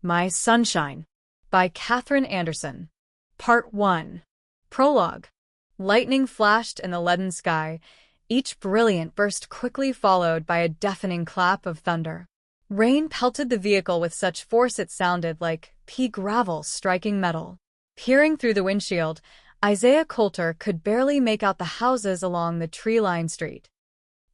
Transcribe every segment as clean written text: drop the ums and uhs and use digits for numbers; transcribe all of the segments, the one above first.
My Sunshine by Katherine Anderson. Part 1. Prologue. Lightning flashed in the leaden sky, each brilliant burst quickly followed by a deafening clap of thunder. Rain pelted the vehicle with such force it sounded like pea gravel striking metal. Peering through the windshield, Isaiah Coulter could barely make out the houses along the tree-lined street.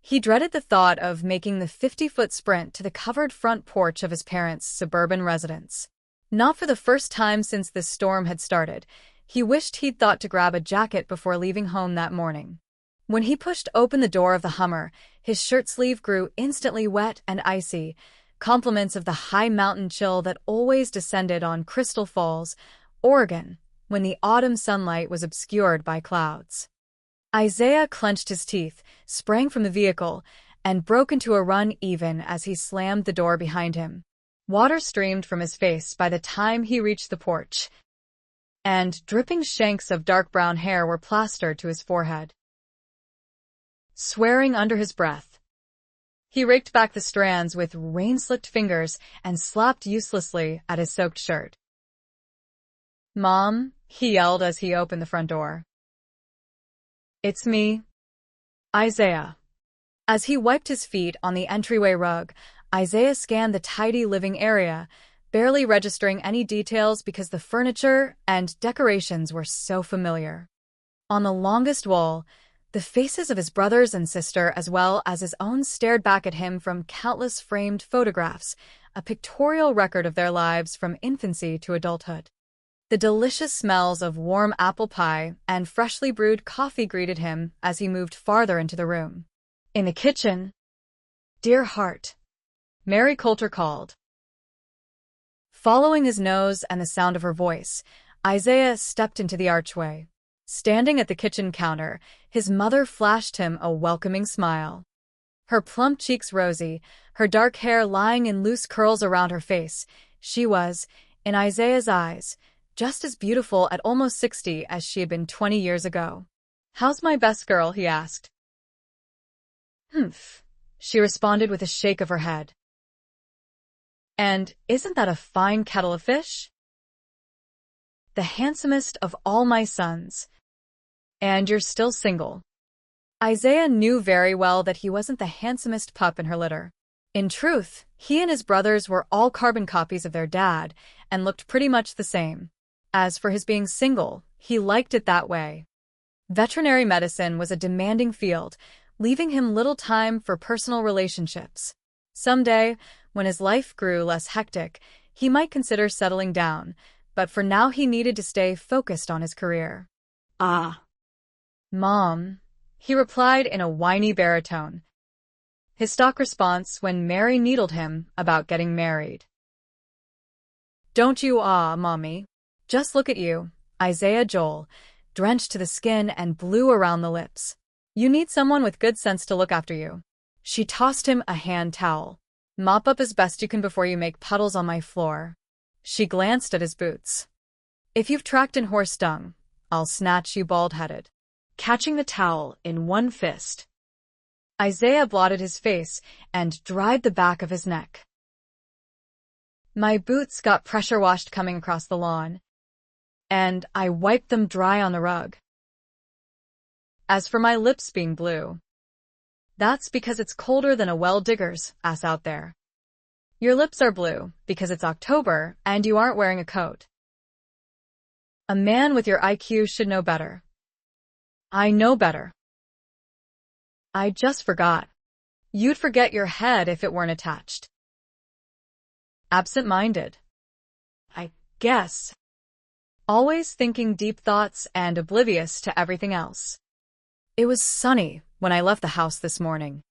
He dreaded the thought of making the 50-foot sprint to the covered front porch of his parents' suburban residence. Not for the first time since this storm had started, he wished he'd thought to grab a jacket before leaving home that morning. When he pushed open the door of the Hummer, his shirt sleeve grew instantly wet and icy, compliments of the high mountain chill that always descended on Crystal Falls, Oregon, when the autumn sunlight was obscured by clouds. Isaiah clenched his teeth, sprang from the vehicle, and broke into a run even as he slammed the door behind him. Water streamed from his face by the time he reached the porch, and dripping shanks of dark brown hair were plastered to his forehead. Swearing under his breath, he raked back the strands with rain-slicked fingers and slapped uselessly at his soaked shirt. "Mom," he yelled as he opened the front door. "It's me, Isaiah." As he wiped his feet on the entryway rug, Isaiah scanned the tidy living area, barely registering any details because the furniture and decorations were so familiar. On the longest wall, the faces of his brothers and sister as well as his own stared back at him from countless framed photographs, a pictorial record of their lives from infancy to adulthood. The delicious smells of warm apple pie and freshly brewed coffee greeted him as he moved farther into the room. In the kitchen, "Dear heart," Mary Coulter called. Following his nose and the sound of her voice, Isaiah stepped into the archway. Standing at the kitchen counter, his mother flashed him a welcoming smile. Her plump cheeks rosy, her dark hair lying in loose curls around her face, she was, in Isaiah's eyes, just as beautiful at almost 60 as she had been 20 years ago. "How's my best girl?" he asked. "Humph," she responded with a shake of her head. "And isn't that a fine kettle of fish?" "The handsomest of all my sons. And you're still single." Isaiah knew very well that he wasn't the handsomest pup in her litter. In truth, he and his brothers were all carbon copies of their dad and looked pretty much the same. As for his being single, he liked it that way. Veterinary medicine was a demanding field, leaving him little time for personal relationships. Someday, when his life grew less hectic, he might consider settling down, but for now he needed to stay focused on his career. "Ah, Mom," he replied in a whiny baritone, his stock response when Mary needled him about getting married. "Don't you Mommy. Just look at you, Isaiah Joel, drenched to the skin and blue around the lips. You need someone with good sense to look after you." She tossed him a hand towel. "Mop up as best you can before you make puddles on my floor." She glanced at his boots. "If you've tracked in horse dung, I'll snatch you bald-headed." Catching the towel in one fist, Isaiah blotted his face and dried the back of his neck. "My boots got pressure-washed coming across the lawn, and I wiped them dry on the rug. As for my lips being blue, that's because it's colder than a well-digger's ass out there. Your lips are blue because it's October and you aren't wearing a coat. A man with your IQ should know better." "I know better. I just forgot. You'd forget your head if it weren't attached." "Absent-minded, I guess. Always thinking deep thoughts and oblivious to everything else." "It was sunny when I left the house this morning.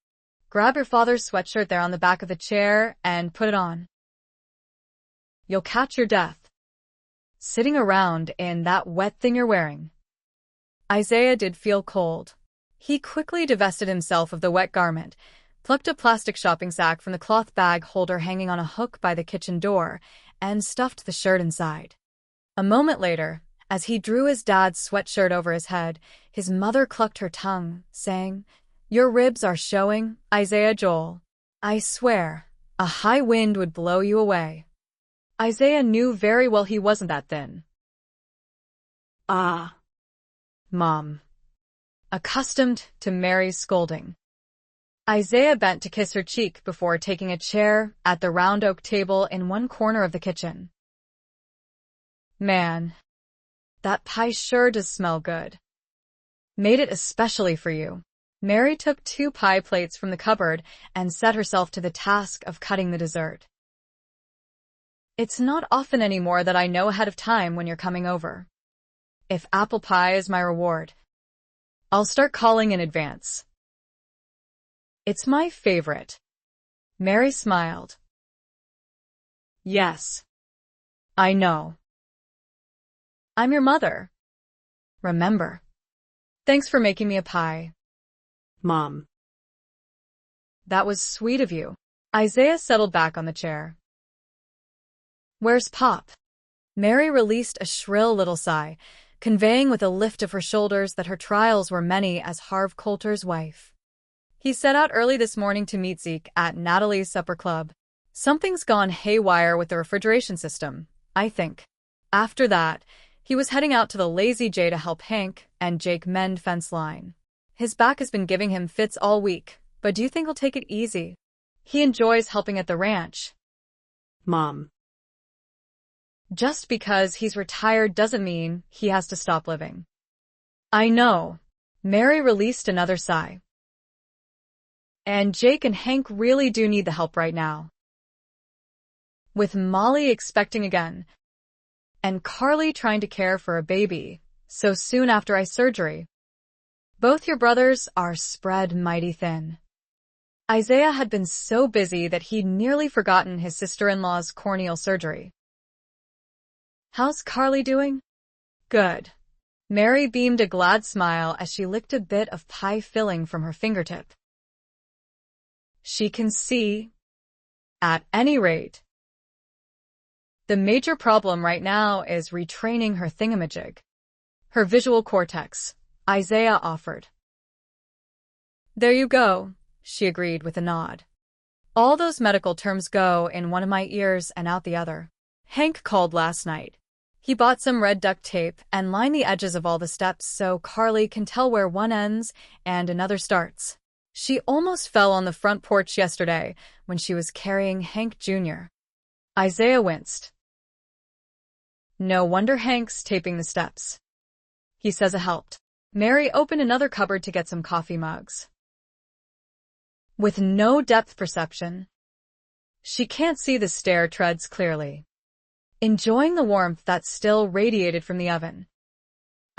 Grab your father's sweatshirt there on the back of the chair and put it on. You'll catch your death sitting around in that wet thing you're wearing." Isaiah did feel cold. He quickly divested himself of the wet garment, plucked a plastic shopping sack from the cloth bag holder hanging on a hook by the kitchen door, and stuffed the shirt inside. A moment later, as he drew his dad's sweatshirt over his head, his mother clucked her tongue, saying, "Your ribs are showing, Isaiah Joel. I swear, a high wind would blow you away." Isaiah knew very well he wasn't that thin. Ah, Mom. Accustomed to Mary's scolding, Isaiah bent to kiss her cheek before taking a chair at the round oak table in one corner of the kitchen. Man, that pie sure does smell good. Made it especially for you. Mary took 2 pie plates from the cupboard and set herself to the task of cutting the dessert. It's not often anymore that I know ahead of time when you're coming over. If apple pie is my reward, I'll start calling in advance. It's my favorite. Mary smiled. Yes, I know. I'm your mother. Remember. Thanks for making me a pie. Mom. That was sweet of you. Isaiah settled back on the chair. Where's Pop? Mary released a shrill little sigh, conveying with a lift of her shoulders that her trials were many as Harv Coulter's wife. He set out early this morning to meet Zeke at Natalie's supper club. Something's gone haywire with the refrigeration system, I think. After that, he was heading out to the Lazy J to help Hank and Jake mend fence line. His back has been giving him fits all week, but do you think he'll take it easy? He enjoys helping at the ranch. Mom. Just because he's retired doesn't mean he has to stop living. I know. Mary released another sigh. And Jake and Hank really do need the help right now. With Molly expecting again, and Carly trying to care for a baby so soon after eye surgery, both your brothers are spread mighty thin. Isaiah had been so busy that he'd nearly forgotten his sister-in-law's corneal surgery. How's Carly doing? Good. Mary beamed a glad smile as she licked a bit of pie filling from her fingertip. She can see. At any rate. The major problem right now is retraining her thingamajig. Her visual cortex, Isaiah offered. There you go, she agreed with a nod. All those medical terms go in one of my ears and out the other. Hank called last night. He bought some red duct tape and lined the edges of all the steps so Carly can tell where one ends and another starts. She almost fell on the front porch yesterday when she was carrying Hank Jr. Isaiah winced. No wonder Hank's taping the steps. He says it helped. Mary opened another cupboard to get some coffee mugs. With no depth perception, she can't see the stair treads clearly. Enjoying the warmth that still radiated from the oven,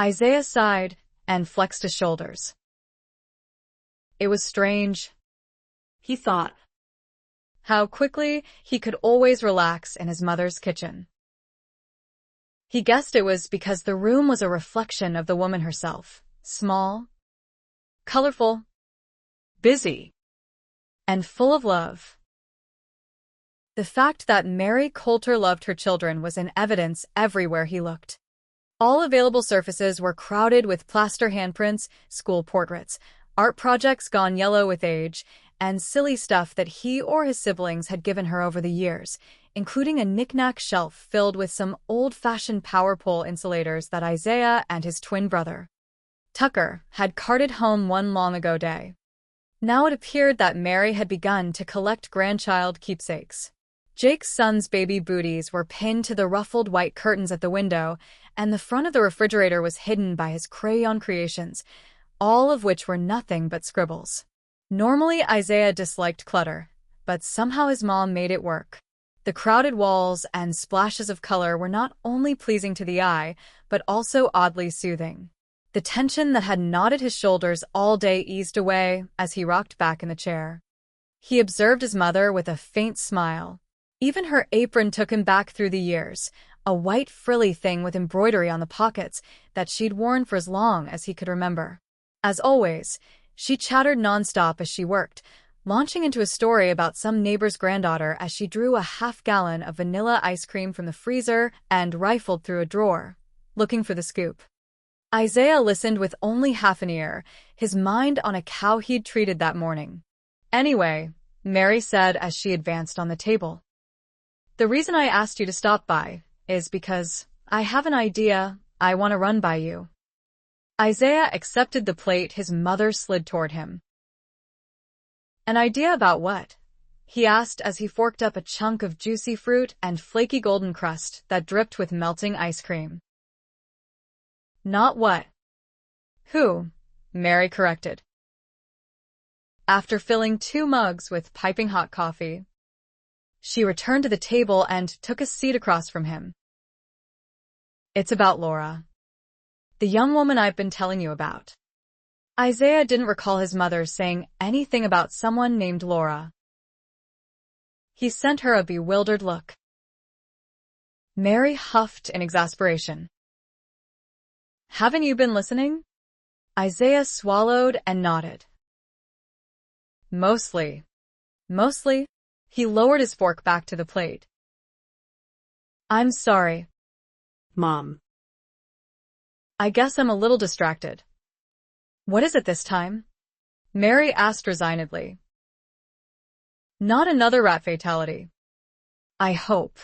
Isaiah sighed and flexed his shoulders. It was strange, he thought, how quickly he could always relax in his mother's kitchen. He guessed it was because the room was a reflection of the woman herself, small, colorful, busy, and full of love. The fact that Mary Coulter loved her children was in evidence everywhere he looked. All available surfaces were crowded with plaster handprints, school portraits, art projects gone yellow with age, and silly stuff that he or his siblings had given her over the years, including a knick-knack shelf filled with some old-fashioned power pole insulators that Isaiah and his twin brother, Tucker, had carted home one long-ago day. Now it appeared that Mary had begun to collect grandchild keepsakes. Jake's son's baby booties were pinned to the ruffled white curtains at the window, and the front of the refrigerator was hidden by his crayon creations, all of which were nothing but scribbles. Normally Isaiah disliked clutter, but somehow his mom made it work. The crowded walls and splashes of color were not only pleasing to the eye, but also oddly soothing. The tension that had knotted his shoulders all day eased away as he rocked back in the chair. He observed his mother with a faint smile. Even her apron took him back through the years, a white frilly thing with embroidery on the pockets that she'd worn for as long as he could remember. As always, she chattered nonstop as she worked, launching into a story about some neighbor's granddaughter as she drew a half-gallon of vanilla ice cream from the freezer and rifled through a drawer, looking for the scoop. Isaiah listened with only half an ear, his mind on a cow he'd treated that morning. Anyway, Mary said as she advanced on the table. The reason I asked you to stop by is because I have an idea I want to run by you. Isaiah accepted the plate his mother slid toward him. An idea about what? He asked as he forked up a chunk of juicy fruit and flaky golden crust that dripped with melting ice cream. Not what? Who? Mary corrected. After filling 2 mugs with piping hot coffee, she returned to the table and took a seat across from him. It's about Laura, the young woman I've been telling you about. Isaiah didn't recall his mother saying anything about someone named Laura. He sent her a bewildered look. Mary huffed in exasperation. Haven't you been listening? Isaiah swallowed and nodded. Mostly. Mostly? He lowered his fork back to the plate. I'm sorry. Mom. I guess I'm a little distracted. What is it this time? Mary asked resignedly. Not another rat fatality. I hope.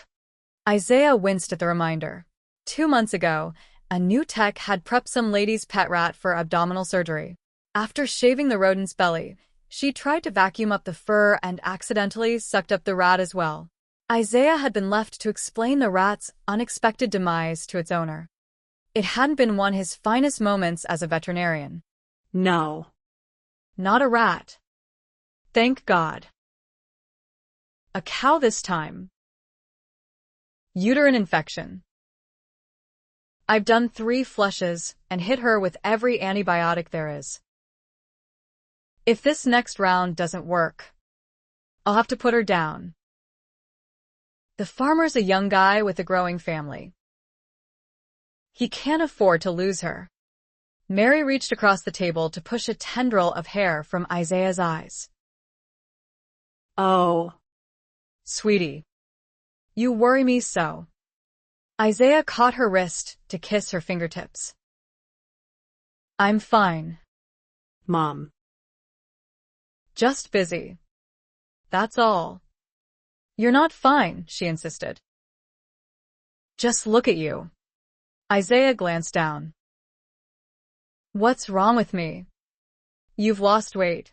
Isaiah winced at the reminder. 2 months ago, a new tech had prepped some lady's pet rat for abdominal surgery. After shaving the rodent's belly, she tried to vacuum up the fur and accidentally sucked up the rat as well. Isaiah had been left to explain the rat's unexpected demise to its owner. It hadn't been one of his finest moments as a veterinarian. No. Not a rat. Thank God. A cow this time. Uterine infection. I've done 3 flushes and hit her with every antibiotic there is. If this next round doesn't work, I'll have to put her down. The farmer's a young guy with a growing family. He can't afford to lose her. Mary reached across the table to push a tendril of hair from Isaiah's eyes. Oh. Sweetie, you worry me so. Isaiah caught her wrist to kiss her fingertips. I'm fine. Mom. Just busy. That's all. You're not fine, she insisted. Just look at you. Isaiah glanced down. What's wrong with me? You've lost weight.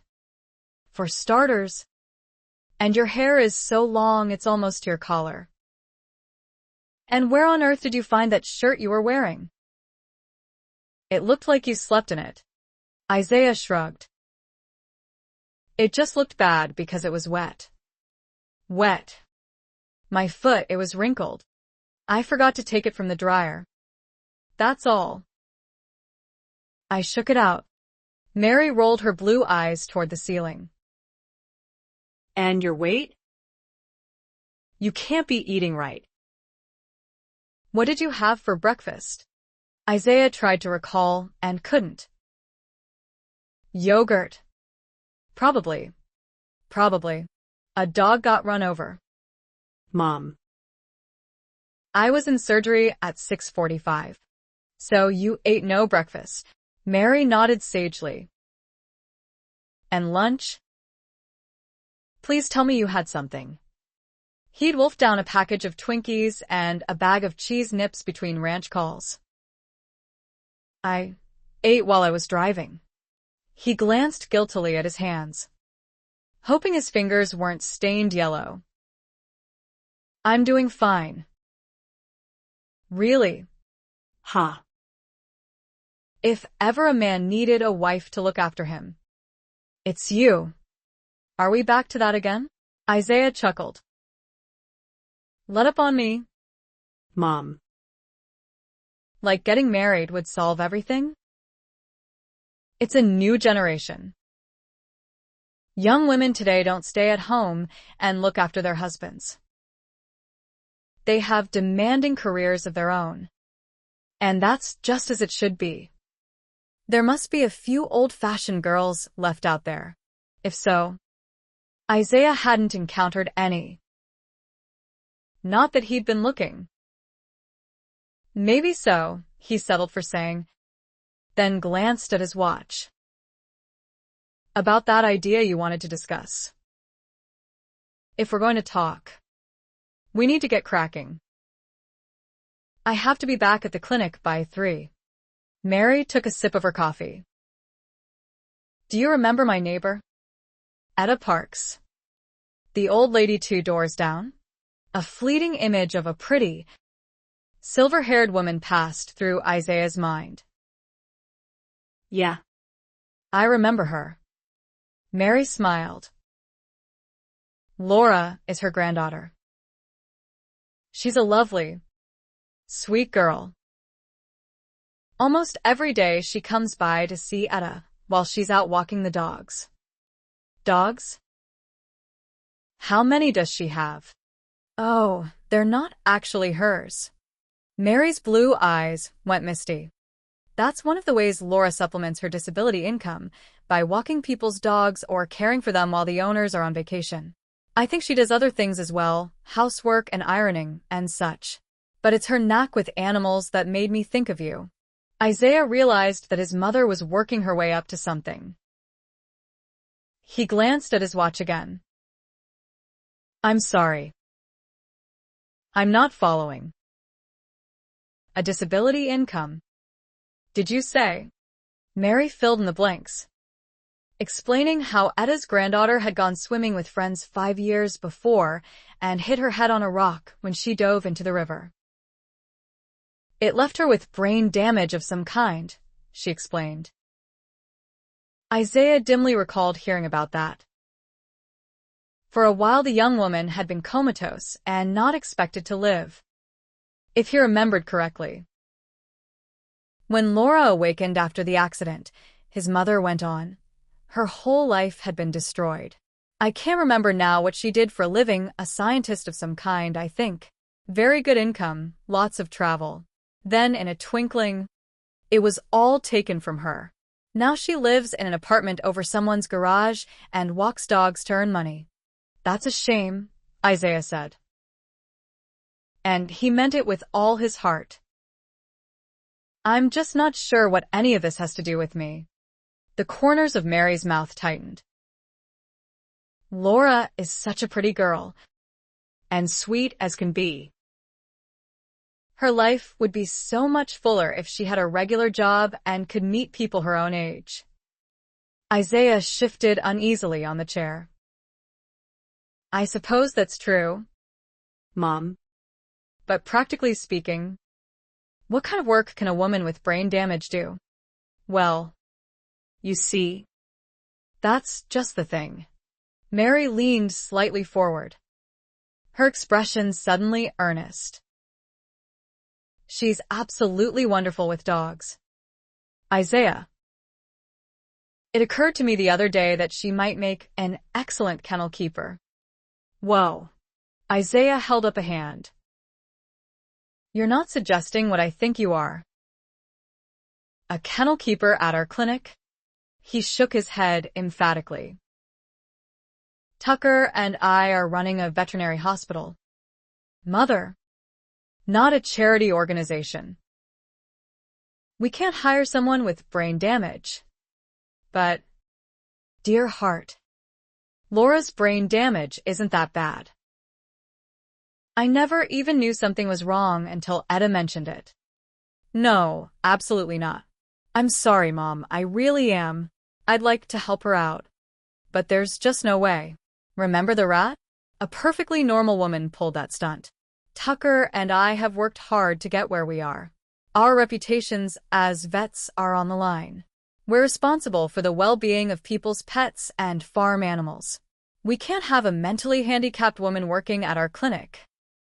For starters. And your hair is so long it's almost to your collar. And where on earth did you find that shirt you were wearing? It looked like you slept in it. Isaiah shrugged. It just looked bad because it was wet. Wet. My foot, it was wrinkled. I forgot to take it from the dryer. That's all. I shook it out. Mary rolled her blue eyes toward the ceiling. And your weight? You can't be eating right. What did you have for breakfast? Isaiah tried to recall and couldn't. Yogurt. Probably. A dog got run over. Mom. I was in surgery at 6:45. So you ate no breakfast. Mary nodded sagely. And lunch? Please tell me you had something. He'd wolfed down a package of Twinkies and a bag of cheese nips between ranch calls. I ate while I was driving. He glanced guiltily at his hands, hoping his fingers weren't stained yellow. I'm doing fine. Really? Ha. If ever a man needed a wife to look after him, it's you. Are we back to that again? Isaiah chuckled. Let up on me. Mom. Like getting married would solve everything? It's a new generation. Young women today don't stay at home and look after their husbands. They have demanding careers of their own. And that's just as it should be. There must be a few old-fashioned girls left out there. If so, Isaiah hadn't encountered any. Not that he'd been looking. Maybe so, he settled for saying, then glanced at his watch. About that idea you wanted to discuss. If we're going to talk. We need to get cracking. I have to be back at the clinic by 3. Mary took a sip of her coffee. Do you remember my neighbor? Etta Parks. The old lady 2 doors down? A fleeting image of a pretty, silver-haired woman passed through Isaiah's mind. Yeah. I remember her. Mary smiled. Laura is her granddaughter. She's a lovely, sweet girl. Almost every day she comes by to see Etta while she's out walking the dogs. Dogs? How many does she have? Oh, they're not actually hers. Mary's blue eyes went misty. That's one of the ways Laura supplements her disability income, by walking people's dogs or caring for them while the owners are on vacation. I think she does other things as well, housework and ironing and such. But it's her knack with animals that made me think of you. Isaiah realized that his mother was working her way up to something. He glanced at his watch again. I'm sorry. I'm not following. A disability income. Did you say? Mary filled in the blanks, explaining how Etta's granddaughter had gone swimming with friends 5 years before and hit her head on a rock when she dove into the river. It left her with brain damage of some kind, she explained. Isaiah dimly recalled hearing about that. For a while the young woman had been comatose and not expected to live, if he remembered correctly. When Laura awakened after the accident, his mother went on. Her whole life had been destroyed. I can't remember now what she did for a living, a scientist of some kind, I think. Very good income, lots of travel. Then, in a twinkling, it was all taken from her. Now she lives in an apartment over someone's garage and walks dogs to earn money. That's a shame, Isaiah said. And he meant it with all his heart. I'm just not sure what any of this has to do with me. The corners of Mary's mouth tightened. Laura is such a pretty girl, and sweet as can be. Her life would be so much fuller if she had a regular job and could meet people her own age. Isaiah shifted uneasily on the chair. I suppose that's true, Mom. but practically speaking, what kind of work can a woman with brain damage do? Well, you see, that's just the thing. Mary leaned slightly forward, her expression suddenly earnest. She's absolutely wonderful with dogs. Isaiah. It occurred to me the other day that she might make an excellent kennel keeper. Whoa. Isaiah held up a hand. You're not suggesting what I think you are. A kennel keeper at our clinic? He shook his head emphatically. Tucker and I are running a veterinary hospital. Mother. Not a charity organization. We can't hire someone with brain damage. But, dear heart, Laura's brain damage isn't that bad. I never even knew something was wrong until Etta mentioned it. No, absolutely not. I'm sorry, Mom, I really am. I'd like to help her out. But there's just no way. Remember the rat? A perfectly normal woman pulled that stunt. Tucker and I have worked hard to get where we are. Our reputations as vets are on the line. We're responsible for the well-being of people's pets and farm animals. We can't have a mentally handicapped woman working at our clinic.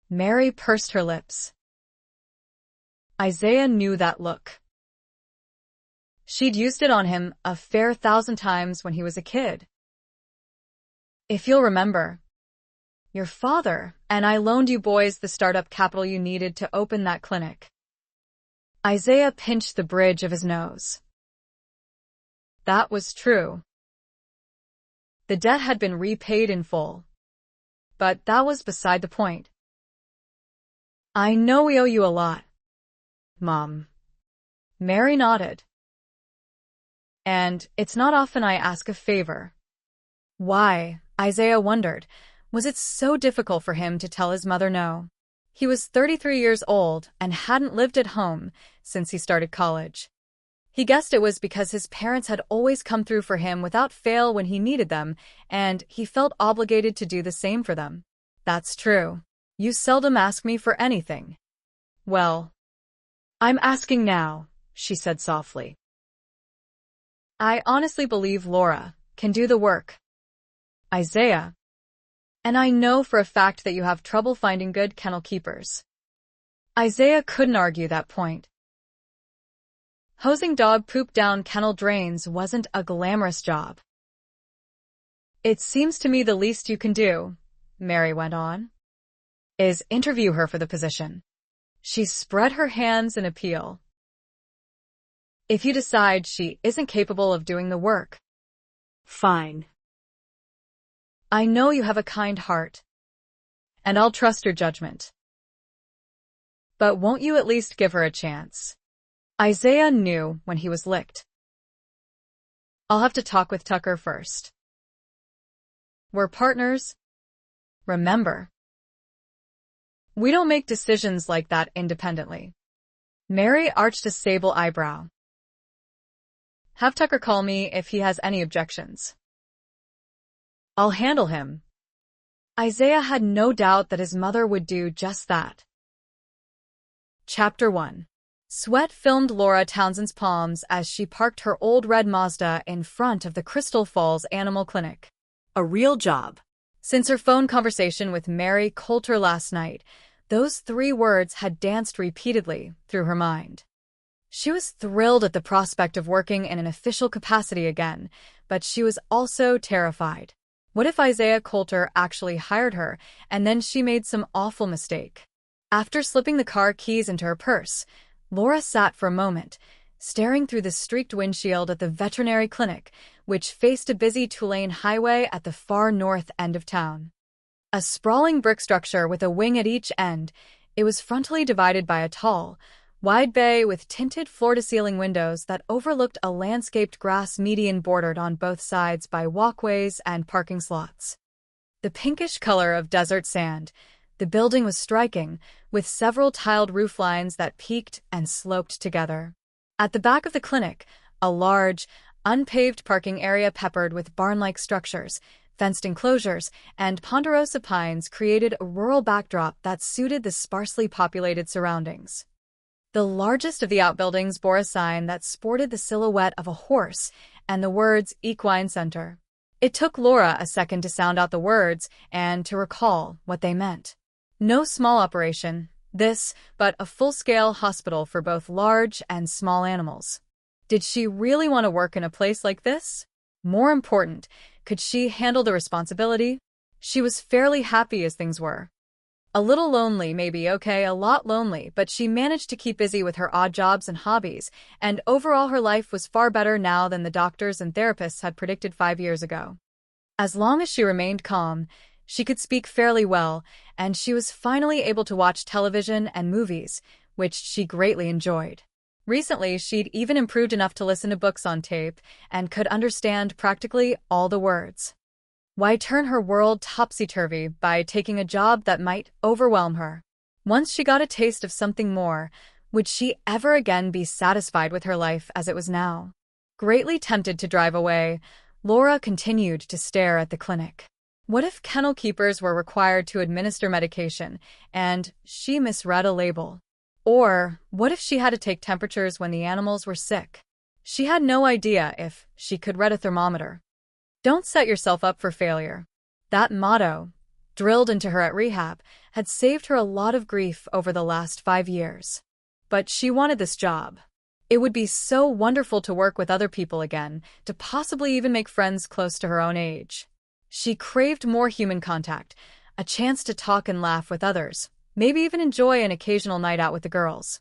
Mary pursed her lips. Isaiah knew that look. She'd used it on him a fair 1,000 times when he was a kid. If you'll remember, your father and I loaned you boys the startup capital you needed to open that clinic. Isaiah pinched the bridge of his nose. That was true. The debt had been repaid in full. But that was beside the point. I know we owe you a lot, Mom. Mary nodded. And it's not often I ask a favor. Why, Isaiah wondered, Was it so difficult for him to tell his mother no? He was 33 years old and hadn't lived at home since he started college. He guessed it was because his parents had always come through for him without fail when he needed them, and he felt obligated to do the same for them. That's true. You seldom ask me for anything. Well, I'm asking now, she said softly. I honestly believe Laura can do the work. Isaiah. And I know for a fact that you have trouble finding good kennel keepers. Isaiah couldn't argue that point. Hosing dog poop down kennel drains wasn't a glamorous job. It seems to me the least you can do, Mary went on, is interview her for the position. She spread her hands in appeal. If you decide she isn't capable of doing the work. Fine. I know you have a kind heart, and I'll trust your judgment. But won't you at least give her a chance? Isaiah knew when he was licked. I'll have to talk with Tucker first. We're partners. Remember. We don't make decisions like that independently. Mary arched a sable eyebrow. Have Tucker call me if he has any objections. I'll handle him. Isaiah had no doubt that his mother would do just that. Chapter 1. Sweat filmed Laura Townsend's palms as she parked her old red Mazda in front of the Crystal Falls Animal Clinic. A real job. Since her phone conversation with Mary Coulter last night, those 3 words had danced repeatedly through her mind. She was thrilled at the prospect of working in an official capacity again, but she was also terrified. What if Isaiah Coulter actually hired her, and then she made some awful mistake? After slipping the car keys into her purse, Laura sat for a moment, staring through the streaked windshield at the veterinary clinic, which faced a busy two-lane highway at the far north end of town. A sprawling brick structure with a wing at each end, it was frontally divided by a tall, wide bay with tinted floor-to-ceiling windows that overlooked a landscaped grass median bordered on both sides by walkways and parking slots. The pinkish color of desert sand, the building was striking, with several tiled roof lines that peaked and sloped together. At the back of the clinic, a large, unpaved parking area peppered with barn-like structures, fenced enclosures, and ponderosa pines created a rural backdrop that suited the sparsely populated surroundings. The largest of the outbuildings bore a sign that sported the silhouette of a horse and the words Equine Center. It took Laura a second to sound out the words and to recall what they meant. No small operation, this, but a full-scale hospital for both large and small animals. Did she really want to work in a place like this? More important, could she handle the responsibility? She was fairly happy as things were. A little lonely, maybe, okay, a lot lonely, but she managed to keep busy with her odd jobs and hobbies, and overall her life was far better now than the doctors and therapists had predicted 5 years ago. As long as she remained calm, she could speak fairly well, and she was finally able to watch television and movies, which she greatly enjoyed. Recently, she'd even improved enough to listen to books on tape and could understand practically all the words. Why turn her world topsy-turvy by taking a job that might overwhelm her? Once she got a taste of something more, would she ever again be satisfied with her life as it was now? Greatly tempted to drive away, Laura continued to stare at the clinic. What if kennel keepers were required to administer medication, and she misread a label? Or what if she had to take temperatures when the animals were sick? She had no idea if she could read a thermometer. Don't set yourself up for failure. That motto, drilled into her at rehab, had saved her a lot of grief over the last 5 years. But she wanted this job. It would be so wonderful to work with other people again, to possibly even make friends close to her own age. She craved more human contact, a chance to talk and laugh with others, maybe even enjoy an occasional night out with the girls.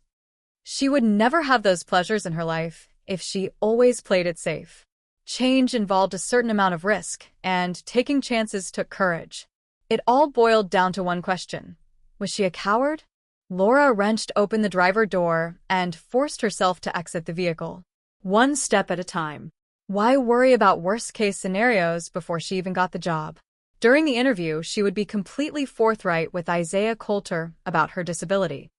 She would never have those pleasures in her life if she always played it safe. Change involved a certain amount of risk, and taking chances took courage. It all boiled down to one question. Was she a coward? Laura wrenched open the driver door and forced herself to exit the vehicle. One step at a time. Why worry about worst-case scenarios before she even got the job? During the interview, she would be completely forthright with Isaiah Coulter about her disability.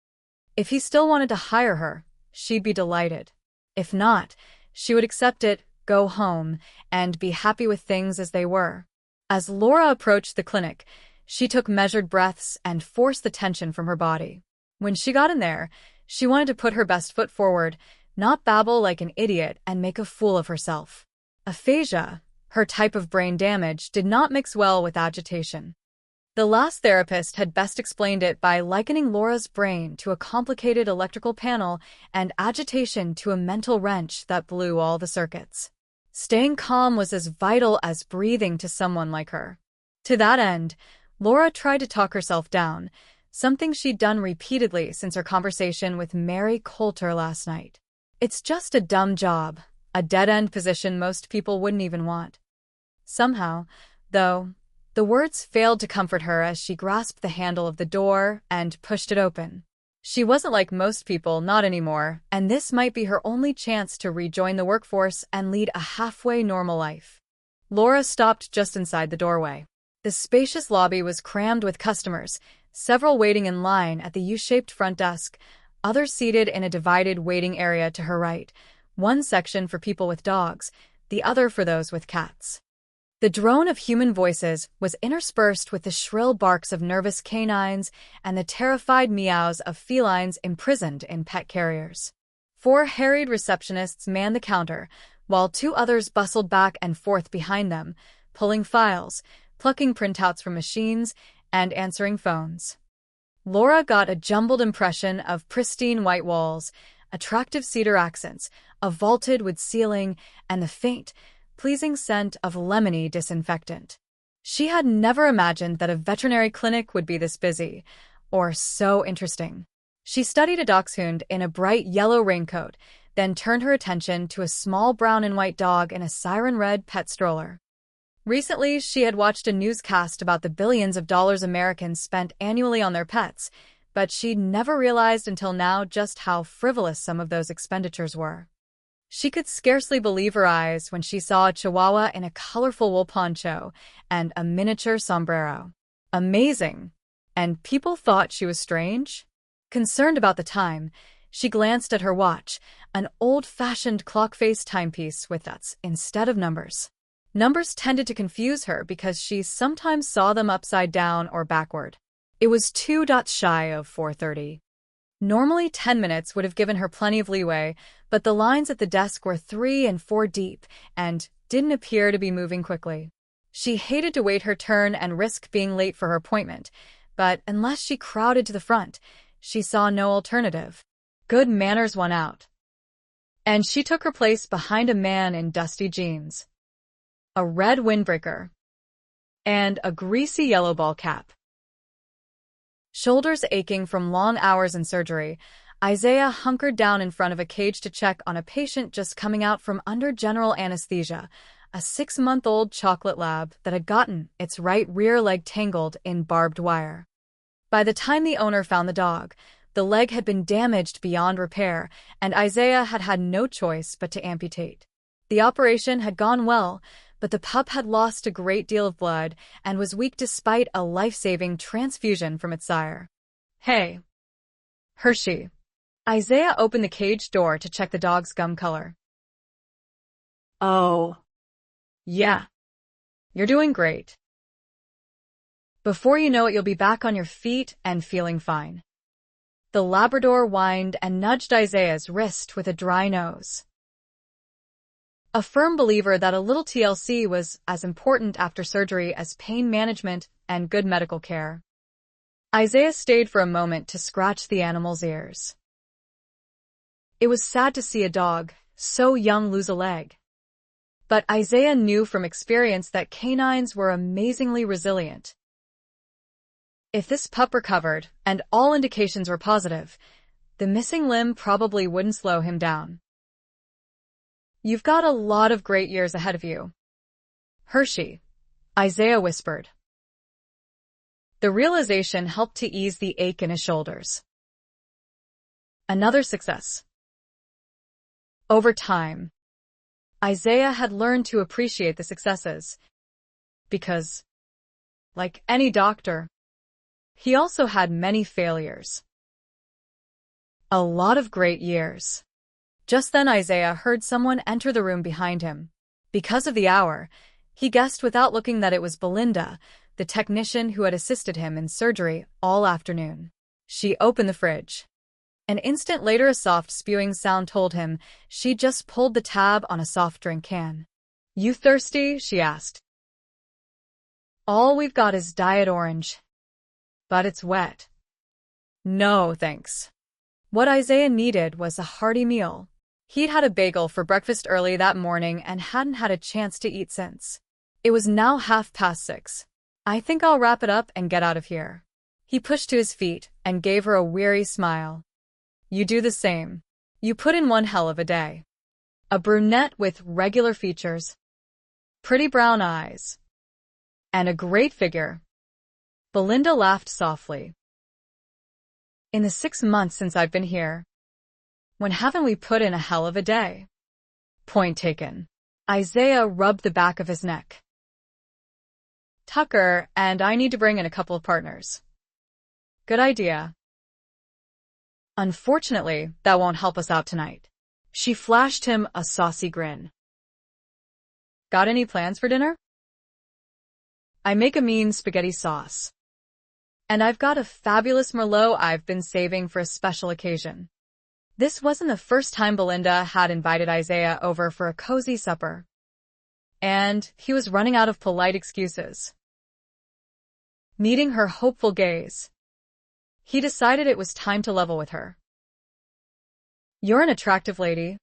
If he still wanted to hire her, she'd be delighted. If not, she would accept it, go home, and be happy with things as they were. As Laura approached the clinic, she took measured breaths and forced the tension from her body. When she got in there, she wanted to put her best foot forward, not babble like an idiot and make a fool of herself. Aphasia, her type of brain damage, did not mix well with agitation. The last therapist had best explained it by likening Laura's brain to a complicated electrical panel and agitation to a mental wrench that blew all the circuits. Staying calm was as vital as breathing to someone like her. To that end, Laura tried to talk herself down, something she'd done repeatedly since her conversation with Mary Coulter last night. It's just a dumb job, a dead-end position most people wouldn't even want. Somehow, though, the words failed to comfort her as she grasped the handle of the door and pushed it open. She wasn't like most people, not anymore, and this might be her only chance to rejoin the workforce and lead a halfway normal life. Laura stopped just inside the doorway. The spacious lobby was crammed with customers, several waiting in line at the U-shaped front desk, others seated in a divided waiting area to her right, one section for people with dogs, the other for those with cats. The drone of human voices was interspersed with the shrill barks of nervous canines and the terrified meows of felines imprisoned in pet carriers. 4 harried receptionists manned the counter, while 2 others bustled back and forth behind them, pulling files, plucking printouts from machines, and answering phones. Laura got a jumbled impression of pristine white walls, attractive cedar accents, a vaulted wood ceiling, and the faint, pleasing scent of lemony disinfectant. She had never imagined that a veterinary clinic would be this busy, or so interesting. She studied a dachshund in a bright yellow raincoat, then turned her attention to a small brown and white dog in a siren red pet stroller. Recently, she had watched a newscast about the billions of dollars Americans spent annually on their pets, but she'd never realized until now just how frivolous some of those expenditures were. She could scarcely believe her eyes when she saw a chihuahua in a colorful wool poncho and a miniature sombrero. Amazing! And people thought she was strange? Concerned about the time, she glanced at her watch, an old-fashioned clock-face timepiece with dots instead of numbers. Numbers tended to confuse her because she sometimes saw them upside down or backward. It was 2 dots shy of 4:30. Normally 10 minutes would have given her plenty of leeway, but the lines at the desk were 3 and 4 deep and didn't appear to be moving quickly. She hated to wait her turn and risk being late for her appointment, but unless she crowded to the front, she saw no alternative. Good manners won out. And she took her place behind a man in dusty jeans, a red windbreaker, and a greasy yellow ball cap. Shoulders aching from long hours in surgery, Isaiah hunkered down in front of a cage to check on a patient just coming out from under general anesthesia, a 6-month-old chocolate lab that had gotten its right rear leg tangled in barbed wire. By the time the owner found the dog, the leg had been damaged beyond repair, and Isaiah had had no choice but to amputate. The operation had gone well, but the pup had lost a great deal of blood and was weak despite a life-saving transfusion from its sire. Hey, Hershey. Isaiah opened the cage door to check the dog's gum color. Oh. Yeah. You're doing great. Before you know it, you'll be back on your feet and feeling fine. The Labrador whined and nudged Isaiah's wrist with a dry nose. A firm believer that a little TLC was as important after surgery as pain management and good medical care. Isaiah stayed for a moment to scratch the animal's ears. It was sad to see a dog, so young, lose a leg. But Isaiah knew from experience that canines were amazingly resilient. If this pup recovered, and all indications were positive, the missing limb probably wouldn't slow him down. You've got a lot of great years ahead of you, Hershey, Isaiah whispered. The realization helped to ease the ache in his shoulders. Another success. Over time, Isaiah had learned to appreciate the successes, because like any doctor. He also had many failures. A lot of great years. Just then Isaiah heard someone enter the room behind him. Because of the hour, he guessed without looking that it was Belinda, the technician who had assisted him in surgery all afternoon. She opened the fridge. An instant later, a soft spewing sound told him she'd just pulled the tab on a soft drink can. "You thirsty?" she asked. "All we've got is Diet Orange. But it's wet." "No, thanks." What Isaiah needed was a hearty meal. He'd had a bagel for breakfast early that morning and hadn't had a chance to eat since. It was now 6:30. "I think I'll wrap it up and get out of here." He pushed to his feet and gave her a weary smile. "You do the same. You put in one hell of a day." A brunette with regular features, pretty brown eyes, and a great figure. Belinda laughed softly. "In the 6 months since I've been here, when haven't we put in a hell of a day?" Point taken. Isaiah rubbed the back of his neck. "Tucker and I need to bring in a couple of partners." "Good idea. Unfortunately, that won't help us out tonight." She flashed him a saucy grin. "Got any plans for dinner?" "I make a mean spaghetti sauce. And I've got a fabulous Merlot I've been saving for a special occasion." This wasn't the first time Belinda had invited Isaiah over for a cozy supper. And he was running out of polite excuses. Meeting her hopeful gaze, he decided it was time to level with her. "You're an attractive lady,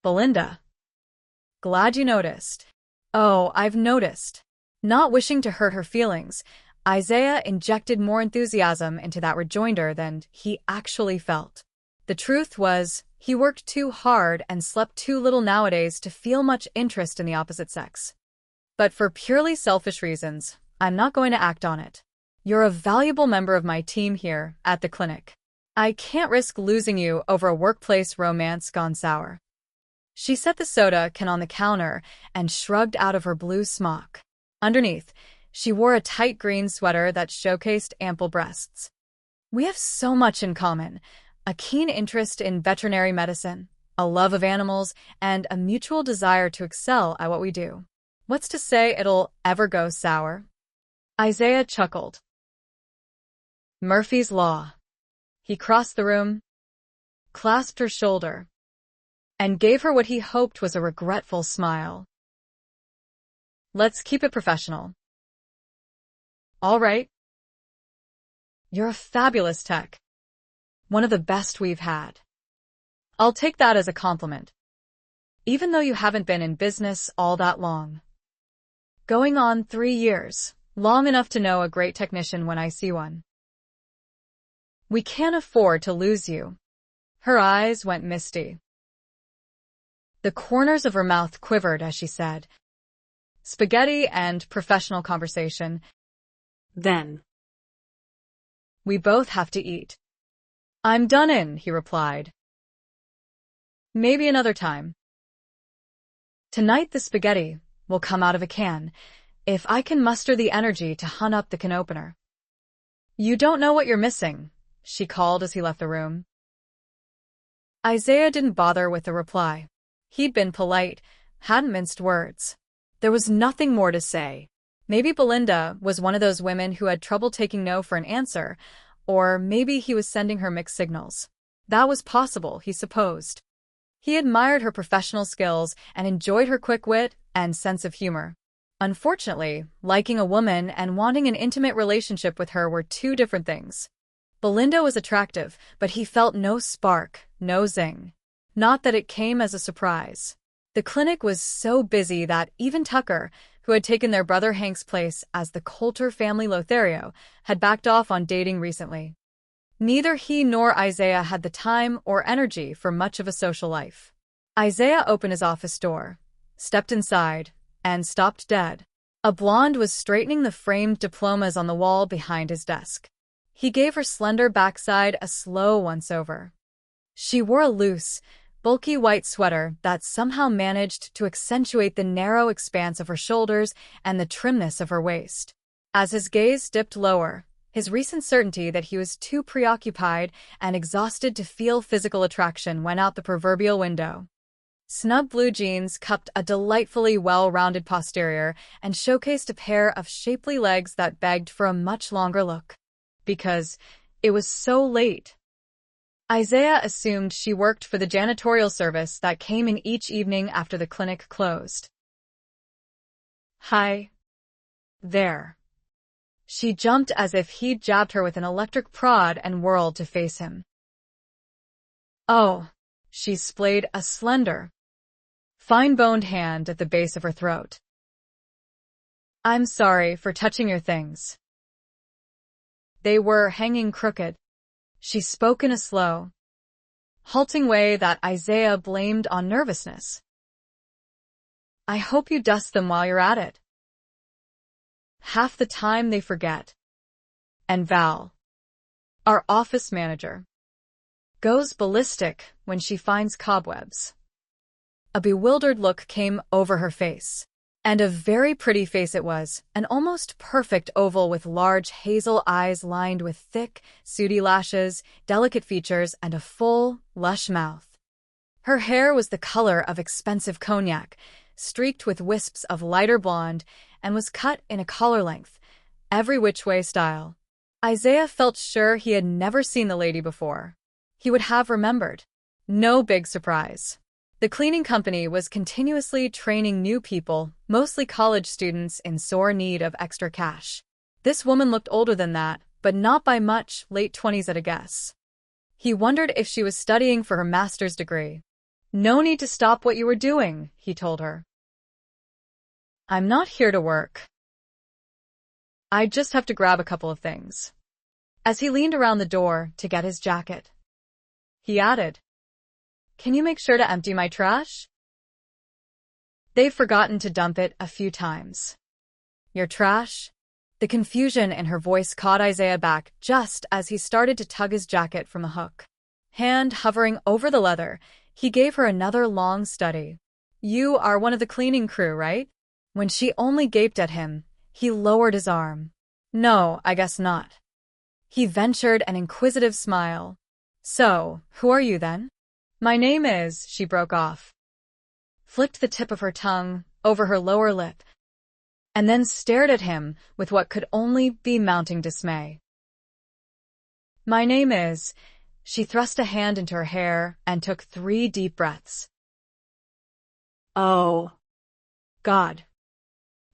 Belinda." "Glad you noticed." "Oh, I've noticed." Not wishing to hurt her feelings, Isaiah injected more enthusiasm into that rejoinder than he actually felt. The truth was, he worked too hard and slept too little nowadays to feel much interest in the opposite sex. "But for purely selfish reasons, I'm not going to act on it. You're a valuable member of my team here at the clinic. I can't risk losing you over a workplace romance gone sour." She set the soda can on the counter and shrugged out of her blue smock. Underneath, she wore a tight green sweater that showcased ample breasts. "We have so much in common. A keen interest in veterinary medicine, a love of animals, and a mutual desire to excel at what we do. What's to say it'll ever go sour?" Isaiah chuckled. Murphy's Law. He crossed the room, clasped her shoulder, and gave her what he hoped was a regretful smile. "Let's keep it professional." "All right. You're a fabulous tech. One of the best we've had." "I'll take that as a compliment. Even though you haven't been in business all that long. Going on 3 years, long enough to know a great technician when I see one. We can't afford to lose you." Her eyes went misty. The corners of her mouth quivered as she said, "Spaghetti and professional conversation. Then. We both have to eat." "I'm done in," he replied. "Maybe another time. Tonight the spaghetti will come out of a can, if I can muster the energy to hunt up the can opener." "You don't know what you're missing," she called as he left the room. Isaiah didn't bother with the reply. He'd been polite, hadn't minced words. There was nothing more to say. Maybe Belinda was one of those women who had trouble taking no for an answer, or maybe he was sending her mixed signals. That was possible, he supposed. He admired her professional skills and enjoyed her quick wit and sense of humor. Unfortunately, liking a woman and wanting an intimate relationship with her were two different things. Belinda was attractive, but he felt no spark, no zing. Not that it came as a surprise. The clinic was so busy that even Tucker, who had taken their brother Hank's place as the Coulter family Lothario, had backed off on dating recently. Neither he nor Isaiah had the time or energy for much of a social life. Isaiah opened his office door, stepped inside, and stopped dead. A blonde was straightening the framed diplomas on the wall behind his desk. He gave her slender backside a slow once-over. She wore a loose, bulky white sweater that somehow managed to accentuate the narrow expanse of her shoulders and the trimness of her waist. As his gaze dipped lower, his recent certainty that he was too preoccupied and exhausted to feel physical attraction went out the proverbial window. Snug blue jeans cupped a delightfully well-rounded posterior and showcased a pair of shapely legs that begged for a much longer look. Because it was so late. Isaiah assumed she worked for the janitorial service that came in each evening after the clinic closed. Hi. There. She jumped as if he'd jabbed her with an electric prod and whirled to face him. Oh, she splayed a slender, fine-boned hand at the base of her throat. I'm sorry for touching your things. They were hanging crooked. She spoke in a slow, halting way that Isaiah blamed on nervousness. I hope you dust them while you're at it. Half the time they forget. And Val, our office manager, goes ballistic when she finds cobwebs. A bewildered look came over her face. And a very pretty face it was, an almost perfect oval with large hazel eyes lined with thick, sooty lashes, delicate features, and a full, lush mouth. Her hair was the color of expensive cognac, streaked with wisps of lighter blonde, and was cut in a collar length, every which way style. Isaiah felt sure he had never seen the lady before. He would have remembered. No big surprise. The cleaning company was continuously training new people, mostly college students in sore need of extra cash. This woman looked older than that, but not by much, late 20s at a guess. He wondered if she was studying for her master's degree. No need to stop what you were doing, he told her. I'm not here to work. I just have to grab a couple of things. As he leaned around the door to get his jacket, he added, Can you make sure to empty my trash? They've forgotten to dump it a few times. Your trash? The confusion in her voice caught Isaiah back just as he started to tug his jacket from a hook. Hand hovering over the leather, he gave her another long study. You are one of the cleaning crew, right? When she only gaped at him, he lowered his arm. No, I guess not. He ventured an inquisitive smile. So, who are you then? My name is, she broke off, flicked the tip of her tongue over her lower lip, and then stared at him with what could only be mounting dismay. My name is, she thrust a hand into her hair and took 3 deep breaths. Oh, God.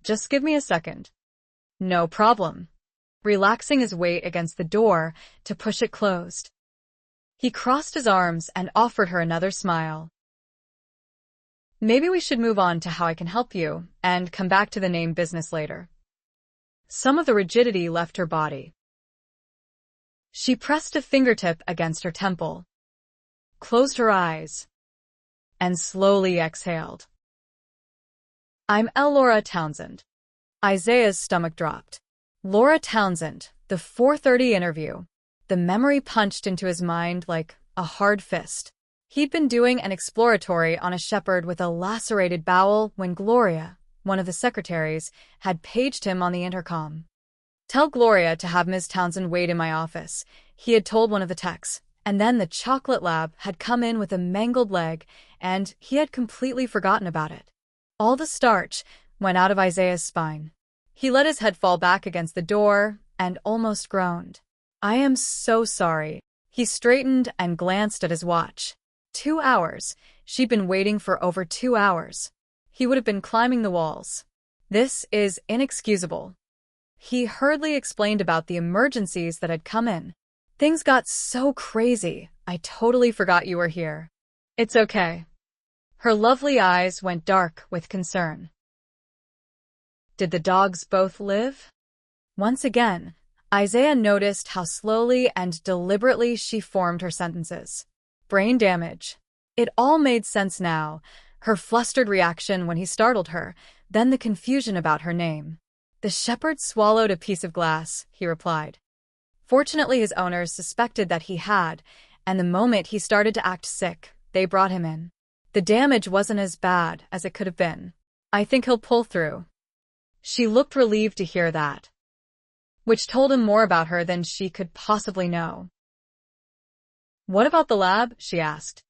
Just give me a second. No problem. Relaxing his weight against the door to push it closed. He crossed his arms and offered her another smile. Maybe we should move on to how I can help you and come back to the name business later. Some of the rigidity left her body. She pressed a fingertip against her temple, closed her eyes, and slowly exhaled. I'm Laura Townsend. Isaiah's stomach dropped. Laura Townsend, the 4:30 interview. The memory punched into his mind like a hard fist. He'd been doing an exploratory on a shepherd with a lacerated bowel when Gloria, one of the secretaries, had paged him on the intercom. Tell Gloria to have Ms. Townsend wait in my office, he had told one of the techs, and then the chocolate lab had come in with a mangled leg, and he had completely forgotten about it. All the starch went out of Isaiah's spine. He let his head fall back against the door and almost groaned. I am so sorry. He straightened and glanced at his watch. 2 hours. She'd been waiting for over 2 hours. He would have been climbing the walls. This is inexcusable. He hurriedly explained about the emergencies that had come in. Things got so crazy. I totally forgot you were here. It's okay. Her lovely eyes went dark with concern. Did the dogs both live? Once again, Isaiah noticed how slowly and deliberately she formed her sentences. Brain damage. It all made sense now. Her flustered reaction when he startled her, then the confusion about her name. The shepherd swallowed a piece of glass, he replied. Fortunately, his owners suspected that he had, and the moment he started to act sick, they brought him in. The damage wasn't as bad as it could have been. I think he'll pull through. She looked relieved to hear that. which told him more about her than she could possibly know. "What about the lab?" she asked.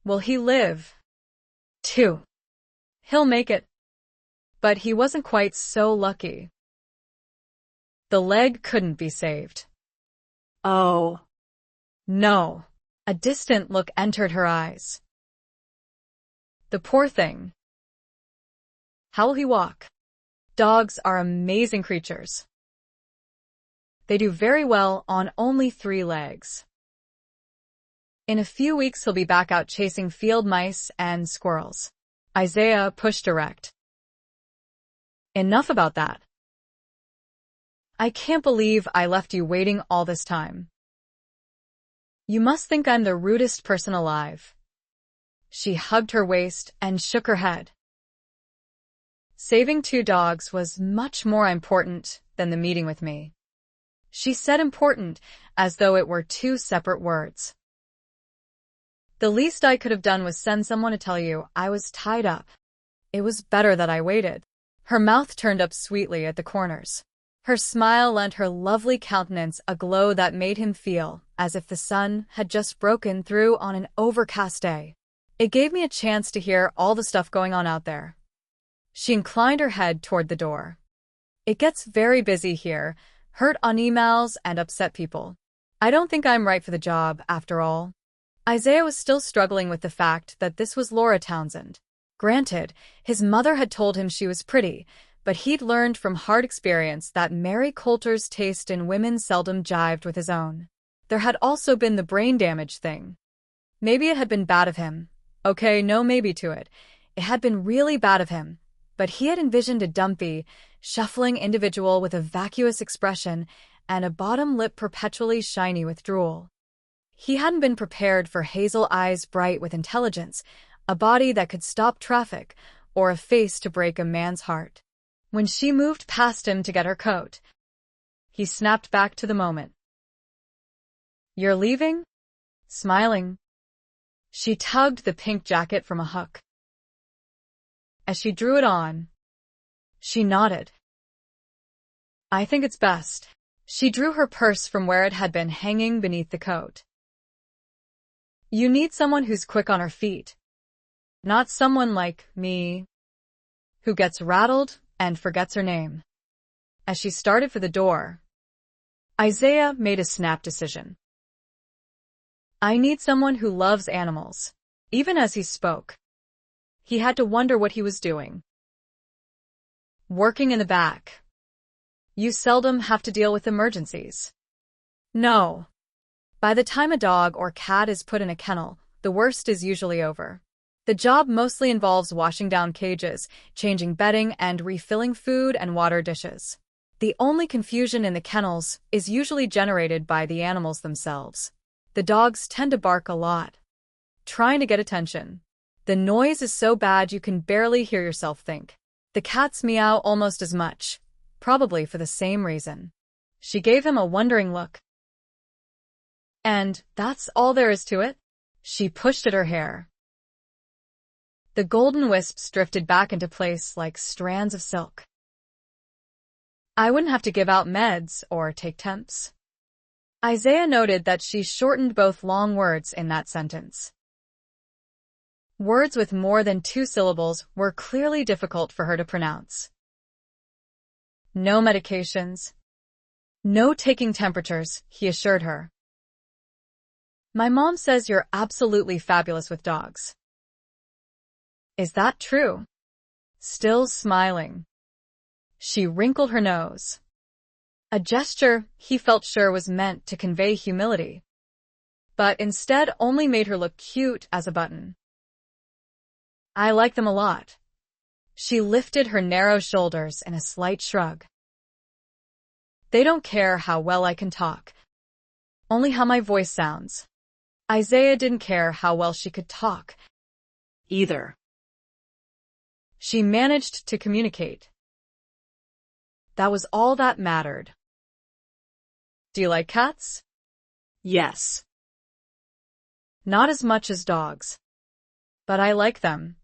"Will he live?" "Too. He'll make it." But he wasn't quite so lucky. The leg couldn't be saved. Oh. No. A distant look entered her eyes. The poor thing. How will he walk? Dogs are amazing creatures. They do very well on only 3 legs. In a few weeks he'll be back out chasing field mice and squirrels. Isaiah pushed erect. Enough about that. I can't believe I left you waiting all this time. You must think I'm the rudest person alive. She hugged her waist and shook her head. Saving 2 dogs was much more important than the meeting with me. She said important as though it were 2 separate words. The least I could have done was send someone to tell you I was tied up. It was better that I waited. Her mouth turned up sweetly at the corners. Her smile lent her lovely countenance a glow that made him feel as if the sun had just broken through on an overcast day. It gave me a chance to hear all the stuff going on out there. She inclined her head toward the door. It gets very busy here, hurt on emails and upset people. I don't think I'm right for the job, after all. Isaiah was still struggling with the fact that this was Laura Townsend. Granted, his mother had told him she was pretty, but he'd learned from hard experience that Mary Coulter's taste in women seldom jived with his own. There had also been the brain damage thing. Maybe it had been bad of him. Okay, no maybe to it. It had been really bad of him. But he had envisioned a dumpy, shuffling individual with a vacuous expression and a bottom lip perpetually shiny with drool. He hadn't been prepared for hazel eyes bright with intelligence, a body that could stop traffic, or a face to break a man's heart. When she moved past him to get her coat, he snapped back to the moment. "You're leaving?" Smiling, she tugged the pink jacket from a hook. As she drew it on, she nodded. "I think it's best." She drew her purse from where it had been hanging beneath the coat. "You need someone who's quick on her feet. Not someone like me, who gets rattled and forgets her name." As she started for the door, Isaiah made a snap decision. "I need someone who loves animals." Even as he spoke, he had to wonder what he was doing. "Working in the back. You seldom have to deal with emergencies." "No. By the time a dog or cat is put in a kennel, the worst is usually over. The job mostly involves washing down cages, changing bedding, and refilling food and water dishes. The only confusion in the kennels is usually generated by the animals themselves. The dogs tend to bark a lot, trying to get attention. The noise is so bad you can barely hear yourself think. The cats meow almost as much, probably for the same reason." She gave him a wondering look. "And that's all there is to it?" She pushed at her hair. The golden wisps drifted back into place like strands of silk. "I wouldn't have to give out meds or take temps." Isaiah noted that she shortened both long words in that sentence. Words with more than 2 syllables were clearly difficult for her to pronounce. "No medications. No taking temperatures," he assured her. "My mom says you're absolutely fabulous with dogs." "Is that true?" Still smiling, she wrinkled her nose. A gesture he felt sure was meant to convey humility, but instead only made her look cute as a button. "I like them a lot." She lifted her narrow shoulders in a slight shrug. "They don't care how well I can talk, only how my voice sounds." Isaiah didn't care how well she could talk either. She managed to communicate. That was all that mattered. "Do you like cats?" Yes. "Not as much as dogs. But I like them."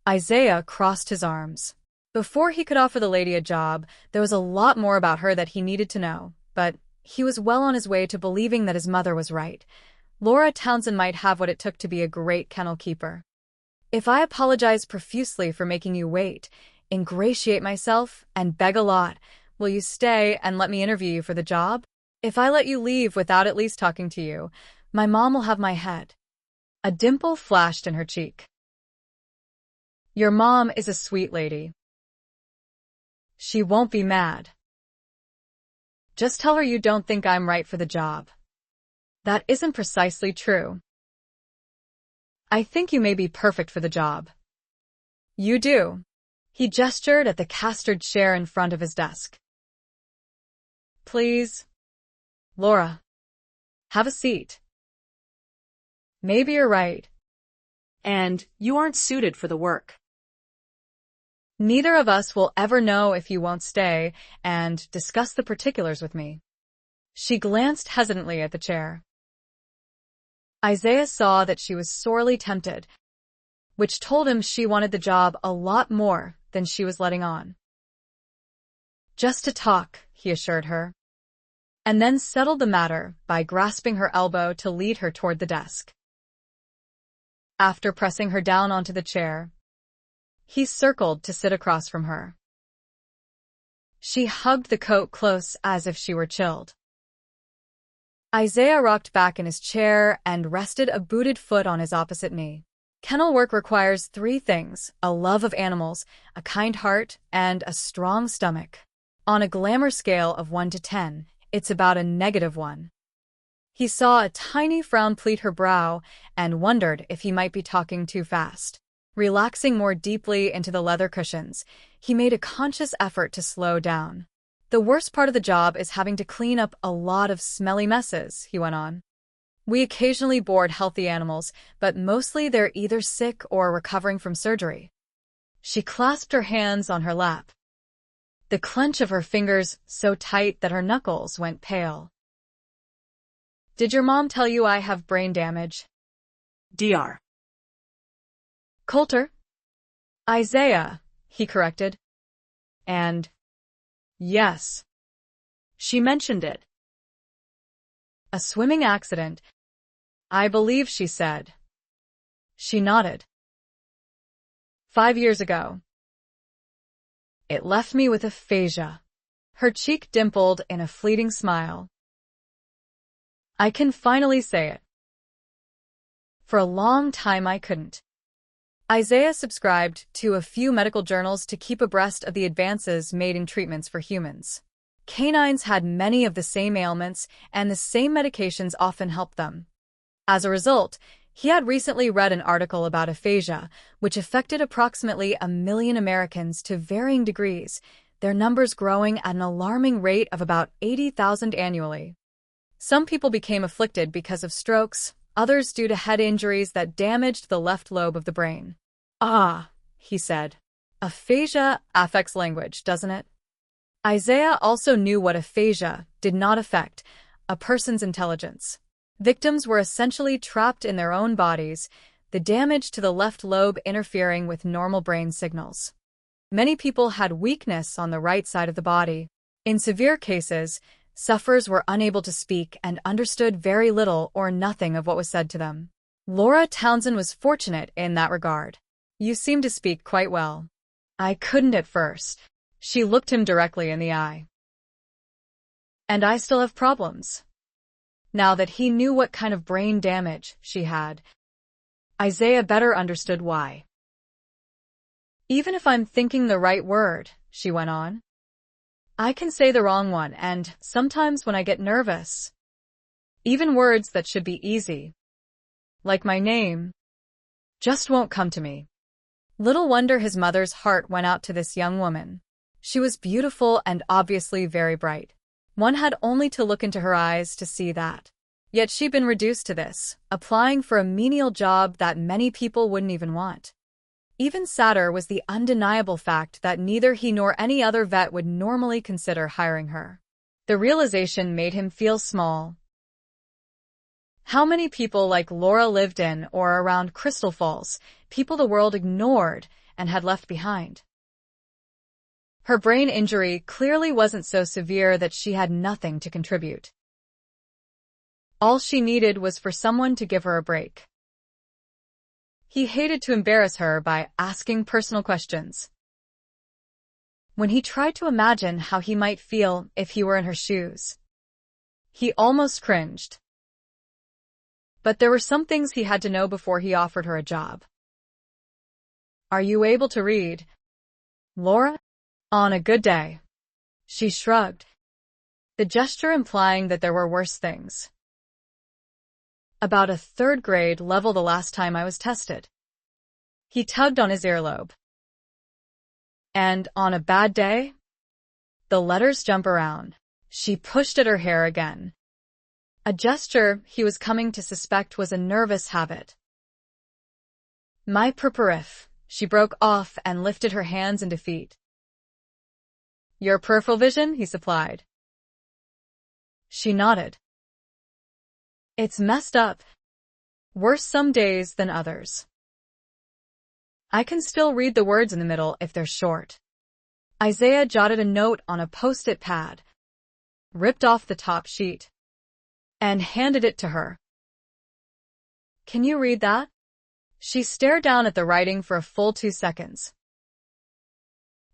Isaiah crossed his arms. Before he could offer the lady a job, there was a lot more about her that he needed to know, but he was well on his way to believing that his mother was right. Laura Townsend might have what it took to be a great kennel keeper. If I apologize profusely for making you wait, ingratiate myself, and beg a lot, will you stay and let me interview you for the job? If I let you leave without at least talking to you, my mom will have my head. A dimple flashed in her cheek. Your mom is a sweet lady. She won't be mad. Just tell her you don't think I'm right for the job. That isn't precisely true. I think you may be perfect for the job. You do. He gestured at the castered chair in front of his desk. Please, Laura, have a seat. Maybe you're right. And you aren't suited for the work. Neither of us will ever know if you won't stay and discuss the particulars with me. She glanced hesitantly at the chair. Isaiah saw that she was sorely tempted, which told him she wanted the job a lot more than she was letting on. Just to talk, he assured her, and then settled the matter by grasping her elbow to lead her toward the desk. After pressing her down onto the chair, he circled to sit across from her. She hugged the coat close as if she were chilled. Isaiah rocked back in his chair and rested a booted foot on his opposite knee. Kennel work requires 3 things: a love of animals, a kind heart, and a strong stomach. On a glamour scale of 1 to 10, it's about a -1. He saw a tiny frown pleat her brow and wondered if he might be talking too fast. Relaxing more deeply into the leather cushions, he made a conscious effort to slow down. The worst part of the job is having to clean up a lot of smelly messes, he went on. We occasionally board healthy animals, but mostly they're either sick or recovering from surgery. She clasped her hands on her lap, the clench of her fingers so tight that her knuckles went pale. Did your mom tell you I have brain damage? Dr. Coulter? Isaiah, he corrected. And yes, She mentioned it. a swimming accident, I believe she said. She nodded. 5 years ago. It left me with aphasia. Her cheek dimpled in a fleeting smile. I can finally say it. For a long time I couldn't. Isaiah subscribed to a few medical journals to keep abreast of the advances made in treatments for humans. Canines had many of the same ailments, and the same medications often helped them. As a result, he had recently read an article about aphasia, which affected approximately 1 million Americans to varying degrees, their numbers growing at an alarming rate of about 80,000 annually. Some people became afflicted because of strokes, others due to head injuries that damaged the left lobe of the brain. Ah, he said. Aphasia affects language, doesn't it? Isaiah also knew what aphasia did not affect: a person's intelligence. Victims were essentially trapped in their own bodies, the damage to the left lobe interfering with normal brain signals. Many people had weakness on the right side of the body. In severe cases, sufferers were unable to speak and understood very little or nothing of what was said to them. Laura Townsend was fortunate in that regard. You seem to speak quite well. I couldn't at first. She looked him directly in the eye. And I still have problems. Now that he knew what kind of brain damage she had, Isaiah better understood why. Even if I'm thinking the right word, she went on, I can say the wrong one, and sometimes when I get nervous, even words that should be easy, like my name, just won't come to me. Little wonder his mother's heart went out to this young woman. She was beautiful and obviously very bright. One had only to look into her eyes to see that. Yet she'd been reduced to this, applying for a menial job that many people wouldn't even want. Even sadder was the undeniable fact that neither he nor any other vet would normally consider hiring her. The realization made him feel small. How many people like Laura lived in or around Crystal Falls, people the world ignored and had left behind? Her brain injury clearly wasn't so severe that she had nothing to contribute. All she needed was for someone to give her a break. He hated to embarrass her by asking personal questions. When he tried to imagine how he might feel if he were in her shoes, he almost cringed. But there were some things he had to know before he offered her a job. "Are you able to read, Laura?" "On a good day." She shrugged, the gesture implying that there were worse things. "About a third grade level the last time I was tested." He tugged on his earlobe. "And on a bad day?" The letters jump around. She pushed at her hair again. A gesture he was coming to suspect was a nervous habit. "My peripherif." She broke off and lifted her hands in defeat. "Your peripheral vision?" he supplied. She nodded. "It's messed up. Worse some days than others. I can still read the words in the middle if they're short." Isaiah jotted a note on a post-it pad, ripped off the top sheet, and handed it to her. "Can you read that?" She stared down at the writing for a full 2 seconds.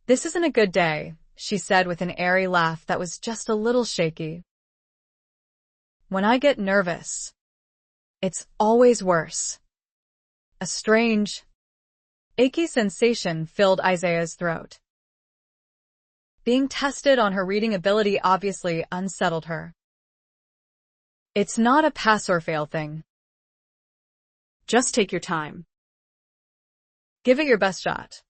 "This isn't a good day," she said with an airy laugh that was just a little shaky. "When I get nervous, it's always worse." A strange, achy sensation filled Isaiah's throat. Being tested on her reading ability obviously unsettled her. "It's not a pass or fail thing. Just take your time. Give it your best shot."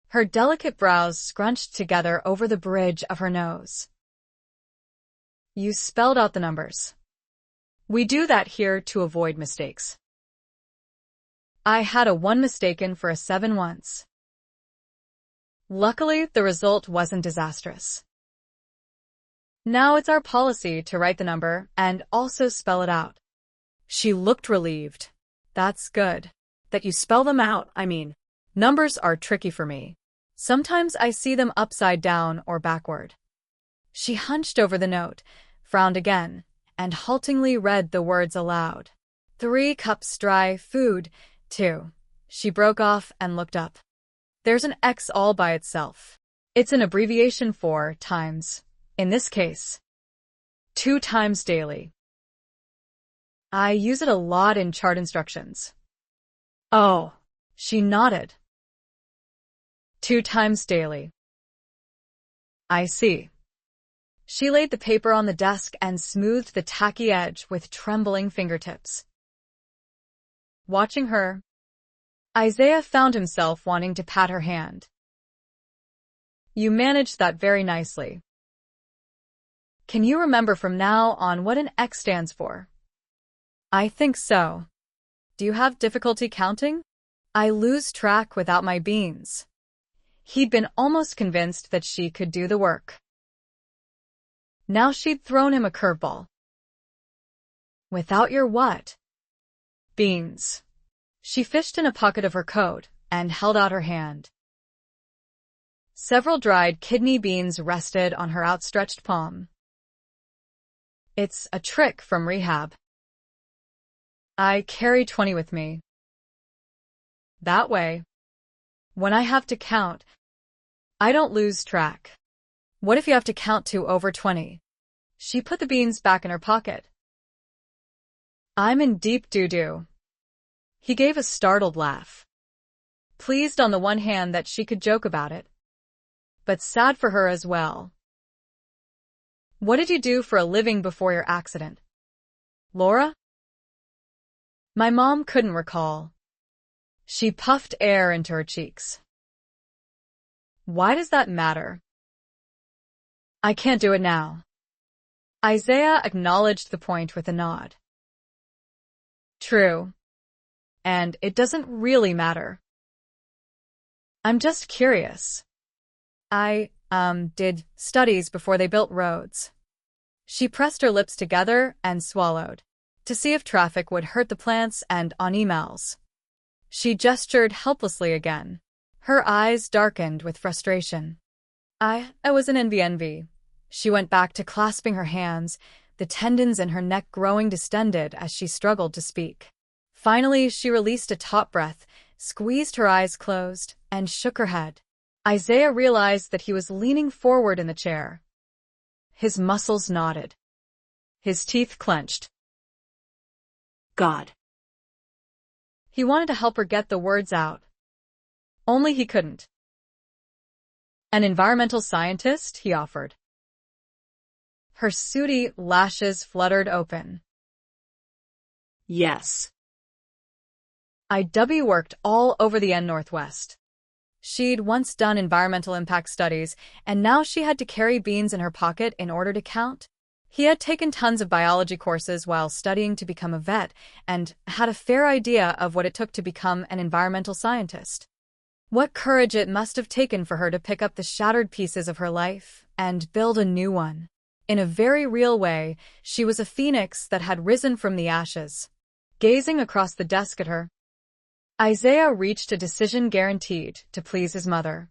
Her delicate brows scrunched together over the bridge of her nose. "You spelled out the numbers. We do that here to avoid mistakes. I had a 1 mistaken for a 7 once. Luckily, the result wasn't disastrous. Now it's our policy to write the number and also spell it out." She looked relieved. "That's good. That you spell them out, I mean. Numbers are tricky for me. Sometimes I see them upside down or backward." She hunched over the note, frowned again, and haltingly read the words aloud. 3 cups dry food, 2. She broke off and looked up. There's an X all by itself. It's an abbreviation for times. In this case, 2 times daily. I use it a lot in chart instructions. Oh. She nodded. 2 times daily. I see. She laid the paper on the desk and smoothed the tacky edge with trembling fingertips. Watching her, Isaiah found himself wanting to pat her hand. "You managed that very nicely. Can you remember from now on what an X stands for?" "I think so. Do you have difficulty counting?" "I lose track without my beans." He'd been almost convinced that she could do the work. Now she'd thrown him a curveball. "Without your what?" "Beans." She fished in a pocket of her coat and held out her hand. Several dried kidney beans rested on her outstretched palm. "It's a trick from rehab. I carry 20 with me. That way, when I have to count, I don't lose track." "What if you have to count to over 20? She put the beans back in her pocket. "I'm in deep doo-doo." He gave a startled laugh, pleased on the one hand that she could joke about it, but sad for her as well. "What did you do for a living before your accident, Laura?" My mom couldn't recall. She puffed air into her cheeks. "Why does that matter?" "I can't do it now." Isaiah acknowledged the point with a nod. "True. And it doesn't really matter. I'm just curious. I, did studies before they built roads." She pressed her lips together and swallowed, to see if traffic would hurt the plants and on emails. She gestured helplessly again. Her eyes darkened with frustration. I was an envy. She went back to clasping her hands, the tendons in her neck growing distended as she struggled to speak. Finally, she released a taut breath, squeezed her eyes closed, and shook her head. Isaiah realized that he was leaning forward in the chair. His muscles knotted. His teeth clenched. God. He wanted to help her get the words out. Only he couldn't. An environmental scientist, he offered. Her sooty lashes fluttered open. Yes. IW worked all over the Northwest. She'd once done environmental impact studies, and now she had to carry beans in her pocket in order to count. He had taken tons of biology courses while studying to become a vet, and had a fair idea of what it took to become an environmental scientist. What courage it must have taken for her to pick up the shattered pieces of her life and build a new one. In a very real way, she was a phoenix that had risen from the ashes. Gazing across the desk at her, Isaiah reached a decision guaranteed to please his mother.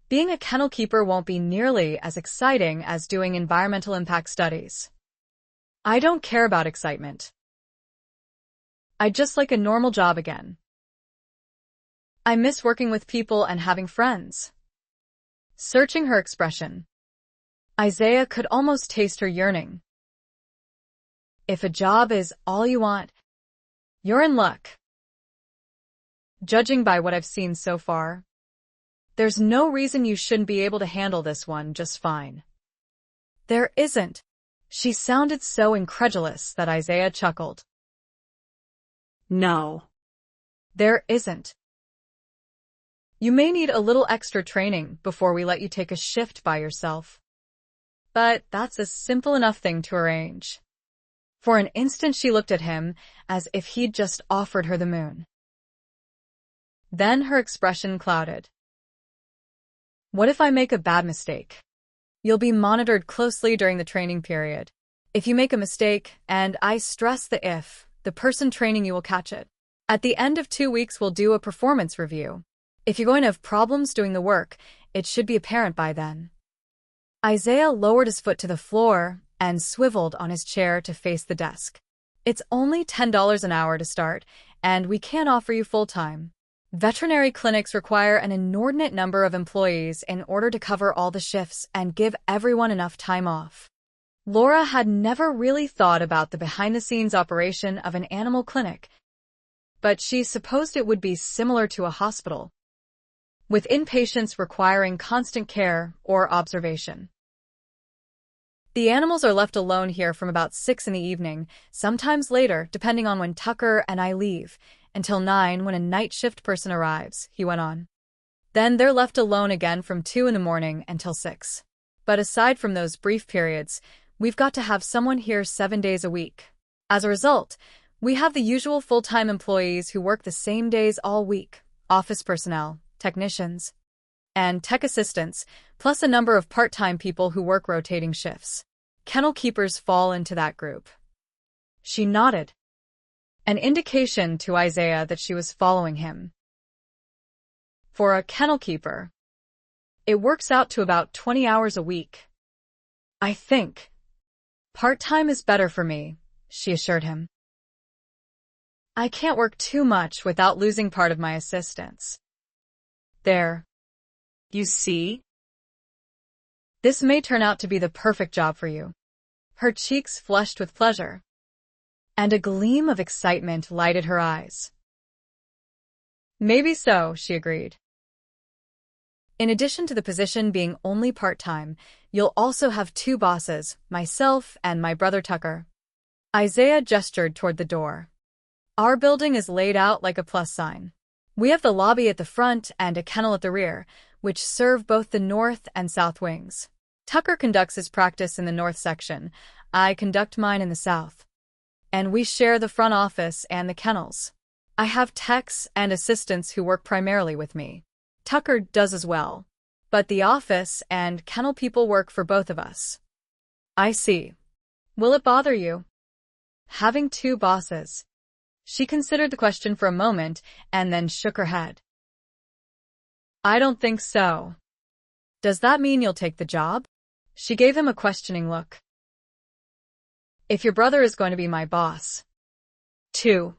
Being a kennel keeper won't be nearly as exciting as doing environmental impact studies. I don't care about excitement. I'd just like a normal job again. I miss working with people and having friends. Searching her expression, Isaiah could almost taste her yearning. If a job is all you want, you're in luck. Judging by what I've seen so far, there's no reason you shouldn't be able to handle this one just fine. There isn't. She sounded so incredulous that Isaiah chuckled. No. There isn't. You may need a little extra training before we let you take a shift by yourself. But that's a simple enough thing to arrange. For an instant she looked at him as if he'd just offered her the moon. Then her expression clouded. What if I make a bad mistake? You'll be monitored closely during the training period. If you make a mistake, and I stress the if, the person training you will catch it. At the end of 2 weeks, we'll do a performance review. If you're going to have problems doing the work, it should be apparent by then. Isaiah lowered his foot to the floor and swiveled on his chair to face the desk. It's only $10 an hour to start, and we can't offer you full-time. Veterinary clinics require an inordinate number of employees in order to cover all the shifts and give everyone enough time off. Laura had never really thought about the behind-the-scenes operation of an animal clinic, but she supposed it would be similar to a hospital, with inpatients requiring constant care or observation. The animals are left alone here from about 6 in the evening, sometimes later, depending on when Tucker and I leave, until 9 when a night shift person arrives, he went on. Then they're left alone again from 2 in the morning until 6. But aside from those brief periods, we've got to have someone here 7 days a week. As a result, we have the usual full-time employees who work the same days all week, office personnel, technicians, and tech assistants, plus a number of part-time people who work rotating shifts. Kennel keepers fall into that group. She nodded, an indication to Isaiah that she was following him. For a kennel keeper, it works out to about 20 hours a week. I think part-time is better for me, she assured him. I can't work too much without losing part of my assistance. There. You see? This may turn out to be the perfect job for you. Her cheeks flushed with pleasure, and a gleam of excitement lighted her eyes. Maybe so, she agreed. In addition to the position being only part-time, you'll also have 2 bosses, myself and my brother Tucker. Isaiah gestured toward the door. Our building is laid out like a plus sign. We have the lobby at the front and a kennel at the rear, which serve both the north and south wings. Tucker conducts his practice in the north section. I conduct mine in the south. And we share the front office and the kennels. I have techs and assistants who work primarily with me. Tucker does as well. But the office and kennel people work for both of us. I see. Will it bother you? Having 2 bosses. She considered the question for a moment and then shook her head. I don't think so. Does that mean you'll take the job? She gave him a questioning look. If your brother is going to be my boss, too,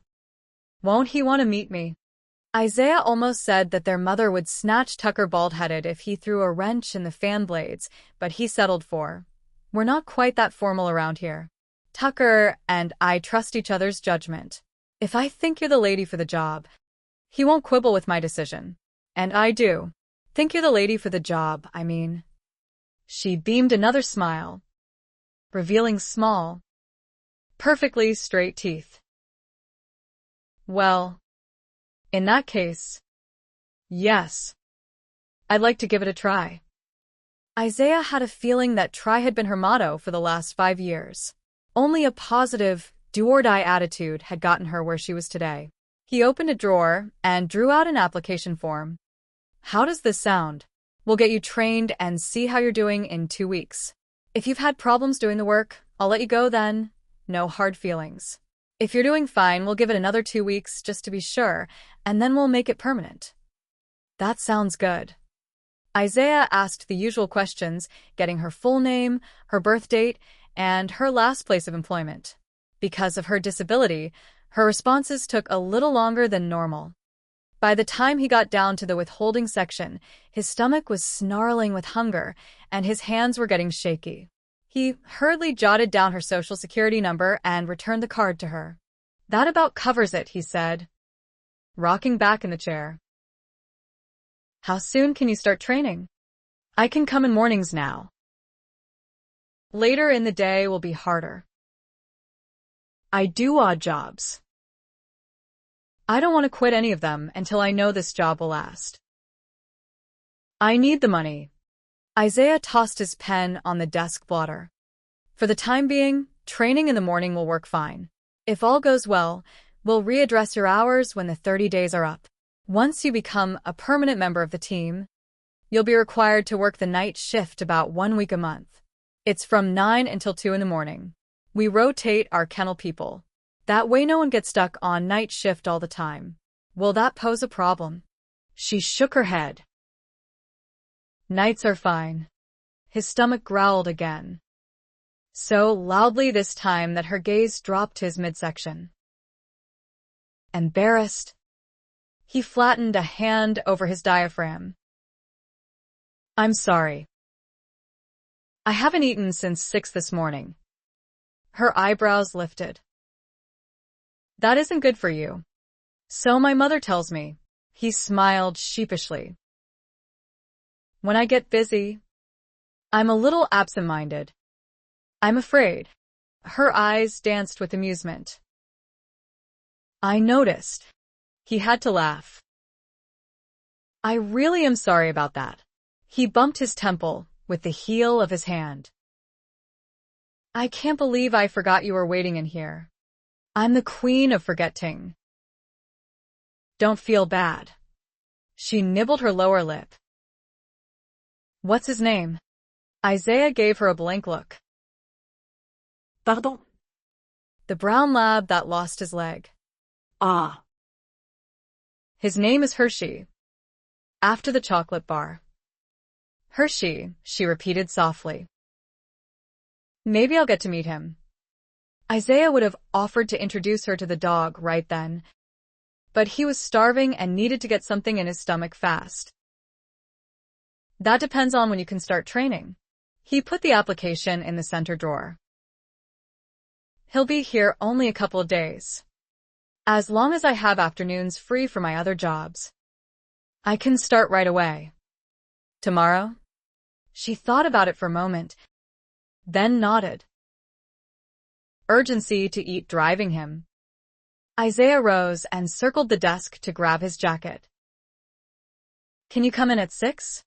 won't he want to meet me? Isaiah almost said that their mother would snatch Tucker bald-headed if he threw a wrench in the fan blades, but he settled for, "We're not quite that formal around here. Tucker and I trust each other's judgment. If I think you're the lady for the job, he won't quibble with my decision. And I do. Think you're the lady for the job, I mean." She beamed another smile, revealing small, perfectly straight teeth. "Well, in that case, yes. I'd like to give it a try." Isaiah had a feeling that try had been her motto for the last 5 years. Only a positive, do-or-die attitude had gotten her where she was today. He opened a drawer and drew out an application form. "How does this sound? We'll get you trained and see how you're doing in 2 weeks. If you've had problems doing the work, I'll let you go then. No hard feelings. If you're doing fine, we'll give it another 2 weeks just to be sure, and then we'll make it permanent." That sounds good. Isaiah asked the usual questions, getting her full name, her birth date, and her last place of employment. Because of her disability, her responses took a little longer than normal. By the time he got down to the withholding section, his stomach was snarling with hunger, and his hands were getting shaky. He hurriedly jotted down her social security number and returned the card to her. "That about covers it," he said, rocking back in the chair. "How soon can you start training?" "I can come in mornings now. Later in the day will be harder. I do odd jobs. I don't want to quit any of them until I know this job will last. I need the money." Isaiah tossed his pen on the desk blotter. "For the time being, training in the morning will work fine. If all goes well, we'll readdress your hours when the 30 days are up. Once you become a permanent member of the team, you'll be required to work the night shift about 1 week a month. It's from 9 until 2 in the morning. We rotate our kennel people. That way no one gets stuck on night shift all the time. Will that pose a problem?" She shook her head. "Nights are fine." His stomach growled again, so loudly this time that her gaze dropped to his midsection. Embarrassed, he flattened a hand over his diaphragm. "I'm sorry. I haven't eaten since 6 this morning." Her eyebrows lifted. "That isn't good for you. So my mother tells me." He smiled sheepishly. "When I get busy, I'm a little absent-minded. I'm afraid." Her eyes danced with amusement. "I noticed." He had to laugh. "I really am sorry about that." He bumped his temple with the heel of his hand. "I can't believe I forgot you were waiting in here. I'm the queen of forgetting." "Don't feel bad." She nibbled her lower lip. "What's his name?" Isaiah gave her a blank look. Pardon? "The brown lab that lost his leg." "Ah." "His name is Hershey, after the chocolate bar." "Hershey," she repeated softly. "Maybe I'll get to meet him." Isaiah would have offered to introduce her to the dog right then, but he was starving and needed to get something in his stomach fast. "That depends on when you can start training." He put the application in the center drawer. "He'll be here only a couple of days. As long as I have afternoons free for my other jobs, I can start right away." "Tomorrow?" She thought about it for a moment, then nodded. Urgency to eat driving him. Isaiah rose and circled the desk to grab his jacket. "Can you come in at 6?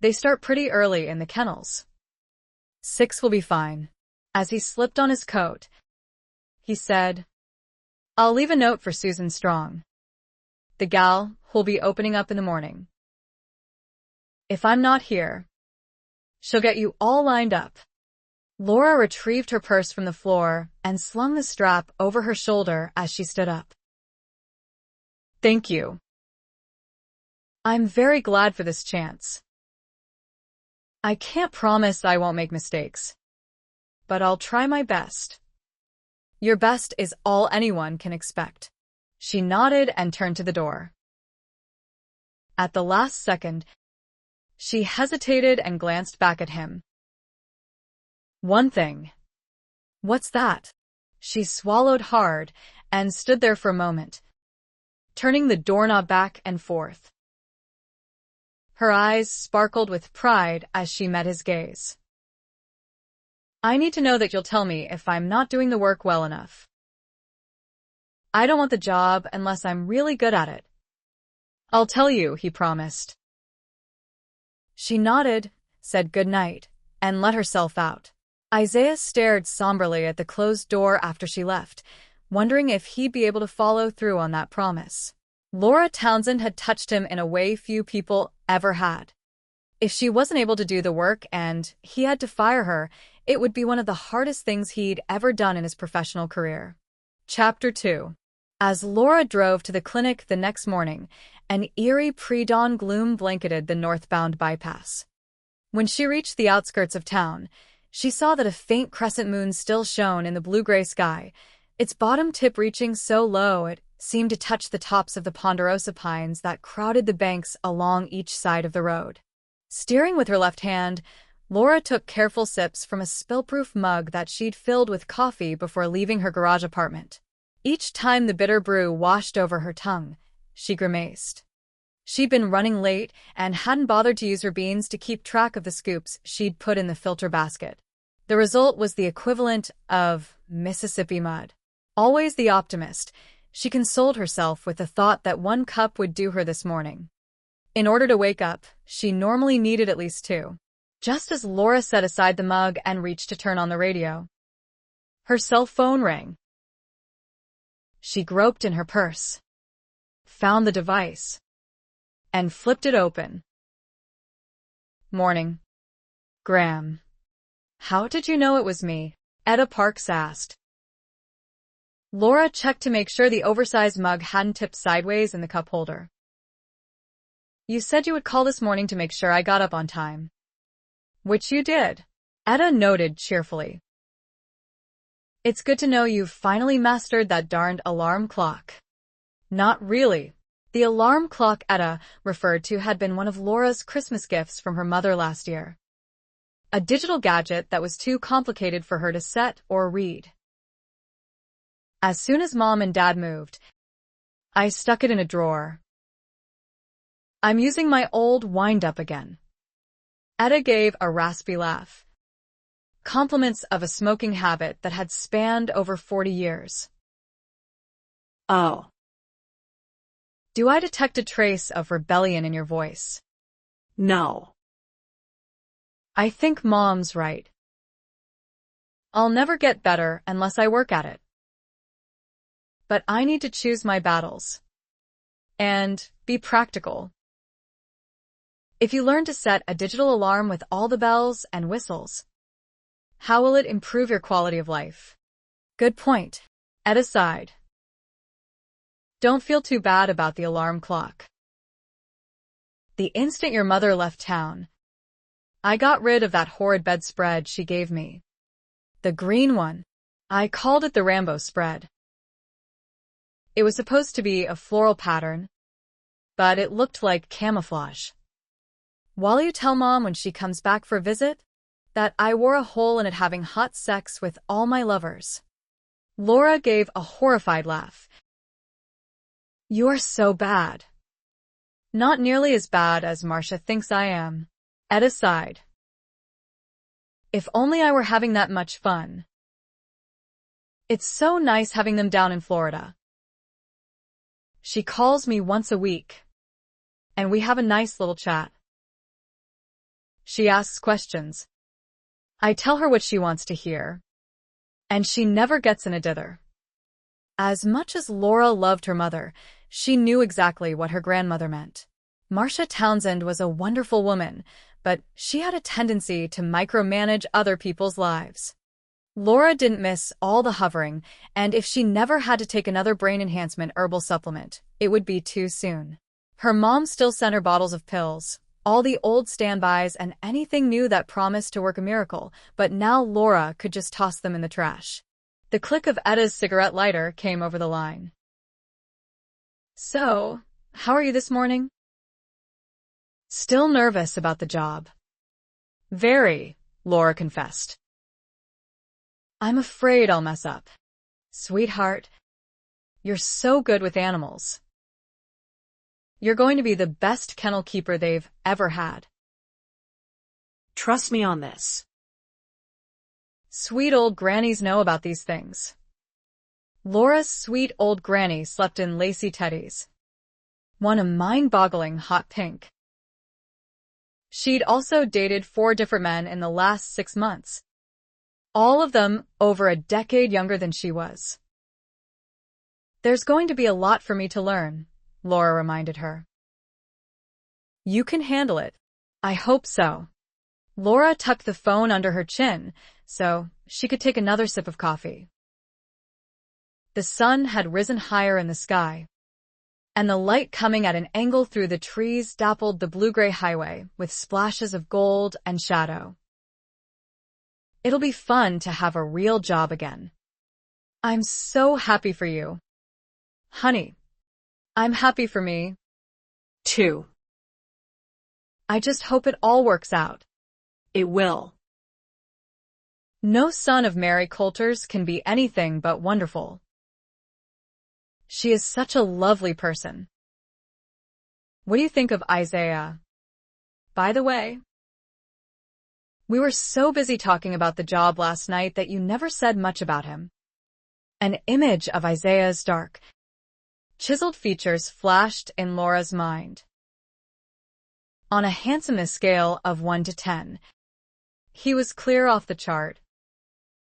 They start pretty early in the kennels." 6 will be fine." As he slipped on his coat, he said, "I'll leave a note for Susan Strong, the gal who'll be opening up in the morning. If I'm not here, she'll get you all lined up." Laura retrieved her purse from the floor and slung the strap over her shoulder as she stood up. "Thank you. I'm very glad for this chance." I can't promise I won't make mistakes, but I'll try my best. Your best is all anyone can expect. She nodded and turned to the door. At the last second, she hesitated and glanced back at him. One thing. What's that? She swallowed hard and stood there for a moment, turning the doorknob back and forth. Her eyes sparkled with pride as she met his gaze. I need to know that you'll tell me if I'm not doing the work well enough. I don't want the job unless I'm really good at it. I'll tell you, he promised. She nodded, said good night, and let herself out. Isaiah stared somberly at the closed door after she left, wondering if he'd be able to follow through on that promise. Laura Townsend had touched him in a way few people ever had. If she wasn't able to do the work and he had to fire her, it would be one of the hardest things he'd ever done in his professional career. Chapter 2. As Laura drove to the clinic the next morning, an eerie pre-dawn gloom blanketed the northbound bypass. When she reached the outskirts of town, she saw that a faint crescent moon still shone in the blue-gray sky, its bottom tip reaching so low it seemed to touch the tops of the ponderosa pines that crowded the banks along each side of the road. Steering with her left hand, Laura took careful sips from a spill-proof mug that she'd filled with coffee before leaving her garage apartment. Each time the bitter brew washed over her tongue, she grimaced. She'd been running late and hadn't bothered to use her beans to keep track of the scoops she'd put in the filter basket. The result was the equivalent of Mississippi mud. Always the optimist, she consoled herself with the thought that one cup would do her this morning. In order to wake up, she normally needed at least two. Just as Laura set aside the mug and reached to turn on the radio, her cell phone rang. She groped in her purse, found the device, and flipped it open. Morning. Graham. How did you know it was me? Etta Parks asked. Laura checked to make sure the oversized mug hadn't tipped sideways in the cup holder. You said you would call this morning to make sure I got up on time. Which you did. Etta noted cheerfully. It's good to know you've finally mastered that darned alarm clock. Not really. The alarm clock Etta referred to had been one of Laura's Christmas gifts from her mother last year. A digital gadget that was too complicated for her to set or read. As soon as Mom and Dad moved, I stuck it in a drawer. I'm using my old wind-up again. Etta gave a raspy laugh. Compliments of a smoking habit that had spanned over 40 years. Oh. Do I detect a trace of rebellion in your voice? No. I think Mom's right. I'll never get better unless I work at it. But I need to choose my battles. And be practical. If you learn to set a digital alarm with all the bells and whistles, how will it improve your quality of life? Good point. Etta sighed. Don't feel too bad about the alarm clock. The instant your mother left town, I got rid of that horrid bedspread she gave me. The green one. I called it the Rambo spread. It was supposed to be a floral pattern, but it looked like camouflage. While you tell Mom when she comes back for a visit that I wore a hole in it having hot sex with all my lovers. Laura gave a horrified laugh. You're so bad. Not nearly as bad as Marcia thinks I am. Etta sighed. If only I were having that much fun. It's so nice having them down in Florida. She calls me once a week, and we have a nice little chat. She asks questions. I tell her what she wants to hear, and she never gets in a dither. As much as Laura loved her mother, she knew exactly what her grandmother meant. Marcia Townsend was a wonderful woman, but she had a tendency to micromanage other people's lives. Laura didn't miss all the hovering, and if she never had to take another brain enhancement herbal supplement, it would be too soon. Her mom still sent her bottles of pills, all the old standbys and anything new that promised to work a miracle, but now Laura could just toss them in the trash. The click of Etta's cigarette lighter came over the line. "So, how are you this morning?" "Still nervous about the job." "Very," Laura confessed. "I'm afraid I'll mess up." "Sweetheart, you're so good with animals. You're going to be the best kennel keeper they've ever had." Trust me on this. Sweet old grannies know about these things. Laura's sweet old granny slept in lacy teddies. One a mind-boggling hot pink. She'd also dated 4 different men in the last 6 months. All of them over a decade younger than she was. "There's going to be a lot for me to learn," Laura reminded her. "You can handle it." "I hope so." Laura tucked the phone under her chin so she could take another sip of coffee. The sun had risen higher in the sky, and the light coming at an angle through the trees dappled the blue-gray highway with splashes of gold and shadow. "It'll be fun to have a real job again." "I'm so happy for you." "Honey, I'm happy for me, too. I just hope it all works out." It will. No son of Mary Coulter's can be anything but wonderful. She is such a lovely person. What do you think of Isaiah? By the way, we were so busy talking about the job last night that you never said much about him. An image of Isaiah's dark, chiseled features flashed in Laura's mind. On a handsomeness scale of 1 to 10, he was clear off the chart.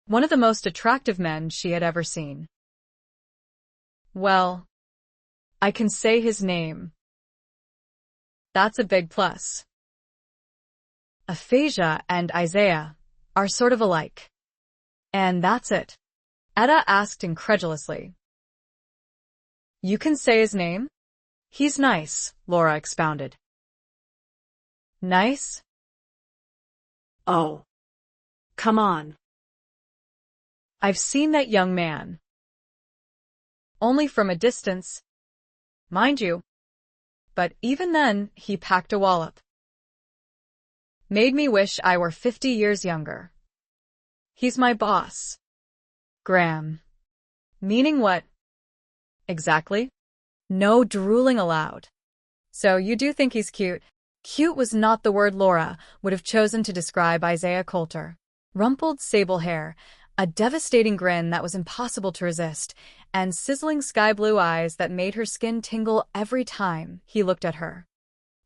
One of the most attractive men she had ever seen. "Well, I can say his name. That's a big plus." Aphasia and Isaiah are sort of alike. "And that's it?" Etta asked incredulously. "You can say his name?" "He's nice," Laura expounded. "Nice?" Oh. Come on. "I've seen that young man. Only from a distance, mind you. But even then, he packed a wallop. Made me wish I were 50 years younger. He's my boss." "Graham." "Meaning what?" "Exactly?" No drooling allowed. "So you do think he's cute?" Cute was not the word Laura would have chosen to describe Isaiah Coulter. Rumpled sable hair, a devastating grin that was impossible to resist, and sizzling sky-blue eyes that made her skin tingle every time he looked at her.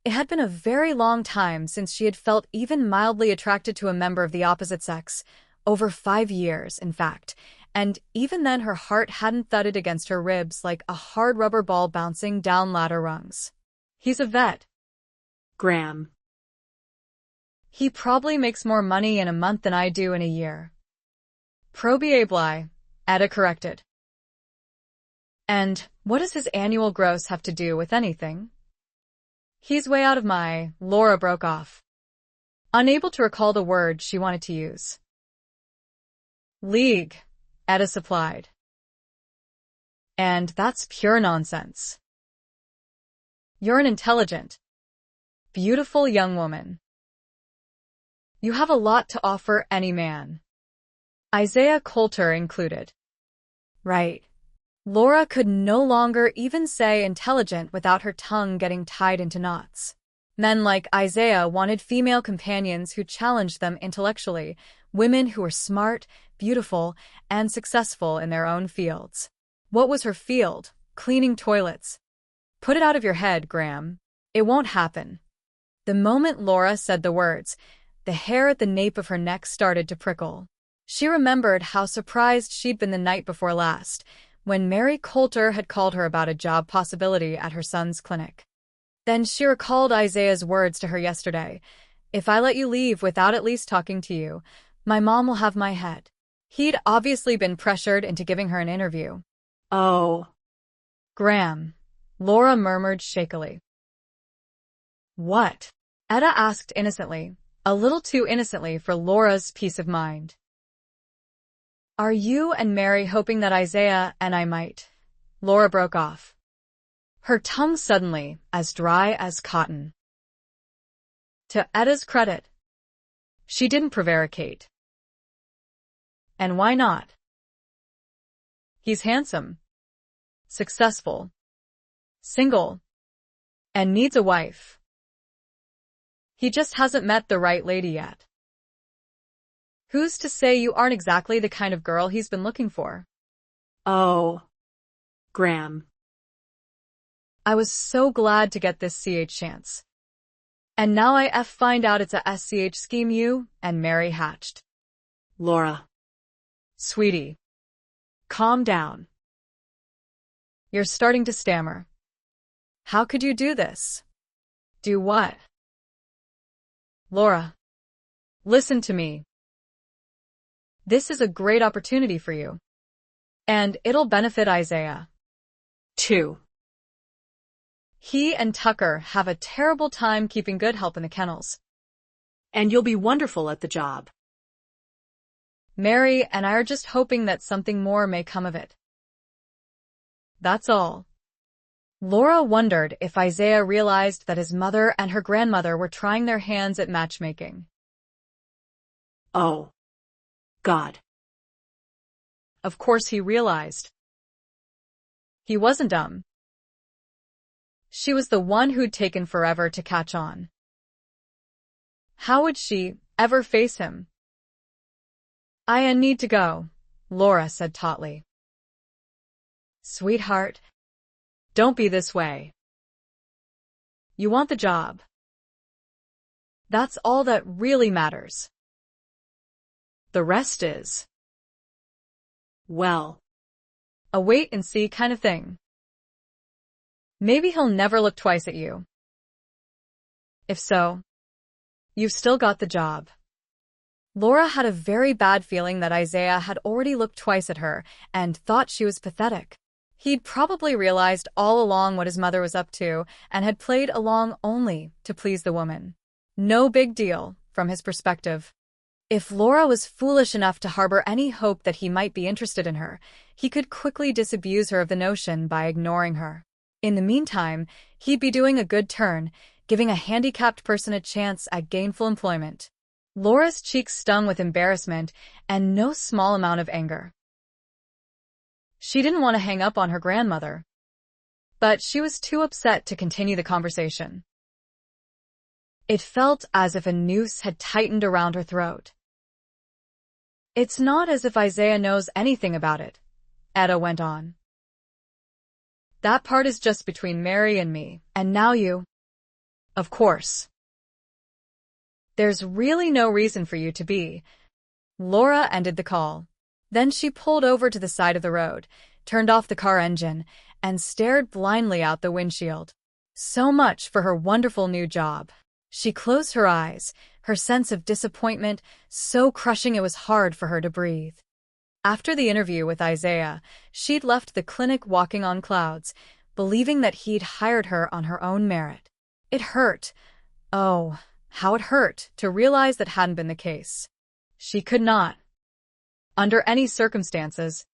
It had been a very long time since she had felt even mildly attracted to a member of the opposite sex, over 5 years, in fact, and even then her heart hadn't thudded against her ribs like a hard rubber ball bouncing down ladder rungs. "He's a vet." Graham. "He probably makes more money in a month than I do in a year." "Probably," Etta corrected. "And what does his annual gross have to do with anything?" "He's way out of my—" Laura broke off, unable to recall the word she wanted to use. "League," Etta supplied. "And that's pure nonsense. You're an intelligent, beautiful young woman. You have a lot to offer any man, Isaiah Coulter included." Right. Laura could no longer even say intelligent without her tongue getting tied into knots. Men like Isaiah wanted female companions who challenged them intellectually, women who were smart, beautiful, and successful in their own fields. What was her field? Cleaning toilets. "Put it out of your head, Graham. It won't happen." The moment Laura said the words, the hair at the nape of her neck started to prickle. She remembered how surprised she'd been the night before last, when Mary Coulter had called her about a job possibility at her son's clinic. Then she recalled Isaiah's words to her yesterday. "If I let you leave without at least talking to you, my mom will have my head." He'd obviously been pressured into giving her an interview. Oh. "Graham," Laura murmured shakily. "What?" Etta asked innocently, a little too innocently for Laura's peace of mind. Are you and Mary hoping that Isaiah and I might? Laura broke off, her tongue suddenly as dry as cotton. To Etta's credit, she didn't prevaricate. And why not? He's handsome, successful, single, and needs a wife. He just hasn't met the right lady yet. Who's to say you aren't exactly the kind of girl he's been looking for? Oh, Graham. I was so glad to get this CH chance. And now I find out it's a SCH scheme you and Mary hatched. Laura. Sweetie, calm down. You're starting to stammer. How could you do this? Do what? Laura, listen to me. This is a great opportunity for you. And it'll benefit Isaiah. 2. He and Tucker have a terrible time keeping good help in the kennels. And you'll be wonderful at the job. Mary and I are just hoping that something more may come of it. That's all. Laura wondered if Isaiah realized that his mother and her grandmother were trying their hands at matchmaking. Oh, God. Of course he realized. He wasn't dumb. She was the one who'd taken forever to catch on. How would she ever face him? I need to go, Laura said tautly. Sweetheart, don't be this way. You want the job. That's all that really matters. The rest is, well, a wait-and-see kind of thing. Maybe he'll never look twice at you. If so, you've still got the job. Laura had a very bad feeling that Isaiah had already looked twice at her and thought she was pathetic. He'd probably realized all along what his mother was up to and had played along only to please the woman. No big deal, from his perspective. If Laura was foolish enough to harbor any hope that he might be interested in her, he could quickly disabuse her of the notion by ignoring her. In the meantime, he'd be doing a good turn, giving a handicapped person a chance at gainful employment. Laura's cheeks stung with embarrassment and no small amount of anger. She didn't want to hang up on her grandmother, but she was too upset to continue the conversation. It felt as if a noose had tightened around her throat. It's not as if Isaiah knows anything about it, Etta went on. That part is just between Mary and me, and now you. Of course. There's really no reason for you to be. Laura ended the call. Then she pulled over to the side of the road, turned off the car engine, and stared blindly out the windshield. So much for her wonderful new job. She closed her eyes, her sense of disappointment so crushing it was hard for her to breathe. After the interview with Isaiah, she'd left the clinic walking on clouds, believing that he'd hired her on her own merit. It hurt. Oh, how it hurt to realize that hadn't been the case. She could not, under any circumstances,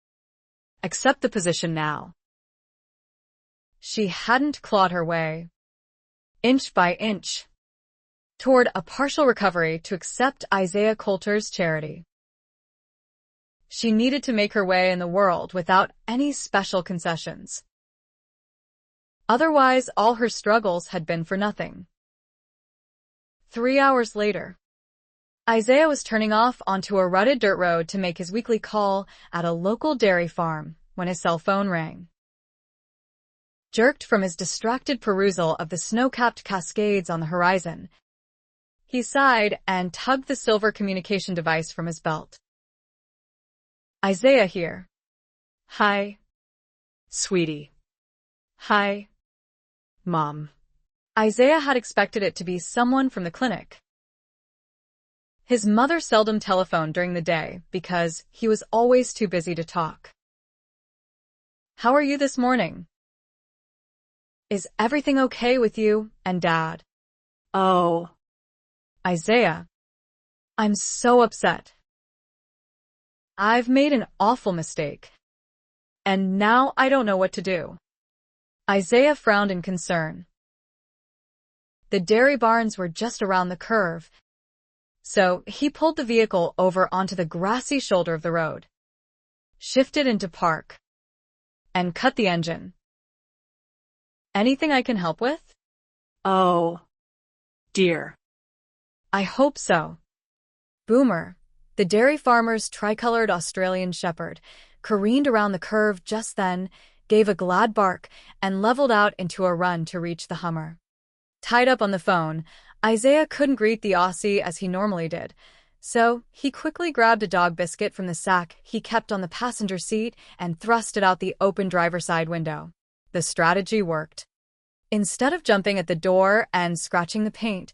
accept the position now. She hadn't clawed her way, inch by inch, toward a partial recovery to accept Isaiah Coulter's charity. She needed to make her way in the world without any special concessions. Otherwise, all her struggles had been for nothing. 3 hours later, Isaiah was turning off onto a rutted dirt road to make his weekly call at a local dairy farm when his cell phone rang. Jerked from his distracted perusal of the snow-capped cascades on the horizon, he sighed and tugged the silver communication device from his belt. Isaiah here. Hi, sweetie. Hi, Mom. Isaiah had expected it to be someone from the clinic. His mother seldom telephoned during the day because he was always too busy to talk. How are you this morning? Is everything okay with you and Dad? Oh, Isaiah, I'm so upset. I've made an awful mistake. And now I don't know what to do. Isaiah frowned in concern. The dairy barns were just around the curve, so he pulled the vehicle over onto the grassy shoulder of the road, shifted into park, and cut the engine. Anything I can help with? Oh, dear. I hope so. Boomer, the dairy farmer's tricolored Australian shepherd, careened around the curve just then, gave a glad bark, and leveled out into a run to reach the Hummer. Tied up on the phone, Isaiah couldn't greet the Aussie as he normally did, so he quickly grabbed a dog biscuit from the sack he kept on the passenger seat and thrust it out the open driver's side window. The strategy worked. Instead of jumping at the door and scratching the paint,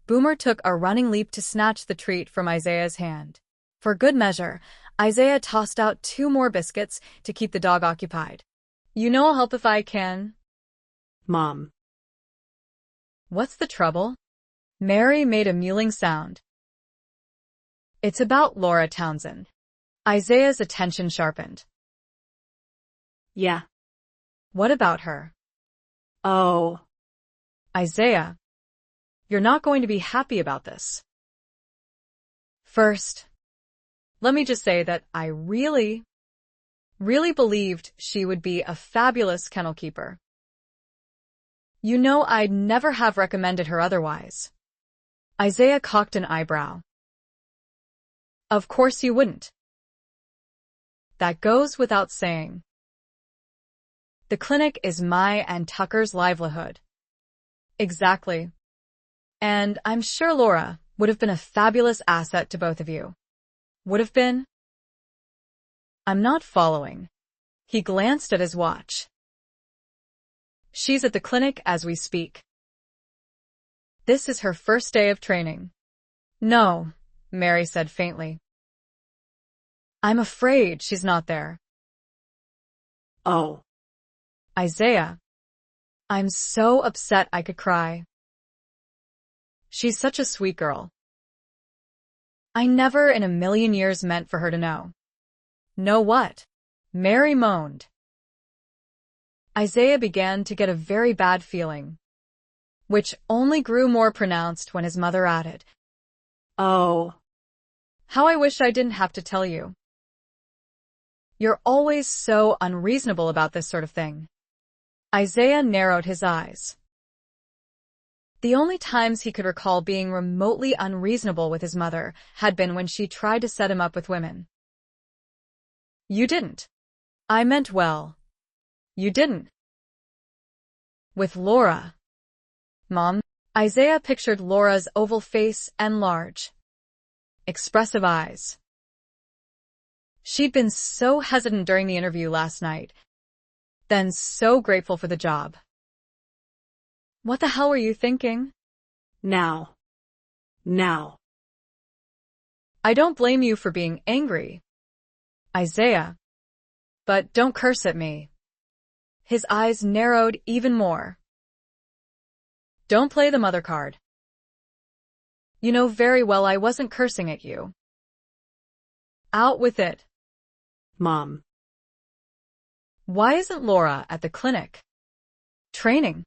Boomer took a running leap to snatch the treat from Isaiah's hand. For good measure, Isaiah tossed out 2 more biscuits to keep the dog occupied. You know I'll help if I can. Mom. What's the trouble? Mary made a mewling sound. It's about Laura Townsend. Isaiah's attention sharpened. Yeah. What about her? Oh. Isaiah, you're not going to be happy about this. First, let me just say that I really believed she would be a fabulous kennel keeper. You know I'd never have recommended her otherwise. Isaiah cocked an eyebrow. Of course you wouldn't. That goes without saying. The clinic is my and Tucker's livelihood. Exactly. And I'm sure Laura would have been a fabulous asset to both of you. Would have been? I'm not following. He glanced at his watch. She's at the clinic as we speak. This is her first day of training. No, Mary said faintly. I'm afraid she's not there. Oh. Isaiah, I'm so upset I could cry. She's such a sweet girl. I never in a million years meant for her to know. Know what? Mary moaned. Isaiah began to get a very bad feeling, which only grew more pronounced when his mother added, Oh. How I wish I didn't have to tell you. You're always so unreasonable about this sort of thing. Isaiah narrowed his eyes. The only times he could recall being remotely unreasonable with his mother had been when she tried to set him up with women. You didn't. I meant well. You didn't. With Laura. Mom, Isaiah pictured Laura's oval face and large, expressive eyes. She'd been so hesitant during the interview last night, then so grateful for the job. What the hell were you thinking? Now. I don't blame you for being angry, Isaiah. But don't curse at me. His eyes narrowed even more. Don't play the mother card. You know very well I wasn't cursing at you. Out with it. Mom. Why isn't Laura at the clinic? Training.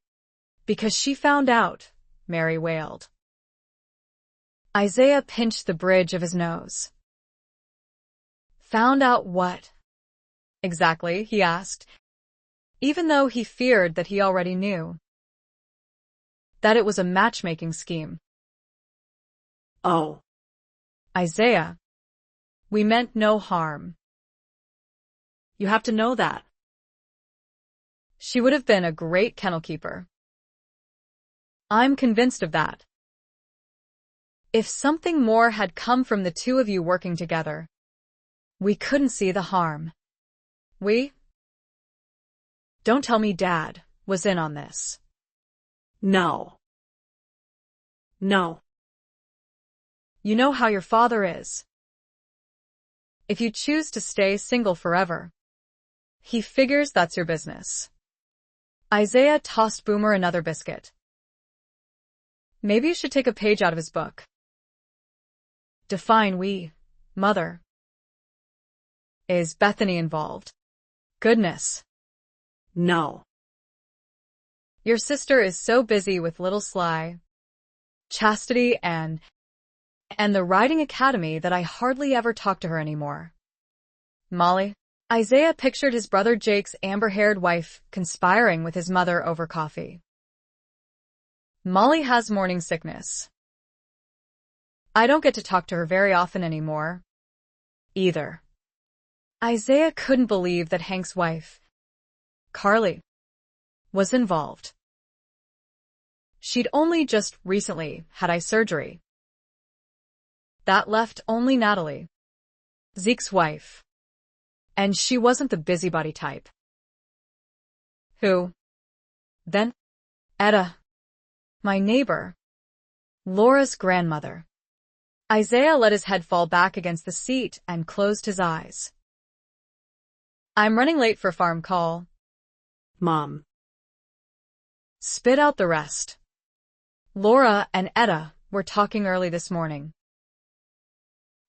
Because she found out, Mary wailed. Isaiah pinched the bridge of his nose. Found out what? Exactly, he asked, even though he feared that he already knew. That it was a matchmaking scheme. Oh. Isaiah, we meant no harm. You have to know that. She would have been a great kennel keeper. I'm convinced of that. If something more had come from the two of you working together, we couldn't see the harm. Don't tell me Dad was in on this. No. You know how your father is. If you choose to stay single forever, he figures that's your business. Isaiah tossed Boomer another biscuit. Maybe you should take a page out of his book. Define we, mother. Is Bethany involved? Goodness. No. Your sister is so busy with little Sly, Chastity, and the riding academy that I hardly ever talk to her anymore. Molly. Isaiah pictured his brother Jake's amber-haired wife conspiring with his mother over coffee. Molly has morning sickness. I don't get to talk to her very often anymore, either. Isaiah couldn't believe that Hank's wife, Carly, was involved. She'd only just recently had eye surgery. That left only Natalie, Zeke's wife, and she wasn't the busybody type. Who? Then? Etta, my neighbor, Laura's grandmother. Isaiah let his head fall back against the seat and closed his eyes. I'm running late for farm call. Mom. Spit out the rest. Laura and Etta were talking early this morning.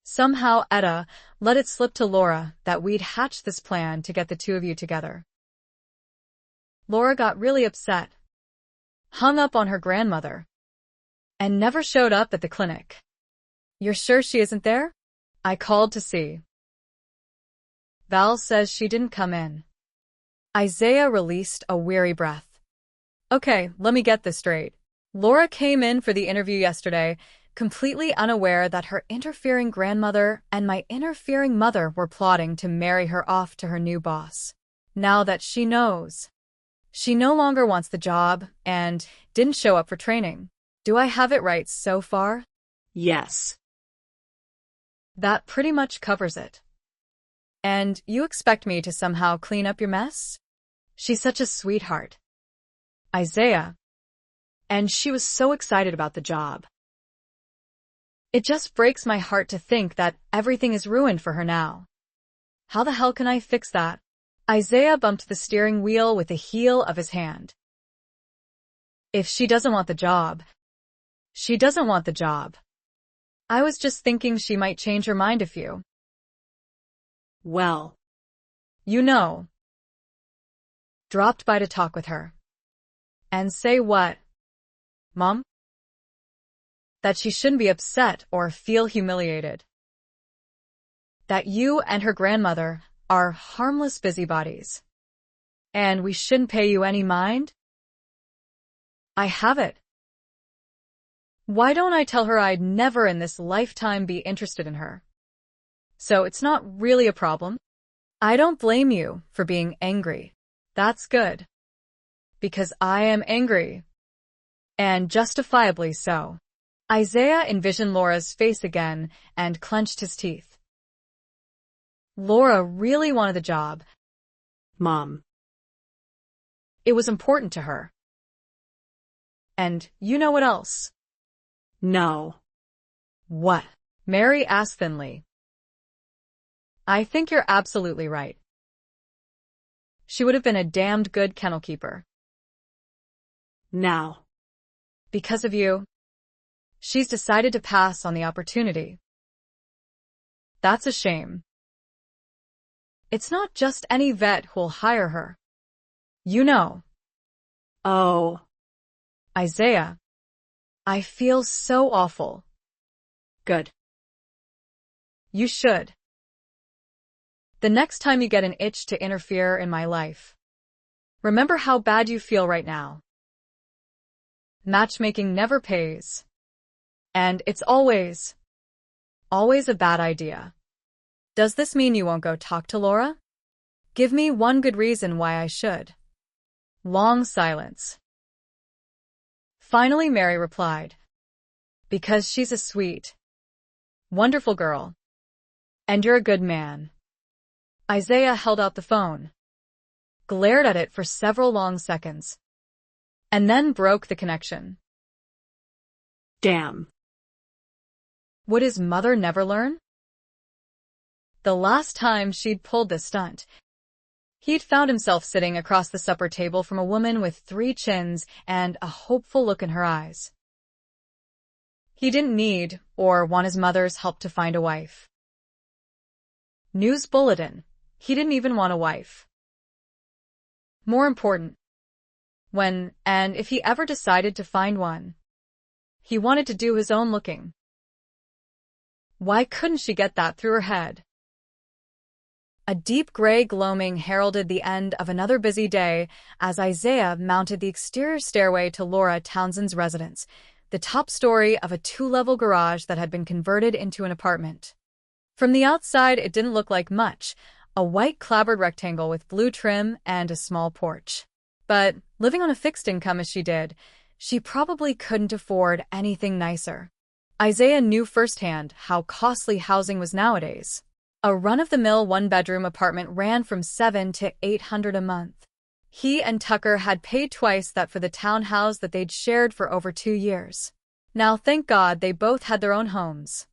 Somehow Etta let it slip to Laura that we'd hatched this plan to get the two of you together. Laura got really upset, hung up on her grandmother, and never showed up at the clinic. You're sure she isn't there? I called to see. Val says she didn't come in. Isaiah released a weary breath. Okay, let me get this straight. Laura came in for the interview yesterday, completely unaware that her interfering grandmother and my interfering mother were plotting to marry her off to her new boss. Now that she knows, she no longer wants the job and didn't show up for training. Do I have it right so far? Yes. That pretty much covers it. And you expect me to somehow clean up your mess? She's such a sweetheart, Isaiah. And she was so excited about the job. It just breaks my heart to think that everything is ruined for her now. How the hell can I fix that? Isaiah bumped the steering wheel with the heel of his hand. If she doesn't want the job, she doesn't want the job. I was just thinking she might change her mind if you. Well. You know. Dropped by to talk with her. And say what? Mom? That she shouldn't be upset or feel humiliated. That you and her grandmother are harmless busybodies. And we shouldn't pay you any mind? I have it. Why don't I tell her I'd never in this lifetime be interested in her? So it's not really a problem. I don't blame you for being angry. That's good. Because I am angry. And justifiably so. Isaiah envisioned Laura's face again and clenched his teeth. Laura really wanted the job. Mom. It was important to her. And you know what else? No. What? Mary asked thinly. I think you're absolutely right. She would have been a damned good kennel keeper. Now. Because of you, she's decided to pass on the opportunity. That's a shame. It's not just any vet who'll hire her. You know. Oh. Isaiah. I feel so awful. Good. You should. The next time you get an itch to interfere in my life, remember how bad you feel right now. Matchmaking never pays. And it's always a bad idea. Does this mean you won't go talk to Laura? Give me one good reason why I should. Long silence. Finally, Mary replied. Because she's a sweet, wonderful girl. And you're a good man. Isaiah held out the phone, glared at it for several long seconds, and then broke the connection. Damn. Would his mother never learn? The last time she'd pulled this stunt, he'd found himself sitting across the supper table from a woman with 3 chins and a hopeful look in her eyes. He didn't need or want his mother's help to find a wife. News bulletin. He didn't even want a wife. More important, when and if he ever decided to find one, he wanted to do his own looking. Why couldn't she get that through her head? A deep gray gloaming heralded the end of another busy day as Isaiah mounted the exterior stairway to Laura Townsend's residence, the top story of a two-level garage that had been converted into an apartment. From the outside, it didn't look like much, a white clapboard rectangle with blue trim and a small porch. But living on a fixed income as she did, she probably couldn't afford anything nicer. Isaiah knew firsthand how costly housing was nowadays. A run-of-the-mill one-bedroom apartment ran from $700 to $800 a month. He and Tucker had paid twice that for the townhouse that they'd shared for over 2 years. Now, thank God, they both had their own homes.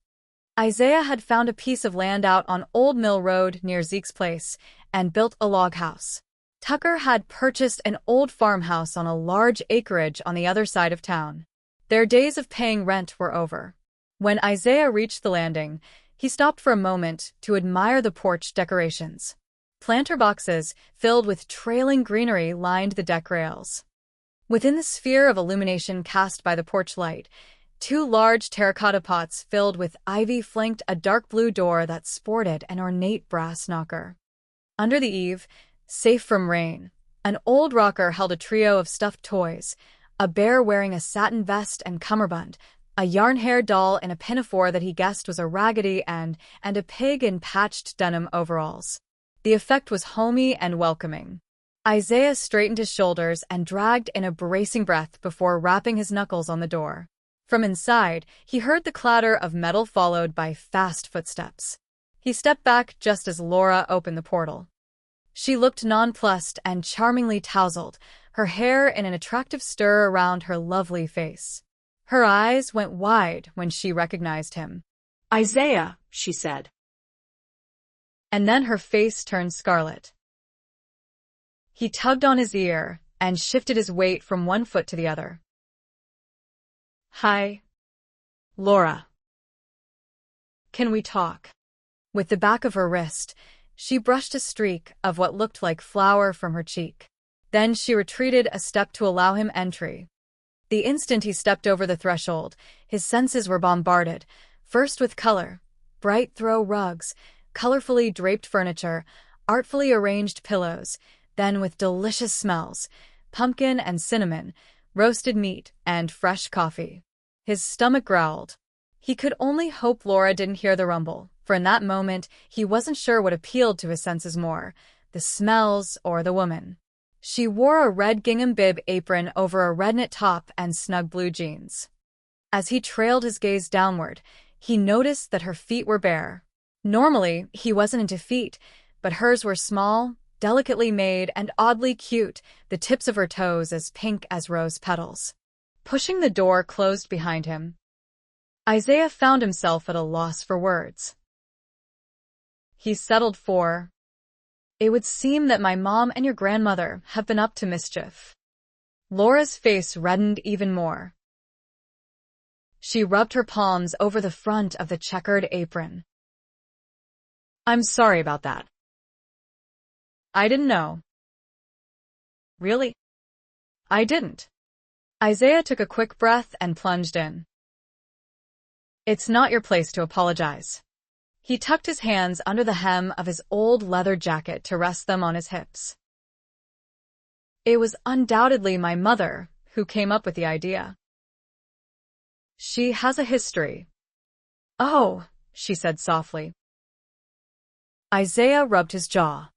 Isaiah had found a piece of land out on Old Mill Road near Zeke's place and built a log house. Tucker had purchased an old farmhouse on a large acreage on the other side of town. Their days of paying rent were over. When Isaiah reached the landing, he stopped for a moment to admire the porch decorations. Planter boxes filled with trailing greenery lined the deck rails. Within the sphere of illumination cast by the porch light, 2 large terracotta pots filled with ivy flanked a dark blue door that sported an ornate brass knocker. Under the eave, safe from rain, an old rocker held a trio of stuffed toys, a bear wearing a satin vest and cummerbund, a yarn-haired doll in a pinafore that he guessed was a raggedy and a pig in patched denim overalls. The effect was homey and welcoming. Isaiah straightened his shoulders and dragged in a bracing breath before rapping his knuckles on the door. From inside, he heard the clatter of metal followed by fast footsteps. He stepped back just as Laura opened the portal. She looked nonplussed and charmingly tousled, her hair in an attractive stir around her lovely face. Her eyes went wide when she recognized him. "Isaiah," she said. And then her face turned scarlet. He tugged on his ear and shifted his weight from one foot to the other. "Hi, Laura. Can we talk?" With the back of her wrist, she brushed a streak of what looked like flour from her cheek. Then she retreated a step to allow him entry. The instant he stepped over the threshold, his senses were bombarded, first with color, bright throw rugs, colorfully draped furniture, artfully arranged pillows, then with delicious smells, pumpkin and cinnamon, roasted meat, and fresh coffee. His stomach growled. He could only hope Laura didn't hear the rumble, for in that moment he wasn't sure what appealed to his senses more, the smells or the woman. She wore a red gingham bib apron over a red knit top and snug blue jeans. As he trailed his gaze downward, he noticed that her feet were bare. Normally, he wasn't into feet, but hers were small, delicately made, and oddly cute, the tips of her toes as pink as rose petals. Pushing the door closed behind him, Isaiah found himself at a loss for words. He settled for, "It would seem that my mom and your grandmother have been up to mischief." Laura's face reddened even more. She rubbed her palms over the front of the checkered apron. "I'm sorry about that. I didn't know." "Really?" "I didn't." Isaiah took a quick breath and plunged in. "It's not your place to apologize." He tucked his hands under the hem of his old leather jacket to rest them on his hips. "It was undoubtedly my mother who came up with the idea. She has a history." "Oh," she said softly. Isaiah rubbed his jaw.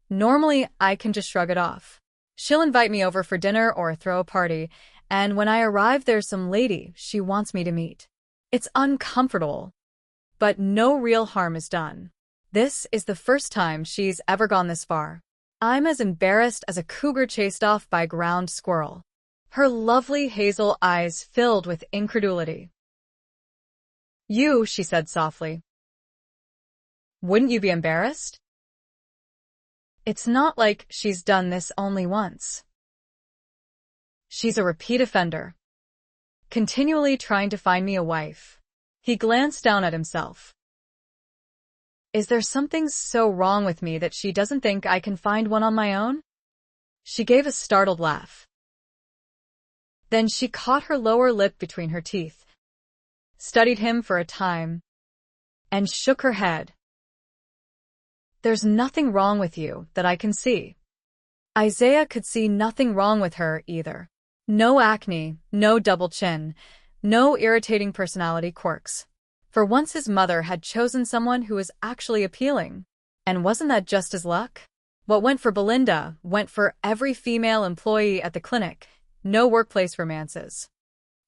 "Normally, I can just shrug it off. She'll invite me over for dinner or throw a party, and when I arrive there's some lady she wants me to meet. It's uncomfortable, but no real harm is done. This is the first time she's ever gone this far. I'm as embarrassed as a cougar chased off by a ground squirrel." Her lovely hazel eyes filled with incredulity. "You," she said softly. "Wouldn't you be embarrassed? It's not like she's done this only once. She's a repeat offender. continually trying to find me a wife. He glanced down at himself. Is there something so wrong with me that she doesn't think I can find one on my own? She gave a startled laugh. Then she caught her lower lip between her teeth, studied him for a time, and shook her head. There's nothing wrong with you that I can see. Isaiah could see nothing wrong with her either. No acne, no double chin, no irritating personality quirks. For once his mother had chosen someone who was actually appealing. And wasn't that just his luck? What went for Belinda went for every female employee at the clinic. No workplace romances.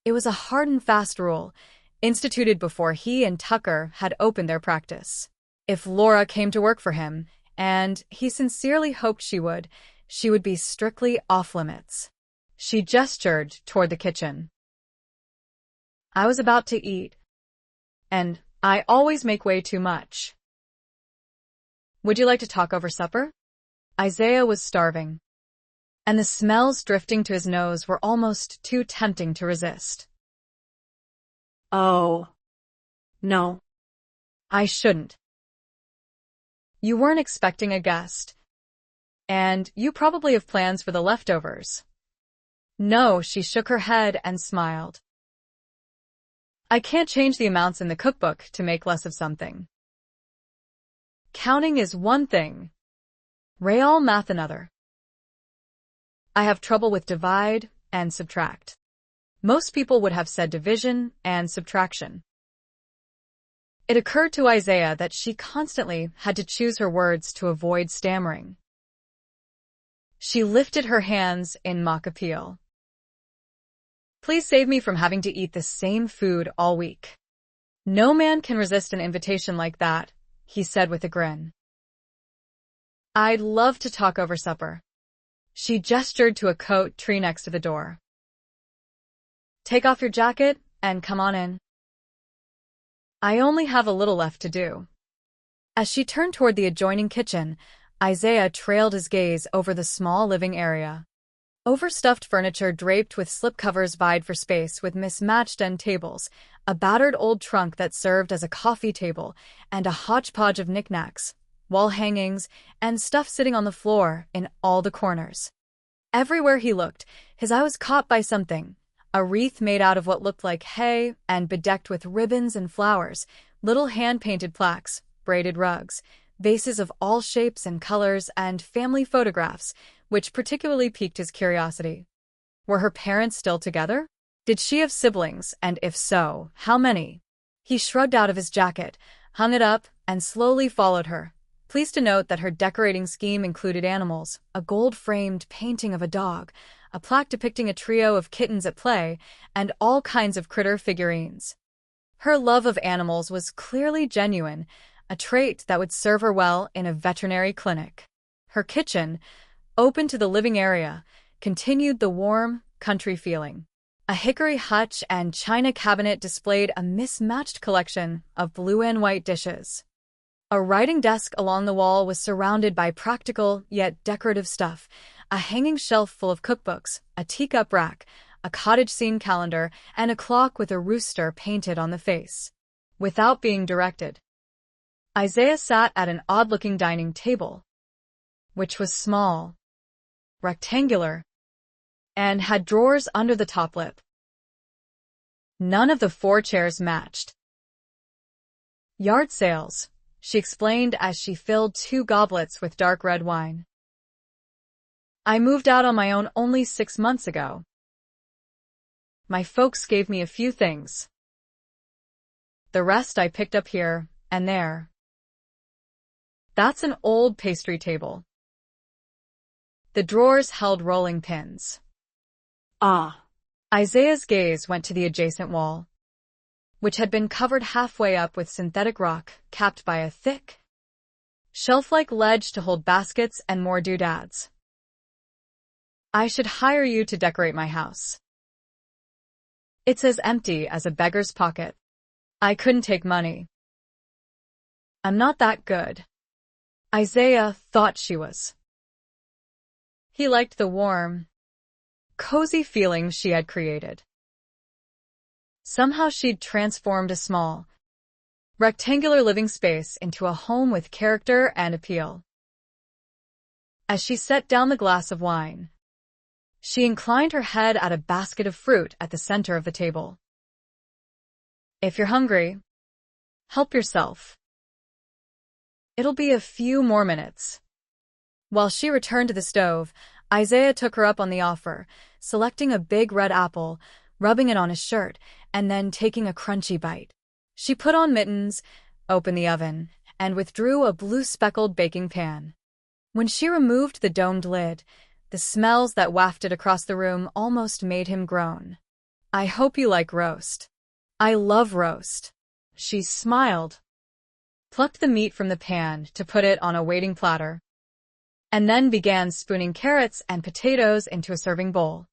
It was a hard and fast rule, instituted before he and Tucker had opened their practice. If Laura came to work for him, and he sincerely hoped she would be strictly off-limits. She gestured toward the kitchen. I was about to eat, and I always make way too much. Would you like to talk over supper? Isaiah was starving, and the smells drifting to his nose were almost too tempting to resist. Oh, no. I shouldn't. You weren't expecting a guest, and you probably have plans for the leftovers. No, she shook her head and smiled. I can't change the amounts in the cookbook to make less of something. Counting is one thing, real math another. I have trouble with divide and subtract. Most people would have said division and subtraction. It occurred to Isaiah that she constantly had to choose her words to avoid stammering. She lifted her hands in mock appeal. Please save me from having to eat the same food all week. No man can resist an invitation like that, he said with a grin. I'd love to talk over supper. She gestured to a coat tree next to the door. Take off your jacket and come on in. I only have a little left to do. As she turned toward the adjoining kitchen, Isaiah trailed his gaze over the small living area. Overstuffed furniture draped with slipcovers vied for space with mismatched end tables, a battered old trunk that served as a coffee table, and a hodgepodge of knickknacks, wall hangings, and stuff sitting on the floor in all the corners. Everywhere he looked, his eye was caught by something. A wreath made out of what looked like hay and bedecked with ribbons and flowers, little hand-painted plaques, braided rugs, vases of all shapes and colors, and family photographs, which particularly piqued his curiosity. Were her parents still together? Did she have siblings, and if so, how many? He shrugged out of his jacket, hung it up, and slowly followed her, pleased to note that her decorating scheme included animals, a gold-framed painting of a dog, a plaque depicting a trio of kittens at play, and all kinds of critter figurines. Her love of animals was clearly genuine, a trait that would serve her well in a veterinary clinic. Her kitchen, open to the living area, continued the warm, country feeling. A hickory hutch and china cabinet displayed a mismatched collection of blue and white dishes. A writing desk along the wall was surrounded by practical yet decorative stuff, a hanging shelf full of cookbooks, a teacup rack, a cottage scene calendar, and a clock with a rooster painted on the face. Without being directed, Isaiah sat at an odd-looking dining table, which was small, rectangular, and had drawers under the top lip. None of the 4 chairs matched. Yard sales, she explained as she filled 2 goblets with dark red wine. I moved out on my own only 6 months ago. My folks gave me a few things. The rest I picked up here and there. That's an old pastry table. The drawers held rolling pins. Ah. Isaiah's gaze went to the adjacent wall, which had been covered halfway up with synthetic rock, capped by a thick, shelf-like ledge to hold baskets and more doodads. I should hire you to decorate my house. It's as empty as a beggar's pocket. I couldn't take money. I'm not that good. Isaiah thought she was. He liked the warm, cozy feeling she had created. Somehow she'd transformed a small, rectangular living space into a home with character and appeal. As she set down the glass of wine, she inclined her head at a basket of fruit at the center of the table. If you're hungry, help yourself. It'll be a few more minutes. While she returned to the stove, Isaiah took her up on the offer, selecting a big red apple, rubbing it on his shirt, and then taking a crunchy bite. She put on mittens, opened the oven, and withdrew a blue-speckled baking pan. When she removed the domed lid, the smells that wafted across the room almost made him groan. "I hope you like roast." "I love roast." She smiled, plucked the meat from the pan to put it on a waiting platter, and then began spooning carrots and potatoes into a serving bowl.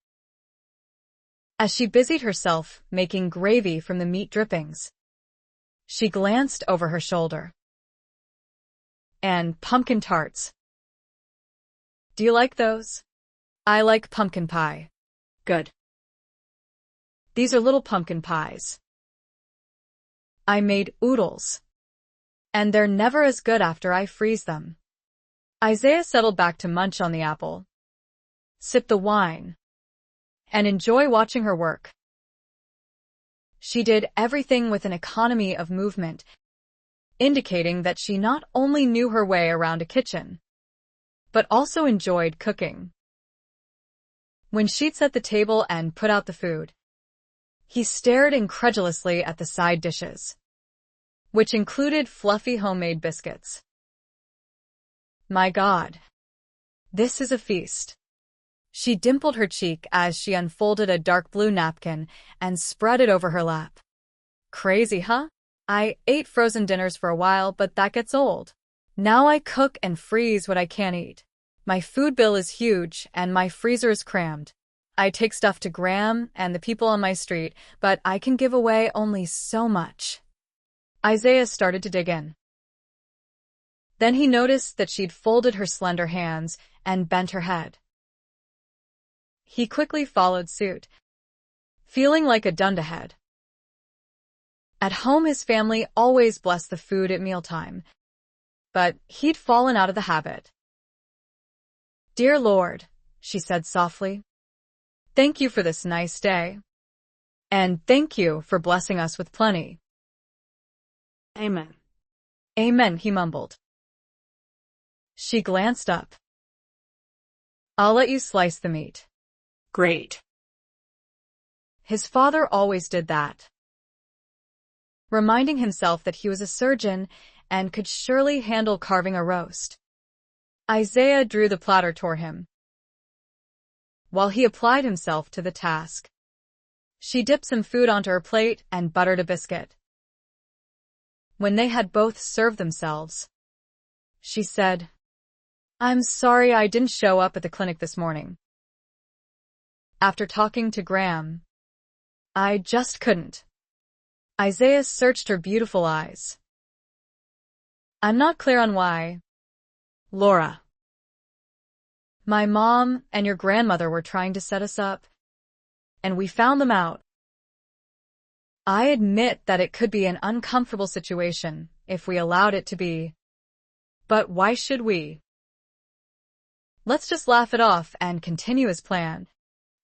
As she busied herself making gravy from the meat drippings, she glanced over her shoulder. "And pumpkin tarts. Do you like those?" "I like pumpkin pie." Good. "These are little pumpkin pies. I made oodles, and they're never as good after I freeze them." Isaiah settled back to munch on the apple, sip the wine, and enjoy watching her work. She did everything with an economy of movement, indicating that she not only knew her way around a kitchen, but also enjoyed cooking. When she'd set the table and put out the food, he stared incredulously at the side dishes, which included fluffy homemade biscuits. "My God, this is a feast." She dimpled her cheek as she unfolded a dark blue napkin and spread it over her lap. "Crazy, huh? I ate frozen dinners for a while, but that gets old. Now I cook and freeze what I can't eat. My food bill is huge, and my freezer is crammed. I take stuff to Graham and the people on my street, but I can give away only so much." Isaiah started to dig in. Then he noticed that she'd folded her slender hands and bent her head. He quickly followed suit, feeling like a dunderhead. At home, his family always blessed the food at mealtime, but he'd fallen out of the habit. "Dear Lord," she said softly, "thank you for this nice day. And thank you for blessing us with plenty." Amen. "Amen," he mumbled. She glanced up. "I'll let you slice the meat." Great. His father always did that, reminding himself that he was a surgeon and could surely handle carving a roast. Isaiah drew the platter toward him. While he applied himself to the task, she dipped some food onto her plate and buttered a biscuit. When they had both served themselves, she said, "I'm sorry I didn't show up at the clinic this morning. After talking to Graham, I just couldn't." Isaiah searched her beautiful eyes. "I'm not clear on why, Laura. My mom and your grandmother were trying to set us up, and we found them out. I admit that it could be an uncomfortable situation if we allowed it to be, but why should we? Let's just laugh it off and continue as planned.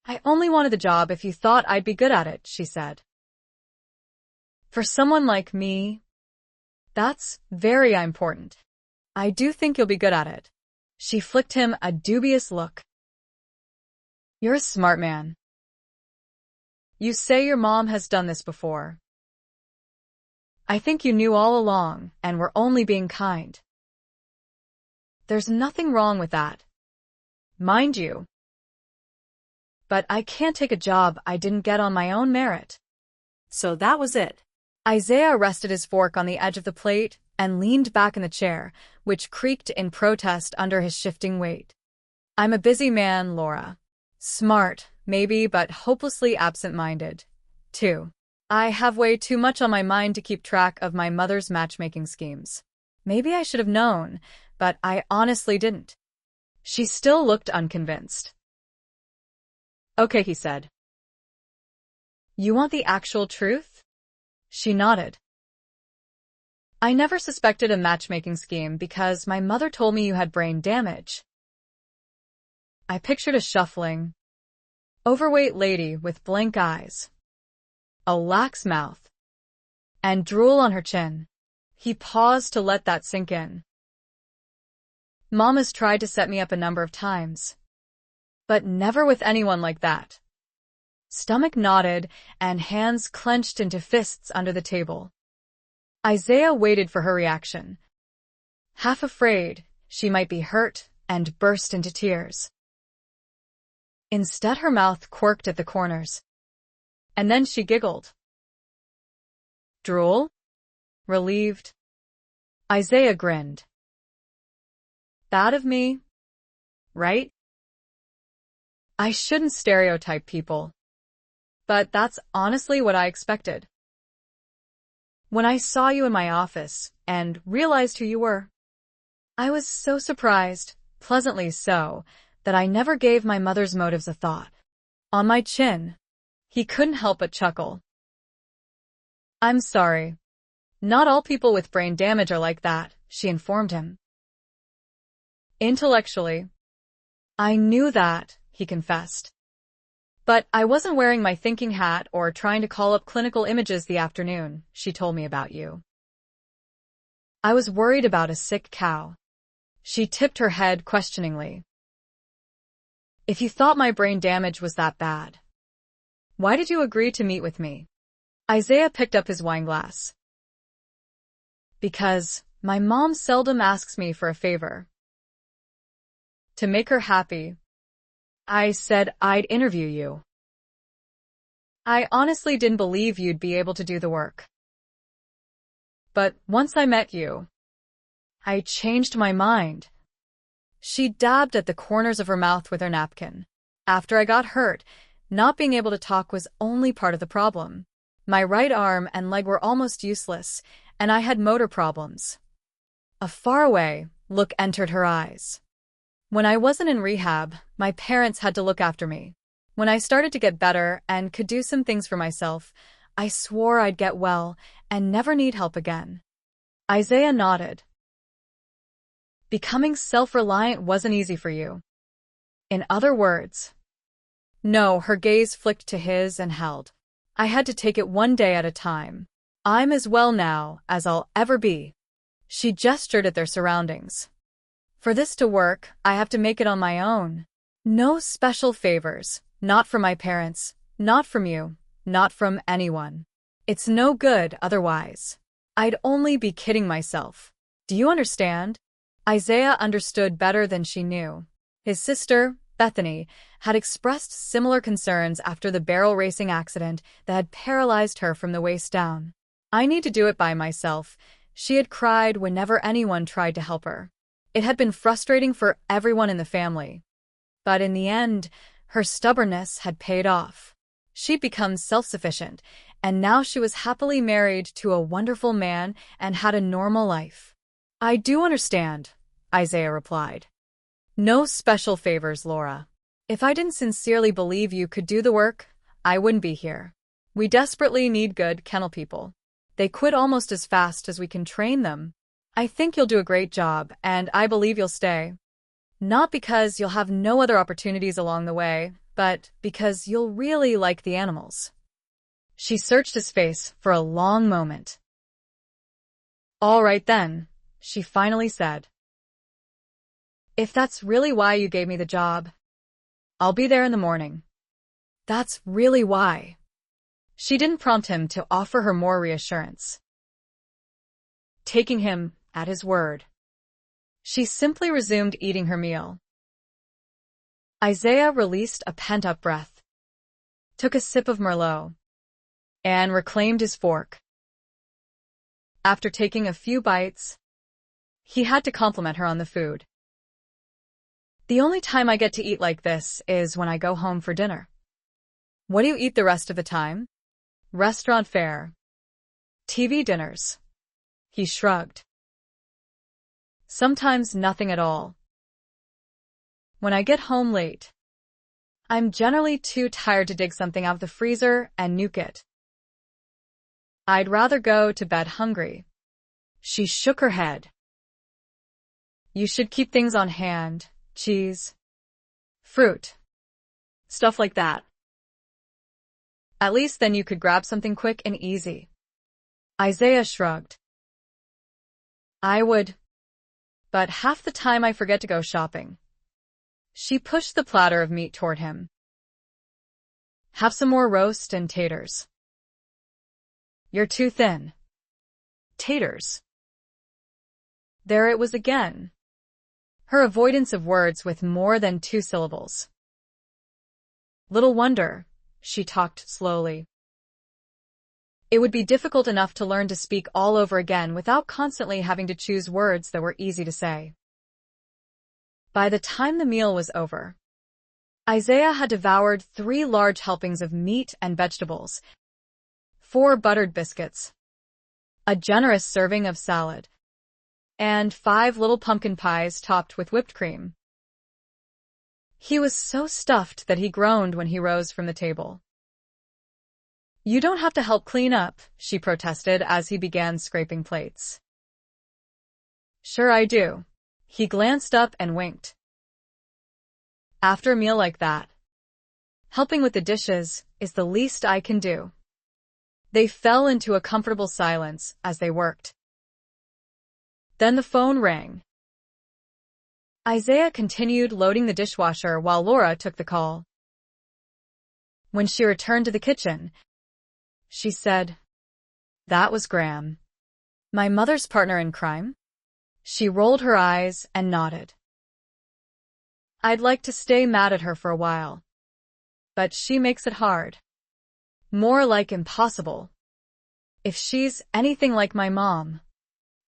I only wanted the job if you thought I'd be good at it," she said. "For someone like me, that's very important. I do think you'll be good at it." She flicked him a dubious look. "You're a smart man. You say your mom has done this before. I think you knew all along and were only being kind. There's nothing wrong with that, mind you. But I can't take a job I didn't get on my own merit." So that was it. Isaiah rested his fork on the edge of the plate and leaned back in the chair, which creaked in protest under his shifting weight. "I'm a busy man, Laura. Smart, maybe, but hopelessly absent-minded, too. I have way too much on my mind to keep track of my mother's matchmaking schemes. Maybe I should have known, but I honestly didn't." She still looked unconvinced. "Okay," he said. You want the actual truth? She nodded. I never suspected a matchmaking scheme because my mother told me you had brain damage. I pictured a shuffling, overweight lady with blank eyes, a lax mouth, and drool on her chin. He paused to let that sink in. Mom has tried to set me up a number of times, but never with anyone like that. Stomach knotted and hands clenched into fists under the table. Isaiah waited for her reaction, half afraid she might be hurt, and burst into tears. Instead, her mouth quirked at the corners, and then she giggled. Drool? Relieved. Isaiah grinned. Bad of me, right? I shouldn't stereotype people, but that's honestly what I expected. When I saw you in my office and realized who you were, I was so surprised, pleasantly so, that I never gave my mother's motives a thought. On my chin, he couldn't help but chuckle. I'm sorry. Not all people with brain damage are like that, she informed him. Intellectually, I knew that, he confessed. But I wasn't wearing my thinking hat or trying to call up clinical images the afternoon she told me about you. I was worried about a sick cow. She tipped her head questioningly. If you thought my brain damage was that bad, why did you agree to meet with me? Isaiah picked up his wineglass. Because my mom seldom asks me for a favor. To make her happy, I said I'd interview you. I honestly didn't believe you'd be able to do the work. But once I met you, I changed my mind. She dabbed at the corners of her mouth with her napkin. After I got hurt, not being able to talk was only part of the problem. My right arm and leg were almost useless, and I had motor problems. A faraway look entered her eyes. When I wasn't in rehab, my parents had to look after me. When I started to get better and could do some things for myself, I swore I'd get well and never need help again. Isaiah nodded. Becoming self-reliant wasn't easy for you. In other words, no, her gaze flicked to his and held. I had to take it one day at a time. I'm as well now as I'll ever be. She gestured at their surroundings. For this to work, I have to make it on my own. No special favors, not from my parents, not from you, not from anyone. It's no good otherwise. I'd only be kidding myself. Do you understand? Isaiah understood better than she knew. His sister, Bethany, had expressed similar concerns after the barrel racing accident that had paralyzed her from the waist down. I need to do it by myself, she had cried whenever anyone tried to help her. It had been frustrating for everyone in the family. But in the end, her stubbornness had paid off. She'd become self-sufficient, and now she was happily married to a wonderful man and had a normal life. I do understand, Isaiah replied. No special favors, Laura. If I didn't sincerely believe you could do the work, I wouldn't be here. We desperately need good kennel people. They quit almost as fast as we can train them. I think you'll do a great job, and I believe you'll stay. Not because you'll have no other opportunities along the way, but because you'll really like the animals. She searched his face for a long moment. All right then, she finally said. If that's really why you gave me the job, I'll be there in the morning. That's really why. She didn't prompt him to offer her more reassurance. Taking him at his word, she simply resumed eating her meal. Isaiah released a pent-up breath, took a sip of Merlot, and reclaimed his fork. After taking a few bites, he had to compliment her on the food. The only time I get to eat like this is when I go home for dinner. What do you eat the rest of the time? Restaurant fare. TV dinners. He shrugged. Sometimes nothing at all. When I get home late, I'm generally too tired to dig something out of the freezer and nuke it. I'd rather go to bed hungry. She shook her head. You should keep things on hand. Cheese. Fruit. Stuff like that. At least then you could grab something quick and easy. Isaiah shrugged. I would. But half the time I forget to go shopping. She pushed the platter of meat toward him. Have some more roast and taters. You're too thin. Taters. There it was again. Her avoidance of words with more than 2 syllables. Little wonder, she talked slowly. It would be difficult enough to learn to speak all over again without constantly having to choose words that were easy to say. By the time the meal was over, Isaiah had devoured 3 large helpings of meat and vegetables, 4 buttered biscuits, a generous serving of salad, and 5 little pumpkin pies topped with whipped cream. He was so stuffed that he groaned when he rose from the table. You don't have to help clean up, she protested as he began scraping plates. Sure I do. He glanced up and winked. After a meal like that, helping with the dishes is the least I can do. They fell into a comfortable silence as they worked. Then the phone rang. Isaiah continued loading the dishwasher while Laura took the call. When she returned to the kitchen, she said, That was Graham. My mother's partner in crime? She rolled her eyes and nodded. I'd like to stay mad at her for a while, but she makes it hard. More like impossible. If she's anything like my mom.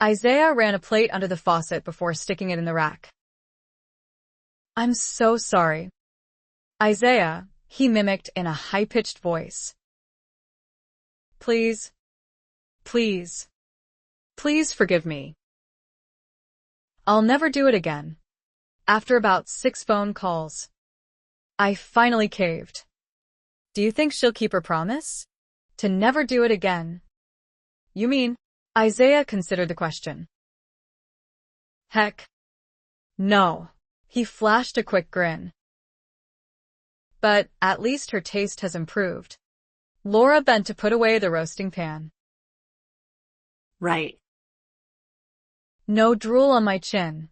Isaiah ran a plate under the faucet before sticking it in the rack. I'm so sorry. Isaiah, he mimicked in a high-pitched voice. Please, please, please forgive me. I'll never do it again. After about 6 phone calls, I finally caved. Do you think she'll keep her promise? To never do it again? You mean? Isaiah considered the question. Heck. No. He flashed a quick grin. But at least her taste has improved. Laura bent to put away the roasting pan. Right. No drool on my chin.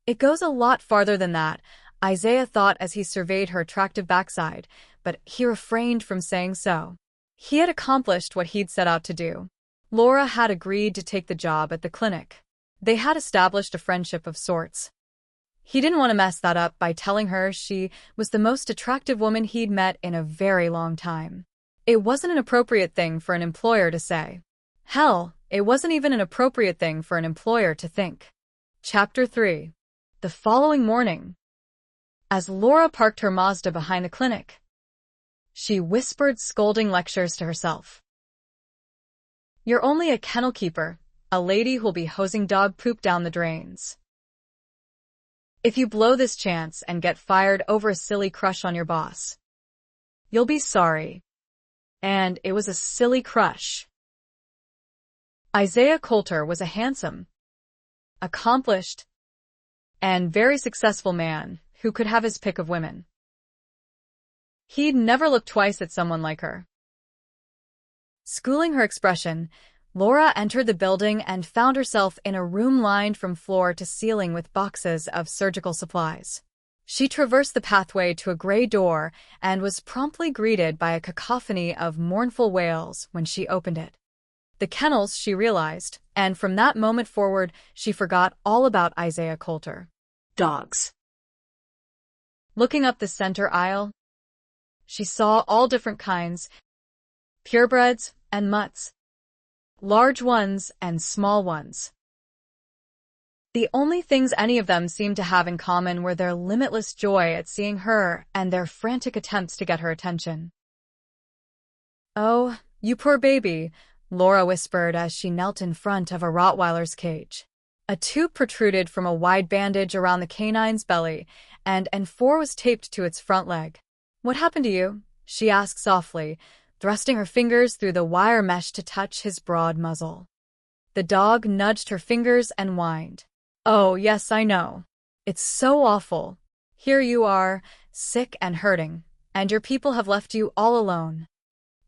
It goes a lot farther than that, Isaiah thought as he surveyed her attractive backside, but he refrained from saying so. He had accomplished what he'd set out to do. Laura had agreed to take the job at the clinic. They had established a friendship of sorts. He didn't want to mess that up by telling her she was the most attractive woman he'd met in a very long time. It wasn't an appropriate thing for an employer to say. Hell, it wasn't even an appropriate thing for an employer to think. Chapter 3. The following morning, as Laura parked her Mazda behind the clinic, she whispered scolding lectures to herself. You're only a kennel keeper, a lady who'll be hosing dog poop down the drains. If you blow this chance and get fired over a silly crush on your boss, you'll be sorry. And it was a silly crush. Isaiah Coulter was a handsome, accomplished, and very successful man who could have his pick of women. He'd never looked twice at someone like her. Schooling her expression, Laura entered the building and found herself in a room lined from floor to ceiling with boxes of surgical supplies. She traversed the pathway to a gray door and was promptly greeted by a cacophony of mournful wails when she opened it. The kennels, she realized, and from that moment forward, she forgot all about Isaiah Coulter. Dogs. Looking up the center aisle, she saw all different kinds, purebreds and mutts, large ones and small ones. The only things any of them seemed to have in common were their limitless joy at seeing her and their frantic attempts to get her attention. Oh, you poor baby, Laura whispered as she knelt in front of a Rottweiler's cage. A tube protruded from a wide bandage around the canine's belly, and N4 was taped to its front leg. What happened to you? She asked softly, thrusting her fingers through the wire mesh to touch his broad muzzle. The dog nudged her fingers and whined. Oh, yes, I know. It's so awful. Here you are, sick and hurting, and your people have left you all alone.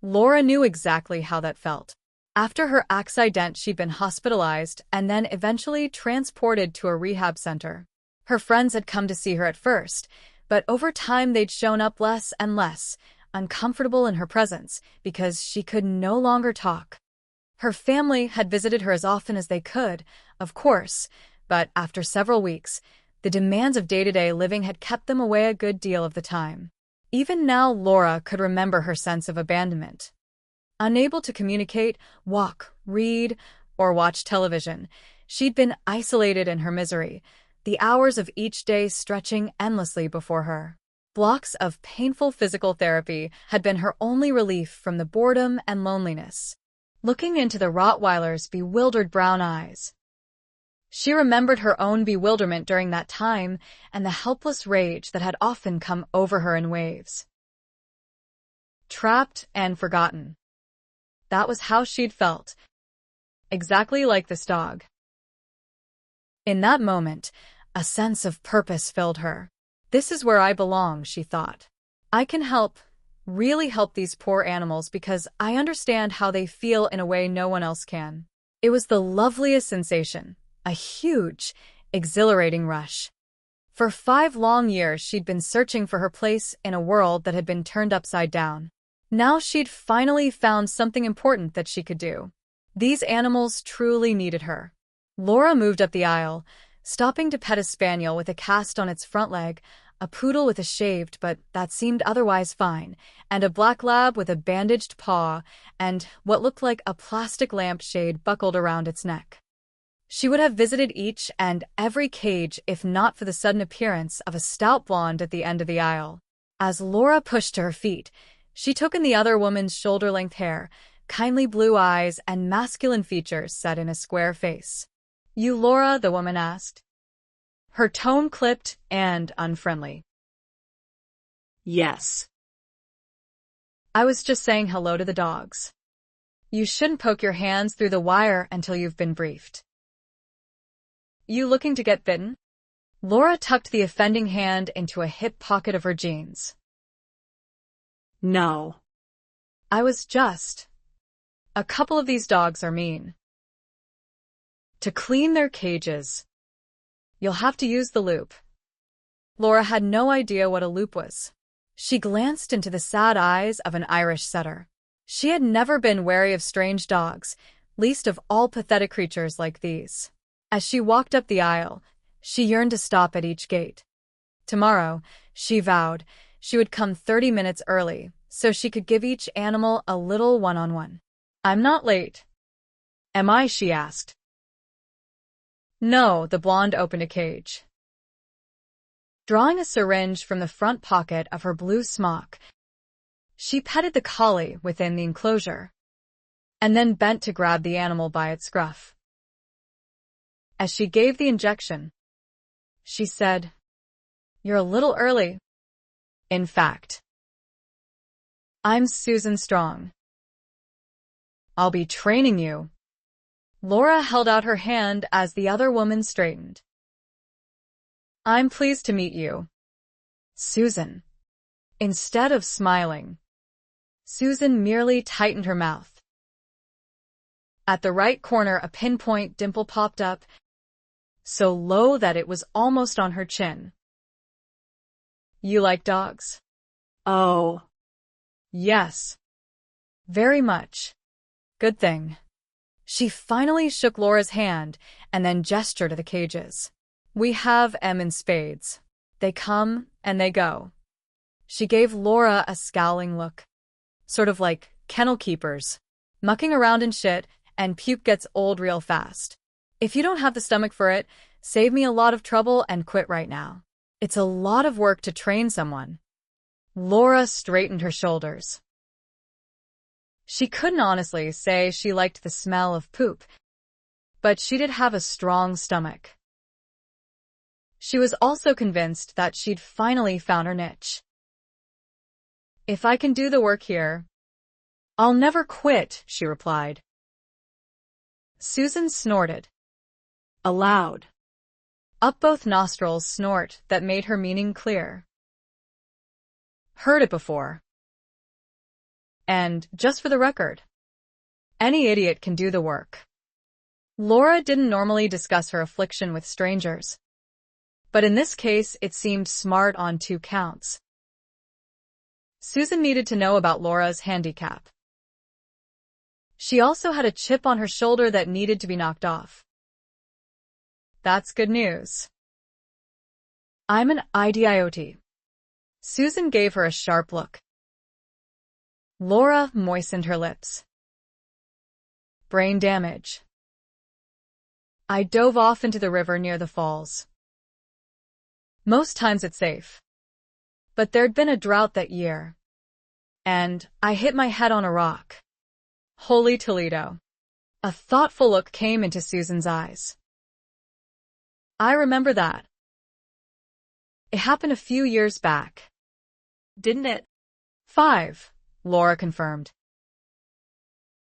Laura knew exactly how that felt. After her accident, she'd been hospitalized and then eventually transported to a rehab center. Her friends had come to see her at first, but over time they'd shown up less and less, uncomfortable in her presence because she could no longer talk. Her family had visited her as often as they could, of course, but after several weeks, the demands of day-to-day living had kept them away a good deal of the time. Even now, Laura could remember her sense of abandonment. Unable to communicate, walk, read, or watch television, she'd been isolated in her misery, the hours of each day stretching endlessly before her. Blocks of painful physical therapy had been her only relief from the boredom and loneliness. Looking into the Rottweiler's bewildered brown eyes, she remembered her own bewilderment during that time and the helpless rage that had often come over her in waves. Trapped and forgotten. That was how she'd felt. Exactly like this dog. In that moment, a sense of purpose filled her. This is where I belong, she thought. I can help, really help these poor animals because I understand how they feel in a way no one else can. It was the loveliest sensation, a huge, exhilarating rush. For 5 long years, she'd been searching for her place in a world that had been turned upside down. Now she'd finally found something important that she could do. These animals truly needed her. Laura moved up the aisle, stopping to pet a spaniel with a cast on its front leg, a poodle with a shaved but that seemed otherwise fine, and a black lab with a bandaged paw and what looked like a plastic lampshade buckled around its neck. She would have visited each and every cage if not for the sudden appearance of a stout blonde at the end of the aisle. As Laura pushed to her feet, she took in the other woman's shoulder-length hair, kindly blue eyes, and masculine features set in a square face. You Laura, the woman asked, her tone clipped and unfriendly. Yes. I was just saying hello to the dogs. You shouldn't poke your hands through the wire until you've been briefed. You looking to get bitten? Laura tucked the offending hand into a hip pocket of her jeans. No. I was just. A couple of these dogs are mean. To clean their cages, you'll have to use the loop. Laura had no idea what a loop was. She glanced into the sad eyes of an Irish setter. She had never been wary of strange dogs, least of all pathetic creatures like these. As she walked up the aisle, she yearned to stop at each gate. Tomorrow, she vowed, she would come 30 minutes early, so she could give each animal a little one-on-one. I'm not late. Am I? She asked. No, the blonde opened a cage. Drawing a syringe from the front pocket of her blue smock, she petted the collie within the enclosure, and then bent to grab the animal by its scruff. As she gave the injection, she said, You're a little early. In fact, I'm Susan Strong. I'll be training you. Laura held out her hand as the other woman straightened. I'm pleased to meet you, Susan. Instead of smiling, Susan merely tightened her mouth. At the right corner, a pinpoint dimple popped up, so low that it was almost on her chin. You like dogs? Oh. Yes. Very much. Good thing. She finally shook Laura's hand and then gestured to the cages. We have 'em in spades. They come and they go. She gave Laura a scowling look. Sort of like kennel keepers. Mucking around in shit and puke gets old real fast. If you don't have the stomach for it, save me a lot of trouble and quit right now. It's a lot of work to train someone. Laura straightened her shoulders. She couldn't honestly say she liked the smell of poop, but she did have a strong stomach. She was also convinced that she'd finally found her niche. If I can do the work here, I'll never quit, she replied. Susan snorted. Aloud. Up both nostrils snort that made her meaning clear. Heard it before. And, just for the record, any idiot can do the work. Laura didn't normally discuss her affliction with strangers, but in this case it seemed smart on 2 counts. Susan needed to know about Laura's handicap. She also had a chip on her shoulder that needed to be knocked off. That's good news. I'm an idiot. Susan gave her a sharp look. Laura moistened her lips. Brain damage. I dove off into the river near the falls. Most times it's safe. But there'd been a drought that year. And I hit my head on a rock. Holy Toledo. A thoughtful look came into Susan's eyes. I remember that. It happened a few years back. Didn't it? 5, Laura confirmed.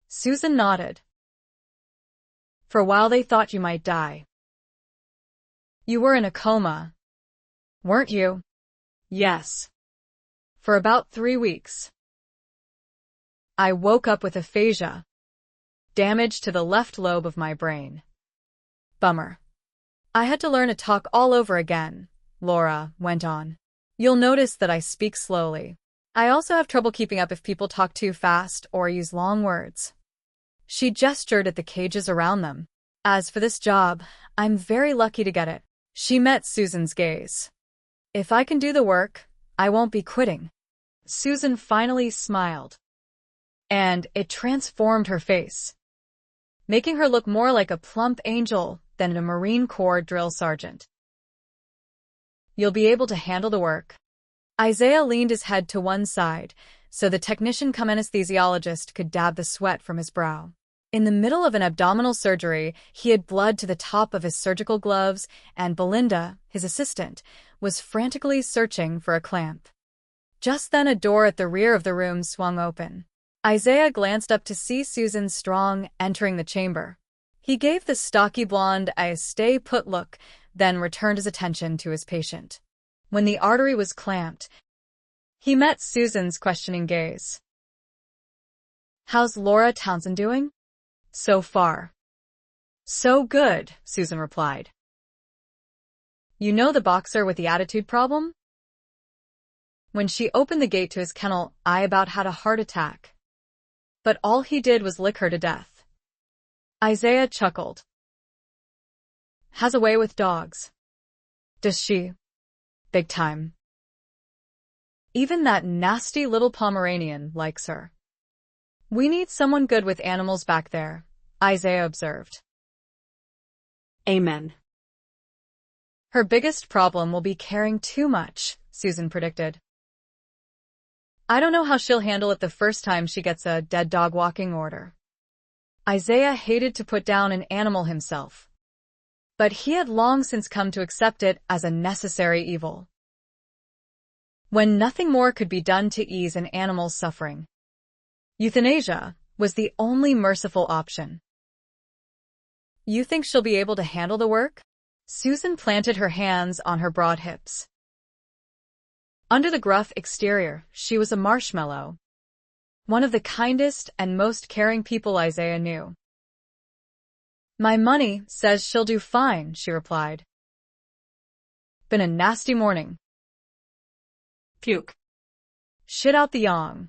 Susan nodded. For a while they thought you might die. You were in a coma, weren't you? Yes. For about 3 weeks. I woke up with aphasia, damage to the left lobe of my brain. Bummer. I had to learn to talk all over again, Laura went on. You'll notice that I speak slowly. I also have trouble keeping up if people talk too fast or use long words. She gestured at the cages around them. As for this job, I'm very lucky to get it. She met Susan's gaze. If I can do the work, I won't be quitting. Susan finally smiled. And it transformed her face, making her look more like a plump angel than a Marine Corps drill sergeant. You'll be able to handle the work. Isaiah leaned his head to one side, so the technician-cum-anesthesiologist could dab the sweat from his brow. In the middle of an abdominal surgery, he had blood to the top of his surgical gloves, and Belinda, his assistant, was frantically searching for a clamp. Just then a door at the rear of the room swung open. Isaiah glanced up to see Susan Strong entering the chamber. He gave the stocky blonde a stay-put look, then returned his attention to his patient. When the artery was clamped, he met Susan's questioning gaze. How's Laura Townsend doing? So far. So good, Susan replied. You know the boxer with the attitude problem? When she opened the gate to his kennel, I about had a heart attack. But all he did was lick her to death. Isaiah chuckled. Has a way with dogs. Does she? Big time. Even that nasty little Pomeranian likes her. We need someone good with animals back there, Isaiah observed. Amen. Her biggest problem will be caring too much, Susan predicted. I don't know how she'll handle it the first time she gets a dead dog walking order. Isaiah hated to put down an animal himself, but he had long since come to accept it as a necessary evil. When nothing more could be done to ease an animal's suffering, euthanasia was the only merciful option. You think she'll be able to handle the work? Susan planted her hands on her broad hips. Under the gruff exterior, she was a marshmallow. One of the kindest and most caring people Isaiah knew. My money says she'll do fine, she replied. Been a nasty morning. Puke. Shit out the yang.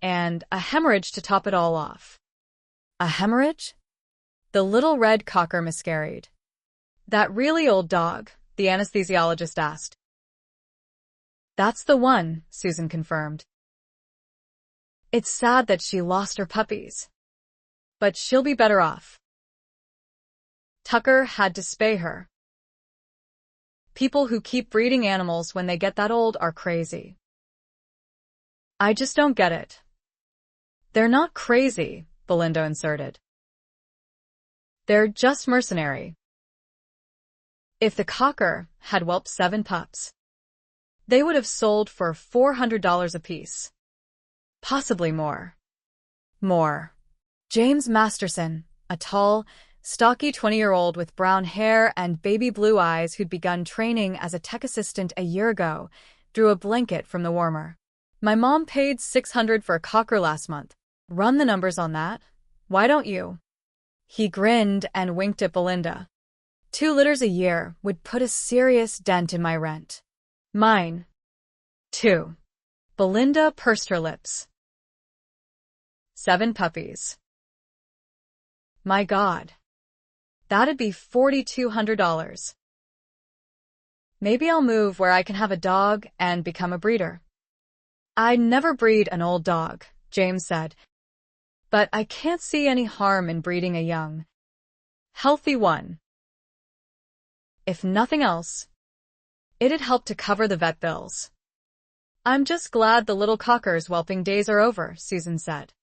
And a hemorrhage to top it all off. A hemorrhage? The little red cocker miscarried. That really old dog? The anesthesiologist asked. That's the one, Susan confirmed. It's sad that she lost her puppies. But she'll be better off. Tucker had to spay her. People who keep breeding animals when they get that old are crazy. I just don't get it. They're not crazy, Belinda inserted. They're just mercenary. If the cocker had whelped 7 pups, They would have sold for $400 apiece. Possibly more. More. James Masterson, a tall, stocky 20-year-old with brown hair and baby blue eyes who'd begun training as a tech assistant a year ago, drew a blanket from the warmer. My mom paid $600 for a cocker last month. Run the numbers on that. Why don't you? He grinned and winked at Belinda. 2 litters a year would put a serious dent in my rent. Mine, too. Belinda pursed her lips. 7 puppies. My God. That'd be $4,200. Maybe I'll move where I can have a dog and become a breeder. I'd never breed an old dog, James said. But I can't see any harm in breeding a young, healthy one. If nothing else, it'd help to cover the vet bills. I'm just glad the little cocker's whelping days are over, Susan said.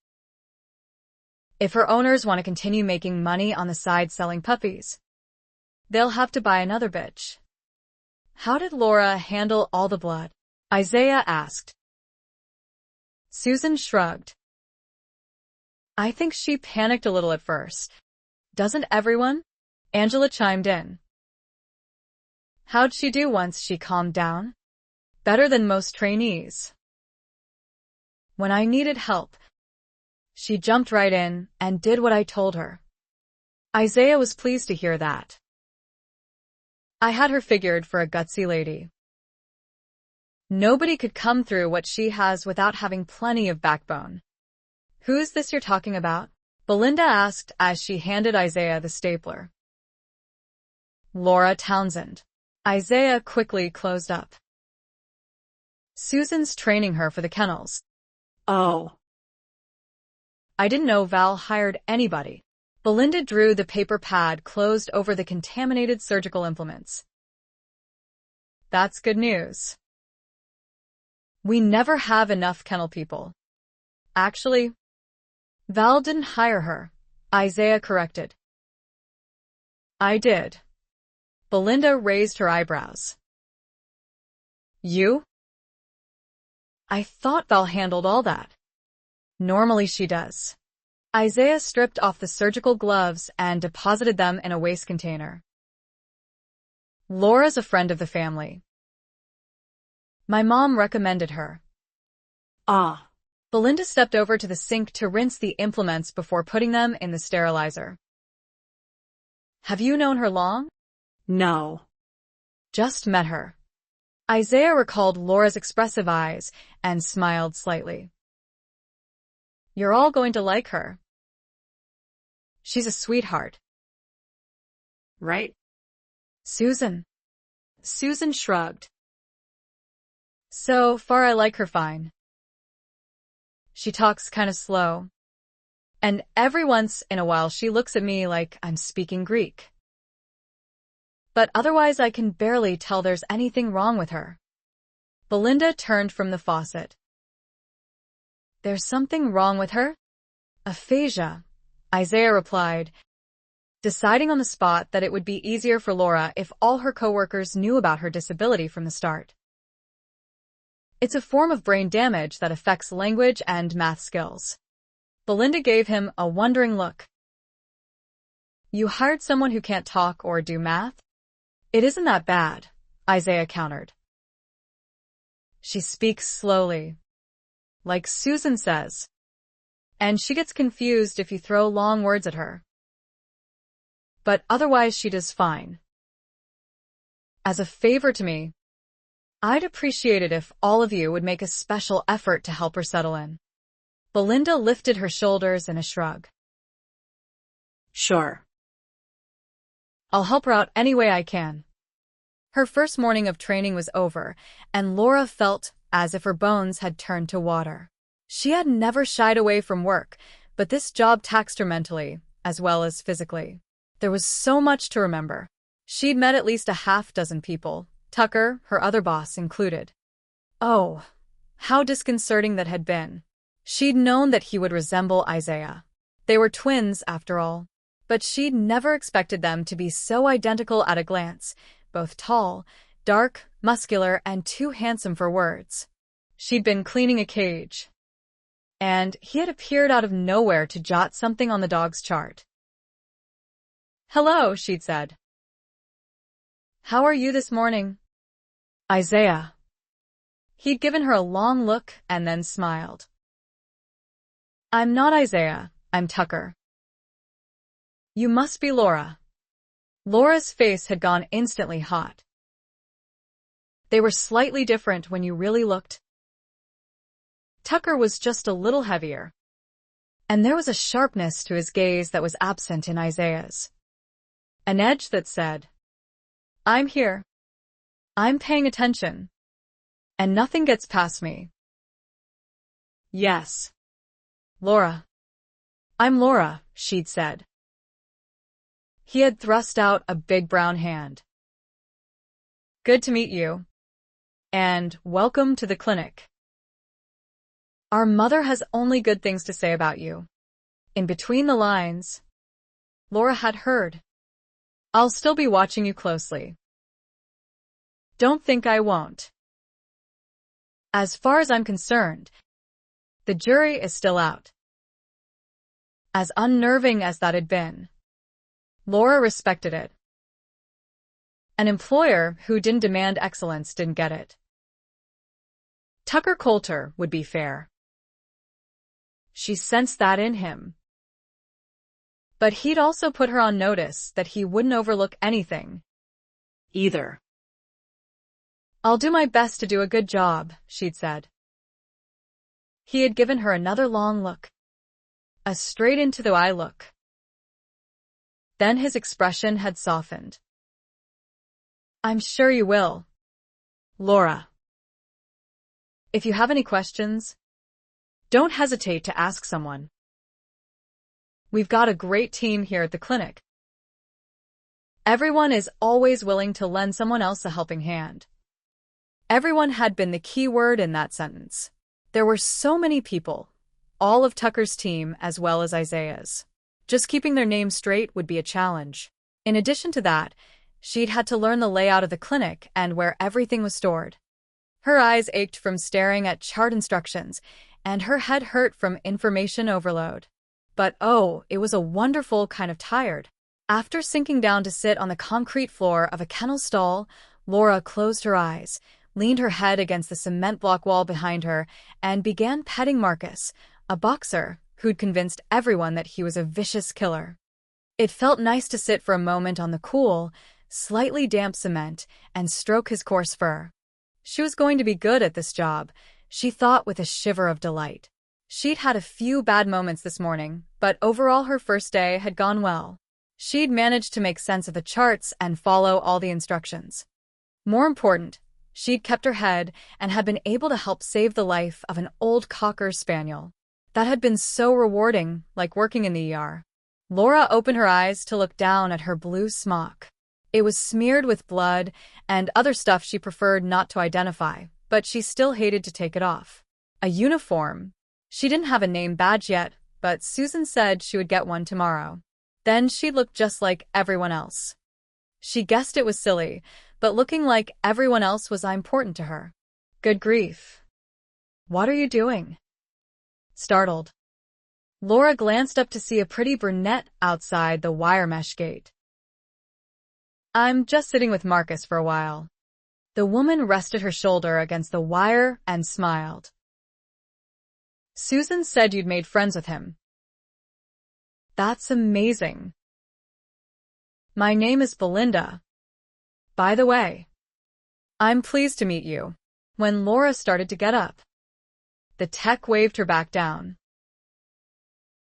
If her owners want to continue making money on the side selling puppies, they'll have to buy another bitch. How did Laura handle all the blood? Isaiah asked. Susan shrugged. I think she panicked a little at first. Doesn't everyone? Angela chimed in. How'd she do once she calmed down? Better than most trainees. When I needed help, she jumped right in and did what I told her. Isaiah was pleased to hear that. I had her figured for a gutsy lady. Nobody could come through what she has without having plenty of backbone. Who's this you're talking about? Belinda asked as she handed Isaiah the stapler. Laura Townsend. Isaiah quickly closed up. Susan's training her for the kennels. Oh. I didn't know Val hired anybody. Belinda drew the paper pad closed over the contaminated surgical implements. That's good news. We never have enough kennel people. Actually, Val didn't hire her, Isaiah corrected. I did. Belinda raised her eyebrows. You? I thought Val handled all that. Normally she does. Isaiah stripped off the surgical gloves and deposited them in a waste container. Laura's a friend of the family. My mom recommended her. Ah. Belinda stepped over to the sink to rinse the implements before putting them in the sterilizer. Have you known her long? No. Just met her. Isaiah recalled Laura's expressive eyes and smiled slightly. You're all going to like her. She's a sweetheart. Right? Susan. Susan shrugged. So far I like her fine. She talks kind of slow. And every once in a while she looks at me like I'm speaking Greek. But otherwise I can barely tell there's anything wrong with her. Belinda turned from the faucet. There's something wrong with her? Aphasia, Isaiah replied, deciding on the spot that it would be easier for Laura if all her coworkers knew about her disability from the start. It's a form of brain damage that affects language and math skills. Belinda gave him a wondering look. You hired someone who can't talk or do math? It isn't that bad, Isaiah countered. She speaks slowly, like Susan says, and she gets confused if you throw long words at her. But otherwise she does fine. As a favor to me, I'd appreciate it if all of you would make a special effort to help her settle in. Belinda lifted her shoulders in a shrug. Sure. I'll help her out any way I can. Her first morning of training was over, and Laura felt as if her bones had turned to water. She had never shied away from work, but this job taxed her mentally, as well as physically. There was so much to remember. She'd met at least a half-dozen people, Tucker, her other boss, included. Oh, how disconcerting that had been. She'd known that he would resemble Isaiah. They were twins, after all. But she'd never expected them to be so identical at a glance, both tall, dark, muscular, and too handsome for words. She'd been cleaning a cage, and he had appeared out of nowhere to jot something on the dog's chart. "Hello," she'd said. "How are you this morning?" "Isaiah." He'd given her a long look and then smiled. "I'm not Isaiah, I'm Tucker." "You must be Laura." Laura's face had gone instantly hot. They were slightly different when you really looked. Tucker was just a little heavier, and there was a sharpness to his gaze that was absent in Isaiah's. An edge that said, "I'm here. I'm paying attention. And nothing gets past me." "Yes, Laura. I'm Laura," she'd said. He had thrust out a big brown hand. "Good to meet you. And welcome to the clinic. Our mother has only good things to say about you." In between the lines, Laura had heard, "I'll still be watching you closely. Don't think I won't. As far as I'm concerned, the jury is still out." As unnerving as that had been, Laura respected it. An employer who didn't demand excellence didn't get it. Tucker Coulter would be fair. She sensed that in him. But he'd also put her on notice that he wouldn't overlook anything, either. "I'll do my best to do a good job," she'd said. He had given her another long look. A straight into the eye look. Then his expression had softened. "I'm sure you will, Laura. If you have any questions, don't hesitate to ask someone. We've got a great team here at the clinic. Everyone is always willing to lend someone else a helping hand." Everyone had been the key word in that sentence. There were so many people, all of Tucker's team as well as Isaiah's. Just keeping their names straight would be a challenge. In addition to that, she'd had to learn the layout of the clinic and where everything was stored. Her eyes ached from staring at chart instructions, and her head hurt from information overload. But oh, it was a wonderful kind of tired. After sinking down to sit on the concrete floor of a kennel stall, Laura closed her eyes, leaned her head against the cement block wall behind her, and began petting Marcus, a boxer who'd convinced everyone that he was a vicious killer. It felt nice to sit for a moment on the cool, slightly damp cement and stroke his coarse fur. She was going to be good at this job, she thought with a shiver of delight. She'd had a few bad moments this morning, but overall her first day had gone well. She'd managed to make sense of the charts and follow all the instructions. More important, she'd kept her head and had been able to help save the life of an old Cocker Spaniel. That had been so rewarding, like working in the ER. Laura opened her eyes to look down at her blue smock. It was smeared with blood and other stuff she preferred not to identify, but she still hated to take it off. A uniform. She didn't have a name badge yet, but Susan said she would get one tomorrow. Then she'd look just like everyone else. She guessed it was silly, but looking like everyone else was important to her. Good grief. What are you doing? Startled, Laura glanced up to see a pretty brunette outside the wire mesh gate. I'm just sitting with Marcus for a while. The woman rested her shoulder against the wire and smiled. Susan said you'd made friends with him. That's amazing. My name is Belinda. By the way, I'm pleased to meet you. When Laura started to get up, the tech waved her back down.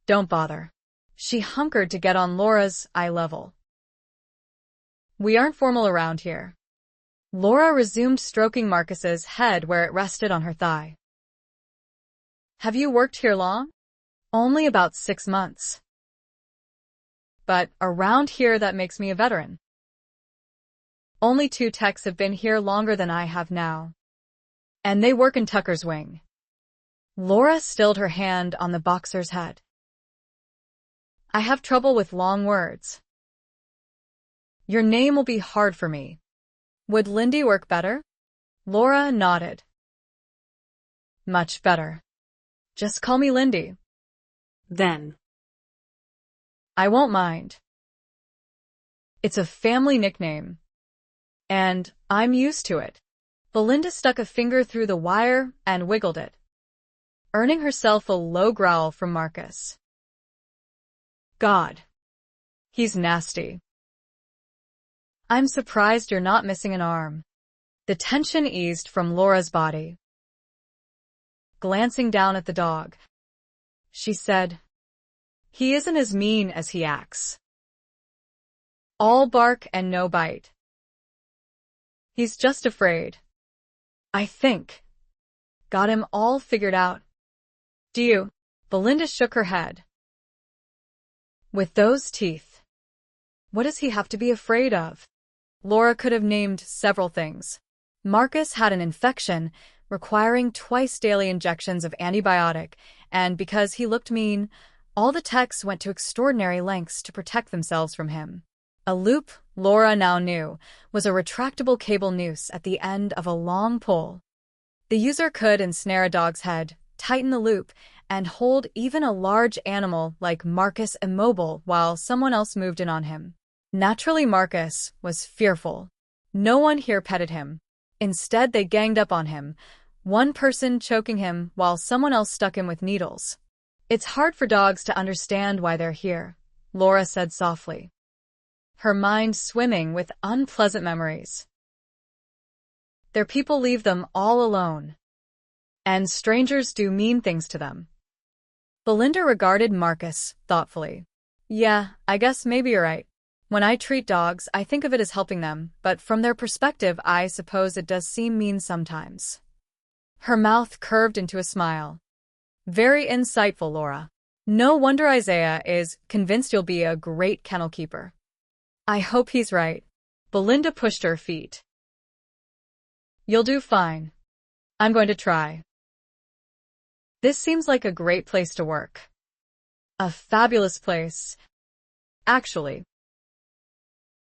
Don't bother. She hunkered to get on Laura's eye level. We aren't formal around here. Laura resumed stroking Marcus's head where it rested on her thigh. Have you worked here long? Only about 6 months. But around here that makes me a veteran. Only 2 techs have been here longer than I have now. And they work in Tucker's wing. Laura stilled her hand on the boxer's head. I have trouble with long words. Your name will be hard for me. Would Lindy work better? Laura nodded. Much better. Just call me Lindy. Then. I won't mind. It's a family nickname. And I'm used to it. Belinda stuck a finger through the wire and wiggled it, earning herself a low growl from Marcus. God. He's nasty. I'm surprised you're not missing an arm. The tension eased from Laura's body. Glancing down at the dog, she said, he isn't as mean as he acts. All bark and no bite. He's just afraid. I think. Got him all figured out. Do you? Belinda shook her head. With those teeth. What does he have to be afraid of? Laura could have named several things. Marcus had an infection requiring twice daily injections of antibiotic, and because he looked mean, all the techs went to extraordinary lengths to protect themselves from him. A loop, Laura now knew, was a retractable cable noose at the end of a long pole. The user could ensnare a dog's head, tighten the loop, and hold even a large animal like Marcus immobile while someone else moved in on him. Naturally, Marcus was fearful. No one here petted him. Instead, they ganged up on him, one person choking him while someone else stuck him with needles. It's hard for dogs to understand why they're here, Laura said softly, her mind swimming with unpleasant memories. Their people leave them all alone, and strangers do mean things to them. Belinda regarded Marcus thoughtfully. Yeah, I guess maybe you're right. When I treat dogs, I think of it as helping them, but from their perspective, I suppose it does seem mean sometimes. Her mouth curved into a smile. Very insightful, Laura. No wonder Isaiah is convinced you'll be a great kennel keeper. I hope he's right. Belinda pushed her feet. You'll do fine. I'm going to try. This seems like a great place to work. A fabulous place. Actually.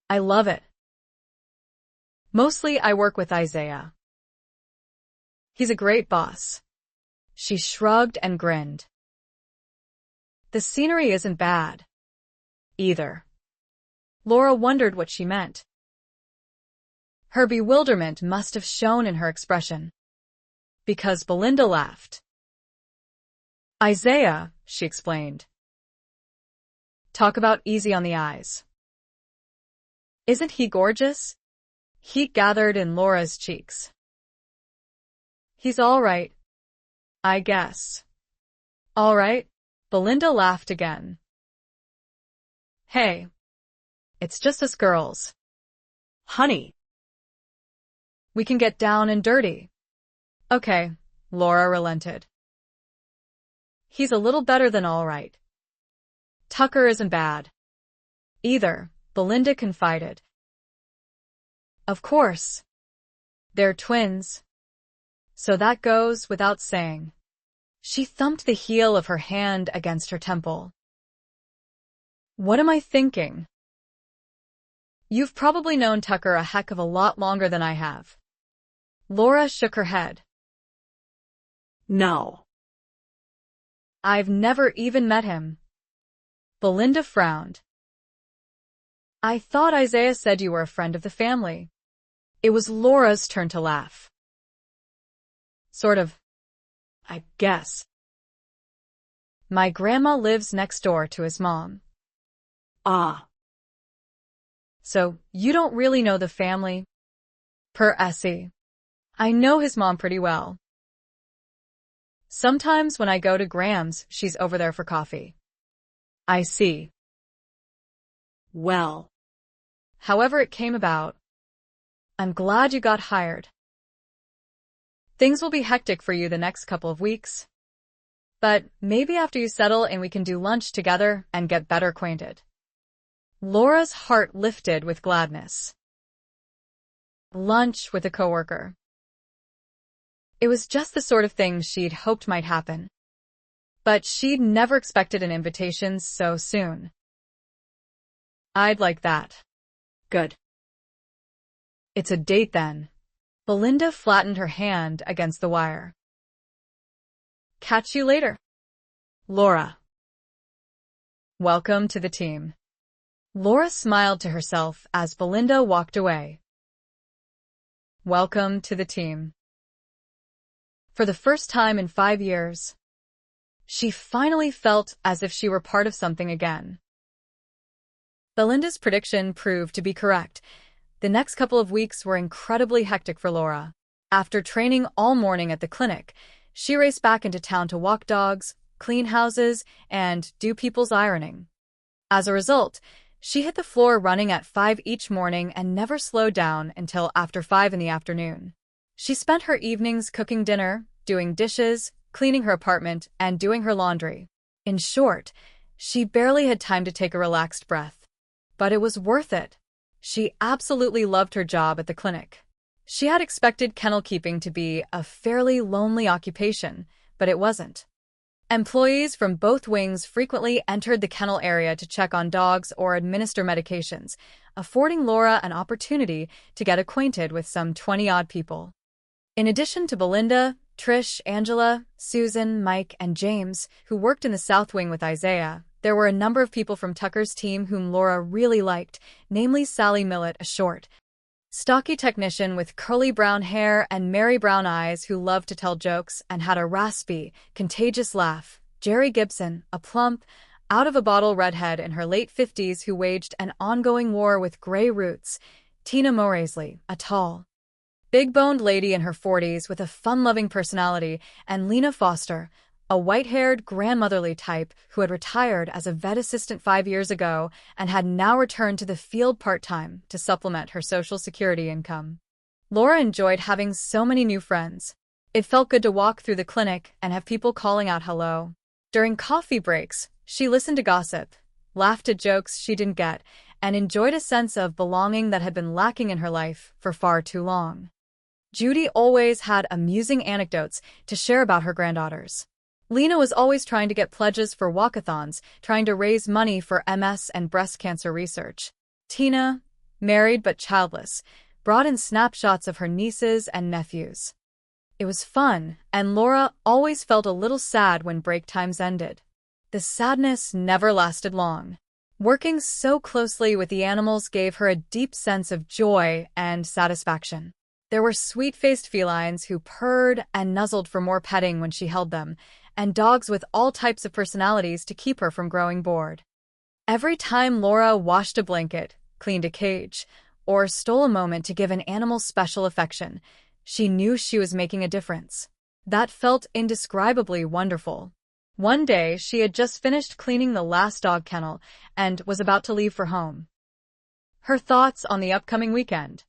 I love it. Mostly I work with Isaiah. He's a great boss. She shrugged and grinned. The scenery isn't bad. Either. Laura wondered what she meant. Her bewilderment must have shown in her expression. Because Belinda laughed. Isaiah, she explained. Talk about easy on the eyes. Isn't he gorgeous? Heat gathered in Laura's cheeks. He's all right. I guess. All right? Belinda laughed again. Hey. It's just us girls. Honey. We can get down and dirty. Okay, Laura relented. He's a little better than all right. Tucker isn't bad. Either, Belinda confided. Of course. They're twins. So that goes without saying. She thumped the heel of her hand against her temple. What am I thinking? You've probably known Tucker a heck of a lot longer than I have. Laura shook her head. No. I've never even met him. Belinda frowned. I thought Isaiah said you were a friend of the family. It was Laura's turn to laugh. Sort of. I guess. My grandma lives next door to his mom. Ah. So, you don't really know the family? Per Essie. I know his mom pretty well. Sometimes when I go to Graham's, she's over there for coffee. I see. Well. However it came about, I'm glad you got hired. Things will be hectic for you the next couple of weeks. But maybe after you settle and we can do lunch together and get better acquainted. Laura's heart lifted with gladness. Lunch with a coworker. It was just the sort of thing she'd hoped might happen. But she'd never expected an invitation so soon. I'd like that. Good. It's a date then. Belinda flattened her hand against the wire. Catch you later. Laura. Welcome to the team. Laura smiled to herself as Belinda walked away. Welcome to the team. For the first time in 5 years, she finally felt as if she were part of something again. Belinda's prediction proved to be correct. The next couple of weeks were incredibly hectic for Laura. After training all morning at the clinic, she raced back into town to walk dogs, clean houses, and do people's ironing. As a result, she hit the floor running at 5 each morning and never slowed down until after 5 in the afternoon. She spent her evenings cooking dinner, doing dishes, cleaning her apartment, and doing her laundry. In short, she barely had time to take a relaxed breath. But it was worth it. She absolutely loved her job at the clinic. She had expected kennel keeping to be a fairly lonely occupation, but it wasn't. Employees from both wings frequently entered the kennel area to check on dogs or administer medications, affording Laura an opportunity to get acquainted with some 20-odd people. In addition to Belinda, Trish, Angela, Susan, Mike, and James, who worked in the South Wing with Isaiah, there were a number of people from Tucker's team whom Laura really liked, namely Sally Millett, a short, stocky technician with curly brown hair and merry brown eyes who loved to tell jokes and had a raspy, contagious laugh, Jerry Gibson, a plump, out-of-a-bottle redhead in her late 50s who waged an ongoing war with gray roots, Tina Morasley, a tall, big-boned lady in her 40s with a fun-loving personality, and Lena Foster, a white-haired, grandmotherly type who had retired as a vet assistant 5 years ago and had now returned to the field part-time to supplement her Social Security income. Laura enjoyed having so many new friends. It felt good to walk through the clinic and have people calling out hello. During coffee breaks, she listened to gossip, laughed at jokes she didn't get, and enjoyed a sense of belonging that had been lacking in her life for far too long. Judy always had amusing anecdotes to share about her granddaughters. Lena was always trying to get pledges for walkathons, trying to raise money for MS and breast cancer research. Tina, married but childless, brought in snapshots of her nieces and nephews. It was fun, and Laura always felt a little sad when break times ended. The sadness never lasted long. Working so closely with the animals gave her a deep sense of joy and satisfaction. There were sweet-faced felines who purred and nuzzled for more petting when she held them, and dogs with all types of personalities to keep her from growing bored. Every time Laura washed a blanket, cleaned a cage, or stole a moment to give an animal special affection, she knew she was making a difference. That felt indescribably wonderful. One day, she had just finished cleaning the last dog kennel and was about to leave for home. Her thoughts on the upcoming weekend.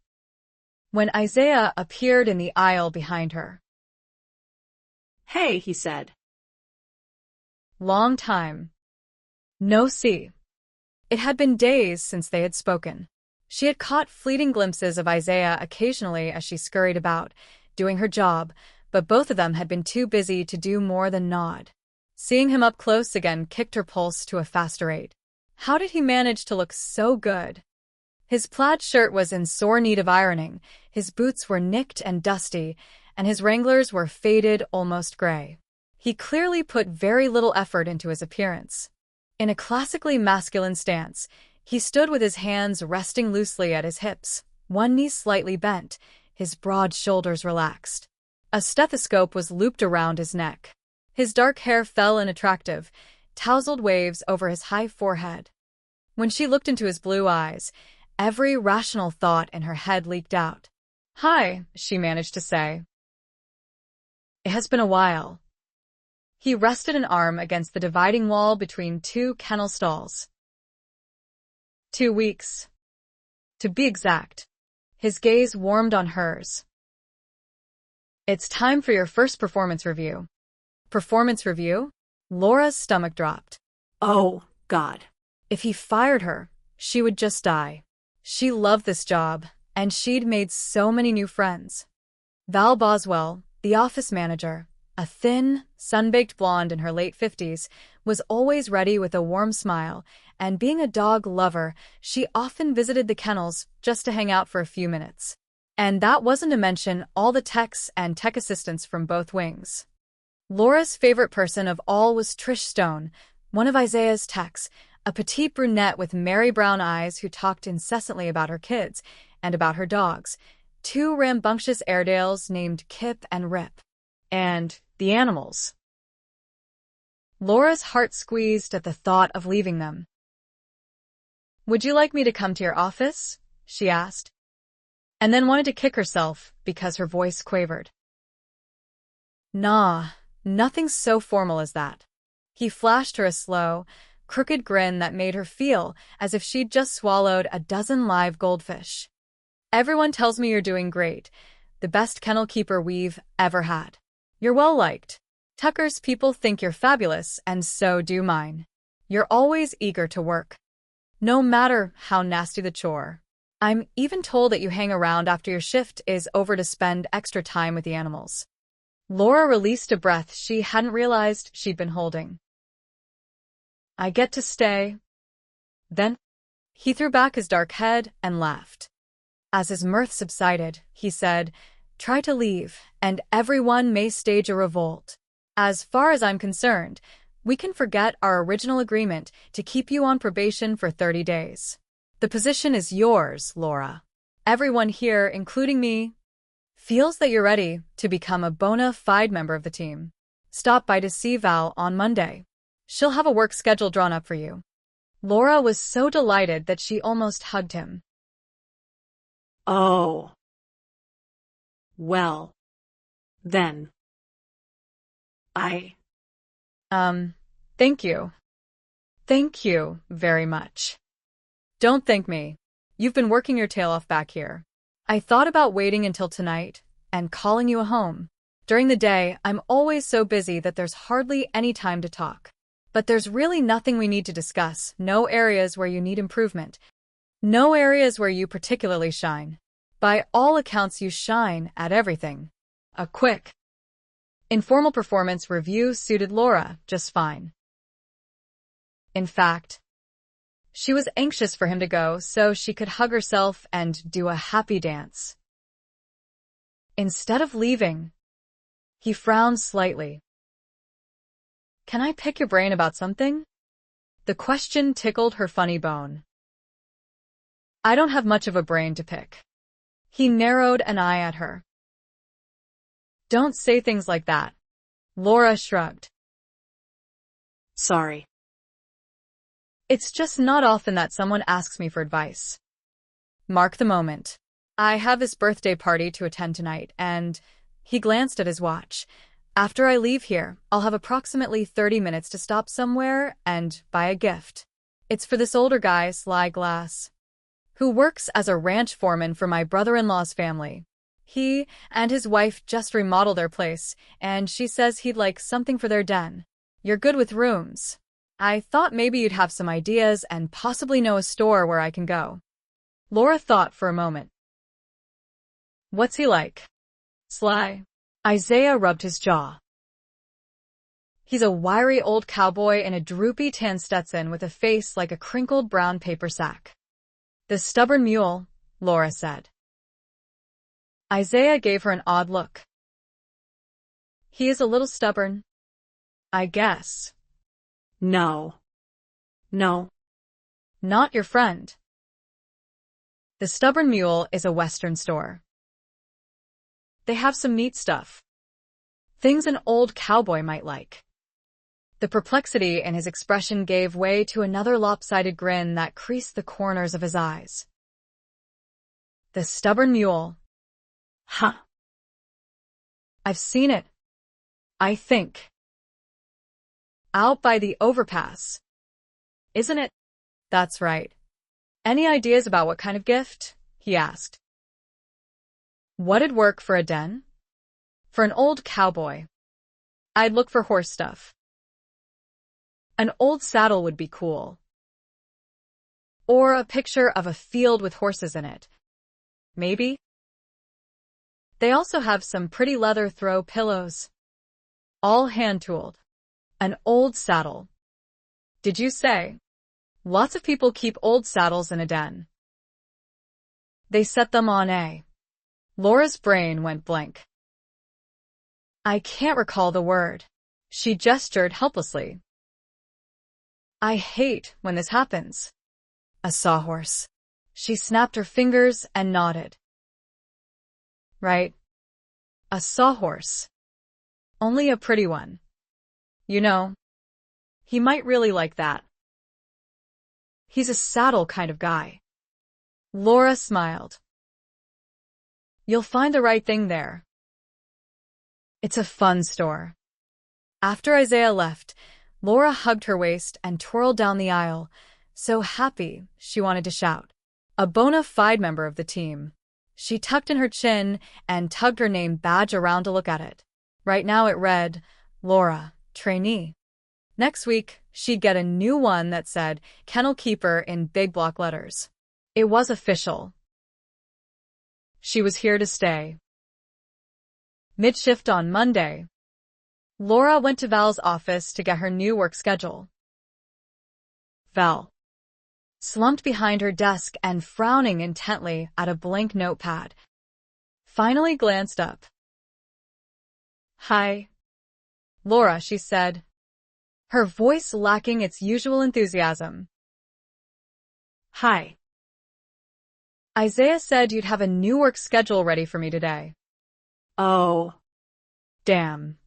When Isaiah appeared in the aisle behind her. Hey, he said. Long time. No see. It had been days since they had spoken. She had caught fleeting glimpses of Isaiah occasionally as she scurried about, doing her job, but both of them had been too busy to do more than nod. Seeing him up close again kicked her pulse to a faster rate. How did he manage to look so good? His plaid shirt was in sore need of ironing, his boots were nicked and dusty, and his Wranglers were faded, almost gray. He clearly put very little effort into his appearance. In a classically masculine stance, he stood with his hands resting loosely at his hips, one knee slightly bent, his broad shoulders relaxed. A stethoscope was looped around his neck. His dark hair fell in attractive, tousled waves over his high forehead. When she looked into his blue eyes, every rational thought in her head leaked out. "Hi," she managed to say. "It has been a while." He rested an arm against the dividing wall between two kennel stalls. 2 weeks. To be exact. His gaze warmed on hers. "It's time for your first performance review." Performance review? Laura's stomach dropped. Oh, God. If he fired her, she would just die. She loved this job, and she'd made so many new friends. Val Boswell, the office manager, a thin, sun-baked blonde in her late 50s, was always ready with a warm smile, and being a dog lover, she often visited the kennels just to hang out for a few minutes. And that wasn't to mention all the techs and tech assistants from both wings. Laura's favorite person of all was Trish Stone, one of Isaiah's techs, a petite brunette with merry brown eyes who talked incessantly about her kids and about her dogs, two rambunctious Airedales named Kip and Rip, and the animals. Laura's heart squeezed at the thought of leaving them. "Would you like me to come to your office?" she asked, and then wanted to kick herself because her voice quavered. "Nah, nothing so formal as that." He flashed her a slow, crooked grin that made her feel as if she'd just swallowed a dozen live goldfish. "Everyone tells me you're doing great, the best kennel keeper we've ever had. You're well-liked. Tucker's people think you're fabulous, and so do mine. You're always eager to work, no matter how nasty the chore. I'm even told that you hang around after your shift is over to spend extra time with the animals." Laura released a breath she hadn't realized she'd been holding. "I get to stay." Then, he threw back his dark head and laughed. As his mirth subsided, he said, "Try to leave, and everyone may stage a revolt. As far as I'm concerned, we can forget our original agreement to keep you on probation for 30 days. The position is yours, Laura. Everyone here, including me, feels that you're ready to become a bona fide member of the team. Stop by to see Val on Monday. She'll have a work schedule drawn up for you." Laura was so delighted that she almost hugged him. Oh. Well. Then. Thank you. Thank you very much. Don't thank me. You've been working your tail off back here. I thought about waiting until tonight and calling you home. During the day, I'm always so busy that there's hardly any time to talk. But there's really nothing we need to discuss, no areas where you need improvement, no areas where you particularly shine. By all accounts, you shine at everything. A quick, informal performance review suited Laura just fine. In fact, she was anxious for him to go so she could hug herself and do a happy dance. Instead of leaving, he frowned slightly. "Can I pick your brain about something?" The question tickled her funny bone. "I don't have much of a brain to pick." He narrowed an eye at her. "Don't say things like that." Laura shrugged. "Sorry. It's just not often that someone asks me for advice. Mark the moment. I have this birthday party to attend tonight, and..." He glanced at his watch. "After I leave here, I'll have approximately 30 minutes to stop somewhere and buy a gift. It's for this older guy, Sly Glass, who works as a ranch foreman for my brother-in-law's family. He and his wife just remodeled their place, and she says he'd like something for their den. You're good with rooms. I thought maybe you'd have some ideas and possibly know a store where I can go." Laura thought for a moment. "What's he like?" "Sly." Isaiah rubbed his jaw. "He's a wiry old cowboy in a droopy tan Stetson with a face like a crinkled brown paper sack." "The stubborn mule," Laura said. Isaiah gave her an odd look. "He is a little stubborn, I guess." No. "Not your friend." The Stubborn Mule is a Western store. They have some neat stuff. Things an old cowboy might like. The perplexity in his expression gave way to another lopsided grin that creased the corners of his eyes. The Stubborn Mule. Huh. I've seen it, I think. Out by the overpass. Isn't it? That's right. Any ideas about what kind of gift? He asked. What'd work for a den? For an old cowboy, I'd look for horse stuff. An old saddle would be cool. Or a picture of a field with horses in it. Maybe. They also have some pretty leather throw pillows. All hand-tooled. An old saddle. Did you say? Lots of people keep old saddles in a den. They set them on a Laura's brain went blank. I can't recall the word. She gestured helplessly. I hate when this happens. A sawhorse. She snapped her fingers and nodded. Right. A sawhorse. Only a pretty one. You know, he might really like that. He's a saddle kind of guy. Laura smiled. You'll find the right thing there. It's a fun store. After Isaiah left, Laura hugged her waist and twirled down the aisle, so happy she wanted to shout. A bona fide member of the team. She tucked in her chin and tugged her name badge around to look at it. Right now it read, Laura, trainee. Next week, she'd get a new one that said, Kennel Keeper in big block letters. It was official. She was here to stay. Mid-shift on Monday, Laura went to Val's office to get her new work schedule. Val, slumped behind her desk and frowning intently at a blank notepad, finally glanced up. Hi, Laura, she said, her voice lacking its usual enthusiasm. Hi. Isaiah said you'd have a new work schedule ready for me today. Oh. Damn.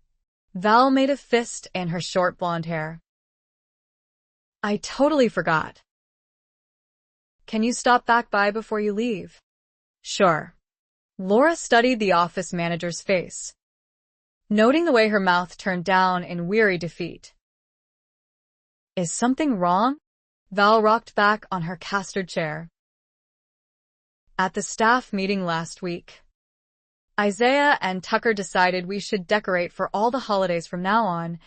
Val made a fist in her short blonde hair. I totally forgot. Can you stop back by before you leave? Sure. Laura studied the office manager's face, noting the way her mouth turned down in weary defeat. Is something wrong? Val rocked back on her castered chair. At the staff meeting last week, Isaiah and Tucker decided we should decorate for all the holidays from now on,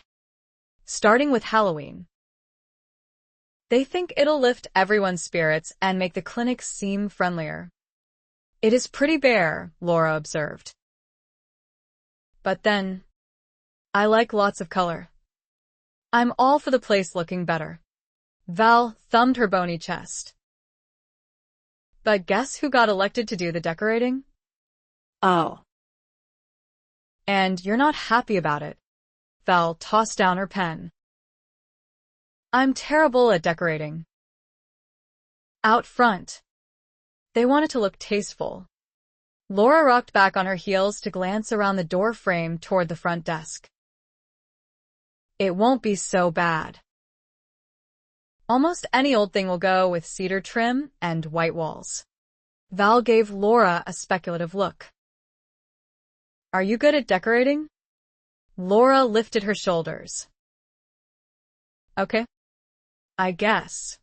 starting with Halloween. They think it'll lift everyone's spirits and make the clinic seem friendlier. It is pretty bare, Laura observed. But then, I like lots of color. I'm all for the place looking better. Val thumbed her bony chest. But guess who got elected to do the decorating? Oh. And you're not happy about it. Val tossed down her pen. I'm terrible at decorating. Out front, they wanted to look tasteful. Laura rocked back on her heels to glance around the door frame toward the front desk. It won't be so bad. Almost any old thing will go with cedar trim and white walls. Val gave Laura a speculative look. Are you good at decorating? Laura lifted her shoulders. Okay. I guess.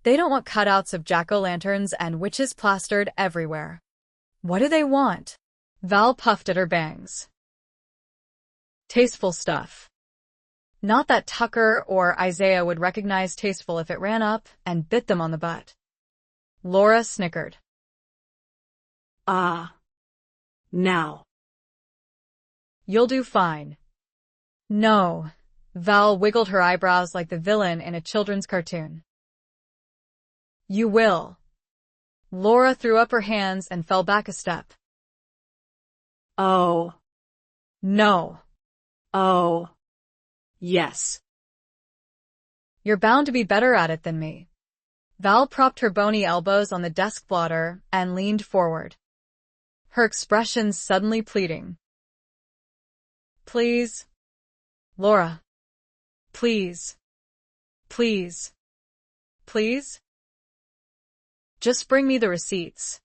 They don't want cutouts of jack-o'-lanterns and witches plastered everywhere. What do they want? Val puffed at her bangs. Tasteful stuff. Not that Tucker or Isaiah would recognize tasteful if it ran up and bit them on the butt. Laura snickered. Now. You'll do fine. No. Val wiggled her eyebrows like the villain in a children's cartoon. You will. Laura threw up her hands and fell back a step. Oh. No. Oh. Yes. You're bound to be better at it than me. Val propped her bony elbows on the desk blotter and leaned forward, her expression suddenly pleading. Please. Laura. Please. Please. Please? Just bring me the receipts,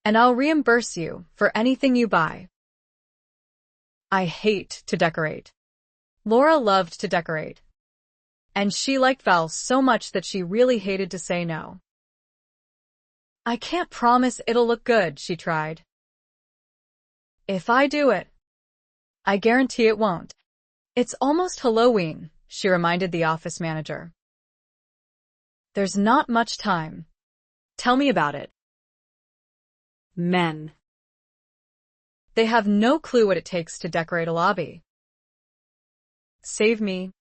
and I'll reimburse you for anything you buy. I hate to decorate. Laura loved to decorate, and she liked Val so much that she really hated to say no. I can't promise it'll look good, she tried. If I do it, I guarantee it won't. It's almost Halloween, she reminded the office manager. There's not much time. Tell me about it. Men. They have no clue what it takes to decorate a lobby. Save me.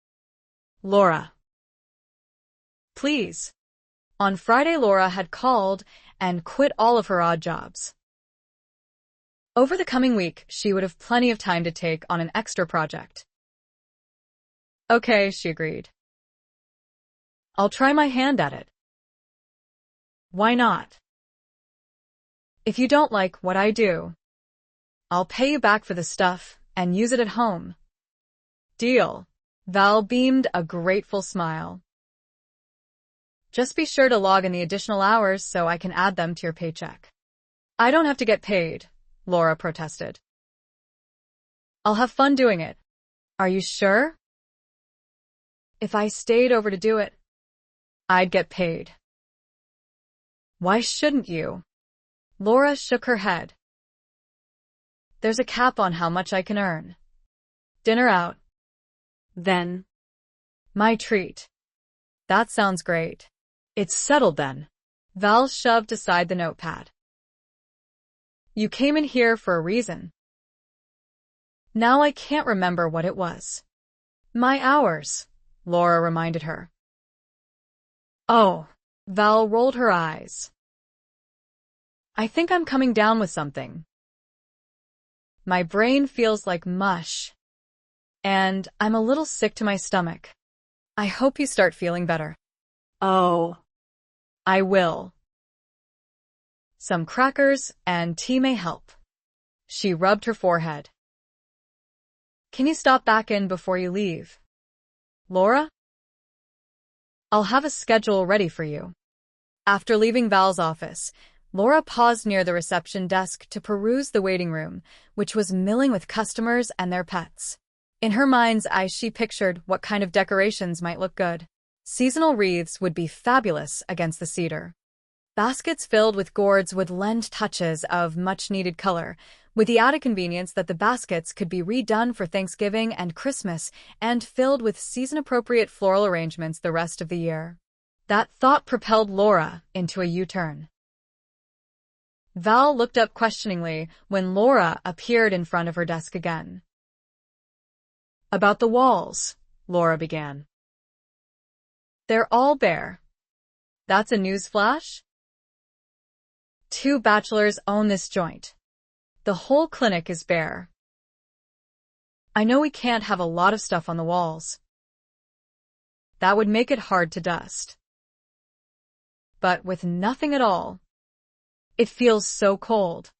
Laura. Please. On Friday, Laura had called and quit all of her odd jobs. Over the coming week, she would have plenty of time to take on an extra project. Okay, she agreed. I'll try my hand at it. Why not? If you don't like what I do, I'll pay you back for the stuff and use it at home. Deal. Val beamed a grateful smile. Just be sure to log in the additional hours so I can add them to your paycheck. I don't have to get paid, Laura protested. I'll have fun doing it. Are you sure? If I stayed over to do it, I'd get paid. Why shouldn't you? Laura shook her head. There's a cap on how much I can earn. Dinner out. Then. My treat. That sounds great. It's settled then. Val shoved aside the notepad. You came in here for a reason. Now I can't remember what it was. My hours, Laura reminded her. Oh, Val rolled her eyes. I think I'm coming down with something. My brain feels like mush, and I'm a little sick to my stomach. I hope you start feeling better. Oh. I will. Some crackers and tea may help. She rubbed her forehead. Can you stop back in before you leave? Laura? I'll have a schedule ready for you. After leaving Val's office, Laura paused near the reception desk to peruse the waiting room, which was milling with customers and their pets. In her mind's eye, she pictured what kind of decorations might look good. Seasonal wreaths would be fabulous against the cedar. Baskets filled with gourds would lend touches of much-needed color, with the added convenience that the baskets could be redone for Thanksgiving and Christmas and filled with season-appropriate floral arrangements the rest of the year. That thought propelled Laura into a U-turn. Val looked up questioningly when Laura appeared in front of her desk again. About the walls, Laura began. They're all bare. That's a newsflash? 2 bachelors own this joint. The whole clinic is bare. I know we can't have a lot of stuff on the walls. That would make it hard to dust. But with nothing at all, it feels so cold.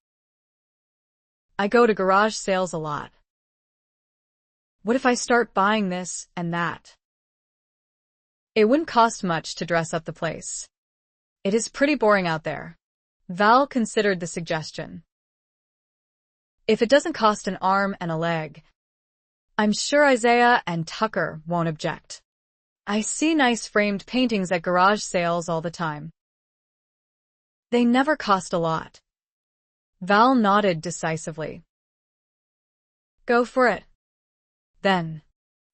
I go to garage sales a lot. What if I start buying this and that? It wouldn't cost much to dress up the place. It is pretty boring out there. Val considered the suggestion. If it doesn't cost an arm and a leg, I'm sure Isaiah and Tucker won't object. I see nice framed paintings at garage sales all the time. They never cost a lot. Val nodded decisively. Go for it. Then,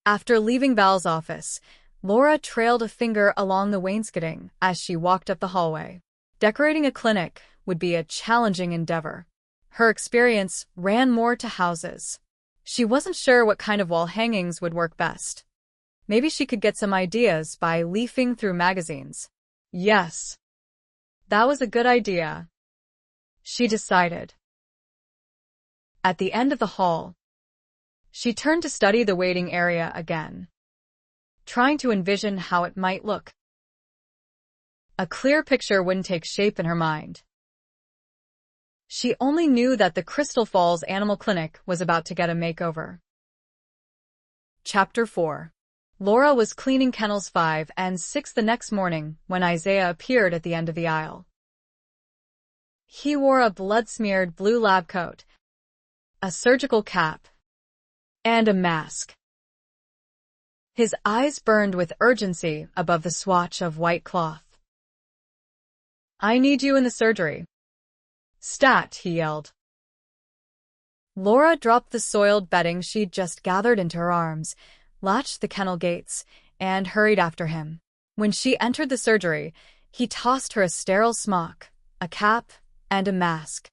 after leaving Val's office, Laura trailed a finger along the wainscoting as she walked up the hallway. Decorating a clinic would be a challenging endeavor. Her experience ran more to houses. She wasn't sure what kind of wall hangings would work best. Maybe she could get some ideas by leafing through magazines. Yes, that was a good idea, she decided. At the end of the hall, she turned to study the waiting area again, trying to envision how it might look. A clear picture wouldn't take shape in her mind. She only knew that the Crystal Falls Animal Clinic was about to get a makeover. Chapter 4. Laura was cleaning kennels 5 and 6 the next morning when Isaiah appeared at the end of the aisle. He wore a blood-smeared blue lab coat, a surgical cap, and a mask. His eyes burned with urgency above the swatch of white cloth. I need you in the surgery. Stat, he yelled. Laura dropped the soiled bedding she'd just gathered into her arms, latched the kennel gates, and hurried after him. When she entered the surgery, he tossed her a sterile smock, a cap, and a mask.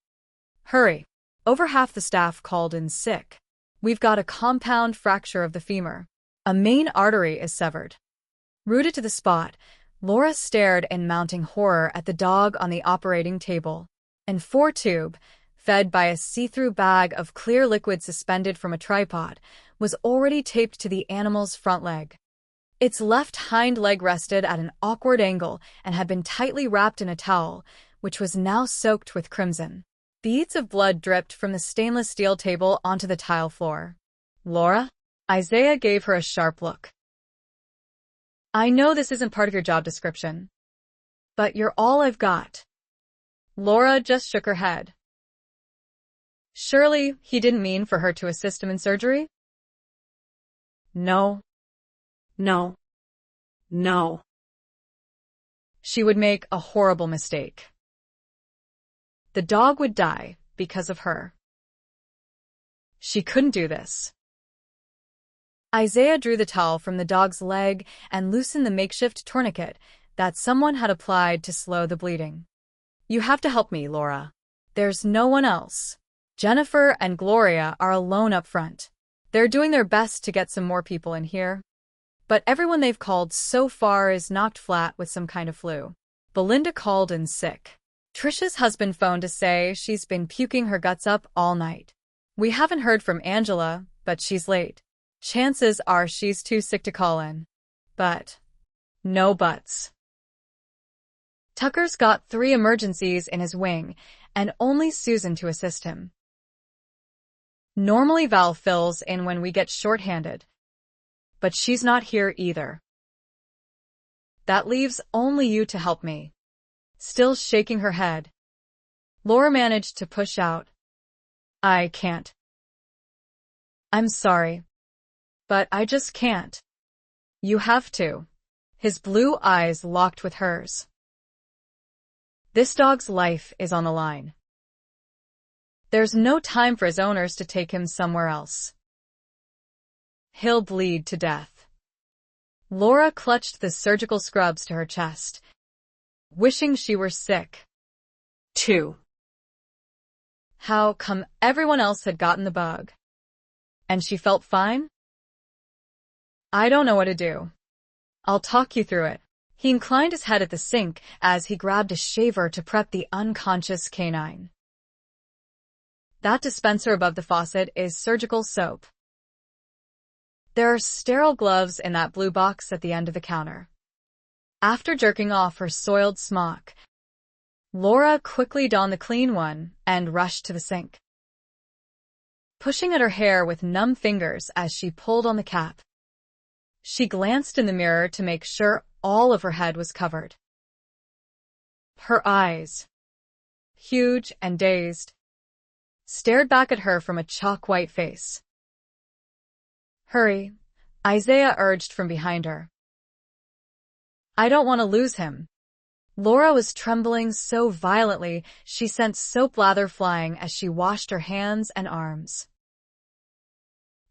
Hurry. Over half the staff called in sick. We've got a compound fracture of the femur. A main artery is severed. Rooted to the spot, Laura stared in mounting horror at the dog on the operating table. An 4-tube, fed by a see-through bag of clear liquid suspended from a tripod, was already taped to the animal's front leg. Its left hind leg rested at an awkward angle and had been tightly wrapped in a towel, which was now soaked with crimson. Beads of blood dripped from the stainless steel table onto the tile floor. "Laura?" Isaiah gave her a sharp look. "I know this isn't part of your job description, but you're all I've got." Laura just shook her head. Surely he didn't mean for her to assist him in surgery? No. No. No. She would make a horrible mistake. The dog would die because of her. She couldn't do this. Isaiah drew the towel from the dog's leg and loosened the makeshift tourniquet that someone had applied to slow the bleeding. "You have to help me, Laura. There's no one else. Jennifer and Gloria are alone up front. They're doing their best to get some more people in here, but everyone they've called so far is knocked flat with some kind of flu. Belinda called in sick. Trisha's husband phoned to say she's been puking her guts up all night. We haven't heard from Angela, but she's late. Chances are she's too sick to call in. But no buts. Tucker's got 3 emergencies in his wing, and only Susan to assist him. Normally Val fills in when we get short-handed, but she's not here either. That leaves only you to help me." Still shaking her head, Laura managed to push out, "I can't. I'm sorry, but I just can't." "You have to." His blue eyes locked with hers. "This dog's life is on the line. There's no time for his owners to take him somewhere else. He'll bleed to death." Laura clutched the surgical scrubs to her chest, wishing she were sick, too. How come everyone else had gotten the bug, and she felt fine? "I don't know what to do. I'll talk you through it." He inclined his head at the sink as he grabbed a shaver to prep the unconscious canine. That dispenser above the faucet is surgical soap. There are sterile gloves in that blue box at the end of the counter. After jerking off her soiled smock, Laura quickly donned the clean one and rushed to the sink. Pushing at her hair with numb fingers as she pulled on the cap, she glanced in the mirror to make sure all of her head was covered. Her eyes, huge and dazed, stared back at her from a chalk-white face. "Hurry," Isaiah urged from behind her. "I don't want to lose him." Laura was trembling so violently she sent soap lather flying as she washed her hands and arms.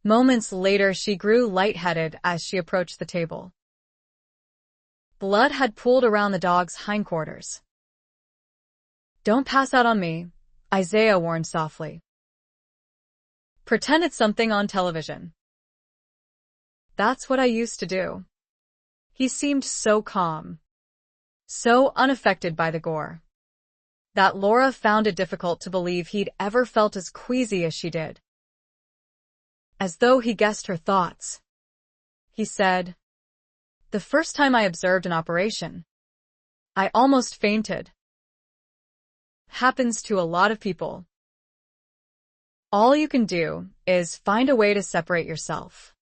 Moments later, she grew lightheaded as she approached the table. Blood had pooled around the dog's hindquarters. "Don't pass out on me," Isaiah warned softly. "Pretend it's something on television." "That's what I used to do." He seemed so calm, so unaffected by the gore, that Laura found it difficult to believe he'd ever felt as queasy as she did. As though he guessed her thoughts, he said, "The first time I observed an operation, I almost fainted. Happens to a lot of people. All you can do is find a way to separate yourself."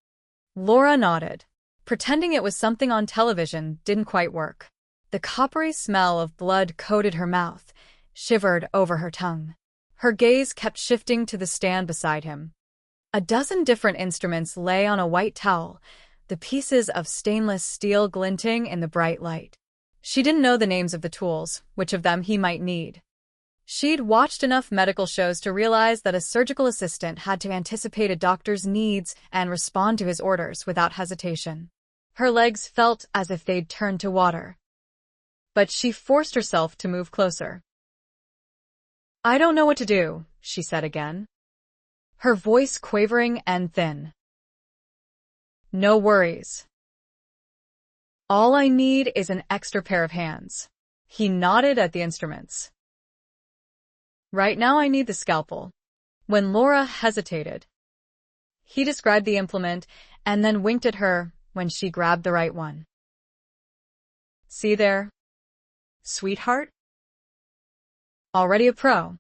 Laura nodded. Pretending it was something on television didn't quite work. The coppery smell of blood coated her mouth, shivered over her tongue. Her gaze kept shifting to the stand beside him. A dozen different instruments lay on a white towel, the pieces of stainless steel glinting in the bright light. She didn't know the names of the tools, which of them he might need. She'd watched enough medical shows to realize that a surgical assistant had to anticipate a doctor's needs and respond to his orders without hesitation. Her legs felt as if they'd turned to water, but she forced herself to move closer. "I don't know what to do," she said again, her voice quavering and thin. "No worries. All I need is an extra pair of hands." He nodded at the instruments. Right now I need the scalpel. When Laura hesitated, he described the implement and then winked at her when she grabbed the right one. See there, sweetheart? Already a pro.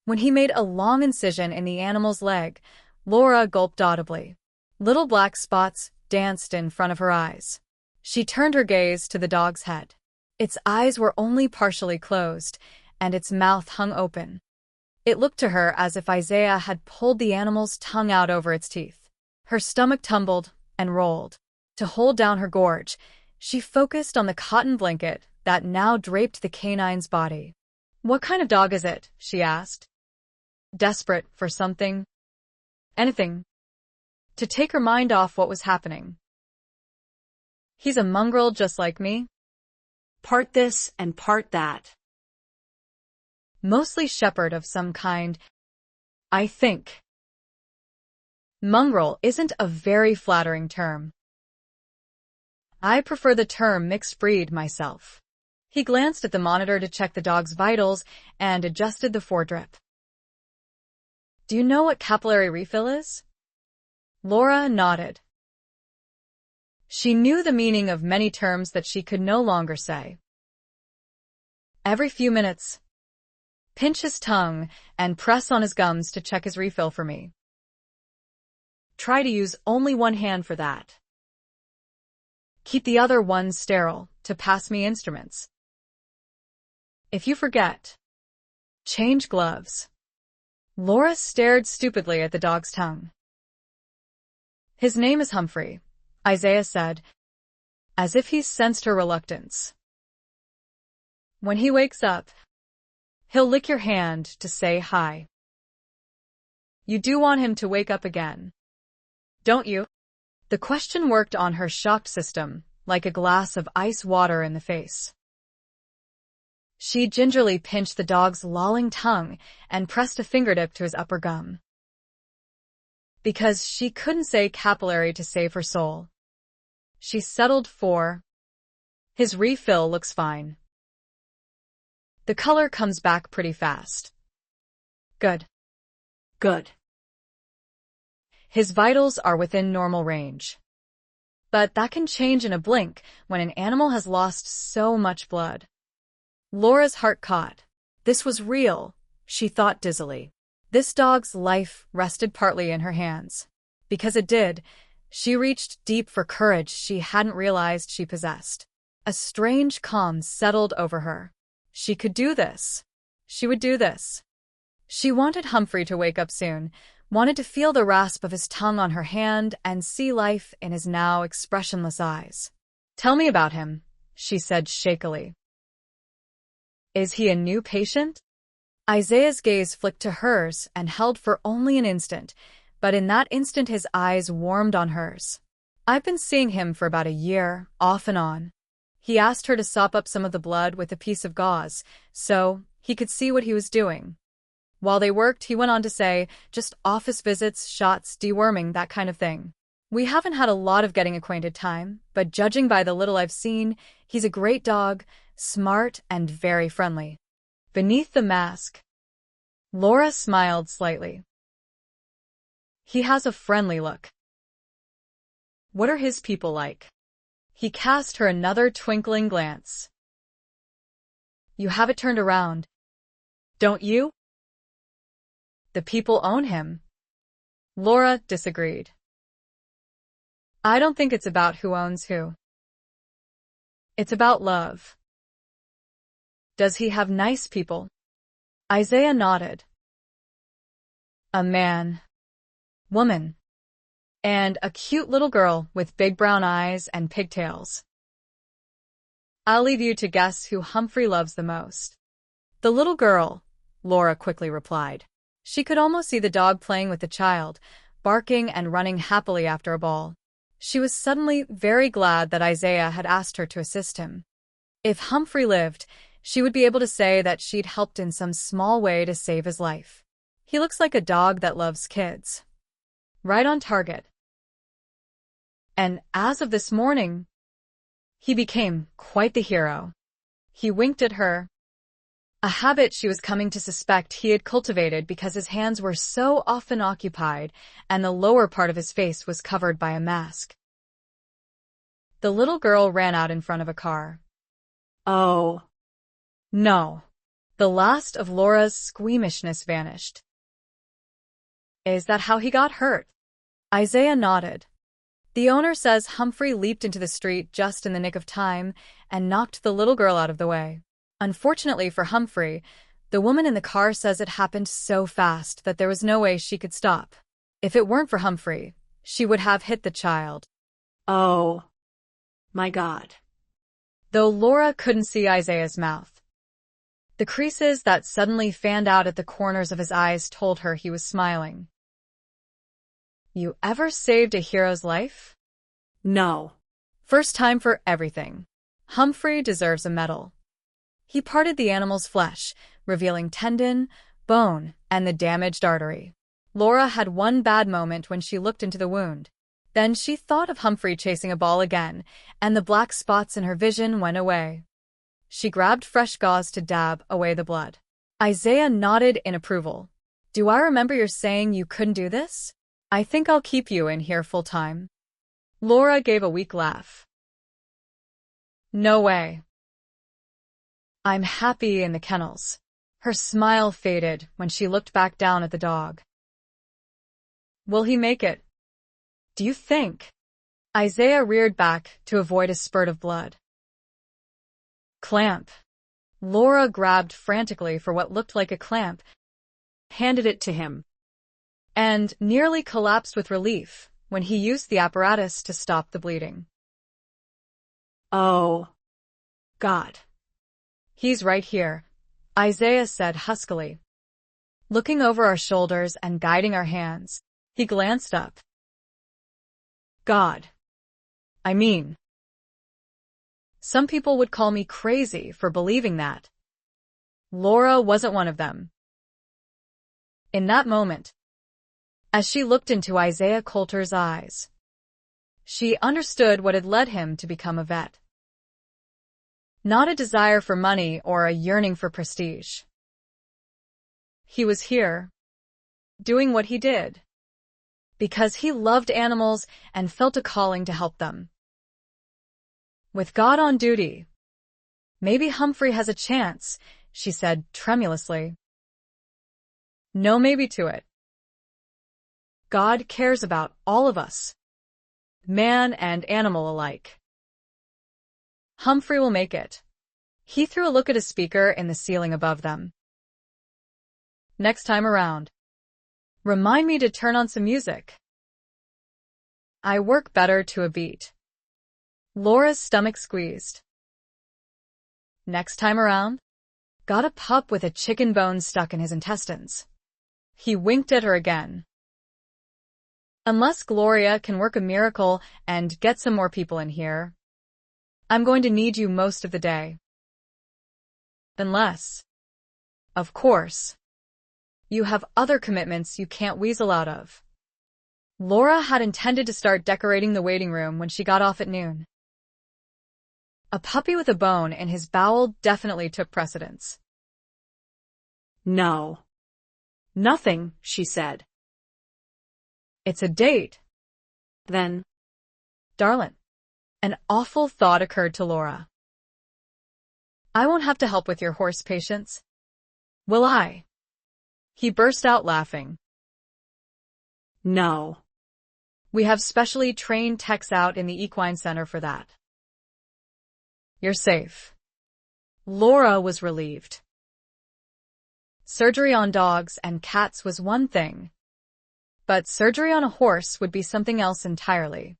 When he made a long incision in the animal's leg, Laura gulped audibly. Little black spots danced in front of her eyes. She turned her gaze to the dog's head. Its eyes were only partially closed, and its mouth hung open. It looked to her as if Isaiah had pulled the animal's tongue out over its teeth. Her stomach tumbled and rolled. To hold down her gorge, she focused on the cotton blanket that now draped the canine's body. "What kind of dog is it?" she asked, desperate for something, anything, to take her mind off what was happening. "He's a mongrel just like me. Part this and part that. Mostly shepherd of some kind, I think." Mongrel isn't a very flattering term. I prefer the term mixed breed myself. He glanced at the monitor to check the dog's vitals and adjusted the foredrip. "Do you know what capillary refill is?" Laura nodded. She knew the meaning of many terms that she could no longer say. "Every few minutes, pinch his tongue and press on his gums to check his refill for me. Try to use only one hand for that. Keep the other one sterile to pass me instruments. If you forget, change gloves." Laura stared stupidly at the dog's tongue. "His name is Humphrey," Isaiah said, as if he sensed her reluctance. "When he wakes up, he'll lick your hand to say hi. You do want him to wake up again, don't you?" The question worked on her shocked system like a glass of ice water in the face. She gingerly pinched the dog's lolling tongue and pressed a fingertip to his upper gum. Because she couldn't say capillary to save her soul, she settled for, "His refill looks fine. The color comes back pretty fast. Good. Good. His vitals are within normal range. But that can change in a blink when an animal has lost so much blood." Laura's heart caught. This was real, she thought dizzily. This dog's life rested partly in her hands. Because it did, she reached deep for courage she hadn't realized she possessed. A strange calm settled over her. She could do this. She would do this. She wanted Humphrey to wake up soon, wanted to feel the rasp of his tongue on her hand and see life in his now expressionless eyes. "Tell me about him," she said shakily. "Is he a new patient?" Isaiah's gaze flicked to hers and held for only an instant, but in that instant his eyes warmed on hers. "I've been seeing him for about a year, off and on." He asked her to sop up some of the blood with a piece of gauze, so he could see what he was doing. While they worked, he went on to say, "Just office visits, shots, deworming, that kind of thing. We haven't had a lot of getting acquainted time, but judging by the little I've seen, he's a great dog, smart and very friendly." Beneath the mask, Laura smiled slightly. "He has a friendly look." "What are his people like?" He cast her another twinkling glance. "You have it turned around, don't you?" "The people own him." Laura disagreed. "I don't think it's about who owns who. It's about love." "Does he have nice people?" Isaiah nodded. "A man, woman, and a cute little girl with big brown eyes and pigtails. I'll leave you to guess who Humphrey loves the most." "The little girl," Laura quickly replied. She could almost see the dog playing with the child, barking and running happily after a ball. She was suddenly very glad that Isaiah had asked her to assist him. If Humphrey lived, she would be able to say that she'd helped in some small way to save his life. He looks like a dog that loves kids. Right on target. And as of this morning, he became quite the hero. He winked at her. a habit she was coming to suspect he had cultivated because his hands were so often occupied and the lower part of his face was covered by a mask. The little girl ran out in front of a car. Oh. No. The last of Laura's squeamishness vanished. Is that how he got hurt? Isaiah nodded. The owner says Humphrey leaped into the street just in the nick of time and knocked the little girl out of the way. Unfortunately for Humphrey, the woman in the car says it happened so fast that there was no way she could stop. If it weren't for Humphrey, she would have hit the child. Oh. My God. Though Laura couldn't see Isaiah's mouth. The creases that suddenly fanned out at the corners of his eyes told her he was smiling. You ever saved a hero's life? No. First time for everything. Humphrey deserves a medal. He parted the animal's flesh, revealing tendon, bone, and the damaged artery. Laura had one bad moment when she looked into the wound. Then she thought of Humphrey chasing a ball again, and the black spots in her vision went away. She grabbed fresh gauze to dab away the blood. Isaiah nodded in approval. Do I remember you saying you couldn't do this? I think I'll keep you in here full time. Laura gave a weak laugh. No way. I'm happy in the kennels. Her smile faded when she looked back down at the dog. Will he make it? Do you think? Isaiah reared back to avoid a spurt of blood. Clamp. Laura grabbed frantically for what looked like a clamp, handed it to him, and nearly collapsed with relief when he used the apparatus to stop the bleeding. Oh. God. He's right here, Isaiah said huskily. Looking over our shoulders and guiding our hands, he glanced up. God. I mean. Some people would call me crazy for believing that. Laura wasn't one of them. In that moment, as she looked into Isaiah Coulter's eyes, she understood what had led him to become a vet. Not a desire for money or a yearning for prestige. He was here, doing what he did, because he loved animals and felt a calling to help them. With God on duty, maybe Humphrey has a chance, she said tremulously. No maybe to it. God cares about all of us, man and animal alike. Humphrey will make it. He threw a look at a speaker in the ceiling above them. Next time around, remind me to turn on some music. I work better to a beat. Laura's stomach squeezed. Next time around, got a pup with a chicken bone stuck in his intestines. He winked at her again. Unless Gloria can work a miracle and get some more people in here, I'm going to need you most of the day. Unless, of course, you have other commitments you can't weasel out of. Laura had intended to start decorating the waiting room when she got off at noon. A puppy with a bone in his bowel definitely took precedence. No. Nothing, she said. It's a date. Then, darling, an awful thought occurred to Laura. I won't have to help with your horse patients. Will I? He burst out laughing. No. We have specially trained techs out in the equine center for that. You're safe. Laura was relieved. Surgery on dogs and cats was one thing, but surgery on a horse would be something else entirely.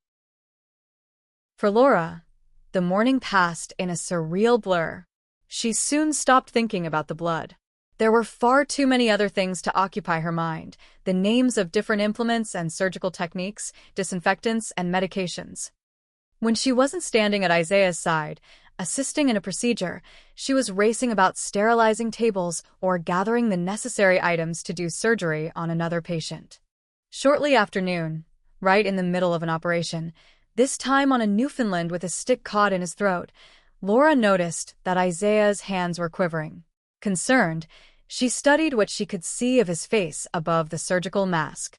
For Laura, the morning passed in a surreal blur. She soon stopped thinking about the blood. There were far too many other things to occupy her mind, the names of different implements and surgical techniques, disinfectants and medications. When she wasn't standing at Isaiah's side, assisting in a procedure, she was racing about sterilizing tables or gathering the necessary items to do surgery on another patient. Shortly after noon, right in the middle of an operation, this time on a Newfoundland with a stick caught in his throat, Laura noticed that Isaiah's hands were quivering. Concerned, she studied what she could see of his face above the surgical mask.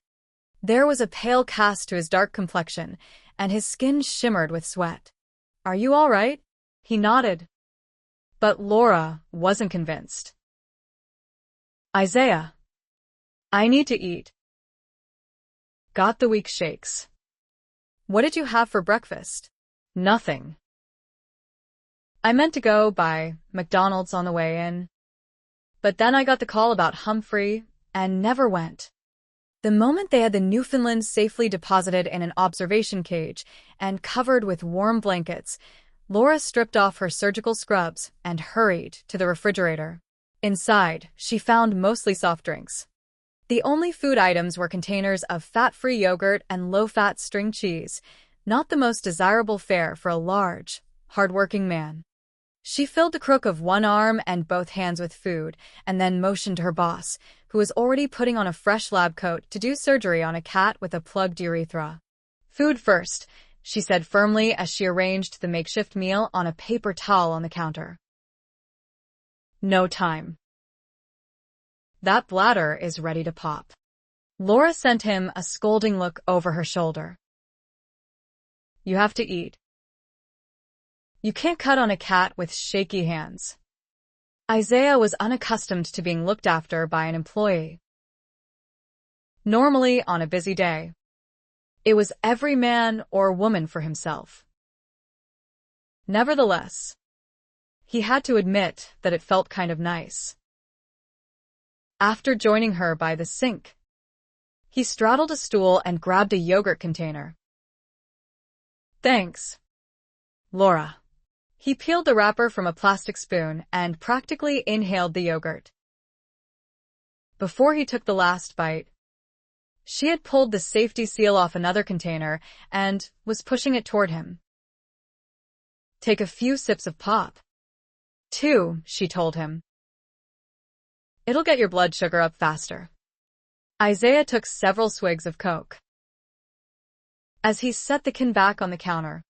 There was a pale cast to his dark complexion, and his skin shimmered with sweat. "Are you all right?" He nodded. But Laura wasn't convinced. "Isaiah, I need to eat." Got the weak shakes. "What did you have for breakfast?" "Nothing. I meant to go by McDonald's on the way in. But then I got the call about Humphrey and never went." The moment they had the Newfoundland safely deposited in an observation cage and covered with warm blankets, Laura stripped off her surgical scrubs and hurried to the refrigerator. Inside, she found mostly soft drinks. The only food items were containers of fat-free yogurt and low-fat string cheese, not the most desirable fare for a large, hard-working man. She filled the crook of one arm and both hands with food, and then motioned to her boss, who was already putting on a fresh lab coat to do surgery on a cat with a plugged urethra. "Food first," she said firmly as she arranged the makeshift meal on a paper towel on the counter. "No time. That bladder is ready to pop." Laura sent him a scolding look over her shoulder. "You have to eat. You can't cut on a cat with shaky hands." Isaiah was unaccustomed to being looked after by an employee. Normally, on a busy day, it was every man or woman for himself. Nevertheless, he had to admit that it felt kind of nice. After joining her by the sink, he straddled a stool and grabbed a yogurt container. "Thanks, Laura." He peeled the wrapper from a plastic spoon and practically inhaled the yogurt. Before he took the last bite, she had pulled the safety seal off another container and was pushing it toward him. "Take a few sips of pop." "Two," she told him. "It'll get your blood sugar up faster." Isaiah took several swigs of Coke. As he set the can back on the counter,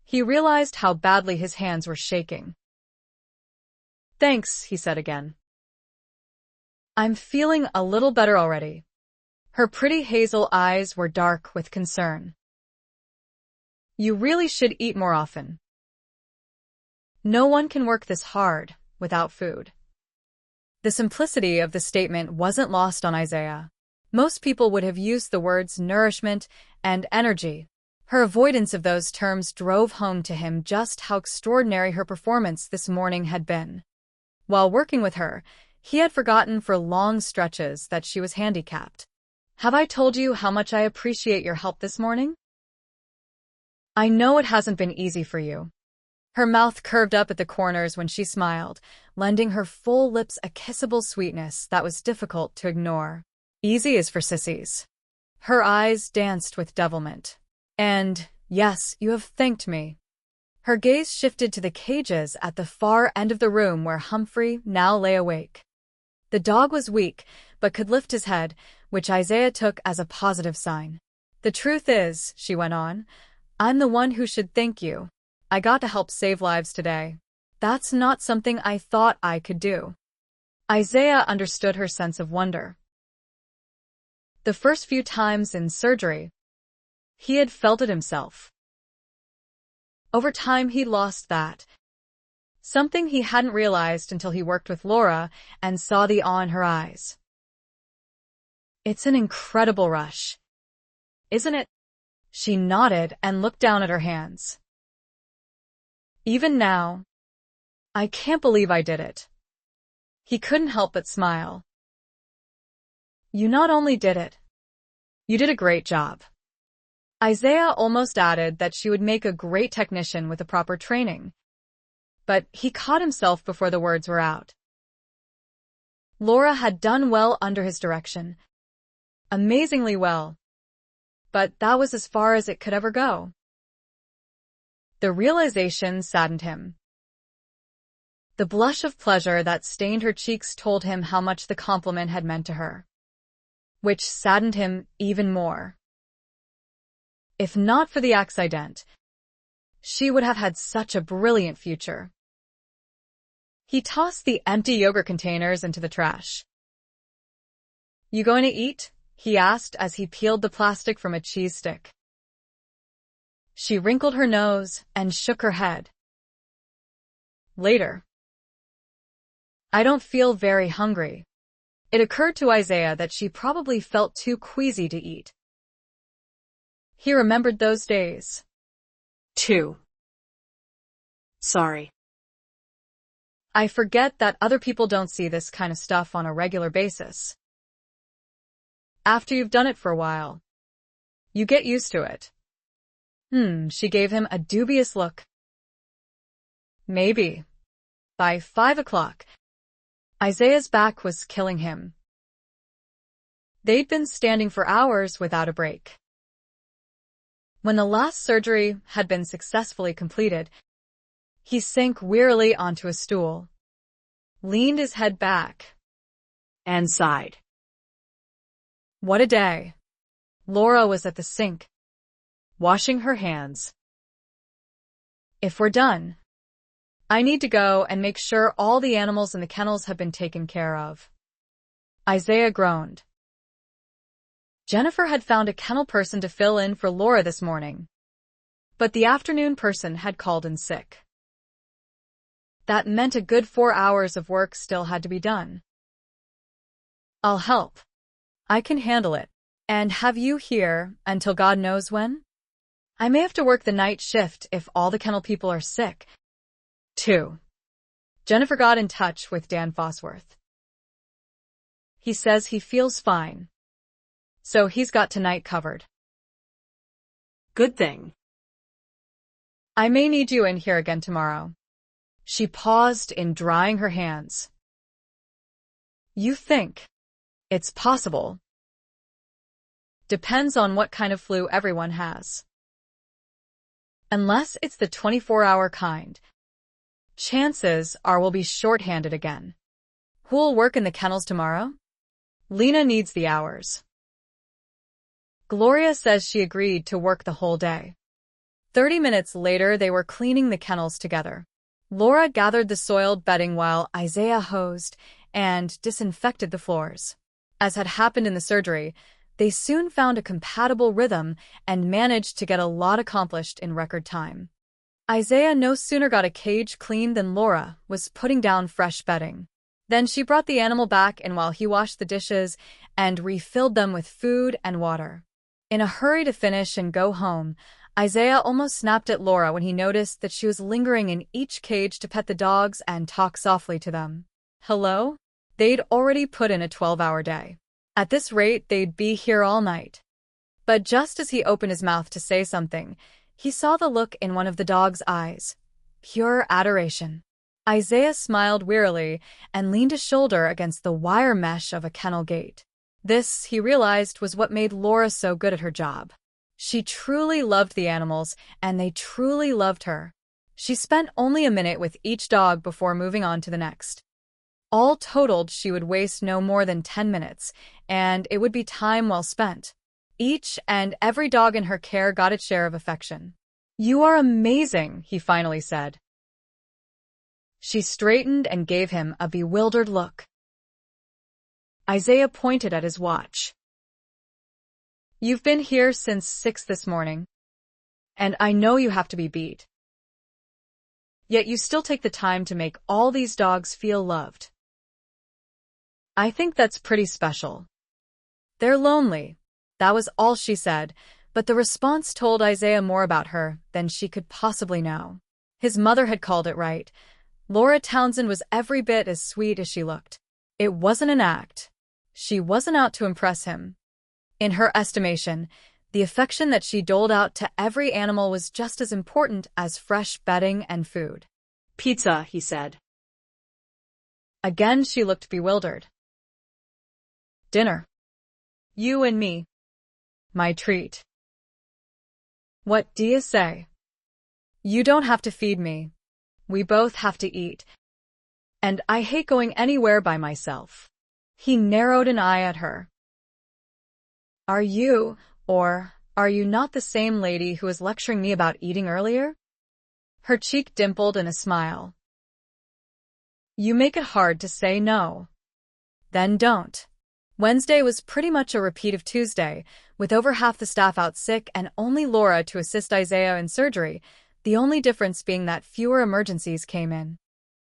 he realized how badly his hands were shaking. "Thanks," he said again. "I'm feeling a little better already." Her pretty hazel eyes were dark with concern. "You really should eat more often. No one can work this hard without food." The simplicity of the statement wasn't lost on Isaiah. Most people would have used the words nourishment and energy. Her avoidance of those terms drove home to him just how extraordinary her performance this morning had been. While working with her, he had forgotten for long stretches that she was handicapped. "Have I told you how much I appreciate your help this morning? I know it hasn't been easy for you." Her mouth curved up at the corners when she smiled, lending her full lips a kissable sweetness that was difficult to ignore. "Easy is for sissies." Her eyes danced with devilment. "And, yes, you have thanked me." Her gaze shifted to the cages at the far end of the room where Humphrey now lay awake. The dog was weak, but could lift his head, which Isaiah took as a positive sign. "The truth is," she went on, "I'm the one who should thank you. I got to help save lives today. That's not something I thought I could do." Isaiah understood her sense of wonder. The first few times in surgery, he had felt it himself. Over time, he lost that. Something he hadn't realized until he worked with Laura and saw the awe in her eyes. "It's an incredible rush, isn't it?" She nodded and looked down at her hands. "Even now, I can't believe I did it." He couldn't help but smile. "You not only did it, you did a great job." Isaiah almost added that she would make a great technician with the proper training, but he caught himself before the words were out. Laura had done well under his direction. Amazingly well. But that was as far as it could ever go. The realization saddened him. The blush of pleasure that stained her cheeks told him how much the compliment had meant to her, which saddened him even more. If not for the accident, she would have had such a brilliant future. He tossed the empty yogurt containers into the trash. You going to eat? He asked as he peeled the plastic from a cheese stick. She wrinkled her nose and shook her head. Later. I don't feel very hungry. It occurred to Isaiah that she probably felt too queasy to eat. He remembered those days. 2. Sorry. I forget that other people don't see this kind of stuff on a regular basis. After you've done it for a while, you get used to it. She gave him a dubious look. Maybe. By 5 o'clock, Isaiah's back was killing him. They'd been standing for hours without a break. When the last surgery had been successfully completed, he sank wearily onto a stool, leaned his head back, and sighed. What a day. Laura was at the sink, washing her hands. If we're done, I need to go and make sure all the animals in the kennels have been taken care of. Isaiah groaned. Jennifer had found a kennel person to fill in for Laura this morning, but the afternoon person had called in sick. That meant a good 4 hours of work still had to be done. I'll help. I can handle it, and have you here until God knows when? I may have to work the night shift if all the kennel people are sick. 2. Jennifer got in touch with Dan Fosworth. He says he feels fine, so he's got tonight covered. Good thing. I may need you in here again tomorrow. She paused in drying her hands. You think it's possible? Depends on what kind of flu everyone has. Unless it's the 24-hour kind, chances are we'll be short-handed again. Who'll work in the kennels tomorrow? Lena needs the hours. Gloria says she agreed to work the whole day. 30 minutes later, they were cleaning the kennels together. Laura gathered the soiled bedding while Isaiah hosed and disinfected the floors. As had happened in the surgery, they soon found a compatible rhythm and managed to get a lot accomplished in record time. Isaiah no sooner got a cage cleaned than Laura was putting down fresh bedding. Then she brought the animal back in while he washed the dishes and refilled them with food and water. In a hurry to finish and go home, Isaiah almost snapped at Laura when he noticed that she was lingering in each cage to pet the dogs and talk softly to them. Hello? They'd already put in a 12-hour day. At this rate, they'd be here all night. But just as he opened his mouth to say something, he saw the look in one of the dog's eyes. Pure adoration. Isaiah smiled wearily and leaned a shoulder against the wire mesh of a kennel gate. This, he realized, was what made Laura so good at her job. She truly loved the animals, and they truly loved her. She spent only a minute with each dog before moving on to the next. All totaled, she would waste no more than 10 minutes, and it would be time well spent. Each and every dog in her care got its share of affection. You are amazing, he finally said. She straightened and gave him a bewildered look. Isaiah pointed at his watch. You've been here since 6 this morning, and I know you have to be beat. Yet you still take the time to make all these dogs feel loved. I think that's pretty special. They're lonely. That was all she said, but the response told Isaiah more about her than she could possibly know. His mother had called it right. Laura Townsend was every bit as sweet as she looked. It wasn't an act. She wasn't out to impress him. In her estimation, the affection that she doled out to every animal was just as important as fresh bedding and food. Pizza, he said. Again, she looked bewildered. Dinner. You and me. My treat. What do you say? You don't have to feed me. We both have to eat. And I hate going anywhere by myself. He narrowed an eye at her. Are you not the same lady who was lecturing me about eating earlier? Her cheek dimpled in a smile. You make it hard to say no. Then don't. Wednesday was pretty much a repeat of Tuesday, with over half the staff out sick and only Laura to assist Isaiah in surgery, the only difference being that fewer emergencies came in.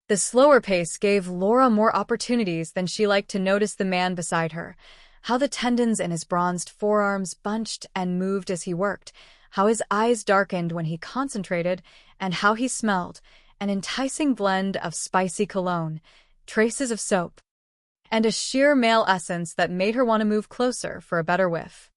The slower pace gave Laura more opportunities than she liked to notice the man beside her, how the tendons in his bronzed forearms bunched and moved as he worked, how his eyes darkened when he concentrated, and how he smelled, an enticing blend of spicy cologne, traces of soap, and a sheer male essence that made her want to move closer for a better whiff.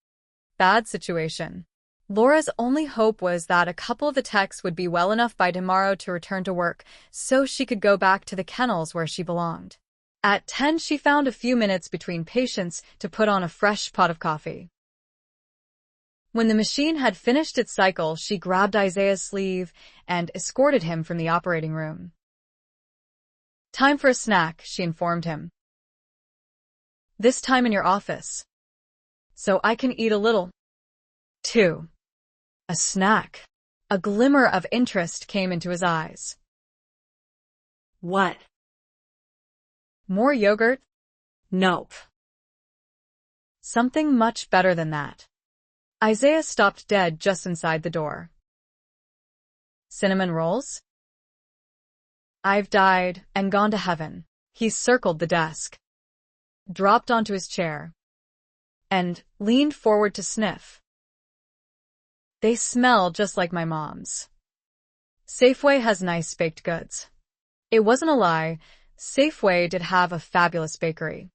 Bad situation. Laura's only hope was that a couple of the techs would be well enough by tomorrow to return to work so she could go back to the kennels where she belonged. At 10, she found a few minutes between patients to put on a fresh pot of coffee. When the machine had finished its cycle, she grabbed Isaiah's sleeve and escorted him from the operating room. Time for a snack, she informed him. This time in your office. So I can eat a little. 2. A snack. A glimmer of interest came into his eyes. What? More yogurt? Nope. Something much better than that. Isaiah stopped dead just inside the door. Cinnamon rolls? I've died and gone to heaven. He circled the desk, dropped onto his chair, and leaned forward to sniff. They smell just like my mom's. Safeway has nice baked goods. It wasn't a lie. Safeway did have a fabulous bakery.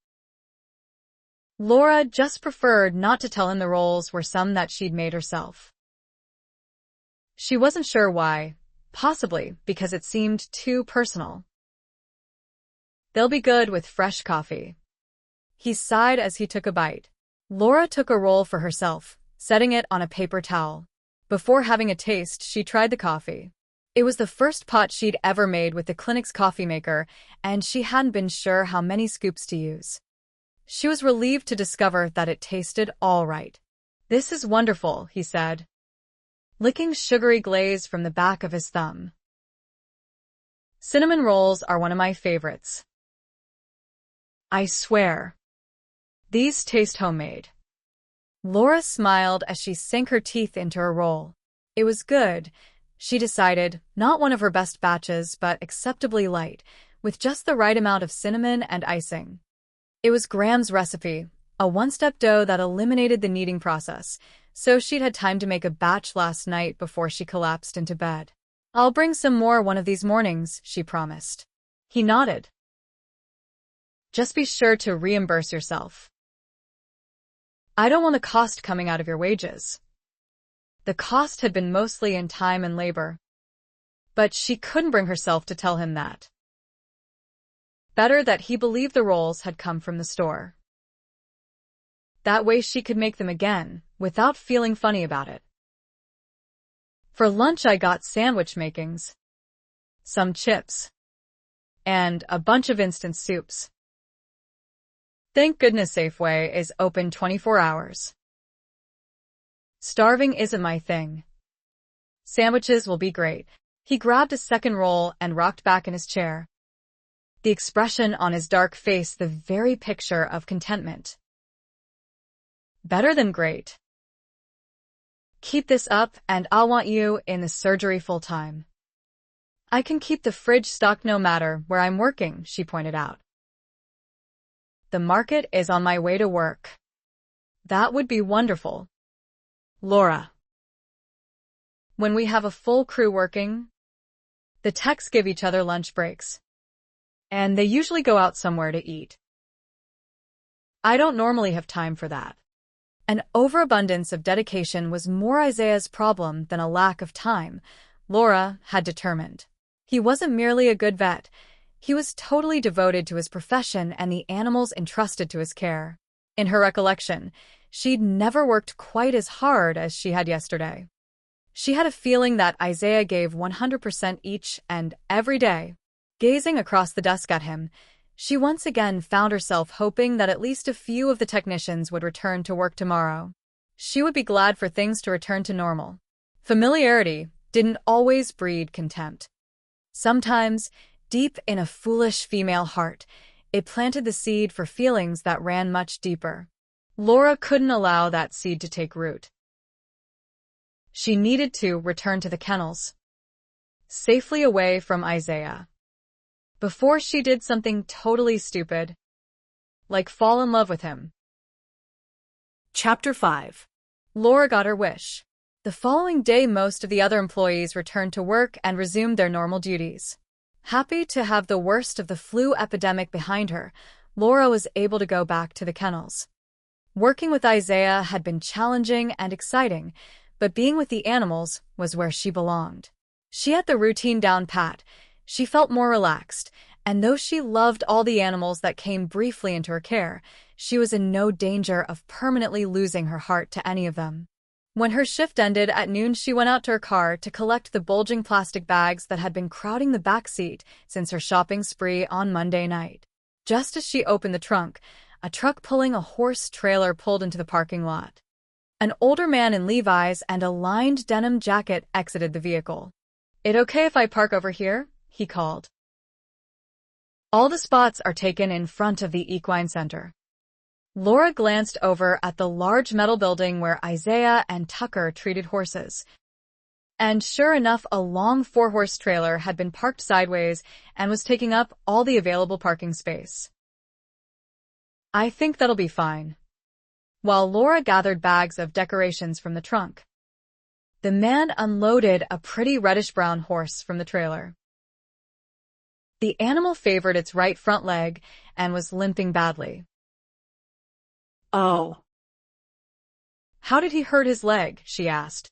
Laura just preferred not to tell him the rolls were some that she'd made herself. She wasn't sure why, possibly because it seemed too personal. They'll be good with fresh coffee. He sighed as he took a bite. Laura took a roll for herself, setting it on a paper towel. Before having a taste, she tried the coffee. It was the first pot she'd ever made with the clinic's coffee maker, and she hadn't been sure how many scoops to use. She was relieved to discover that it tasted all right. This is wonderful, he said, licking sugary glaze from the back of his thumb. Cinnamon rolls are one of my favorites. I swear. These taste homemade. Laura smiled as she sank her teeth into a roll. It was good, she decided, not one of her best batches, but acceptably light, with just the right amount of cinnamon and icing. It was Graham's recipe, a one-step dough that eliminated the kneading process, so she'd had time to make a batch last night before she collapsed into bed. I'll bring some more one of these mornings, she promised. He nodded. Just be sure to reimburse yourself. I don't want the cost coming out of your wages. The cost had been mostly in time and labor. But she couldn't bring herself to tell him that. Better that he believed the rolls had come from the store. That way she could make them again, without feeling funny about it. For lunch I got sandwich makings, some chips, and a bunch of instant soups. Thank goodness Safeway is open 24 hours. Starving isn't my thing. Sandwiches will be great. He grabbed a second roll and rocked back in his chair. The expression on his dark face the very picture of contentment. Better than great. Keep this up and I'll want you in the surgery full time. I can keep the fridge stocked no matter where I'm working, she pointed out. The market is on my way to work. That would be wonderful. Laura. When we have a full crew working, the techs give each other lunch breaks. And they usually go out somewhere to eat. I don't normally have time for that. An overabundance of dedication was more Isaiah's problem than a lack of time, Laura had determined. He wasn't merely a good vet. He was totally devoted to his profession and the animals entrusted to his care. In her recollection, she'd never worked quite as hard as she had yesterday. She had a feeling that Isaiah gave 100% each and every day. Gazing across the desk at him, she once again found herself hoping that at least a few of the technicians would return to work tomorrow. She would be glad for things to return to normal. Familiarity didn't always breed contempt. Sometimes, Deep in a foolish female heart, it planted the seed for feelings that ran much deeper. Laura couldn't allow that seed to take root. She needed to return to the kennels, safely away from Isaiah, before she did something totally stupid, like fall in love with him. Chapter 5. Laura got her wish. The following day, most of the other employees returned to work and resumed their normal duties. Happy to have the worst of the flu epidemic behind her, Laura was able to go back to the kennels. Working with Isaiah had been challenging and exciting, but being with the animals was where she belonged. She had the routine down pat. She felt more relaxed, and though she loved all the animals that came briefly into her care, she was in no danger of permanently losing her heart to any of them. When her shift ended at noon, she went out to her car to collect the bulging plastic bags that had been crowding the back seat since her shopping spree on Monday night. Just as she opened the trunk, a truck pulling a horse trailer pulled into the parking lot. An older man in Levi's and a lined denim jacket exited the vehicle. "It okay if I park over here?" he called. "All the spots are taken in front of the equine center." Laura glanced over at the large metal building where Isaiah and Tucker treated horses. And sure enough, a long 4-horse trailer had been parked sideways and was taking up all the available parking space. "I think that'll be fine." While Laura gathered bags of decorations from the trunk, the man unloaded a pretty reddish-brown horse from the trailer. The animal favored its right front leg and was limping badly. "Oh." "How did he hurt his leg?" she asked.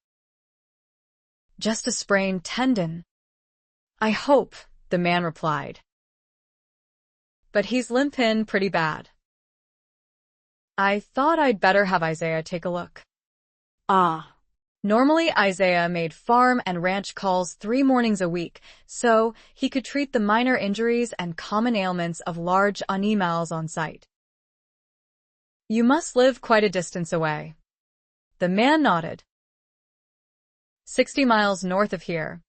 "Just a sprained tendon, I hope," the man replied. "But he's limping pretty bad. I thought I'd better have Isaiah take a look." Ah. Normally, Isaiah made farm and ranch calls 3 mornings a week, so he could treat the minor injuries and common ailments of large animals on site. "You must live quite a distance away." The man nodded. 60 miles north of here.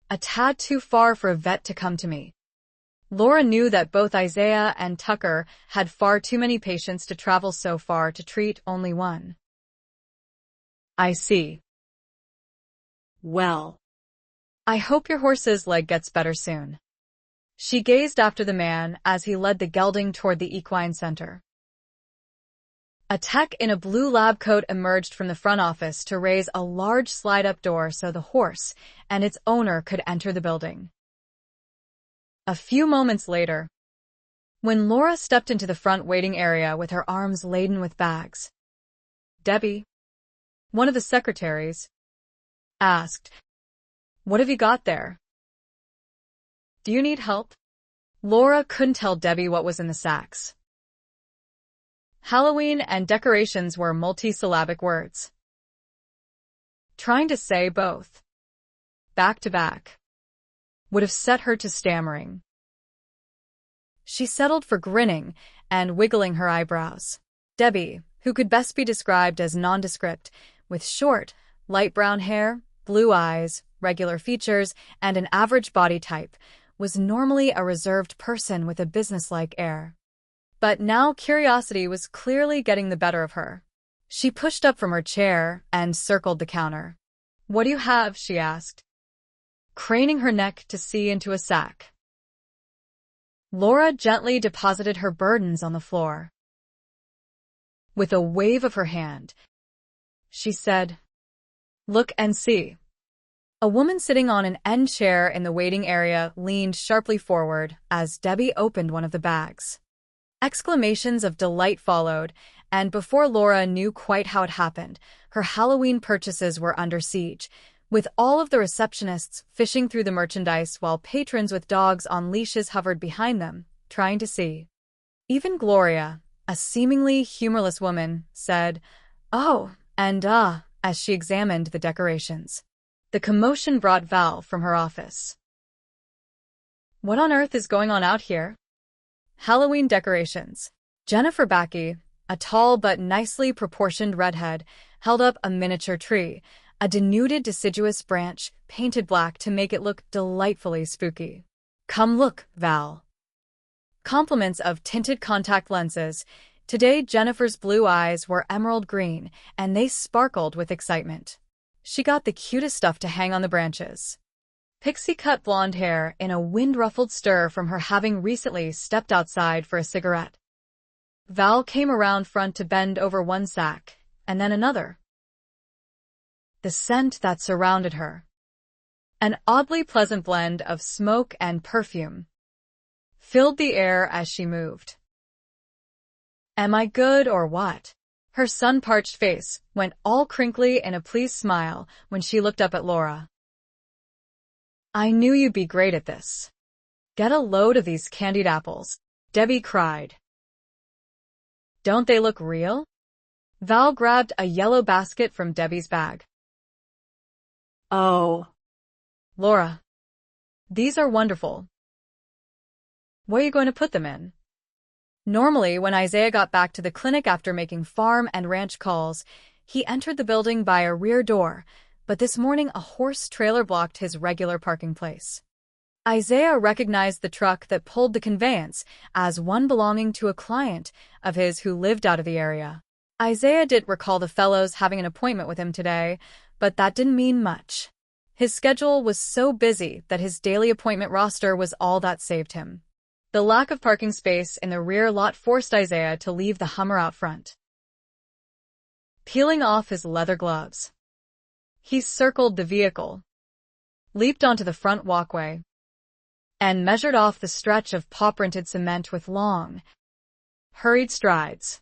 A tad too far for a vet to come to me." Laura knew that both Isaiah and Tucker had far too many patients to travel so far to treat only one. "I see. Well, I hope your horse's leg gets better soon." She gazed after the man as he led the gelding toward the equine center. A tech in a blue lab coat emerged from the front office to raise a large slide-up door so the horse and its owner could enter the building. A few moments later, when Laura stepped into the front waiting area with her arms laden with bags, Debbie, one of the secretaries, asked, "What have you got there? Do you need help?" Laura couldn't tell Debbie what was in the sacks. Halloween and decorations were multi-syllabic words. Trying to say both, back to back, would have set her to stammering. She settled for grinning and wiggling her eyebrows. Debbie, who could best be described as nondescript, with short, light brown hair, blue eyes, regular features, and an average body type, was normally a reserved person with a businesslike air. But now curiosity was clearly getting the better of her. She pushed up from her chair and circled the counter. "What do you have?" she asked, craning her neck to see into a sack. Laura gently deposited her burdens on the floor. With a wave of her hand, she said, "Look and see." A woman sitting on an end chair in the waiting area leaned sharply forward as Debbie opened one of the bags. Exclamations of delight followed, and before Laura knew quite how it happened, her Halloween purchases were under siege, with all of the receptionists fishing through the merchandise while patrons with dogs on leashes hovered behind them, trying to see. Even Gloria, a seemingly humorless woman, said, "Oh, and as she examined the decorations. The commotion brought Val from her office. "What on earth is going on out here?" "Halloween decorations." Jennifer Backey, a tall but nicely proportioned redhead, held up a miniature tree, a denuded deciduous branch painted black to make it look delightfully spooky. Come look, Val. Compliments of tinted contact lenses. Today Jennifer's blue eyes were emerald green, and they sparkled with excitement. She got the cutest stuff to hang on the branches. Pixie-cut blonde hair in a wind-ruffled stir from her having recently stepped outside for a cigarette. Val came around front to bend over one sack, and then another. The scent that surrounded her. An oddly pleasant blend of smoke and perfume filled the air as she moved. Am I good or what? Her sun-parched face went all crinkly in a pleased smile when she looked up at Laura. I knew you'd be great at this. Get a load of these candied apples, Debbie cried. Don't they look real? Val grabbed a yellow basket from Debbie's bag. Oh. Laura, these are wonderful. Where are you going to put them in? Normally, when Isaiah got back to the clinic after making farm and ranch calls, he entered the building by a rear door, but this morning a horse trailer blocked his regular parking place. Isaiah recognized the truck that pulled the conveyance as one belonging to a client of his who lived out of the area. Isaiah didn't recall the fellows having an appointment with him today, but that didn't mean much. His schedule was so busy that his daily appointment roster was all that saved him. The lack of parking space in the rear lot forced Isaiah to leave the Hummer out front. Peeling off his leather gloves, he circled the vehicle, leaped onto the front walkway, and measured off the stretch of paw-printed cement with long, hurried strides.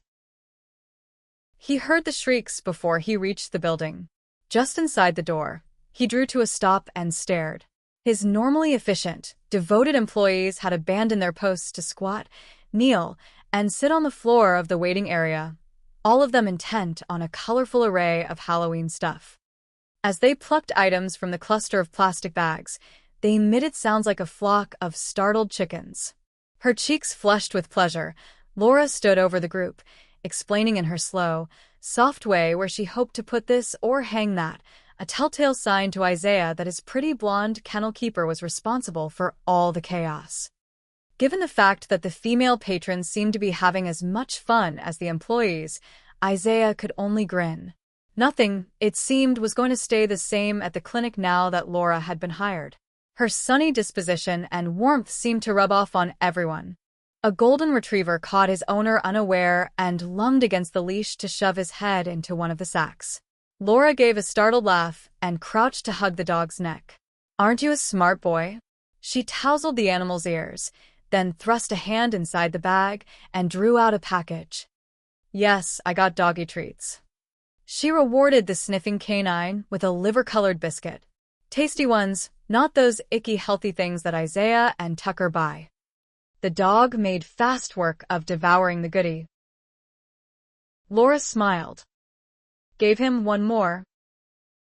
He heard the shrieks before he reached the building. Just inside the door, he drew to a stop and stared. His normally efficient, devoted employees had abandoned their posts to squat, kneel, and sit on the floor of the waiting area, all of them intent on a colorful array of Halloween stuff. As they plucked items from the cluster of plastic bags, they emitted sounds like a flock of startled chickens. Her cheeks flushed with pleasure, Laura stood over the group, explaining in her slow, soft way where she hoped to put this or hang that, a telltale sign to Isaiah that his pretty blonde kennel keeper was responsible for all the chaos. Given the fact that the female patrons seemed to be having as much fun as the employees, Isaiah could only grin. Nothing, it seemed, was going to stay the same at the clinic now that Laura had been hired. Her sunny disposition and warmth seemed to rub off on everyone. A golden retriever caught his owner unaware and lunged against the leash to shove his head into one of the sacks. Laura gave a startled laugh and crouched to hug the dog's neck. Aren't you a smart boy? She tousled the animal's ears, then thrust a hand inside the bag and drew out a package. Yes, I got doggy treats. She rewarded the sniffing canine with a liver-colored biscuit. Tasty ones, not those icky healthy things that Isaiah and Tucker buy. The dog made fast work of devouring the goodie. Laura smiled, gave him one more,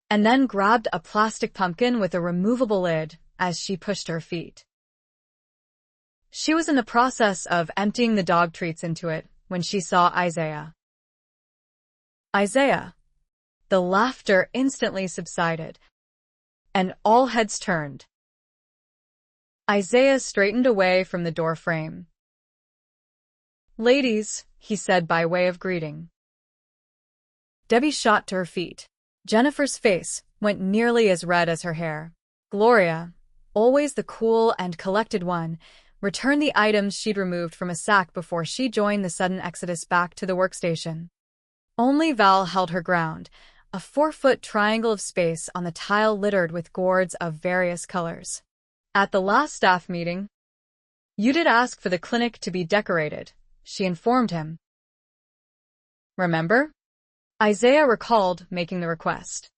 and then grabbed a plastic pumpkin with a removable lid as she pushed her feet. She was in the process of emptying the dog treats into it when she saw Isaiah. Isaiah. The laughter instantly subsided, and all heads turned. Isaiah straightened away from the door frame. Ladies, he said by way of greeting. Debbie shot to her feet. Jennifer's face went nearly as red as her hair. Gloria, always the cool and collected one, returned the items she'd removed from a sack before she joined the sudden exodus back to the workstation. Only Val held her ground, a 4-foot triangle of space on the tile littered with gourds of various colors. At the last staff meeting, you did ask for the clinic to be decorated, she informed him. Remember? Isaiah recalled making the request.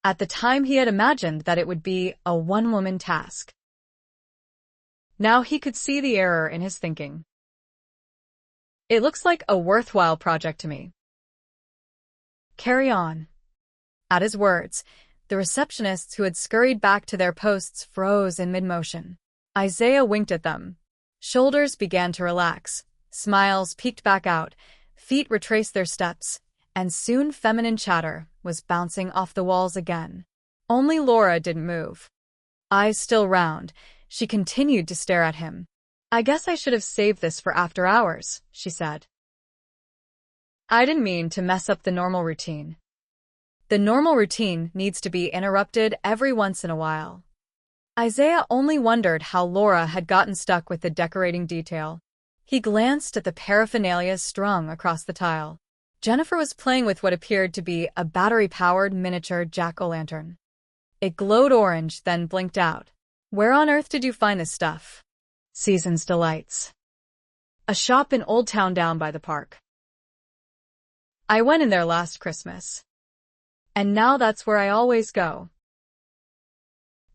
At the time he had imagined that it would be a one-woman task. Now he could see the error in his thinking. It looks like a worthwhile project to me. Carry on. At his words, the receptionists who had scurried back to their posts froze in mid-motion. Isaiah winked at them. Shoulders began to relax, smiles peeked back out, feet retraced their steps, and soon feminine chatter was bouncing off the walls again. Only Laura didn't move. Eyes still round, She continued to stare at him. "I guess I should have saved this for after hours," she said. "I didn't mean to mess up the normal routine." The normal routine needs to be interrupted every once in a while. Isaiah only wondered how Laura had gotten stuck with the decorating detail. He glanced at the paraphernalia strung across the tile. Jennifer was playing with what appeared to be a battery-powered miniature jack-o'-lantern. It glowed orange, then blinked out. "Where on earth did you find this stuff?" "Season's Delights. A shop in Old Town down by the park. I went in there last Christmas. And now that's where I always go."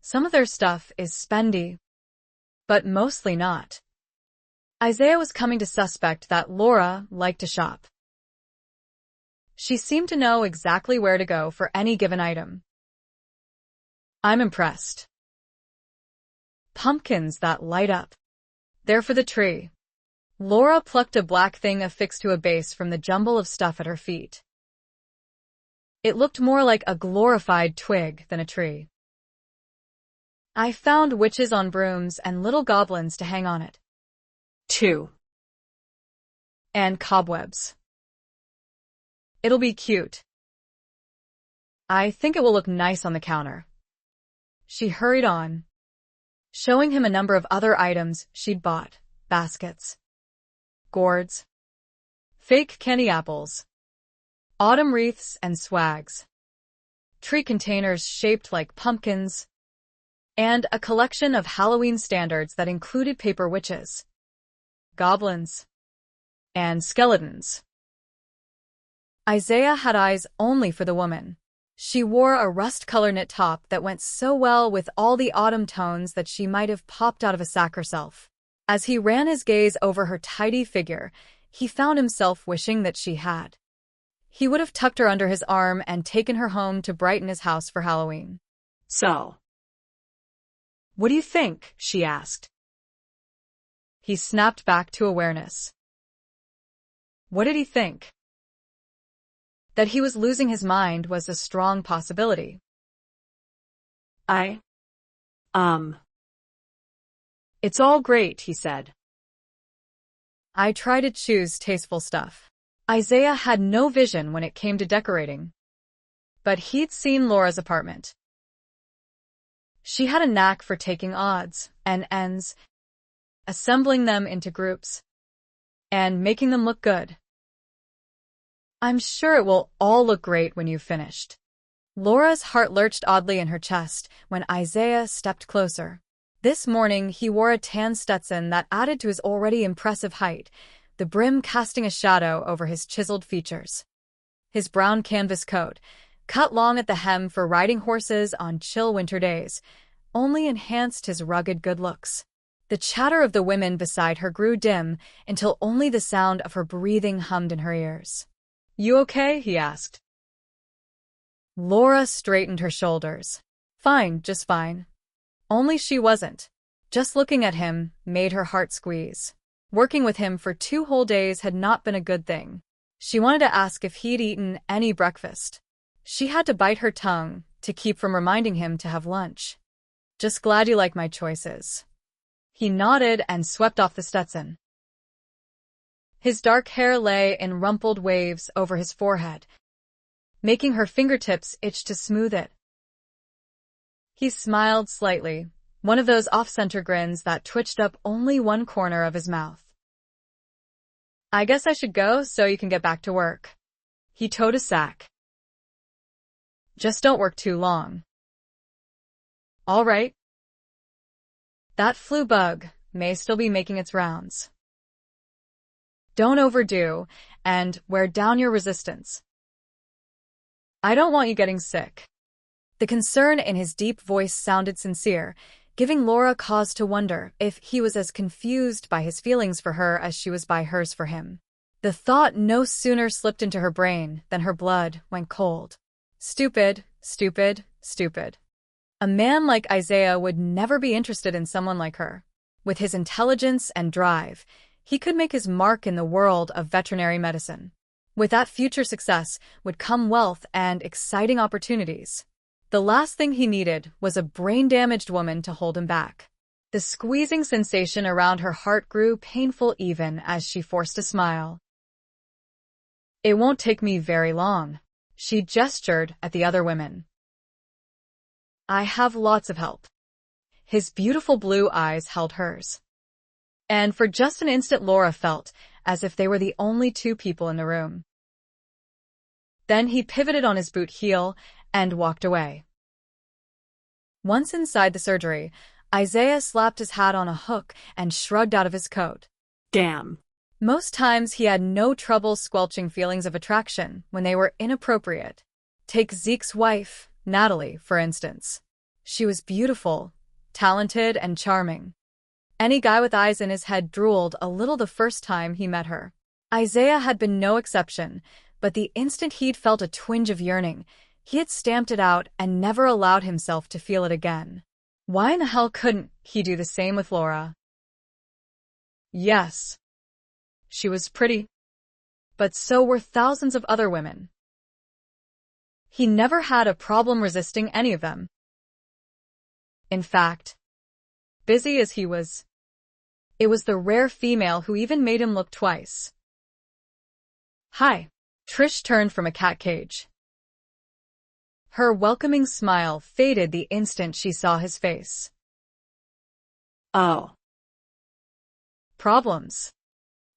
Some of their stuff is spendy, but mostly not. Isaiah was coming to suspect that Laura liked to shop. She seemed to know exactly where to go for any given item. "I'm impressed. Pumpkins that light up. They're for the tree." Laura plucked a black thing affixed to a base from the jumble of stuff at her feet. It looked more like a glorified twig than a tree. "I found witches on brooms and little goblins to hang on it. 2. And cobwebs. It'll be cute. I think it will look nice on the counter." She hurried on, showing him a number of other items she'd bought: baskets, gourds, fake candy apples, autumn wreaths and swags, tree containers shaped like pumpkins, and a collection of Halloween standards that included paper witches, goblins, and skeletons. Isaiah had eyes only for the woman. She wore a rust-colored knit top that went so well with all the autumn tones that she might have popped out of a sack herself. As he ran his gaze over her tidy figure, he found himself wishing that she had. He would have tucked her under his arm and taken her home to brighten his house for Halloween. "So, what do you think?" she asked. He snapped back to awareness. What did he think? That he was losing his mind was a strong possibility. It's all great," he said. "I try to choose tasteful stuff." Isaiah had no vision when it came to decorating. But he'd seen Laura's apartment. She had a knack for taking odds and ends, assembling them into groups, and making them look good. "I'm sure it will all look great when you've finished." Laura's heart lurched oddly in her chest when Isaiah stepped closer. This morning he wore a tan Stetson that added to his already impressive height, the brim casting a shadow over his chiseled features. His brown canvas coat, cut long at the hem for riding horses on chill winter days, only enhanced his rugged good looks. The chatter of the women beside her grew dim until only the sound of her breathing hummed in her ears. "You okay?" he asked. Laura straightened her shoulders. "Fine, just fine." Only she wasn't. Just looking at him made her heart squeeze. Working with him for 2 whole days had not been a good thing. She wanted to ask if he'd eaten any breakfast. She had to bite her tongue to keep from reminding him to have lunch. "Just glad you like my choices." He nodded and swept off the Stetson. His dark hair lay in rumpled waves over his forehead, making her fingertips itch to smooth it. He smiled slightly, one of those off-center grins that twitched up only one corner of his mouth. "I guess I should go so you can get back to work." He towed a sack. "Just don't work too long." "All right." That flu bug may still be making its rounds. "Don't overdo, and wear down your resistance. I don't want you getting sick." The concern in his deep voice sounded sincere, giving Laura cause to wonder if he was as confused by his feelings for her as she was by hers for him. The thought no sooner slipped into her brain than her blood went cold. Stupid, stupid, stupid. A man like Isaiah would never be interested in someone like her. With his intelligence and drive, he could make his mark in the world of veterinary medicine. With that future success would come wealth and exciting opportunities. The last thing he needed was a brain-damaged woman to hold him back. The squeezing sensation around her heart grew painful even as she forced a smile. It won't take me very long. She gestured at the other women. I have lots of help. His beautiful blue eyes held hers. And for just an instant Laura felt as if they were the only two people in the room. Then he pivoted on his boot heel and walked away. Once inside the surgery, Isaiah slapped his hat on a hook and shrugged out of his coat. Damn. Most times he had no trouble squelching feelings of attraction when they were inappropriate. Take Zeke's wife, Natalie, for instance. She was beautiful, talented, and charming. Any guy with eyes in his head drooled a little the first time he met her. Isaiah had been no exception, but the instant he'd felt a twinge of yearning, he had stamped it out and never allowed himself to feel it again. Why in the hell couldn't he do the same with Laura? Yes. She was pretty, but so were thousands of other women. He never had a problem resisting any of them. In fact, busy as he was, it was the rare female who even made him look twice. Hi. Trish turned from a cat cage. Her welcoming smile faded the instant she saw his face. Oh. Problems.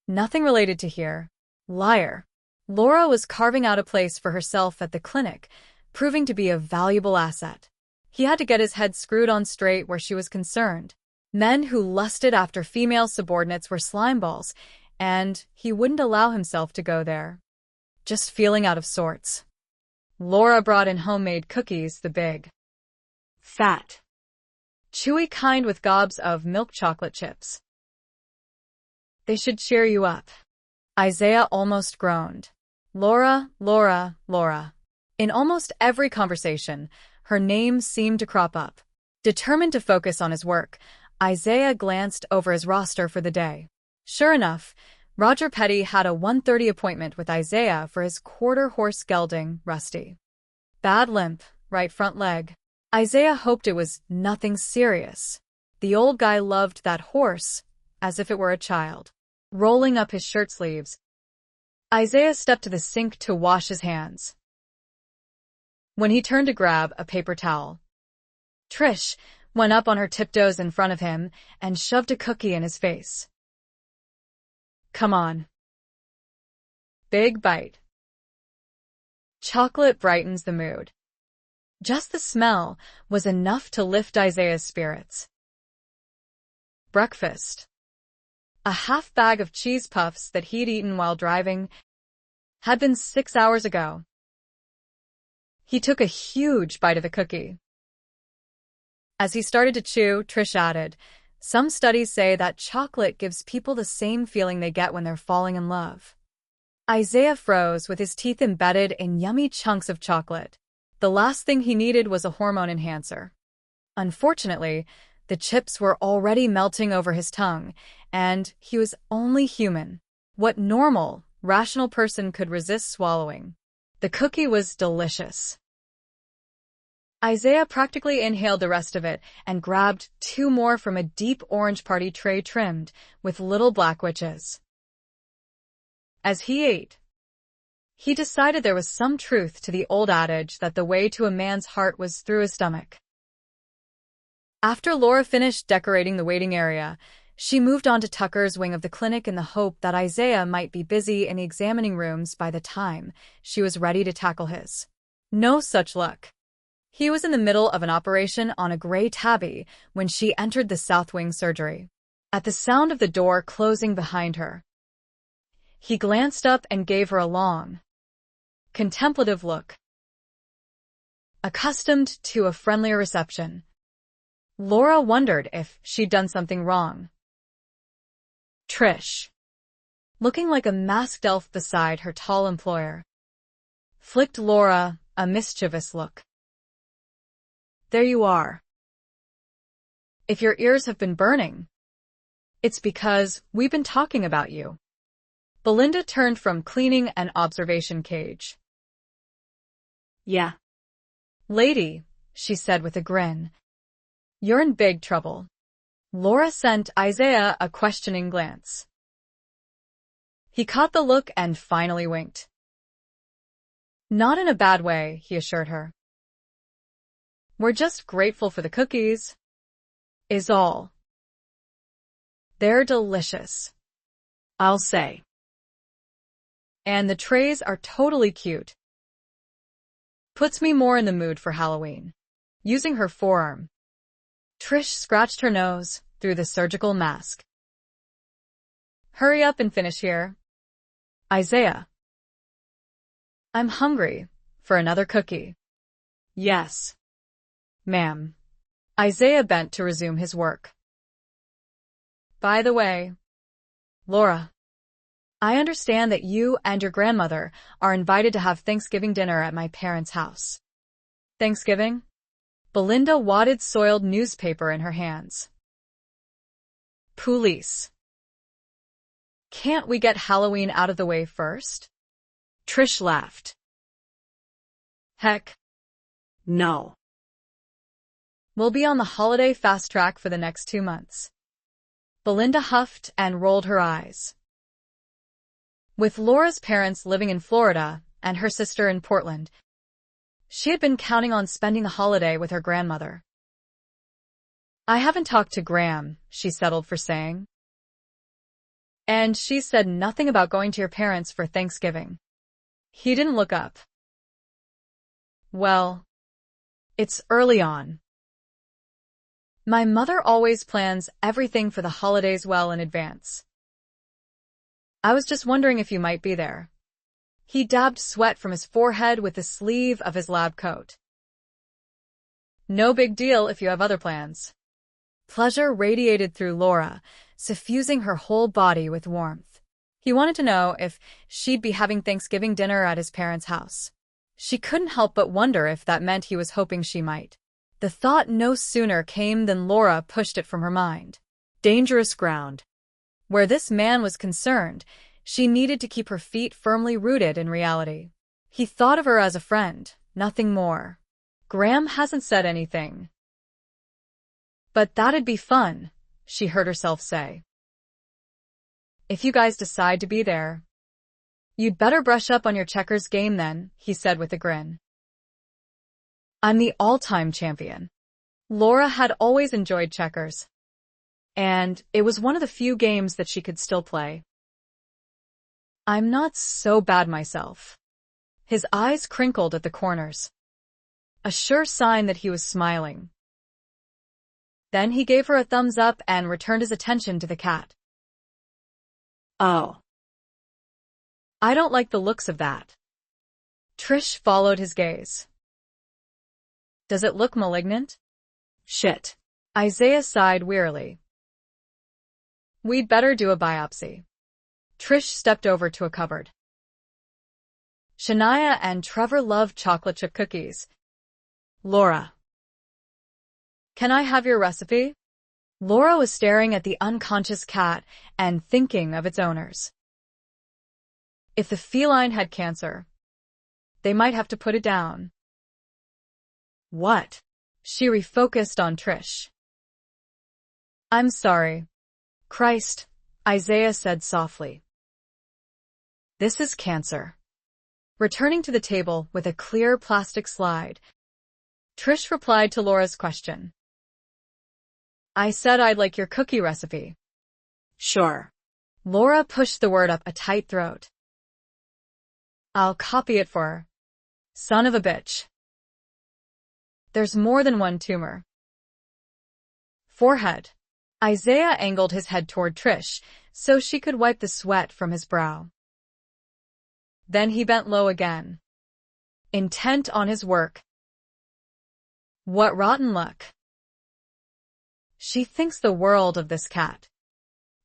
Nothing related to here. Liar. Laura was carving out a place for herself at the clinic, proving to be a valuable asset. He had to get his head screwed on straight where she was concerned. Men who lusted after female subordinates were slimeballs, and he wouldn't allow himself to go there. Just feeling out of sorts. Laura brought in homemade cookies, the big, fat, chewy kind with gobs of milk chocolate chips. They should cheer you up. Isaiah almost groaned. Laura, Laura, Laura. In almost every conversation, her name seemed to crop up. Determined to focus on his work, Isaiah glanced over his roster for the day. Sure enough, Roger Petty had a 1:30 appointment with Isaiah for his quarter-horse gelding, Rusty. Bad limp, right front leg. Isaiah hoped it was nothing serious. The old guy loved that horse as if it were a child. Rolling up his shirt sleeves, Isaiah stepped to the sink to wash his hands. When he turned to grab a paper towel, Trish went up on her tiptoes in front of him and shoved a cookie in his face. Come on. Big bite. Chocolate brightens the mood. Just the smell was enough to lift Isaiah's spirits. Breakfast. A half bag of cheese puffs that he'd eaten while driving had been 6 hours ago. He took a huge bite of the cookie. As he started to chew, Trish added, some studies say that chocolate gives people the same feeling they get when they're falling in love. Isaiah froze with his teeth embedded in yummy chunks of chocolate. The last thing he needed was a hormone enhancer. Unfortunately, the chips were already melting over his tongue, and he was only human. What normal, rational person could resist swallowing? The cookie was delicious. Isaiah practically inhaled the rest of it and grabbed 2 more from a deep orange party tray trimmed with little black witches. As he ate, he decided there was some truth to the old adage that the way to a man's heart was through his stomach. After Laura finished decorating the waiting area, she moved on to Tucker's wing of the clinic in the hope that Isaiah might be busy in the examining rooms by the time she was ready to tackle his. No such luck. He was in the middle of an operation on a gray tabby when she entered the south wing surgery. At the sound of the door closing behind her, he glanced up and gave her a long, contemplative look. Accustomed to a friendlier reception, Laura wondered if she'd done something wrong. Trish, looking like a masked elf beside her tall employer, flicked Laura a mischievous look. There you are. If your ears have been burning, it's because we've been talking about you. Belinda turned from cleaning an observation cage. Yeah. Lady, she said with a grin, you're in big trouble. Laura sent Isaiah a questioning glance. He caught the look and finally winked. Not in a bad way, he assured her. We're just grateful for the cookies, is all. They're delicious, I'll say. and the trays are totally cute. Puts me more in the mood for Halloween. Using her forearm, Trish scratched her nose through the surgical mask. Hurry up and finish here. Isaiah. I'm hungry for another cookie. Yes. Ma'am. Isaiah bent to resume his work. By the way, Laura, I understand that you and your grandmother are invited to have Thanksgiving dinner at my parents' house. Thanksgiving? Belinda wadded soiled newspaper in her hands. Police. Can't we get Halloween out of the way first? Trish laughed. Heck, No. we'll be on the holiday fast track for the next 2 months. Belinda huffed and rolled her eyes. With Laura's parents living in Florida and her sister in Portland, she had been counting on spending the holiday with her grandmother. I haven't talked to Graham, she settled for saying. And she said nothing about going to your parents for Thanksgiving. He didn't look up. Well, it's early on. My mother always plans everything for the holidays well in advance. I was just wondering if you might be there. He dabbed sweat from his forehead with the sleeve of his lab coat. No big deal if you have other plans. Pleasure radiated through Laura, suffusing her whole body with warmth. He wanted to know if she'd be having Thanksgiving dinner at his parents' house. She couldn't help but wonder if that meant he was hoping she might. The thought no sooner came than Laura pushed it from her mind. Dangerous ground. Where this man was concerned, she needed to keep her feet firmly rooted in reality. He thought of her as a friend, nothing more. Graham hasn't said anything. But that'd be fun, she heard herself say. If you guys decide to be there, you'd better brush up on your checkers game then, he said with a grin. I'm the all-time champion. Laura had always enjoyed checkers, and it was one of the few games that she could still play. I'm not so bad myself. His eyes crinkled at the corners, a sure sign that he was smiling. Then he gave her a thumbs up and returned his attention to the cat. Oh. I don't like the looks of that. Trish followed his gaze. Does it look malignant? Shit. Isaiah sighed wearily. We'd better do a biopsy. Trish stepped over to a cupboard. Shania and Trevor love chocolate chip cookies. Laura. Can I have your recipe? Laura was staring at the unconscious cat and thinking of its owners. If the feline had cancer, they might have to put it down. What? She refocused on Trish. I'm sorry. Christ, Isaiah said softly. This is cancer. Returning to the table with a clear plastic slide, Trish replied to Laura's question. I said I'd like your cookie recipe. Sure. Laura pushed the word up a tight throat. I'll copy it for her. Son of a bitch. There's more than one tumor. Forehead. Isaiah angled his head toward Trish so she could wipe the sweat from his brow. Then he bent low again, intent on his work. What rotten luck. She thinks the world of this cat.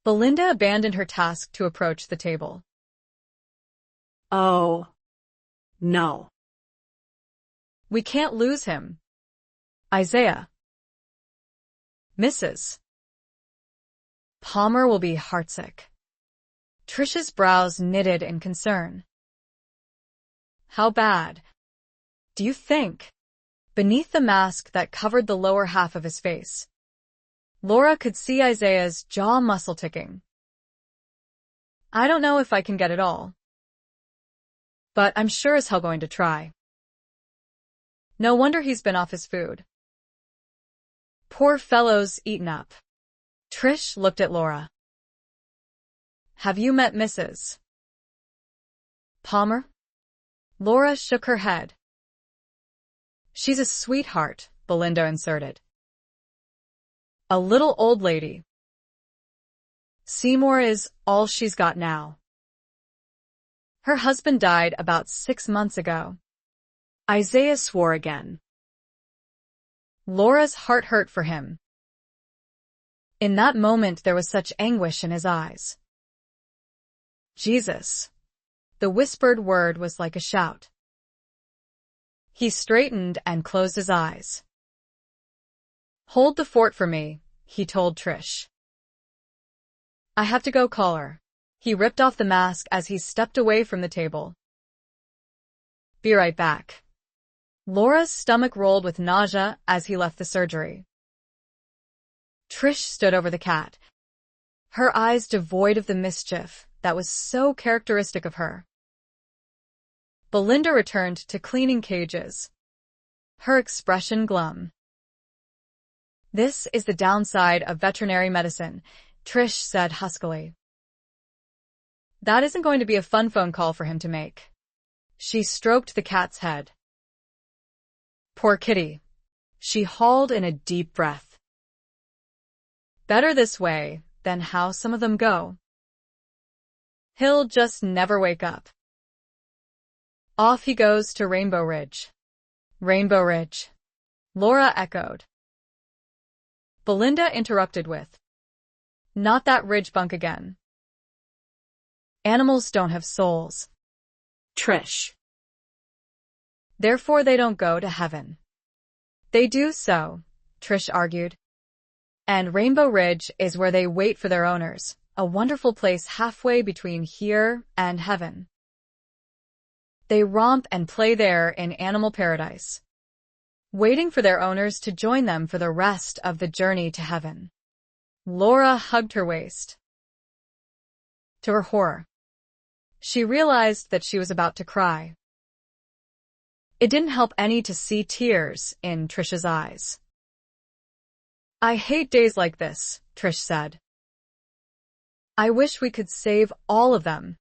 Belinda abandoned her task to approach the table. Oh. No. We can't lose him. Isaiah. Mrs. Palmer will be heartsick. Trish's brows knitted in concern. How bad? Do you think? Beneath the mask that covered the lower half of his face, Laura could see Isaiah's jaw muscle ticking. I don't know if I can get it all, but I'm sure as hell going to try. No wonder he's been off his food. Poor fellow's eaten up. Trish looked at Laura. Have you met Mrs. Palmer? Laura shook her head. She's a sweetheart, Belinda inserted. A little old lady. Seymour is all she's got now. Her husband died about 6 months ago. Isaiah swore again. Laura's heart hurt for him. In that moment there was such anguish in his eyes. Jesus. The whispered word was like a shout. He straightened and closed his eyes. Hold the fort for me, he told Trish. I have to go call her. He ripped off the mask as he stepped away from the table. Be right back. Laura's stomach rolled with nausea as he left the surgery. Trish stood over the cat, her eyes devoid of the mischief that was so characteristic of her. Belinda returned to cleaning cages, her expression glum. This is the downside of veterinary medicine, Trish said huskily. That isn't going to be a fun phone call for him to make. She stroked the cat's head. Poor kitty. She hauled in a deep breath. Better this way than how some of them go. He'll just never wake up. Off he goes to Rainbow Ridge. Rainbow Ridge. Laura echoed. Belinda interrupted with, not that ridge bunk again. Animals don't have souls. Trish. Therefore they don't go to heaven. They do so, Trish argued. And Rainbow Ridge is where they wait for their owners, a wonderful place halfway between here and heaven. They romp and play there in animal paradise, waiting for their owners to join them for the rest of the journey to heaven. Laura hugged her waist. To her horror, she realized that she was about to cry. It didn't help any to see tears in Trish's eyes. I hate days like this, Trish said. I wish we could save all of them.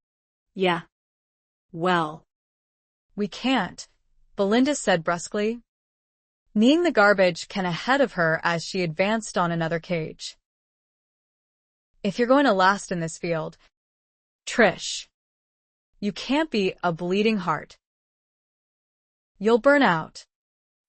Yeah. Well. We can't, Belinda said brusquely, kneeing the garbage can ahead of her as she advanced on another cage. If you're going to last in this field, Trish, you can't be a bleeding heart. You'll burn out.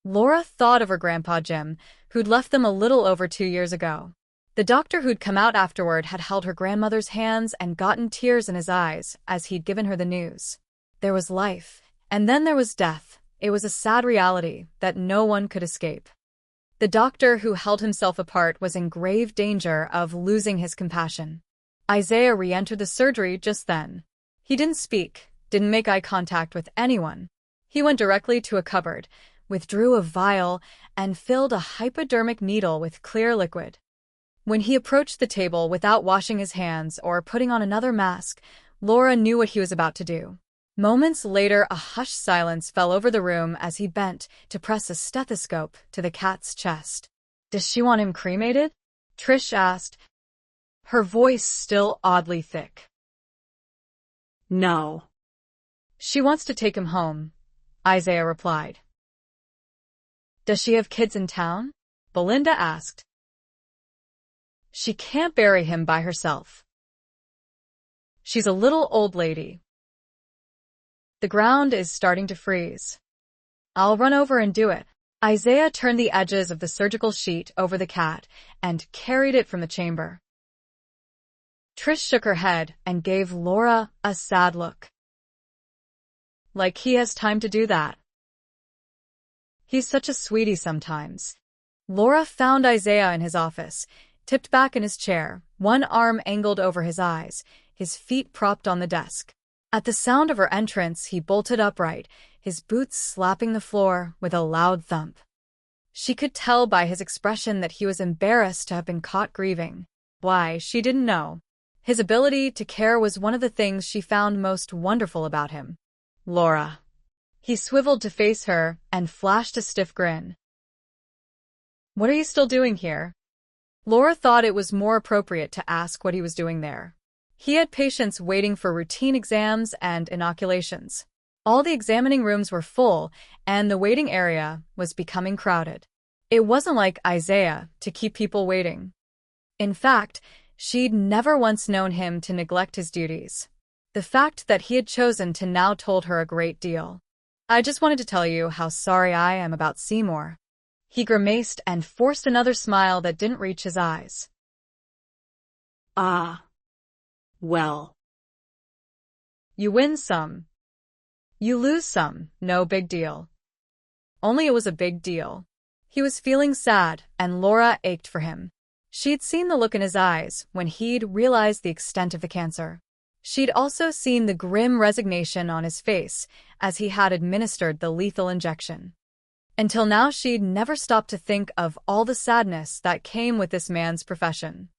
Laura thought of her grandpa Jim, who'd left them a little over 2 years ago. The doctor who'd come out afterward had held her grandmother's hands and gotten tears in his eyes as he'd given her the news. There was life, and then there was death. It was a sad reality that no one could escape. The doctor who held himself apart was in grave danger of losing his compassion. Isaiah re-entered the surgery just then. He didn't speak, didn't make eye contact with anyone. He went directly to a cupboard, withdrew a vial, and filled a hypodermic needle with clear liquid. When he approached the table without washing his hands or putting on another mask, Laura knew what he was about to do. Moments later, a hushed silence fell over the room as he bent to press a stethoscope to the cat's chest. Does she want him cremated? Trish asked, her voice still oddly thick. No. She wants to take him home, Isaiah replied. Does she have kids in town? Belinda asked. She can't bury him by herself. She's a little old lady. The ground is starting to freeze. I'll run over and do it. Isaiah turned the edges of the surgical sheet over the cat and carried it from the chamber. Trish shook her head and gave Laura a sad look. Like he has time to do that. He's such a sweetie sometimes. Laura found Isaiah in his office, tipped back in his chair, one arm angled over his eyes, his feet propped on the desk. At the sound of her entrance, he bolted upright, his boots slapping the floor with a loud thump. She could tell by his expression that he was embarrassed to have been caught grieving. Why, she didn't know. His ability to care was one of the things she found most wonderful about him. Laura. He swiveled to face her and flashed a stiff grin. What are you still doing here? Laura thought it was more appropriate to ask what he was doing there. He had patients waiting for routine exams and inoculations. All the examining rooms were full, and the waiting area was becoming crowded. It wasn't like Isaiah to keep people waiting. In fact, she'd never once known him to neglect his duties. The fact that he had chosen to now told her a great deal. I just wanted to tell you how sorry I am about Seymour. He grimaced and forced another smile that didn't reach his eyes. Ah. Well. You win some. You lose some, no big deal. Only it was a big deal. He was feeling sad, and Laura ached for him. She'd seen the look in his eyes when he'd realized the extent of the cancer. She'd also seen the grim resignation on his face as he had administered the lethal injection. Until now, she'd never stopped to think of all the sadness that came with this man's profession.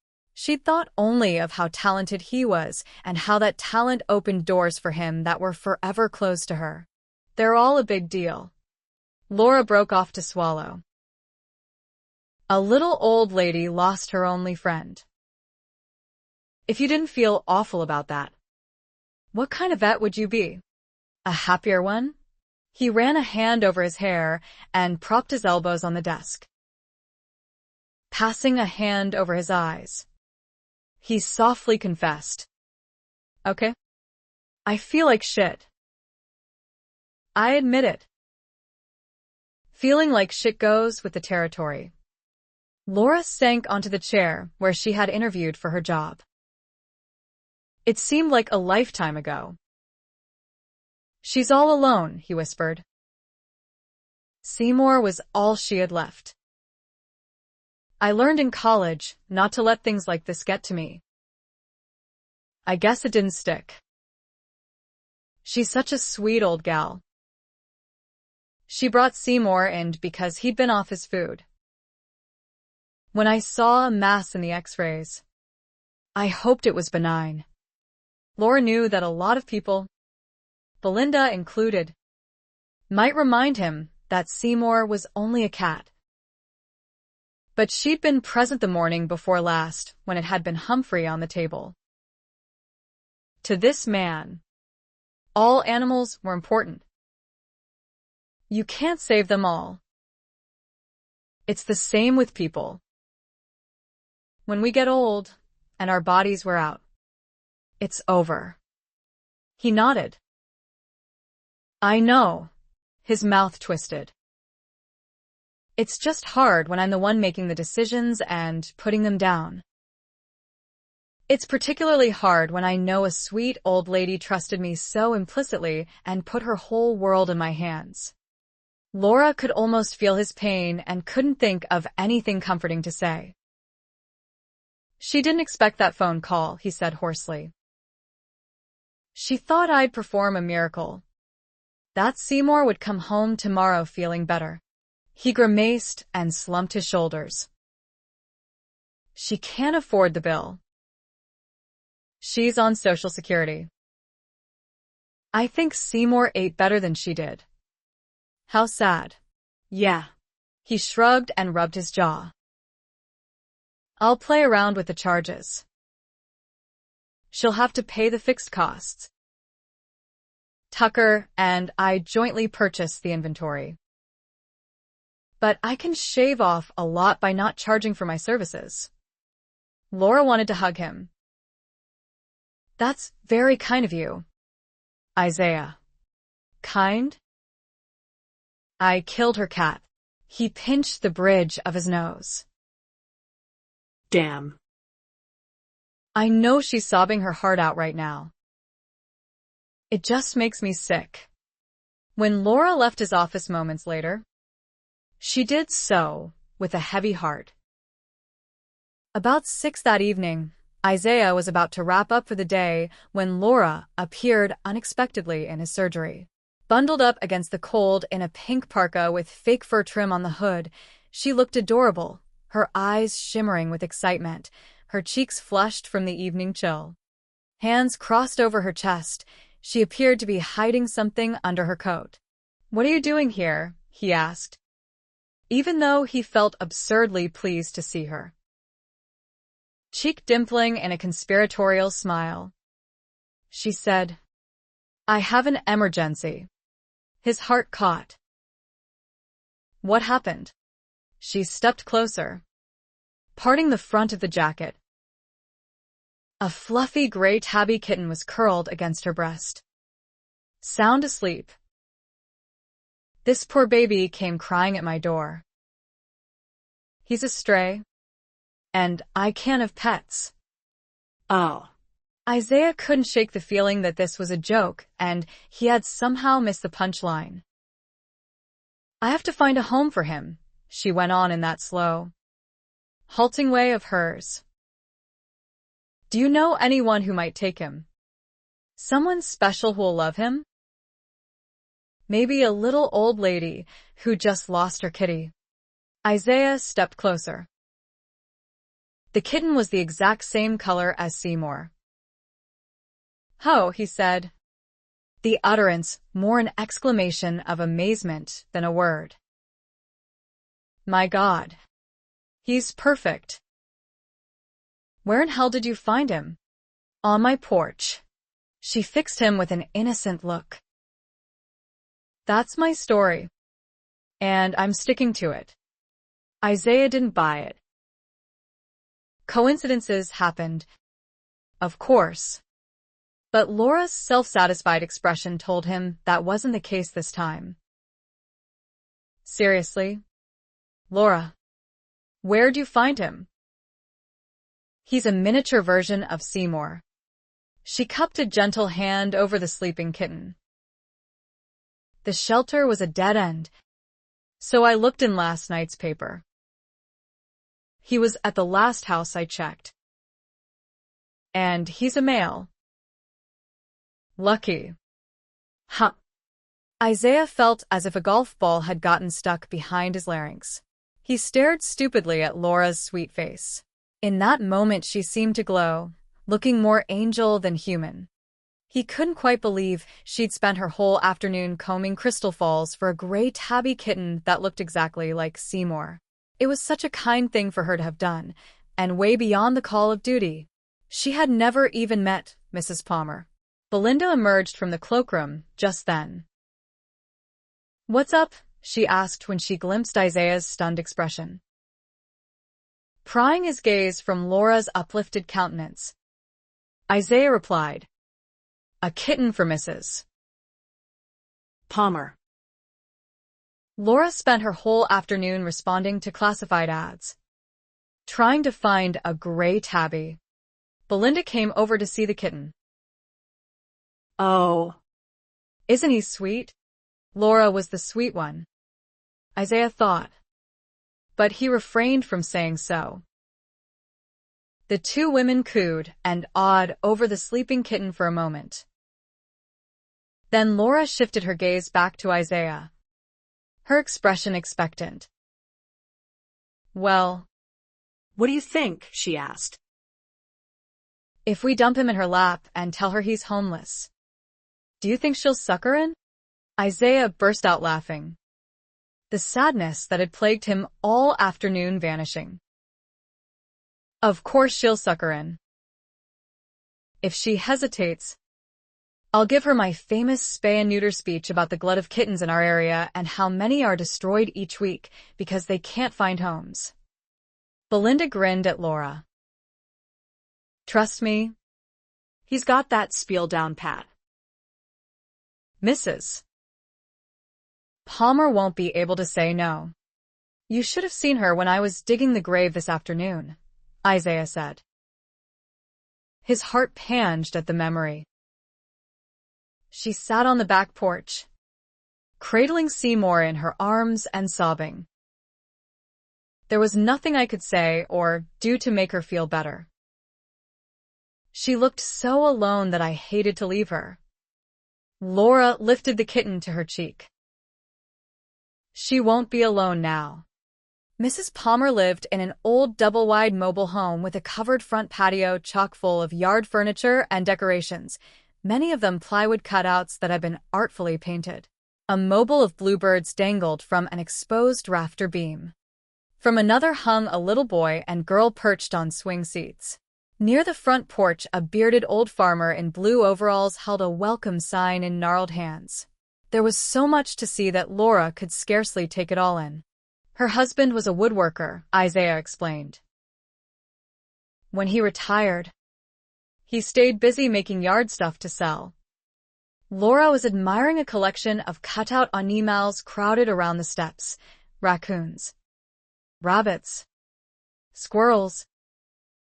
She'd thought only of how talented he was and how that talent opened doors for him that were forever closed to her. They're all a big deal. Laura broke off to swallow. A little old lady lost her only friend. If you didn't feel awful about that, what kind of vet would you be? A happier one? He ran a hand over his hair and propped his elbows on the desk. Passing a hand over his eyes, he softly confessed. Okay. I feel like shit. I admit it. Feeling like shit goes with the territory. Laura sank onto the chair where she had interviewed for her job. It seemed like a lifetime ago. She's all alone, he whispered. Seymour was all she had left. I learned in college not to let things like this get to me. I guess it didn't stick. She's such a sweet old gal. She brought Seymour in because he'd been off his food. When I saw a mass in the x-rays, I hoped it was benign. Laura knew that a lot of people, Belinda included, might remind him that Seymour was only a cat. But she'd been present the morning before last when it had been Humphrey on the table. To this man, all animals were important. You can't save them all. It's the same with people. When we get old and our bodies wear out, it's over. He nodded. I know. His mouth twisted. It's just hard when I'm the one making the decisions and putting them down. It's particularly hard when I know a sweet old lady trusted me so implicitly and put her whole world in my hands. Laura could almost feel his pain and couldn't think of anything comforting to say. She didn't expect that phone call, he said hoarsely. She thought I'd perform a miracle. That Seymour would come home tomorrow feeling better. He grimaced and slumped his shoulders. She can't afford the bill. She's on Social Security. I think Seymour ate better than she did. How sad. Yeah. He shrugged and rubbed his jaw. I'll play around with the charges. She'll have to pay the fixed costs. Tucker and I jointly purchased the inventory. But I can shave off a lot by not charging for my services. Laura wanted to hug him. That's very kind of you, Isaiah. Kind? I killed her cat. He pinched the bridge of his nose. Damn. I know she's sobbing her heart out right now. It just makes me sick. When Laura left his office moments later, she did so with a heavy heart. About 6 that evening, Isaiah was about to wrap up for the day when Laura appeared unexpectedly in his surgery. Bundled up against the cold in a pink parka with fake fur trim on the hood, She looked adorable, her eyes shimmering with excitement, her cheeks flushed from the evening chill. Hands crossed over her chest, she appeared to be hiding something under her coat. "What are you doing here?" he asked, even though he felt absurdly pleased to see her. Cheek dimpling in a conspiratorial smile, she said, "I have an emergency." His heart caught. "What happened?" She stepped closer, parting the front of the jacket. A fluffy gray tabby kitten was curled against her breast, sound asleep. "This poor baby came crying at my door. He's a stray, and I can't have pets." Oh. Isaiah couldn't shake the feeling that this was a joke, and he had somehow missed the punchline. "I have to find a home for him," she went on in that slow, halting way of hers. "Do you know anyone who might take him? Someone special who'll love him? Maybe a little old lady who just lost her kitty." Isaiah stepped closer. The kitten was the exact same color as Seymour. "Oh," he said, the utterance more an exclamation of amazement than a word. "My God. He's perfect." "Where in hell did you find him?" "On my porch." She fixed him with an innocent look. "That's my story, and I'm sticking to it." Isaiah didn't buy it. Coincidences happened, of course, but Laura's self-satisfied expression told him that wasn't the case this time. "Seriously? Laura, where'd you find him?" "He's a miniature version of Seymour." She cupped a gentle hand over the sleeping kitten. "The shelter was a dead end, so I looked in last night's paper. He was at the last house I checked. And he's a male." "Lucky." Huh. Isaiah felt as if a golf ball had gotten stuck behind his larynx. He stared stupidly at Laura's sweet face. In that moment she seemed to glow, looking more angel than human. He couldn't quite believe she'd spent her whole afternoon combing crystal falls for a gray tabby kitten that looked exactly like Seymour. It was such a kind thing for her to have done, and way beyond the call of duty. She had never even met Mrs. Palmer. Belinda emerged from the cloakroom just then. "What's up?" she asked when she glimpsed Isaiah's stunned expression. Prying his gaze from Laura's uplifted countenance, Isaiah replied, "A kitten for Mrs. Palmer." Laura spent her whole afternoon responding to classified ads, trying to find a gray tabby. Belinda came over to see the kitten. "Oh. Isn't he sweet?" Laura was the sweet one, Isaiah thought, but he refrained from saying so. The two women cooed and awed over the sleeping kitten for a moment. Then Laura shifted her gaze back to Isaiah, her expression expectant. "Well, What do you think?" she asked. "If we dump him in her lap and tell her he's homeless, do you think she'll suck her in?" Isaiah burst out laughing, the sadness that had plagued him all afternoon vanishing. "Of course she'll suck her in. If she hesitates, I'll give her my famous spay and neuter speech about the glut of kittens in our area and how many are destroyed each week because they can't find homes." Belinda grinned at Laura. "Trust me, he's got that spiel down pat. Mrs. Palmer won't be able to say no." "You should have seen her when I was digging the grave this afternoon," Isaiah said. His heart panged at the memory. She sat on the back porch, cradling Seymour in her arms and sobbing. There was nothing I could say or do to make her feel better. She looked so alone that I hated to leave her. Laura lifted the kitten to her cheek. "She won't be alone now. Mrs. Palmer lived in an old double-wide mobile home with a covered front patio chock full of yard furniture and decorations, many of them plywood cutouts that had been artfully painted. A mobile of bluebirds dangled from an exposed rafter beam. From another hung a little boy and girl perched on swing seats. Near the front porch, a bearded old farmer in blue overalls held a welcome sign in gnarled hands. There was so much to see that Laura could scarcely take it all in. Her husband was a woodworker, Isaiah explained. When he retired, he stayed busy making yard stuff to sell. Laura was admiring a collection of cutout animals crowded around the steps: raccoons, rabbits, squirrels,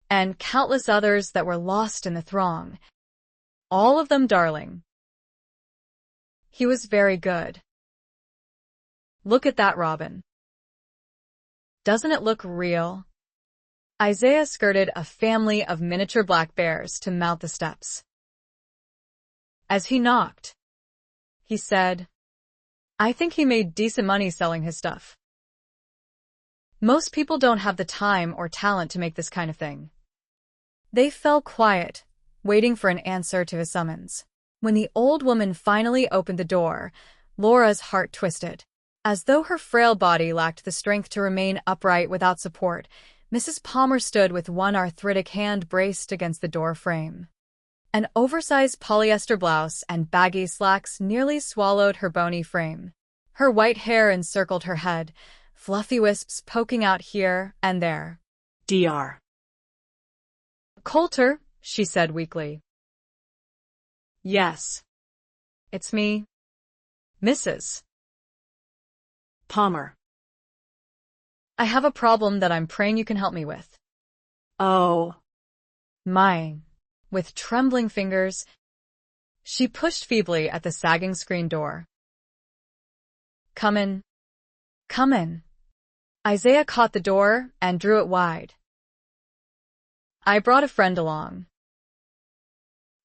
and countless others that were lost in the throng, all of them darling. He was very good. Look at that robin. Doesn't it look real? Isaiah skirted a family of miniature black bears to mount the steps. As he knocked, he said, "I think he made decent money selling his stuff. Most people don't have the time or talent to make this kind of thing." They fell quiet, waiting for an answer to his summons. When the old woman finally opened the door, Laura's heart twisted. As though her frail body lacked the strength to remain upright without support, Mrs. Palmer stood with one arthritic hand braced against the door frame. An oversized polyester blouse and baggy slacks nearly swallowed her bony frame. Her white hair encircled her head, fluffy wisps poking out here and there. Dr. "Coulter," she said weakly. "Yes." "It's me, Mrs. Palmer. I have a problem that I'm praying you can help me with." "Oh." With trembling fingers, she pushed feebly at the sagging screen door. "Come in. Come in." Isaiah caught the door and drew it wide. "I brought a friend along.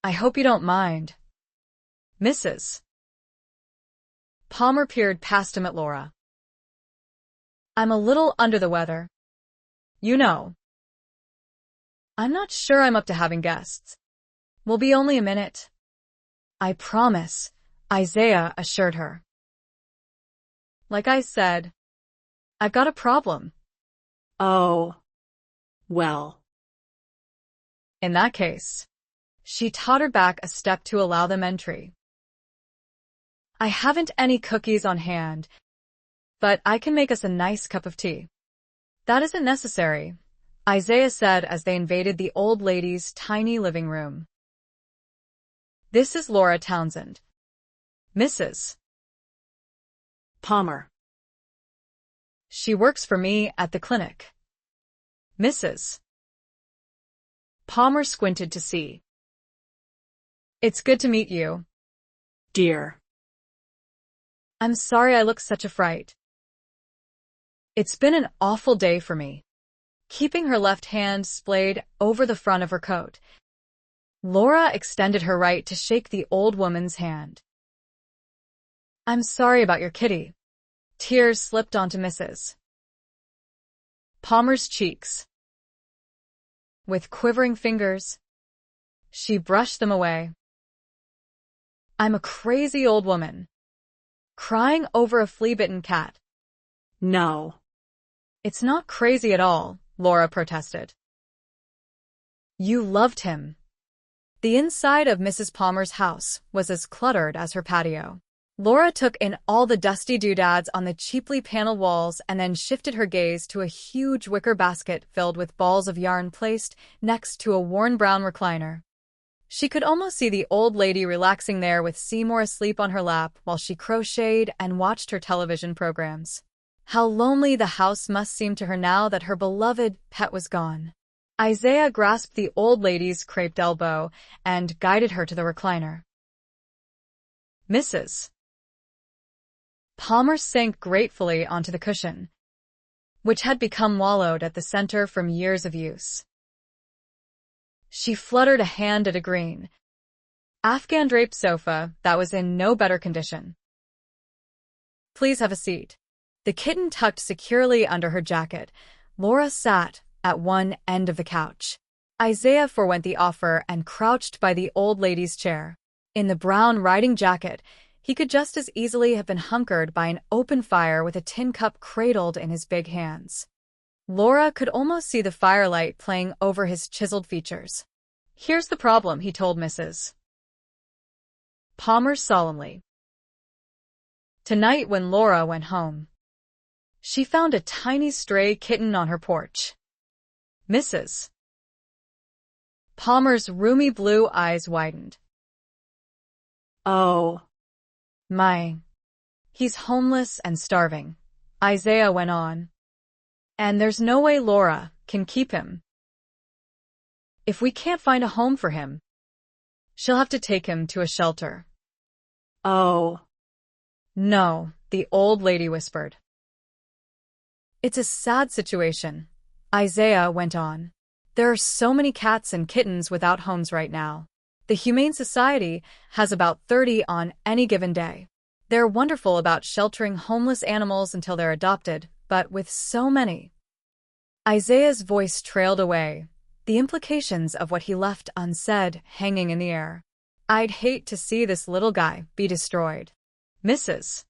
I hope you don't mind, Mrs." Palmer peered past him at Laura. "I'm a little under the weather. You know. I'm not sure I'm up to having guests. We'll be only a minute." "I promise," Isaiah assured her. "Like I said, I've got a problem." "Oh. Well." In that case, she tottered back a step to allow them entry. "I haven't any cookies on hand, but I can make us a nice cup of tea." "That isn't necessary," Isaiah said as they invaded the old lady's tiny living room. "This is Laura Townsend, Mrs. Palmer. She works for me at the clinic, Mrs." Palmer squinted to see. "It's good to meet you, Dear. I'm sorry I look such a fright. It's been an awful day for me." Keeping her left hand splayed over the front of her coat, Laura extended her right to shake the old woman's hand. "I'm sorry about your kitty." Tears slipped onto Mrs. Palmer's cheeks. With quivering fingers, she brushed them away. "I'm a crazy old woman, crying over a flea-bitten cat." "No." "It's not crazy at all," Laura protested. "You loved him." The inside of Mrs. Palmer's house was as cluttered as her patio. Laura took in all the dusty doodads on the cheaply paneled walls and then shifted her gaze to a huge wicker basket filled with balls of yarn placed next to a worn brown recliner. She could almost see the old lady relaxing there with Seymour asleep on her lap while she crocheted and watched her television programs. How lonely the house must seem to her now that her beloved pet was gone. Isaiah grasped the old lady's craped elbow and guided her to the recliner. Mrs. Palmer sank gratefully onto the cushion, which had become wallowed at the center from years of use. She fluttered a hand at a green, Afghan-draped sofa that was in no better condition. "Please have a seat." The kitten tucked securely under her jacket, Laura sat at one end of the couch. Isaiah forwent the offer and crouched by the old lady's chair. In the brown riding jacket, he could just as easily have been hunkered by an open fire with a tin cup cradled in his big hands. Laura could almost see the firelight playing over his chiseled features. "Here's the problem," he told Mrs. Palmer solemnly. Tonight when Laura went home, she found a tiny stray kitten on her porch. Mrs. Palmer's roomy blue eyes widened. "Oh, My, he's homeless and starving," Isaiah went on. "And there's no way Laura can keep him. If we can't find a home for him, she'll have to take him to a shelter." oh, "No," the old lady whispered. "It's a sad situation," Isaiah went on. "There are so many cats and kittens without homes right now. The Humane Society has about 30 on any given day. They're wonderful about sheltering homeless animals until they're adopted, but with so many..." Isaiah's voice trailed away, the implications of what he left unsaid hanging in the air. "I'd hate to see this little guy be destroyed." Mrs.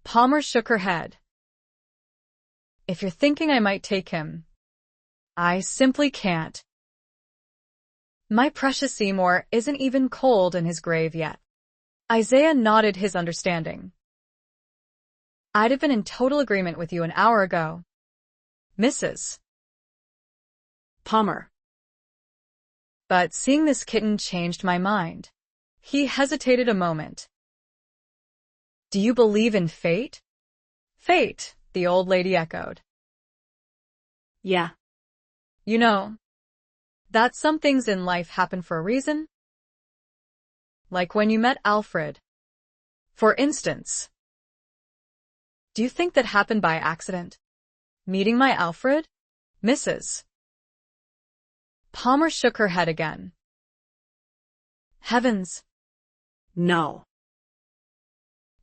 Palmer shook her head. "If you're thinking I might take him, I simply can't. My precious Seymour isn't even cold in his grave yet." Isaiah nodded his understanding. "I'd have been in total agreement with you an hour ago." Mrs. Palmer. "But seeing this kitten changed my mind." He hesitated a moment. "Do you believe in fate?" "Fate," the old lady echoed. Yeah, "You know, that some things in life happen for a reason. Like when you met Alfred, for instance. Do you think that happened by accident? Meeting my Alfred?" Mrs. Palmer shook her head again. "Heavens, no.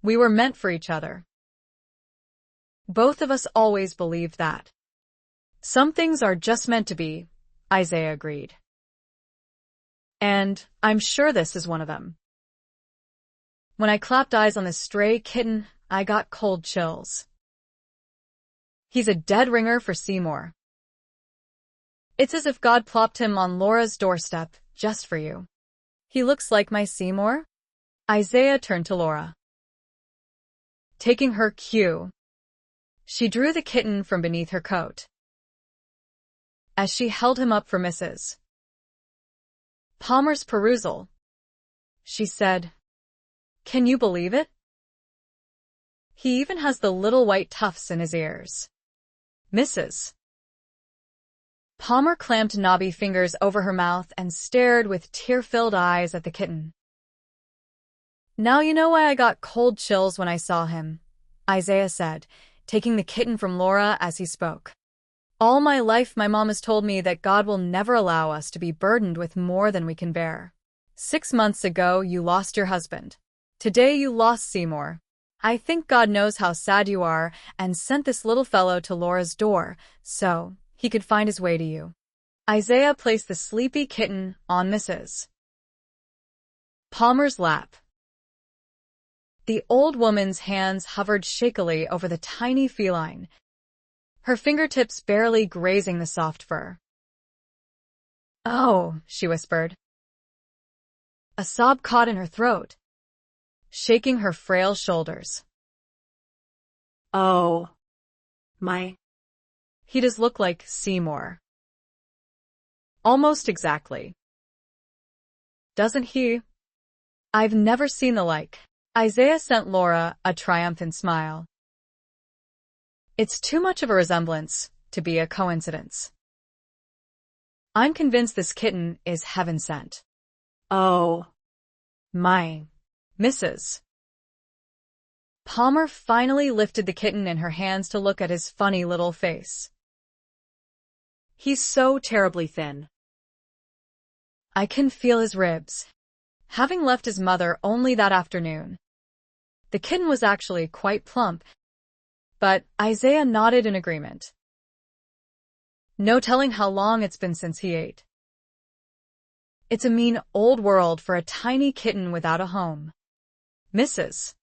we were meant for each other. Both of us always believed that. Some things are just meant to be," Isaiah agreed. "And I'm sure this is one of them. When I clapped eyes on this stray kitten, I got cold chills. He's a dead ringer for Seymour. It's as if God plopped him on Laura's doorstep just for you." "He looks like my Seymour?" Isaiah turned to Laura. Taking her cue, she drew the kitten from beneath her coat. As she held him up for Mrs. Palmer's perusal, she said, "Can you believe it? He even has the little white tufts in his ears." Mrs. Palmer clamped knobby fingers over her mouth and stared with tear-filled eyes at the kitten. "Now you know why I got cold chills when I saw him," Isaiah said, taking the kitten from Laura as he spoke. "All my life my mom has told me that God will never allow us to be burdened with more than we can bear. 6 months ago you lost your husband. Today you lost Seymour. I think God knows how sad you are and sent this little fellow to Laura's door so he could find his way to you." Isaiah placed the sleepy kitten on Mrs. Palmer's lap. The old woman's hands hovered shakily over the tiny feline, her fingertips barely grazing the soft fur. "Oh," she whispered. A sob caught in her throat, shaking her frail shoulders. "Oh, my." "He does look like Seymour. Almost exactly. Doesn't he? I've never seen the like." Isaiah sent Laura a triumphant smile. "It's too much of a resemblance to be a coincidence. I'm convinced this kitten is heaven sent." "Oh, My, Mrs. Palmer finally lifted the kitten in her hands to look at his funny little face. he's so terribly thin." "I can feel his ribs." Having left his mother only that afternoon, the kitten was actually quite plump, but Isaiah nodded in agreement. No telling how long it's been since he ate. It's a mean old world for a tiny kitten without a home. Mrs.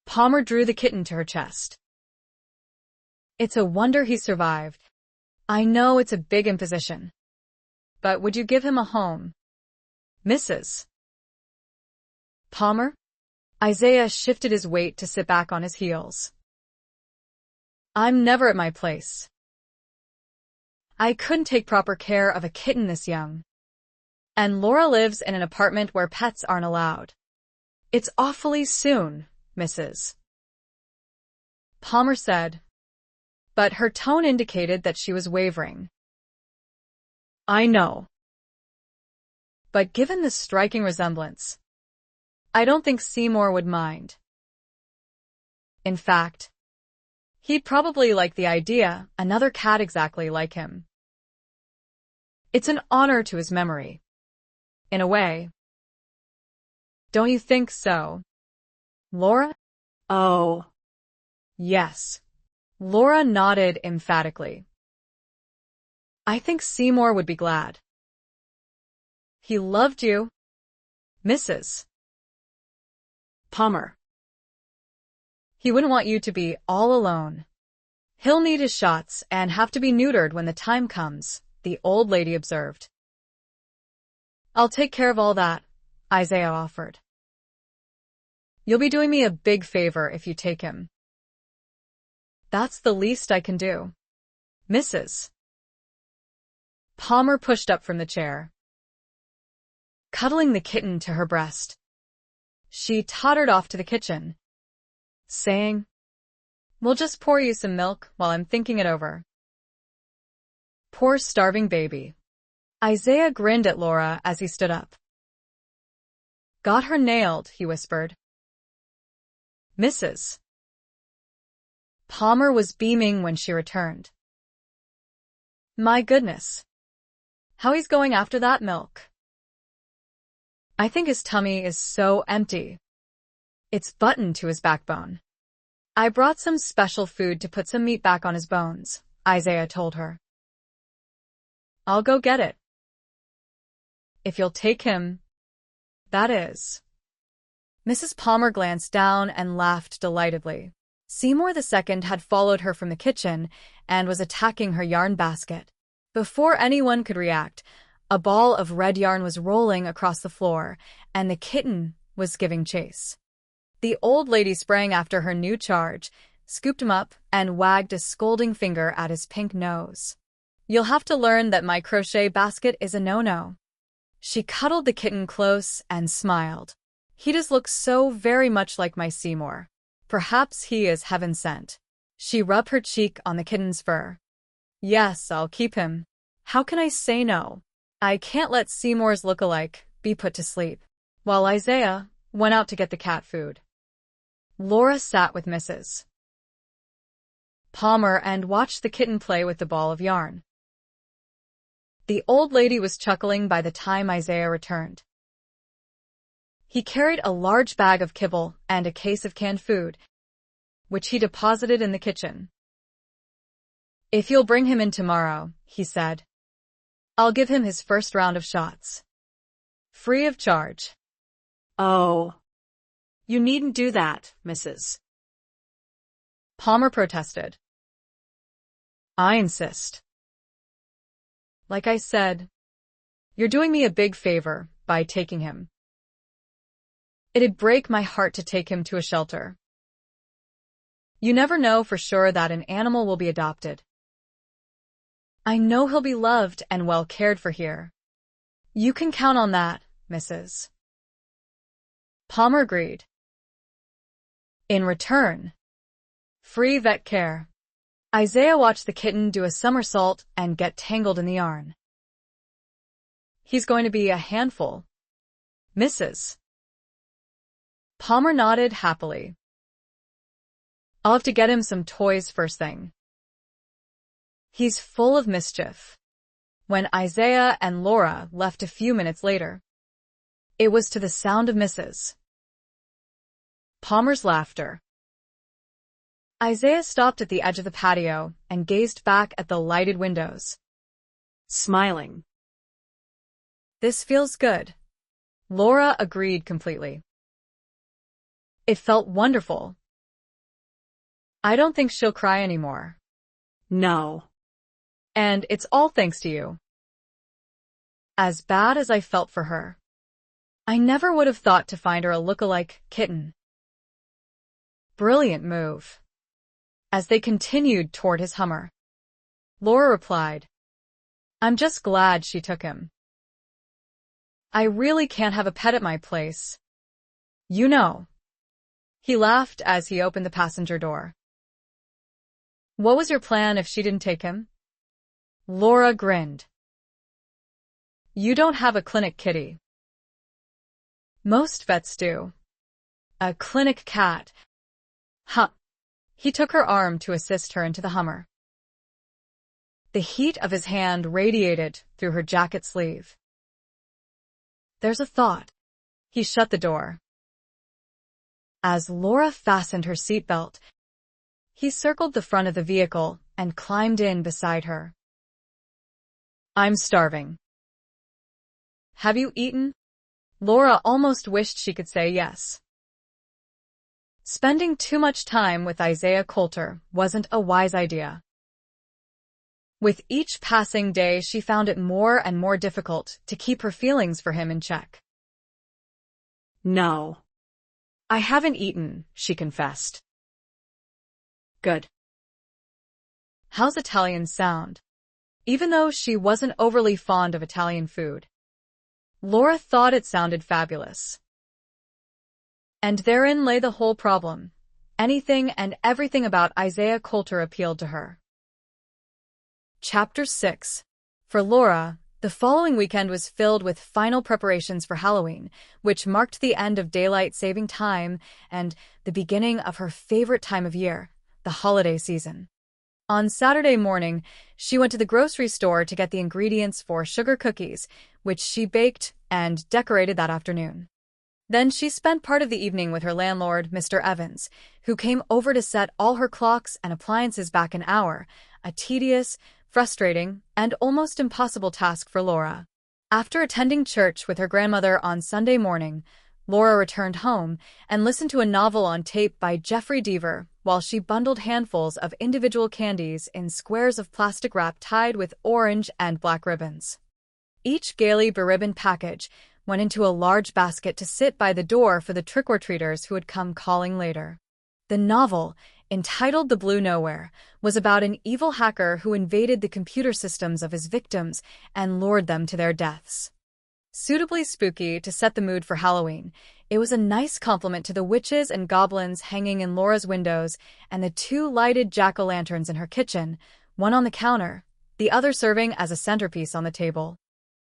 Palmer drew the kitten to her chest. It's a wonder he survived. I know it's a big imposition. But would you give him a home? Mrs. Palmer? Isaiah shifted his weight to sit back on his heels. I'm never at my place. I couldn't take proper care of a kitten this young. And Laura lives in an apartment where pets aren't allowed. It's awfully soon, Mrs. Palmer said, but her tone indicated that she was wavering. I know. But given the striking resemblance, I don't think Seymour would mind. In fact, he'd probably like the idea, another cat exactly like him. It's an honor to his memory. In a way. Don't you think so, Laura? Oh. Yes. Laura nodded emphatically. I think Seymour would be glad. He loved you, Mrs. Palmer. He wouldn't want you to be all alone. He'll need his shots and have to be neutered when the time comes, the old lady observed. I'll take care of all that, Isaiah offered. You'll be doing me a big favor if you take him. That's the least I can do, Mrs. Palmer pushed up from the chair. Cuddling the kitten to her breast, she tottered off to the kitchen, saying, We'll just pour you some milk while I'm thinking it over. Poor starving baby. Isaiah grinned at Laura as he stood up. Got her nailed, he whispered. Mrs. Palmer was beaming when she returned. My goodness. How he's going after that milk. I think his tummy is so empty. It's buttoned to his backbone. I brought some special food to put some meat back on his bones, Isaiah told her. I'll go get it. If you'll take him, that is. Mrs. Palmer glanced down and laughed delightedly. Seymour II had followed her from the kitchen and was attacking her yarn basket. Before anyone could react, a ball of red yarn was rolling across the floor, and the kitten was giving chase. The old lady sprang after her new charge, scooped him up, and wagged a scolding finger at his pink nose. You'll have to learn that my crochet basket is a no-no. She cuddled the kitten close and smiled. He does look so very much like my Seymour. Perhaps he is heaven sent. She rubbed her cheek on the kitten's fur. Yes, I'll keep him. How can I say no? I can't let Seymour's look-alike be put to sleep. While Isaiah went out to get the cat food, Laura sat with Mrs. Palmer and watched the kitten play with the ball of yarn. The old lady was chuckling by the time Isaiah returned. He carried a large bag of kibble and a case of canned food, which he deposited in the kitchen. If you'll bring him in tomorrow, he said, I'll give him his first round of shots. Free of charge. Oh. You needn't do that, Mrs. Palmer protested. I insist. Like I said, you're doing me a big favor by taking him. It'd break my heart to take him to a shelter. You never know for sure that an animal will be adopted. I know he'll be loved and well cared for here. You can count on that, Mrs. Palmer agreed. In return, free vet care. Isaiah watched the kitten do a somersault and get tangled in the yarn. He's going to be a handful, Mrs. Palmer nodded happily. I'll have to get him some toys first thing. He's full of mischief. When Isaiah and Laura left a few minutes later, it was to the sound of Mrs. Palmer's laughter. Isaiah stopped at the edge of the patio and gazed back at the lighted windows, smiling. "This feels good." Laura agreed completely. It felt wonderful. "I don't think she'll cry anymore. No. And it's all thanks to you." As bad as I felt for her, I never would have thought to find her a look-alike kitten. "Brilliant move." As they continued toward his Hummer, Laura replied, "I'm just glad she took him. I really can't have a pet at my place. You know." He laughed as he opened the passenger door. "What was your plan if she didn't take him?" Laura grinned. "You don't have a clinic kitty." "Most vets do." "A clinic cat." "Huh." He took her arm to assist her into the Hummer. The heat of his hand radiated through her jacket sleeve. "There's a thought." He shut the door. As Laura fastened her seatbelt, he circled the front of the vehicle and climbed in beside her. "I'm starving." "Have you eaten?" Laura almost wished she could say yes. Spending too much time with Isaiah Coulter wasn't a wise idea. With each passing day, she found it more and more difficult to keep her feelings for him in check. "No. "I haven't eaten," she confessed. "Good." How's Italian sound? Even though she wasn't overly fond of Italian food, Laura thought it sounded fabulous. And therein lay the whole problem. Anything and everything about Isaiah Coulter appealed to her. Chapter 6. For Laura, the following weekend was filled with final preparations for Halloween, which marked the end of daylight saving time and the beginning of her favorite time of year, the holiday season. On Saturday morning, she went to the grocery store to get the ingredients for sugar cookies, which she baked and decorated that afternoon. Then she spent part of the evening with her landlord, Mr. Evans, who came over to set all her clocks and appliances back an hour, a tedious, frustrating, and almost impossible task for Laura. After attending church with her grandmother on Sunday morning, Laura returned home and listened to a novel on tape by Jeffrey Deaver while she bundled handfuls of individual candies in squares of plastic wrap tied with orange and black ribbons. Each gaily beribboned package went into a large basket to sit by the door for the trick-or-treaters who would come calling later. The novel, entitled The Blue Nowhere, was about an evil hacker who invaded the computer systems of his victims and lured them to their deaths. Suitably spooky to set the mood for Halloween, it was a nice compliment to the witches and goblins hanging in Laura's windows and the 2 lighted jack-o'-lanterns in her kitchen, one on the counter, the other serving as a centerpiece on the table.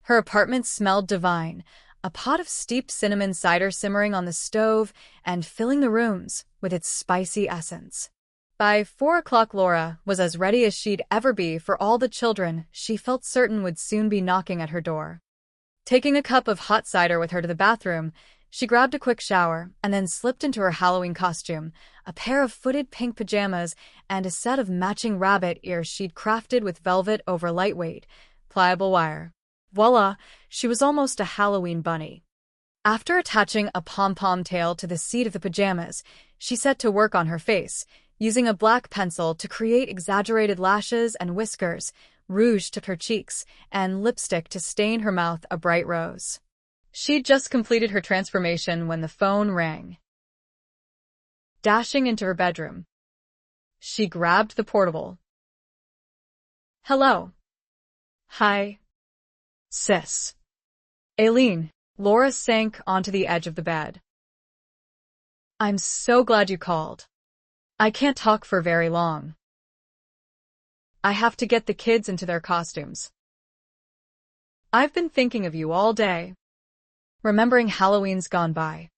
Her apartment smelled divine, a pot of steeped cinnamon cider simmering on the stove and filling the rooms with its spicy essence. By 4 o'clock, Laura was as ready as she'd ever be for all the children she felt certain would soon be knocking at her door. Taking a cup of hot cider with her to the bathroom, she grabbed a quick shower and then slipped into her Halloween costume, a pair of footed pink pajamas and a set of matching rabbit ears she'd crafted with velvet over lightweight, pliable wire. Voila, she was almost a Halloween bunny. After attaching a pom-pom tail to the seat of the pajamas, she set to work on her face, using a black pencil to create exaggerated lashes and whiskers, rouge to her cheeks, and lipstick to stain her mouth a bright rose. She'd just completed her transformation when the phone rang. Dashing into her bedroom, she grabbed the portable. "Hello." "Hi, sis." "Aileen." Laura sank onto the edge of the bed. "I'm so glad you called. I can't talk for very long. I have to get the kids into their costumes. I've been thinking of you all day, remembering Halloween's gone by."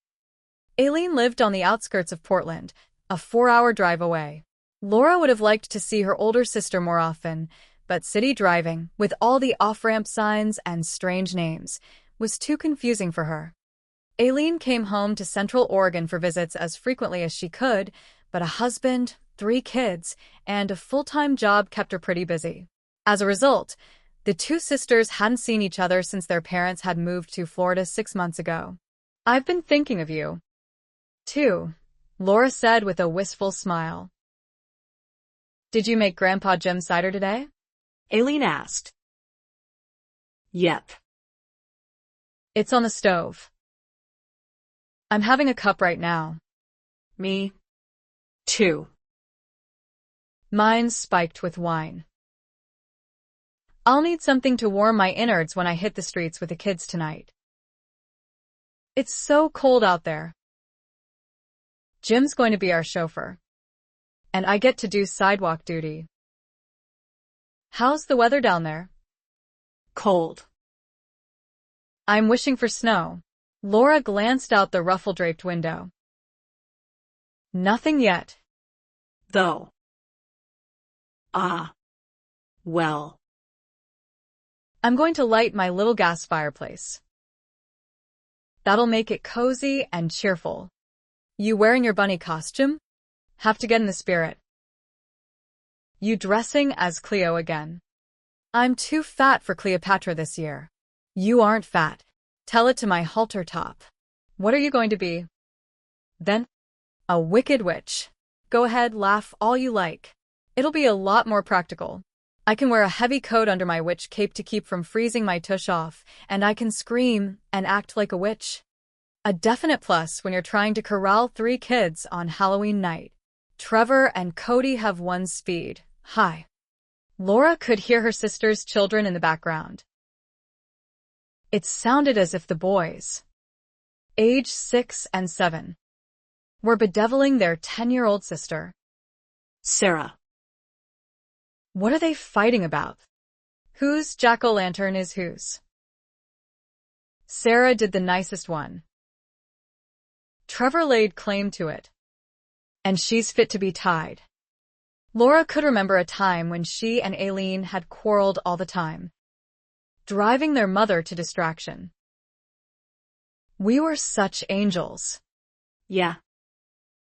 Aileen lived on the outskirts of Portland, a 4-hour drive away. Laura would have liked to see her older sister more often, but city driving, with all the off-ramp signs and strange names, was too confusing for her. Aileen came home to Central Oregon for visits as frequently as she could, but a husband, 3 kids, and a full-time job kept her pretty busy. As a result, the two sisters hadn't seen each other since their parents had moved to Florida 6 months ago. "I've been thinking of you, too," Laura said with a wistful smile. "Did you make Grandpa Jim cider today?" Aileen asked. "Yep. "It's on the stove. I'm having a cup right now." Me too." Mine's spiked with wine. "I'll need something to warm my innards when I hit the streets with the kids tonight. It's so cold out there." "Jim's going to be our chauffeur, and I get to do sidewalk duty." "How's the weather down there?" "Cold." "I'm wishing for snow." Laura glanced out the ruffle-draped window. "Nothing yet, though." "Ah, well." I'm going to light my little gas fireplace. That'll make it cozy and cheerful." "You wearing your bunny costume? Have to get in the spirit." "You dressing as Cleo again?" "I'm too fat for Cleopatra this year." "You aren't fat. Tell it to my halter top." "What are you going to be?" "Then, a wicked witch." "Go ahead, laugh all you like. It'll be a lot more practical. I can wear a heavy coat under my witch cape to keep from freezing my tush off, and I can scream and act like a witch. A definite plus when you're trying to corral 3 kids on Halloween night. Trevor and Cody have one speed. Hi." Laura could hear her sister's children in the background. It sounded as if the boys, age 6 and 7, were bedeviling their 10-year-old sister, Sarah. "What are they fighting about? Whose jack-o'-lantern is whose?" Sarah did the nicest one. Trevor laid claim to it, and she's fit to be tied. Laura could remember a time when she and Aileen had quarreled all the time, driving their mother to distraction. "We were such angels." "Yeah,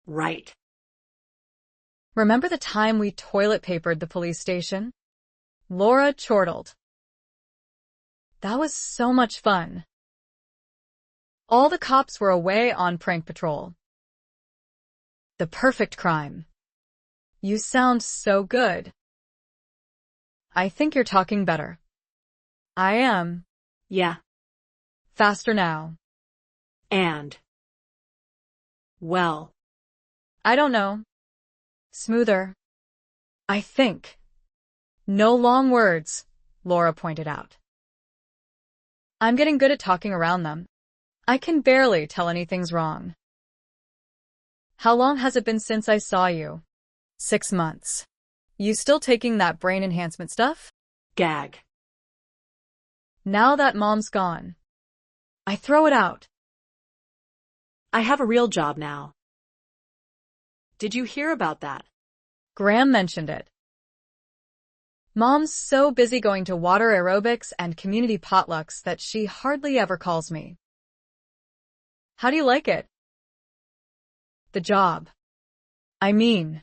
right." "Remember the time we toilet papered the police station?" Laura chortled. "That was so much fun. All the cops were away on prank patrol." "The perfect crime." "You sound so good." "I think you're talking better." "I am." "Yeah." "Faster now." "And." "Well." "I don't know." "Smoother." "I think." "No long words," Laura pointed out. "I'm getting good at talking around them. I can barely tell anything's wrong." "How long has it been since I saw you?" 6 months. "You still taking that brain enhancement stuff?" Gag. "Now that Mom's gone, I throw it out." "I have a real job now." "Did you hear about that?" Graham mentioned it. "Mom's so busy going to water aerobics and community potlucks that she hardly ever calls me." "How do you like it?" "The job. I mean,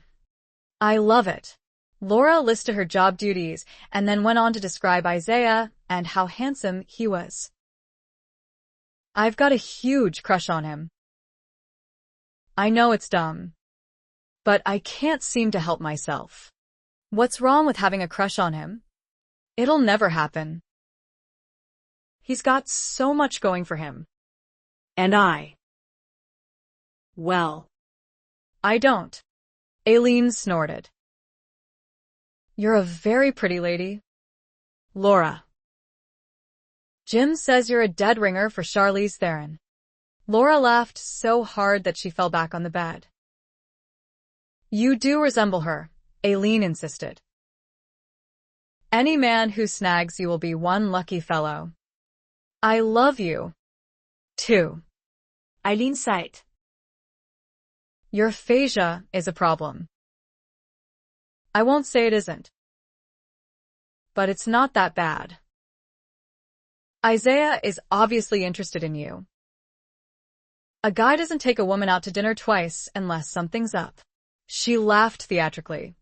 I love it." Laura listed her job duties and then went on to describe Isaiah and how handsome he was. "I've got a huge crush on him. I know it's dumb, but I can't seem to help myself." "What's wrong with having a crush on him? It'll never happen. He's got so much going for him." "And I." "Well." "I don't." Aileen snorted. "You're a very pretty lady." "Laura." "Jim says you're a dead ringer for Charlize Theron." Laura laughed so hard that she fell back on the bed. "You do resemble her," Aileen insisted. "Any man who snags you will be one lucky fellow." "I love you, too." Aileen sighed. "Your aphasia is a problem." "I won't say it isn't, but it's not that bad." "Isaiah is obviously interested in you. A guy doesn't take a woman out to dinner twice unless something's up." She laughed theatrically.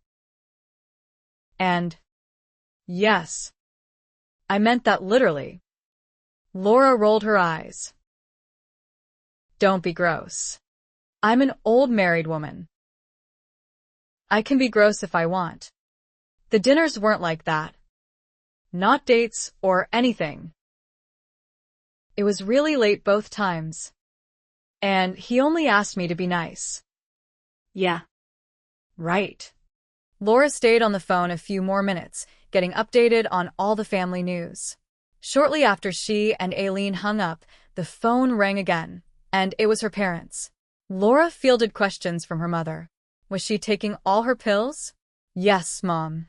And, yes, I meant that literally. Laura rolled her eyes. Don't be gross. I'm an old married woman. I can be gross if I want. The dinners weren't like that. Not dates or anything. It was really late both times. And he only asked me to be nice. Yeah. Right. Laura stayed on the phone a few more minutes, getting updated on all the family news. Shortly after she and Aileen hung up, the phone rang again, and it was her parents. Laura fielded questions from her mother. Was she taking all her pills? Yes, Mom.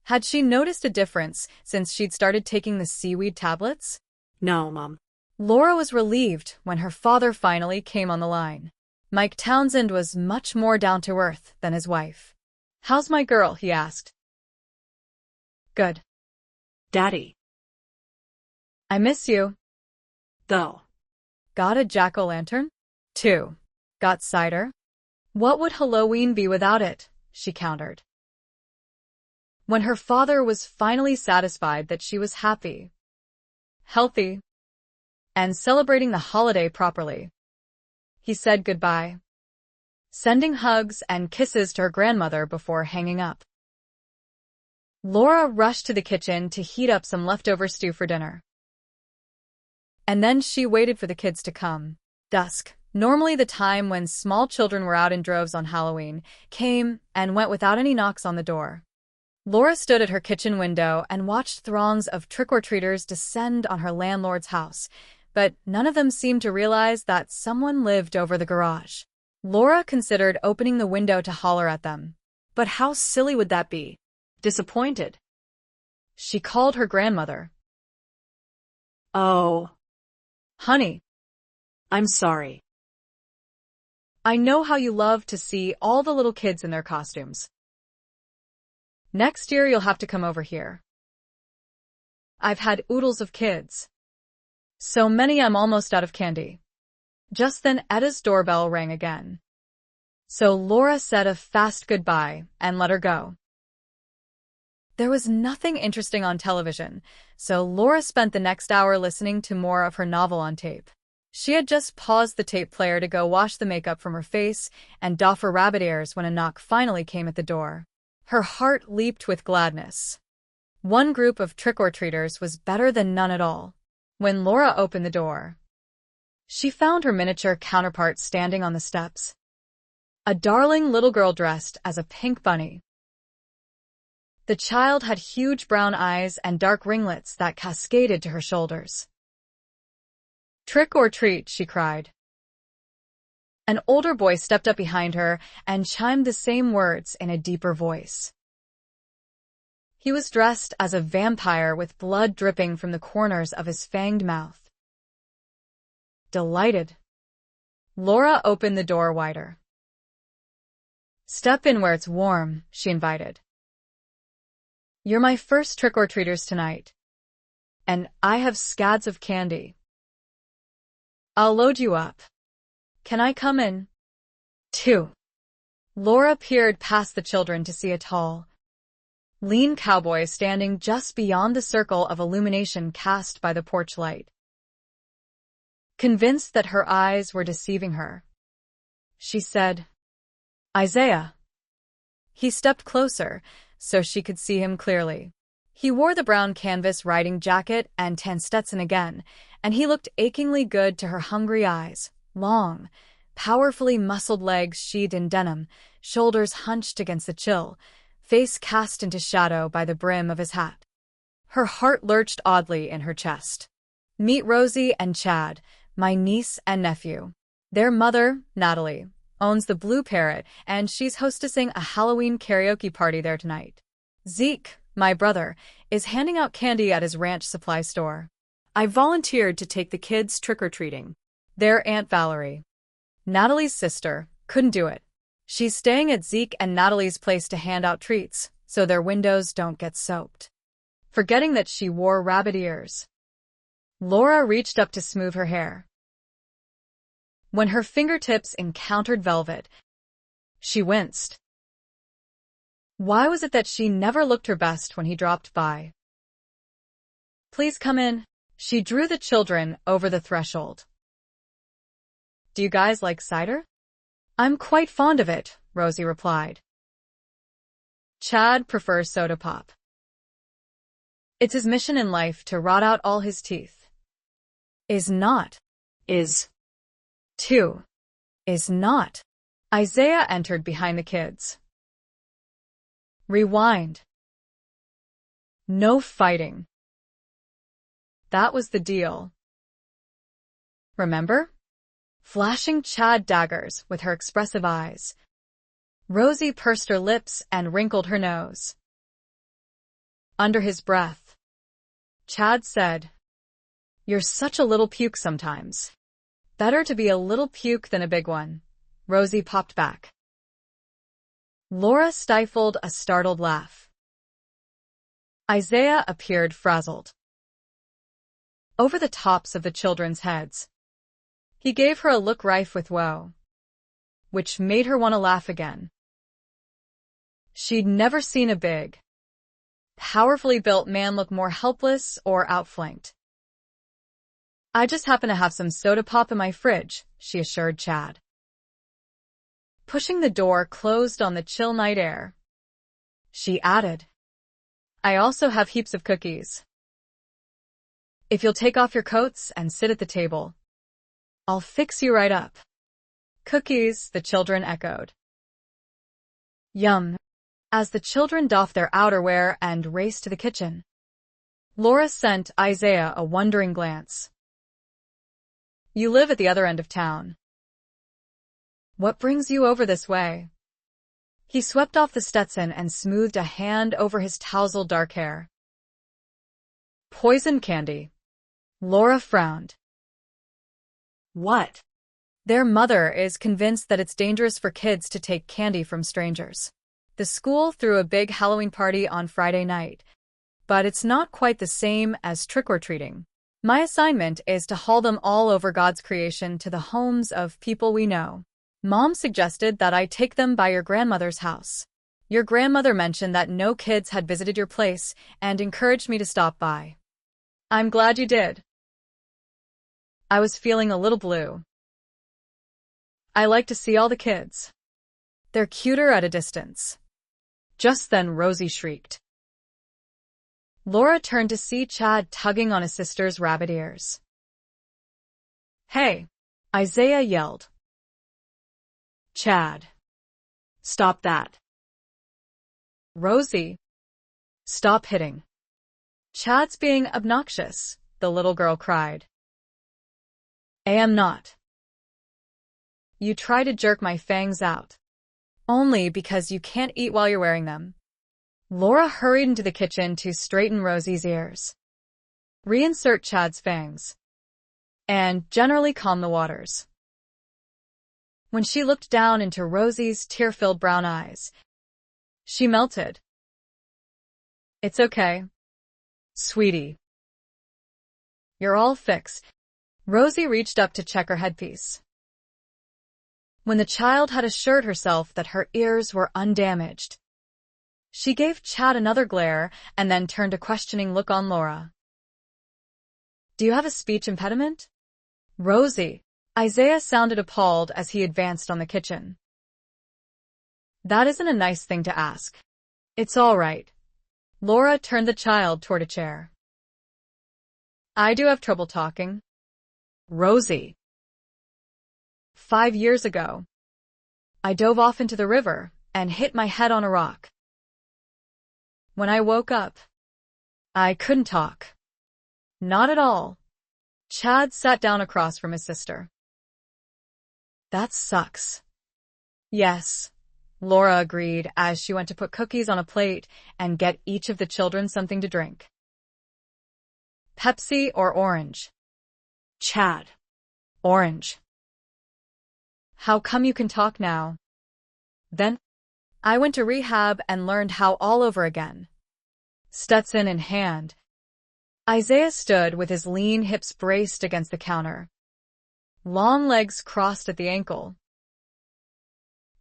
Had she noticed a difference since she'd started taking the seaweed tablets? No, Mom. Laura was relieved when her father finally came on the line. Mike Townsend was much more down-to-earth than his wife. How's my girl? He asked. Good. Daddy. I miss you. Though. Got a jack-o'-lantern? 2. Got cider? What would Halloween be without it? She countered. When her father was finally satisfied that she was happy, healthy, and celebrating the holiday properly, he said goodbye, sending hugs and kisses to her grandmother before hanging up. Laura rushed to the kitchen to heat up some leftover stew for dinner. And then she waited for the kids to come. Dusk, normally the time when small children were out in droves on Halloween, came and went without any knocks on the door. Laura stood at her kitchen window and watched throngs of trick-or-treaters descend on her landlord's house, but none of them seemed to realize that someone lived over the garage. Laura considered opening the window to holler at them. But how silly would that be? Disappointed. She called her grandmother. Oh. Honey. I'm sorry. I know how you love to see all the little kids in their costumes. Next year you'll have to come over here. I've had oodles of kids. So many I'm almost out of candy. Just then Etta's doorbell rang again. So Laura said a fast goodbye and let her go. There was nothing interesting on television, so Laura spent the next hour listening to more of her novel on tape. She had just paused the tape player to go wash the makeup from her face and doff her rabbit ears when a knock finally came at the door. Her heart leaped with gladness. One group of trick-or-treaters was better than none at all. When Laura opened the door, she found her miniature counterpart standing on the steps. A darling little girl dressed as a pink bunny. The child had huge brown eyes and dark ringlets that cascaded to her shoulders. Trick or treat, she cried. An older boy stepped up behind her and chimed the same words in a deeper voice. He was dressed as a vampire with blood dripping from the corners of his fanged mouth. Delighted, Laura opened the door wider. Step in where it's warm, she invited. You're my first trick-or-treaters tonight, and I have scads of candy. I'll load you up. Can I come in? 2. Laura peered past the children to see a tall, lean cowboy standing just beyond the circle of illumination cast by the porch light. Convinced that her eyes were deceiving her, she said, Isaiah. He stepped closer so she could see him clearly. He wore the brown canvas riding jacket and tan Stetson again, and he looked achingly good to her hungry eyes. Long, powerfully muscled legs sheathed in denim, shoulders hunched against the chill, face cast into shadow by the brim of his hat. Her heart lurched oddly in her chest. Meet Rosie and Chad, my niece and nephew. Their mother, Natalie, owns the Blue Parrot, and she's hostessing a Halloween karaoke party there tonight. Zeke, my brother, is handing out candy at his ranch supply store. I volunteered to take the kids trick-or-treating. Their Aunt Valerie, Natalie's sister, couldn't do it. She's staying at Zeke and Natalie's place to hand out treats, so their windows don't get soaked. Forgetting that she wore rabbit ears, Laura reached up to smooth her hair. When her fingertips encountered velvet, she winced. Why was it that she never looked her best when he dropped by? Please come in. She drew the children over the threshold. Do you guys like cider? I'm quite fond of it, Rosie replied. Chad prefers soda pop. It's his mission in life to rot out all his teeth. Is not. Is. 2. Is not. Isaiah entered behind the kids. Rewind. No fighting. That was the deal. Remember? Flashing Chad daggers with her expressive eyes. Rosie pursed her lips and wrinkled her nose. Under his breath, Chad said, "You're such a little puke sometimes. Better to be a little puke than a big one." Rosie popped back. Laura stifled a startled laugh. Isaiah appeared frazzled. Over the tops of the children's heads, he gave her a look rife with woe, which made her want to laugh again. She'd never seen a big, powerfully built man look more helpless or outflanked. "I just happen to have some soda pop in my fridge," she assured Chad. Pushing the door closed on the chill night air, she added, "I also have heaps of cookies. If you'll take off your coats and sit at the table, I'll fix you right up." "Cookies," the children echoed. "Yum." As the children doffed their outerwear and raced to the kitchen, Laura sent Isaiah a wondering glance. "You live at the other end of town. What brings you over this way?" He swept off the Stetson and smoothed a hand over his tousled dark hair. "Poison candy." Laura frowned. What? Their mother is convinced that it's dangerous for kids to take candy from strangers. The school threw a big Halloween party on Friday night, but it's not quite the same as trick-or-treating. My assignment is to haul them all over God's creation to the homes of people we know. Mom suggested that I take them by your grandmother's house. Your grandmother mentioned that no kids had visited your place and encouraged me to stop by. I'm glad you did. I was feeling a little blue. I like to see all the kids. They're cuter at a distance. Just then Rosie shrieked. Laura turned to see Chad tugging on his sister's rabbit ears. "Hey!" Isaiah yelled. Chad. Stop that. "Rosie, stop hitting." "Chad's being obnoxious," the little girl cried. "I am not. You try to jerk my fangs out. Only because you can't eat while you're wearing them." Laura hurried into the kitchen to straighten Rosie's ears, reinsert Chad's fangs, and generally calm the waters. When she looked down into Rosie's tear-filled brown eyes, she melted. "It's okay, sweetie. You're all fixed." Rosie reached up to check her headpiece. When the child had assured herself that her ears were undamaged, she gave Chad another glare and then turned a questioning look on Laura. "Do you have a speech impediment?" "Rosie," Isaiah sounded appalled as he advanced on the kitchen. "That isn't a nice thing to ask." "It's all right." Laura turned the child toward a chair. "I do have trouble talking." "Rosie." 5 years ago, I dove off into the river and hit my head on a rock. When I woke up, I couldn't talk. Not at all. Chad sat down across from his sister. "That sucks." "Yes," Laura agreed as she went to put cookies on a plate and get each of the children something to drink. "Pepsi or orange?" Chad. "Orange." "How come you can talk now?" "Then I went to rehab and learned how all over again." Stetson in hand, Isaiah stood with his lean hips braced against the counter, long legs crossed at the ankle.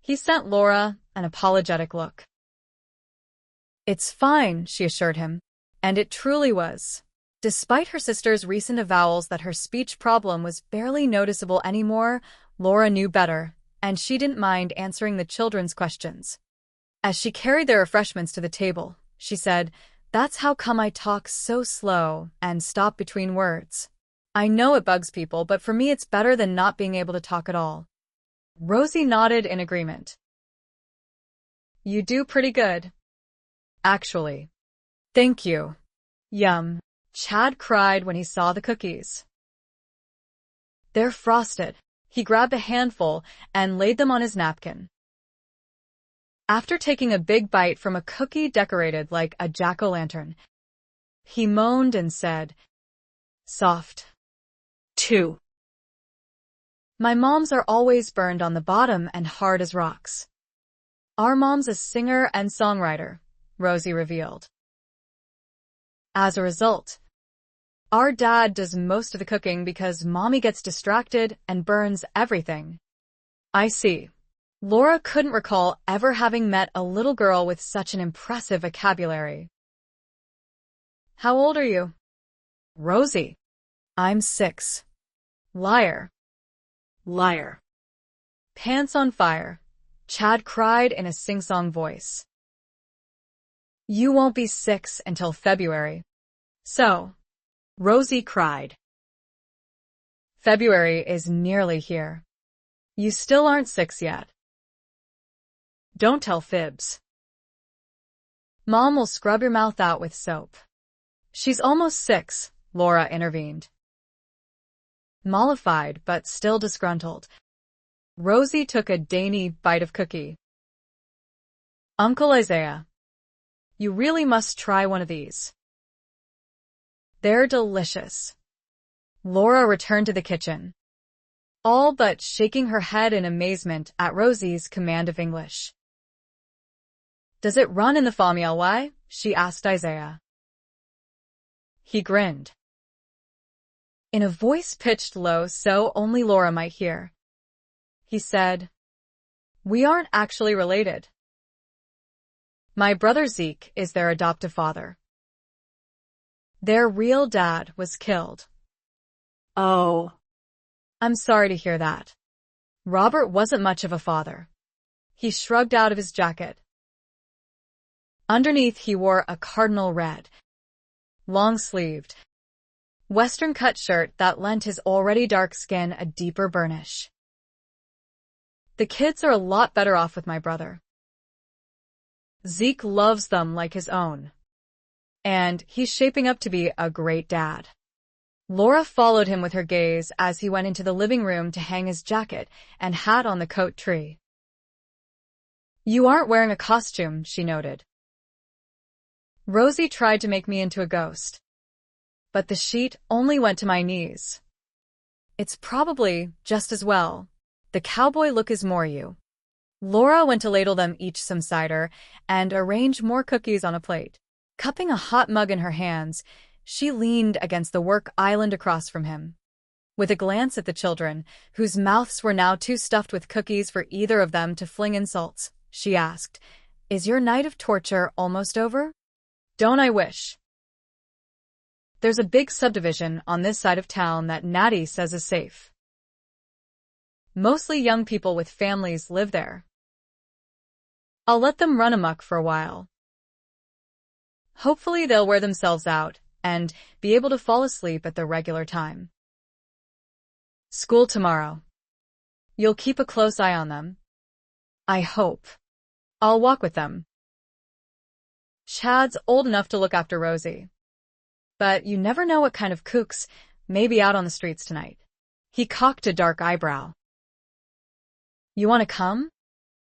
He sent Laura an apologetic look. It's fine, she assured him. And it truly was. Despite her sister's recent avowals that her speech problem was barely noticeable anymore, Laura knew better, and she didn't mind answering the children's questions. As she carried their refreshments to the table, she said, "That's how come I talk so slow and stop between words. I know it bugs people, but for me it's better than not being able to talk at all." Rosie nodded in agreement. "You do pretty good. Actually. Thank you." Yum. Chad cried when he saw the cookies. "They're frosted." He grabbed a handful and laid them on his napkin. After taking a big bite from a cookie decorated like a jack-o'-lantern, he moaned and said, "Soft. Too. My mom's are always burned on the bottom and hard as rocks." "Our mom's a singer and songwriter," Rosie revealed. "As a result, our dad does most of the cooking because mommy gets distracted and burns everything." "I see." Laura couldn't recall ever having met a little girl with such an impressive vocabulary. "How old are you?" "Rosie." "I'm 6. Liar. Liar. Pants on fire," Chad cried in a sing-song voice. "You won't be 6 until February." "So," Rosie cried. "February is nearly here. You still aren't 6 yet." "Don't tell fibs." "Mom will scrub your mouth out with soap." "She's almost 6, Laura intervened. Mollified but still disgruntled, Rosie took a dainty bite of cookie. "Uncle Isaiah, you really must try one of these. They're delicious." Laura returned to the kitchen, all but shaking her head in amazement at Rosie's command of English. "Does it run in the family?" she asked Isaiah. He grinned. In a voice pitched low so only Laura might hear, he said, "We aren't actually related. My brother Zeke is their adoptive father. Their real dad was killed." "Oh. I'm sorry to hear that." Robert wasn't much of a father. He shrugged out of his jacket. Underneath he wore a cardinal red, long-sleeved, Western-cut shirt that lent his already dark skin a deeper burnish. "The kids are a lot better off with my brother. Zeke loves them like his own. And he's shaping up to be a great dad." Laura followed him with her gaze as he went into the living room to hang his jacket and hat on the coat tree. "You aren't wearing a costume," she noted. "Rosie tried to make me into a ghost, but the sheet only went to my knees." "It's probably just as well. The cowboy look is more you." Laura went to ladle them each some cider and arrange more cookies on a plate. Cupping a hot mug in her hands, she leaned against the work island across from him. With a glance at the children, whose mouths were now too stuffed with cookies for either of them to fling insults, she asked, "Is your night of torture almost over?" "Don't I wish?" "There's a big subdivision on this side of town that Natty says is safe. Mostly young people with families live there. I'll let them run amok for a while. Hopefully they'll wear themselves out and be able to fall asleep at the regular time. School tomorrow. You'll keep a close eye on them?" "I hope. I'll walk with them." "Chad's old enough to look after Rosie. But you never know what kind of kooks may be out on the streets tonight." He cocked a dark eyebrow. "You want to come?"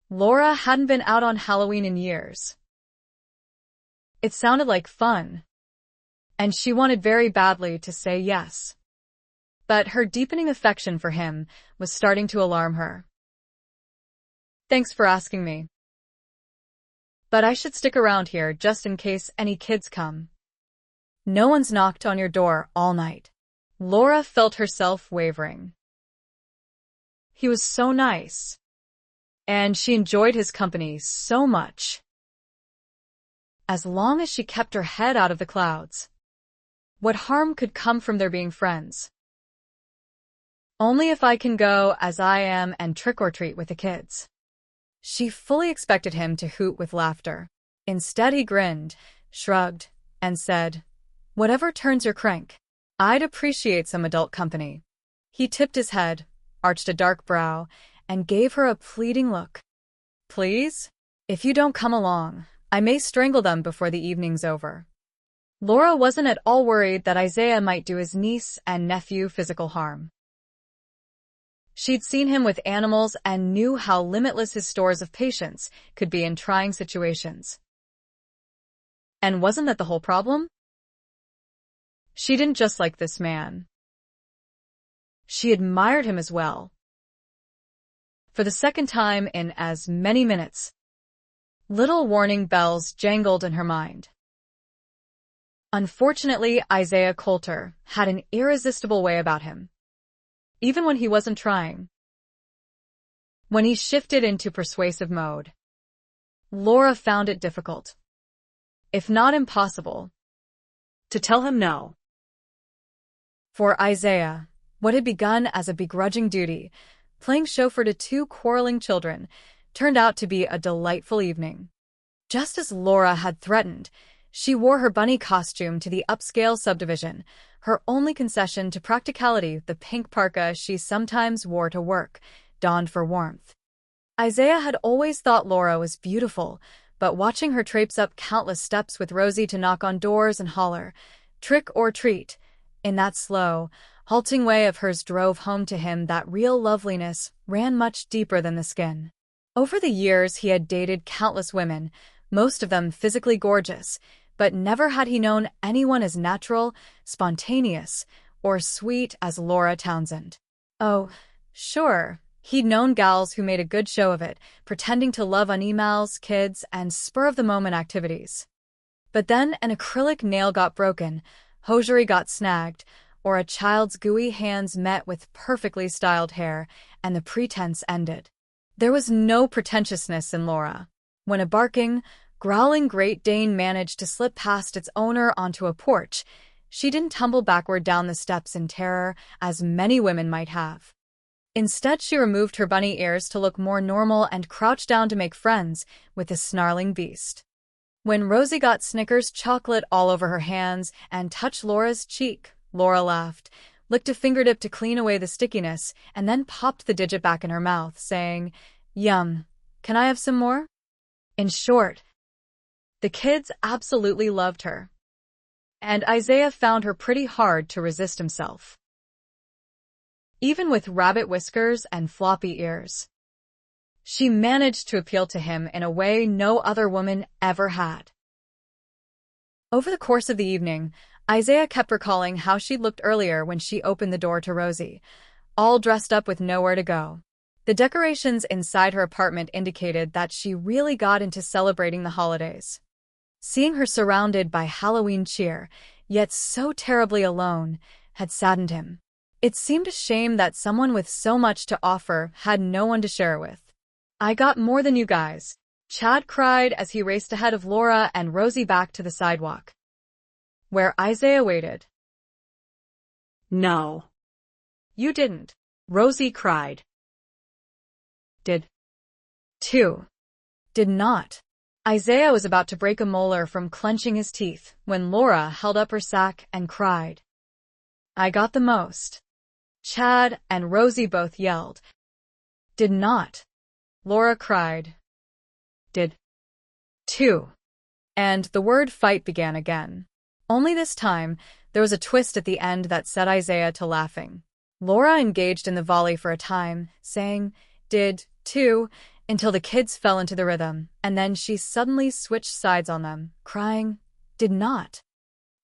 Laura hadn't been out on Halloween in years. It sounded like fun, and she wanted very badly to say yes. But her deepening affection for him was starting to alarm her. "Thanks for asking me. But I should stick around here just in case any kids come. No one's knocked on your door all night." Laura felt herself wavering. He was so nice, and she enjoyed his company so much. as long as she kept her head out of the clouds. What harm could come from their being friends? Only if I can go as I am and trick or treat with the kids. She fully expected him to hoot with laughter. Instead, he grinned, shrugged, and said, "Whatever turns your crank. I'd appreciate some adult company." He tipped his head, arched a dark brow, and gave her a pleading look. "Please? If you don't come along, I may strangle them before the evening's over." Laura wasn't at all worried that Isaiah might do his niece and nephew physical harm. She'd seen him with animals and knew how limitless his stores of patience could be in trying situations. And wasn't that the whole problem? She didn't just like this man. She admired him as well. For the second time in as many minutes, little warning bells jangled in her mind. Unfortunately, Isaiah Coulter had an irresistible way about him, even when he wasn't trying. When he shifted into persuasive mode, Laura found it difficult, if not impossible, to tell him no. For Isaiah, what had begun as a begrudging duty, playing chauffeur to two quarreling children, turned out to be a delightful evening. Just as Laura had threatened, she wore her bunny costume to the upscale subdivision, her only concession to practicality the pink parka she sometimes wore to work, donned for warmth. Isaiah had always thought Laura was beautiful, but watching her traipse up countless steps with Rosie to knock on doors and holler, "Trick or treat," in that slow, halting way of hers drove home to him that real loveliness ran much deeper than the skin. Over the years, he had dated countless women, most of them physically gorgeous, but never had he known anyone as natural, spontaneous, or sweet as Laura Townsend. Oh, sure, he'd known gals who made a good show of it, pretending to love on emails, kids, and spur-of-the-moment activities. But then an acrylic nail got broken, hosiery got snagged, or a child's gooey hands met with perfectly styled hair, and the pretense ended. There was no pretentiousness in Laura. When a barking, growling Great Dane managed to slip past its owner onto a porch, she didn't tumble backward down the steps in terror, as many women might have. Instead, she removed her bunny ears to look more normal and crouched down to make friends with the snarling beast. When Rosie got Snickers chocolate all over her hands and touched Laura's cheek, Laura laughed, licked a fingertip to clean away the stickiness, and then popped the digit back in her mouth, saying, "Yum, can I have some more?" In short, the kids absolutely loved her, and Isaiah found her pretty hard to resist himself. Even with rabbit whiskers and floppy ears, she managed to appeal to him in a way no other woman ever had. Over the course of the evening, Isaiah kept recalling how she'd looked earlier when she opened the door to Rosie, all dressed up with nowhere to go. The decorations inside her apartment indicated that she really got into celebrating the holidays. Seeing her surrounded by Halloween cheer, yet so terribly alone, had saddened him. It seemed a shame that someone with so much to offer had no one to share it with. "I got more than you guys," Chad cried as he raced ahead of Laura and Rosie back to the sidewalk, where Isaiah waited. "No. You didn't," Rosie cried. "Did. Too. Did not." Isaiah was about to break a molar from clenching his teeth when Laura held up her sack and cried, "I got the most." Chad and Rosie both yelled, "Did not." Laura cried, "Did. Too." And the word fight began again. Only this time, there was a twist at the end that set Isaiah to laughing. Laura engaged in the volley for a time, saying, "Did, too," until the kids fell into the rhythm, and then she suddenly switched sides on them, crying, "Did not."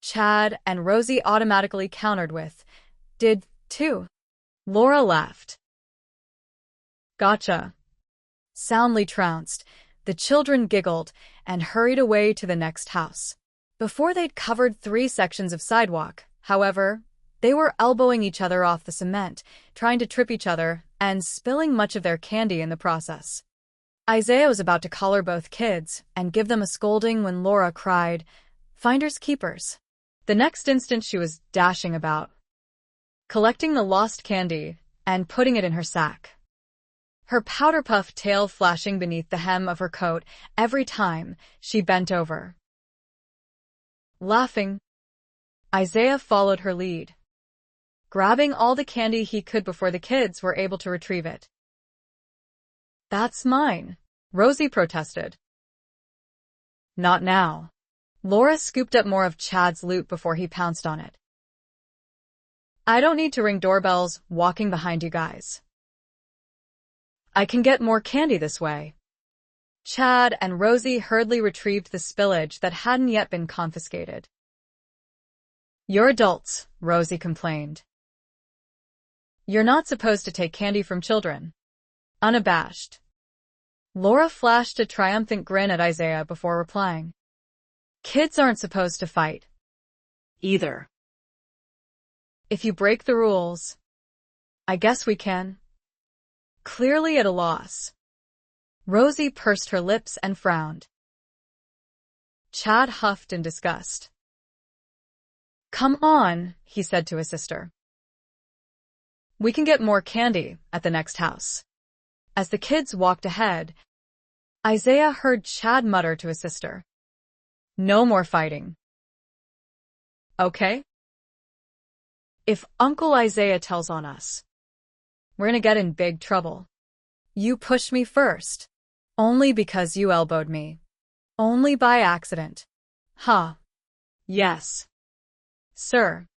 Chad and Rosie automatically countered with, "Did, too." Laura laughed. "Gotcha." Soundly trounced, the children giggled and hurried away to the next house. Before they'd covered 3 sections of sidewalk, however, they were elbowing each other off the cement, trying to trip each other, and spilling much of their candy in the process. Isaiah was about to collar both kids and give them a scolding when Laura cried, "Finders keepers." The next instant she was dashing about, collecting the lost candy and putting it in her sack, her powder-puff tail flashing beneath the hem of her coat every time she bent over. Laughing, Isaiah followed her lead, grabbing all the candy he could before the kids were able to retrieve it. "That's mine," Rosie protested. "Not now." Laura scooped up more of Chad's loot before he pounced on it. "I don't need to ring doorbells walking behind you guys. I can get more candy this way." Chad and Rosie hurriedly retrieved the spillage that hadn't yet been confiscated. "You're adults," Rosie complained. "You're not supposed to take candy from children." Unabashed, Laura flashed a triumphant grin at Isaiah before replying, "Kids aren't supposed to fight. Either. If you break the rules, I guess we can." Clearly at a loss, Rosie pursed her lips and frowned. Chad huffed in disgust. "Come on," he said to his sister. "We can get more candy at the next house." As the kids walked ahead, Isaiah heard Chad mutter to his sister, "No more fighting. Okay? If Uncle Isaiah tells on us, we're gonna get in big trouble. You pushed me first. Only because you elbowed me. Only by accident. Huh. Yes, Sir."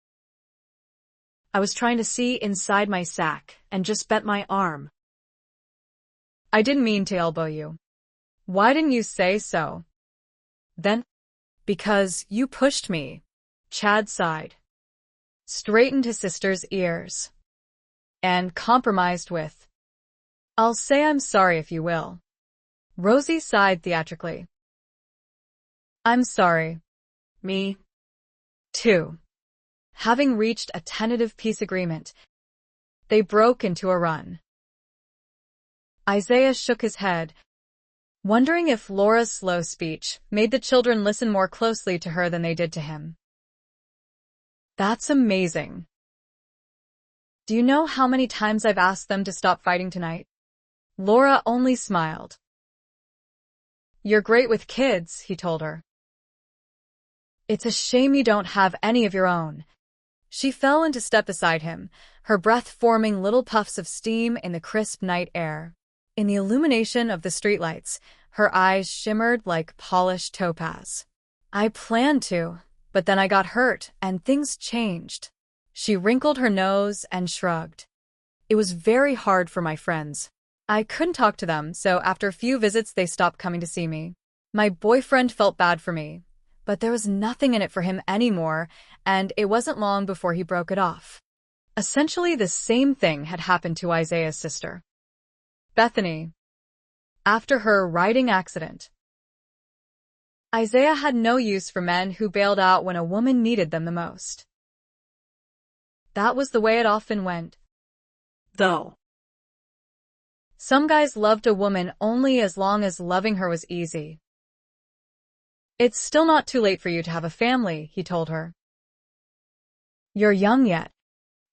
I was trying to see inside my sack and just bent my arm. "I didn't mean to elbow you. Why didn't you say so?" Then, "Because you pushed me." Chad sighed, straightened his sister's ears, and compromised with, "I'll say I'm sorry if you will." Rosie sighed theatrically. "I'm sorry." Me, too." Having reached a tentative peace agreement, they broke into a run. Isaiah shook his head, wondering if Laura's slow speech made the children listen more closely to her than they did to him. "That's amazing. Do you know how many times I've asked them to stop fighting tonight?" Laura only smiled. "You're great with kids," he told her. "It's a shame you don't have any of your own." She fell into step beside him, her breath forming little puffs of steam in the crisp night air. In the illumination of the streetlights, her eyes shimmered like polished topaz. "I planned to, but then I got hurt and things changed." She wrinkled her nose and shrugged. "It was very hard for my friends. I couldn't talk to them, so after a few visits they stopped coming to see me. My boyfriend felt bad for me, but there was nothing in it for him anymore, and it wasn't long before he broke it off." Essentially the same thing had happened to Isaiah's sister, Bethany, after her riding accident. Isaiah had no use for men who bailed out when a woman needed them the most. That was the way it often went. though. Some guys loved a woman only as long as loving her was easy. "It's still not too late for you to have a family," he told her. "You're young yet."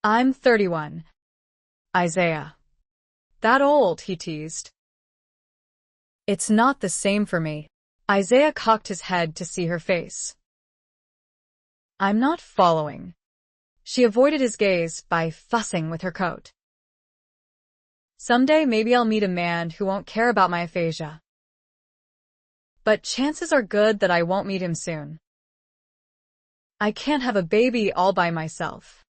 "I'm 31. Isaiah." "That old," he teased. "It's not the same for me." Isaiah cocked his head to see her face. "I'm not following." She avoided his gaze by fussing with her coat. "Someday maybe I'll meet a man who won't care about my aphasia. But chances are good that I won't meet him soon. I can't have a baby all by myself."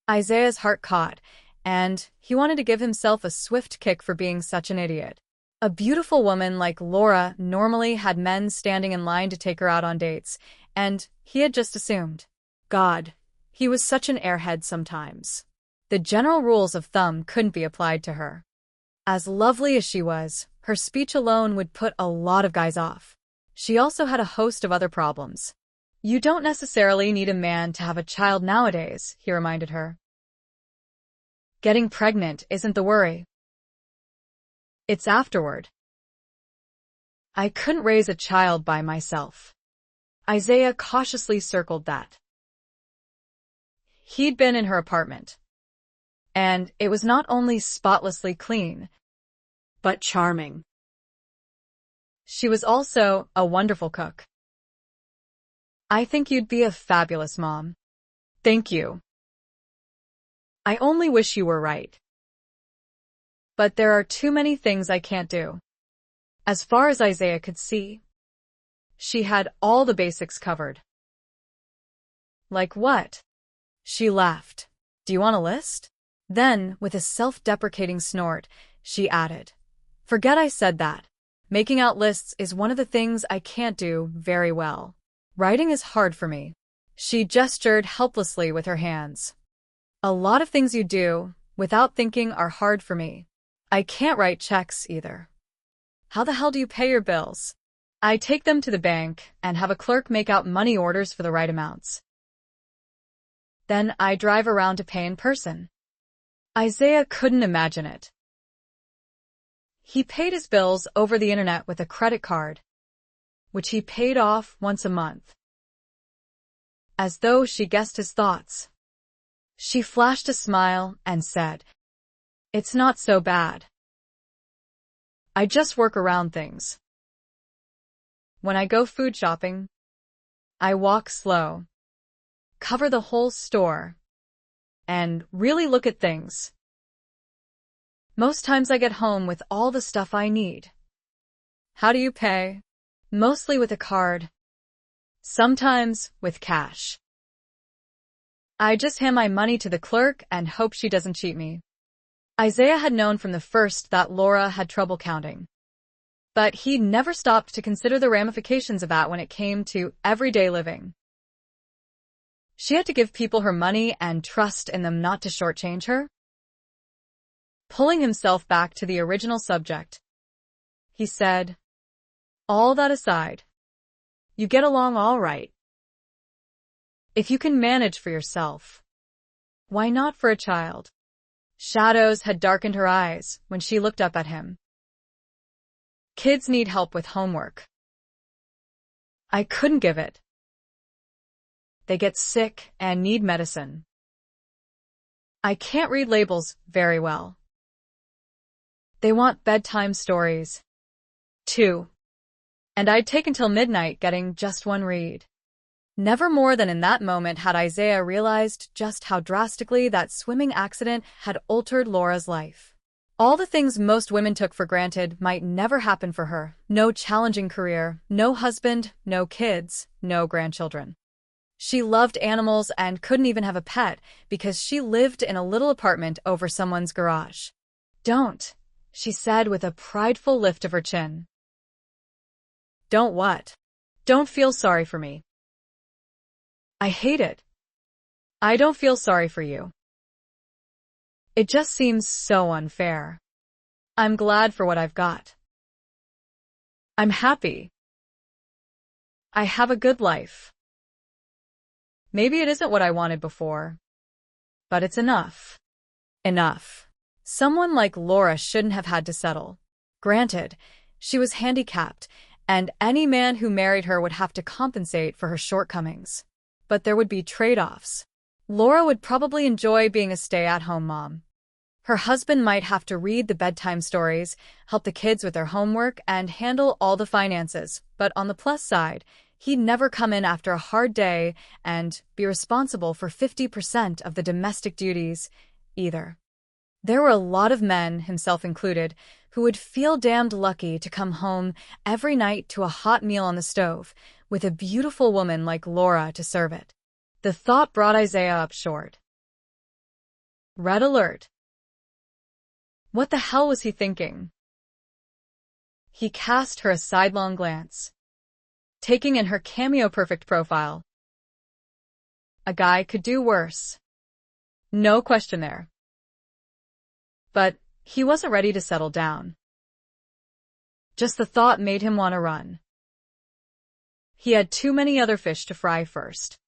Isaiah's heart caught, and he wanted to give himself a swift kick for being such an idiot. A beautiful woman like Laura normally had men standing in line to take her out on dates, and he had just assumed. God, he was such an airhead sometimes. The general rules of thumb couldn't be applied to her. As lovely as she was, her speech alone would put a lot of guys off. She also had a host of other problems. "You don't necessarily need a man to have a child nowadays," he reminded her. "Getting pregnant isn't the worry. It's afterward." I couldn't raise a child by myself. Isaiah cautiously circled that. He'd been in her apartment, and it was not only spotlessly clean, but charming. She was also a wonderful cook. I think you'd be a fabulous mom. Thank you. I only wish you were right. But there are too many things I can't do. As far as Isaiah could see, she had all the basics covered. Like what? She laughed. Do you want a list? Then, with a self-deprecating snort, she added, Forget I said that. Making out lists is one of the things I can't do very well. Writing is hard for me. She gestured helplessly with her hands. A lot of things you do, without thinking, are hard for me. I can't write checks either. How the hell do you pay your bills? I take them to the bank and have a clerk make out money orders for the right amounts. Then I drive around to pay in person. Isaiah couldn't imagine it. He paid his bills over the internet with a credit card, which he paid off once a month. As though she guessed his thoughts, she flashed a smile and said, It's not so bad. I just work around things. When I go food shopping, I walk slow, cover the whole store, and really look at things. Most times I get home with all the stuff I need. How do you pay? Mostly with a card. Sometimes with cash. I just hand my money to the clerk and hope she doesn't cheat me. Isaiah had known from the first that Laura had trouble counting. But he never stopped to consider the ramifications of that when it came to everyday living. She had to give people her money and trust in them not to shortchange her. Pulling himself back to the original subject, he said, All that aside, you get along all right. If you can manage for yourself, why not for a child? Shadows had darkened her eyes when she looked up at him. Kids need help with homework. I couldn't give it. They get sick and need medicine. I can't read labels very well. They want bedtime stories, too. And I'd take until midnight getting just one read. Never more than in that moment had Isaiah realized just how drastically that swimming accident had altered Laura's life. All the things most women took for granted might never happen for her. No challenging career, no husband, no kids, no grandchildren. She loved animals and couldn't even have a pet because she lived in a little apartment over someone's garage. Don't, she said with a prideful lift of her chin. Don't what? Don't feel sorry for me. I hate it. I don't feel sorry for you. It just seems so unfair. I'm glad for what I've got. I'm happy. I have a good life. Maybe it isn't what I wanted before, but it's enough. Enough. Someone like Laura shouldn't have had to settle. Granted, she was handicapped, and any man who married her would have to compensate for her shortcomings. But there would be trade-offs. Laura would probably enjoy being a stay-at-home mom. Her husband might have to read the bedtime stories, help the kids with their homework, and handle all the finances. But on the plus side, he'd never come in after a hard day and be responsible for 50% of the domestic duties, either. There were a lot of men, himself included, who would feel damned lucky to come home every night to a hot meal on the stove, with a beautiful woman like Laura to serve it. The thought brought Isaiah up short. Red alert. What the hell was he thinking? He cast her a sidelong glance, taking in her cameo-perfect profile. A guy could do worse. No question there. But he wasn't ready to settle down. Just the thought made him want to run. He had too many other fish to fry first.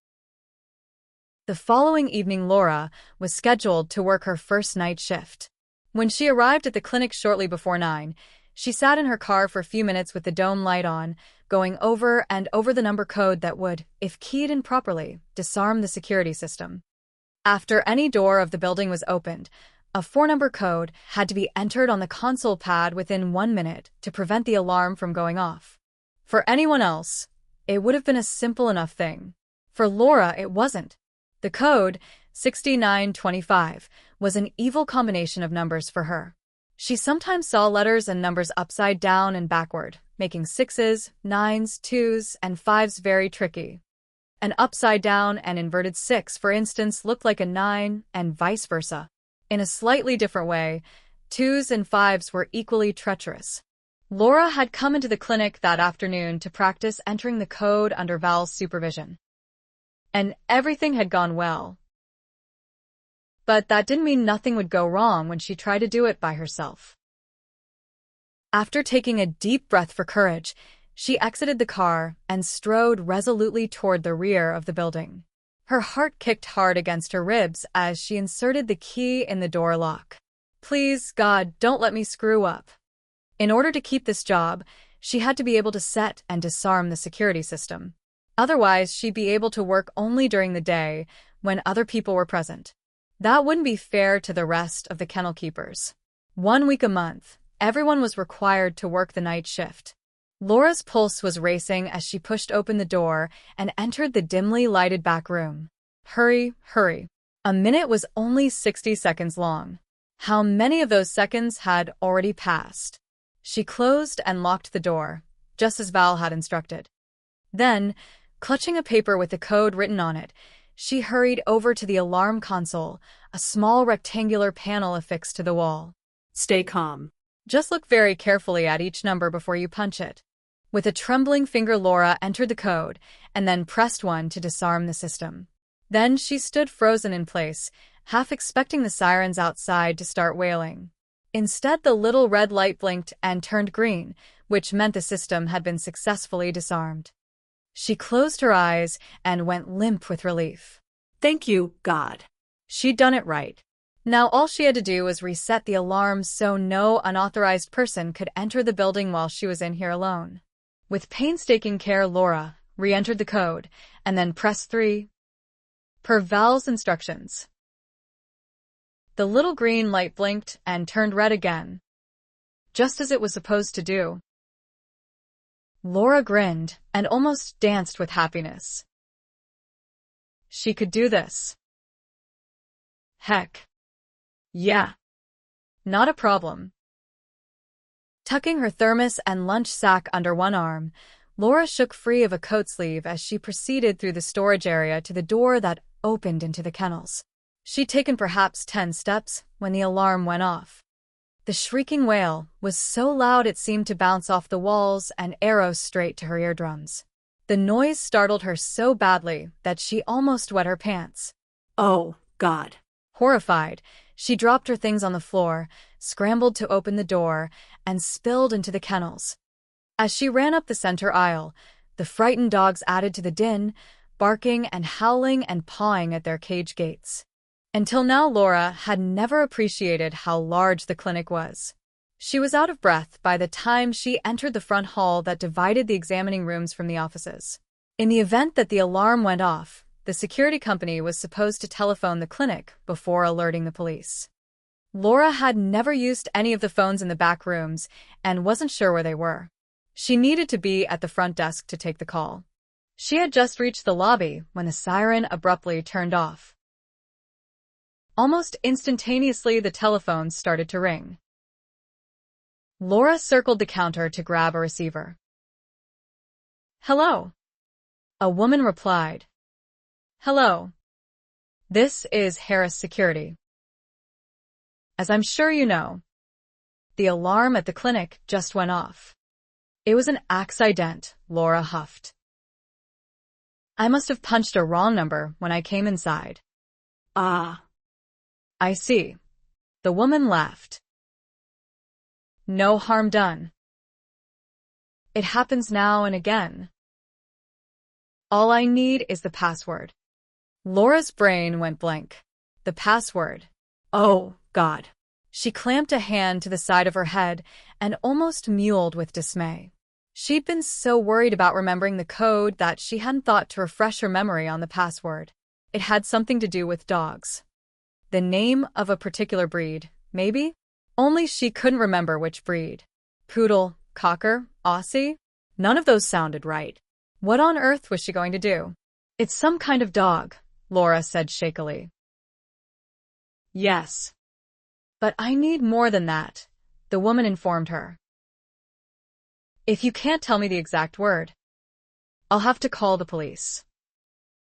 The following evening, Laura was scheduled to work her first night shift. When she arrived at the clinic shortly before 9, She sat in her car for a few minutes with the dome light on, going over and over the number code that would, if keyed in properly, disarm the security system. After any door of the building was opened, a 4-number code had to be entered on the console pad within 1 minute to prevent the alarm from going off. For anyone else, it would have been a simple enough thing. For Laura, it wasn't. The code, 6925, was an evil combination of numbers for her. She sometimes saw letters and numbers upside down and backward, making 6s, 9s, 2s, and 5s very tricky. An upside-down and inverted 6, for instance, looked like a 9, and vice versa. In a slightly different way, 2s and 5s were equally treacherous. Laura had come into the clinic that afternoon to practice entering the code under Val's supervision. And everything had gone well. But that didn't mean nothing would go wrong when she tried to do it by herself. After taking a deep breath for courage, she exited the car and strode resolutely toward the rear of the building. Her heart kicked hard against her ribs as she inserted the key in the door lock. Please, God, don't let me screw up. In order to keep this job, she had to be able to set and disarm the security system. Otherwise, she'd be able to work only during the day when other people were present. That wouldn't be fair to the rest of the kennel keepers. 1 week a month, everyone was required to work the night shift. Laura's pulse was racing as she pushed open the door and entered the dimly lighted back room. Hurry, hurry. A minute was only 60 seconds long. How many of those seconds had already passed? She closed and locked the door, just as Val had instructed. Then, clutching a paper with the code written on it, she hurried over to the alarm console, a small rectangular panel affixed to the wall. Stay calm. Just look very carefully at each number before you punch it. With a trembling finger, Laura entered the code and then pressed 1 to disarm the system. Then she stood frozen in place, half expecting the sirens outside to start wailing. Instead, the little red light blinked and turned green, which meant the system had been successfully disarmed. She closed her eyes and went limp with relief. Thank you, God. She'd done it right. Now all she had to do was reset the alarm so no unauthorized person could enter the building while she was in here alone. With painstaking care, Laura re-entered the code and then pressed 3 per Val's instructions. The little green light blinked and turned red again, just as it was supposed to do. Laura grinned and almost danced with happiness. She could do this. Heck. Yeah. Not a problem. Tucking her thermos and lunch sack under one arm, Laura shook free of a coat sleeve as she proceeded through the storage area to the door that opened into the kennels. She'd taken perhaps 10 steps when the alarm went off. The shrieking wail was so loud it seemed to bounce off the walls and arrow straight to her eardrums. The noise startled her so badly that she almost wet her pants. Oh, God. Horrified, she dropped her things on the floor, scrambled to open the door, and spilled into the kennels. As she ran up the center aisle, the frightened dogs added to the din, barking and howling and pawing at their cage gates. Until now, Laura had never appreciated how large the clinic was. She was out of breath by the time she entered the front hall that divided the examining rooms from the offices. In the event that the alarm went off, the security company was supposed to telephone the clinic before alerting the police. Laura had never used any of the phones in the back rooms and wasn't sure where they were. She needed to be at the front desk to take the call. She had just reached the lobby when the siren abruptly turned off. Almost instantaneously, the telephones started to ring. Laura circled the counter to grab a receiver. Hello. A woman replied. Hello. This is Harris Security. As I'm sure you know, the alarm at the clinic just went off. It was an accident, Laura huffed. I must have punched a wrong number when I came inside. Ah. I see. The woman laughed. No harm done. It happens now and again. All I need is the password. Laura's brain went blank. The password. Oh, God. She clamped a hand to the side of her head and almost mewed with dismay. She'd been so worried about remembering the code that she hadn't thought to refresh her memory on the password. It had something to do with dogs. The name of a particular breed, maybe? Only she couldn't remember which breed. Poodle, Cocker, Aussie? None of those sounded right. What on earth was she going to do? It's some kind of dog, Laura said shakily. Yes. But I need more than that, the woman informed her. If you can't tell me the exact word, I'll have to call the police.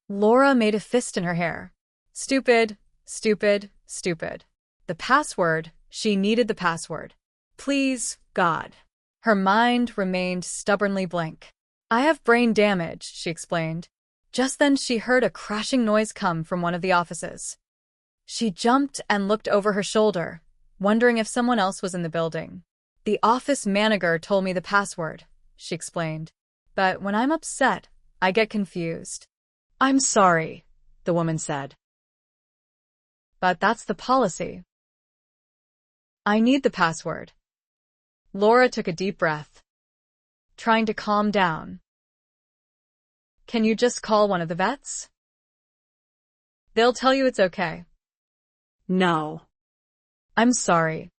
Laura made a fist in her hair. Stupid, stupid, stupid. The password, she needed the password. Please, God. Her mind remained stubbornly blank. I have brain damage, she explained. Just then she heard a crashing noise come from one of the offices. She jumped and looked over her shoulder, wondering if someone else was in the building. The office manager told me the password, she explained. But when I'm upset, I get confused. I'm sorry, the woman said. But that's the policy. I need the password. Laura took a deep breath, trying to calm down. Can you just call one of the vets? They'll tell you it's okay. No. I'm sorry.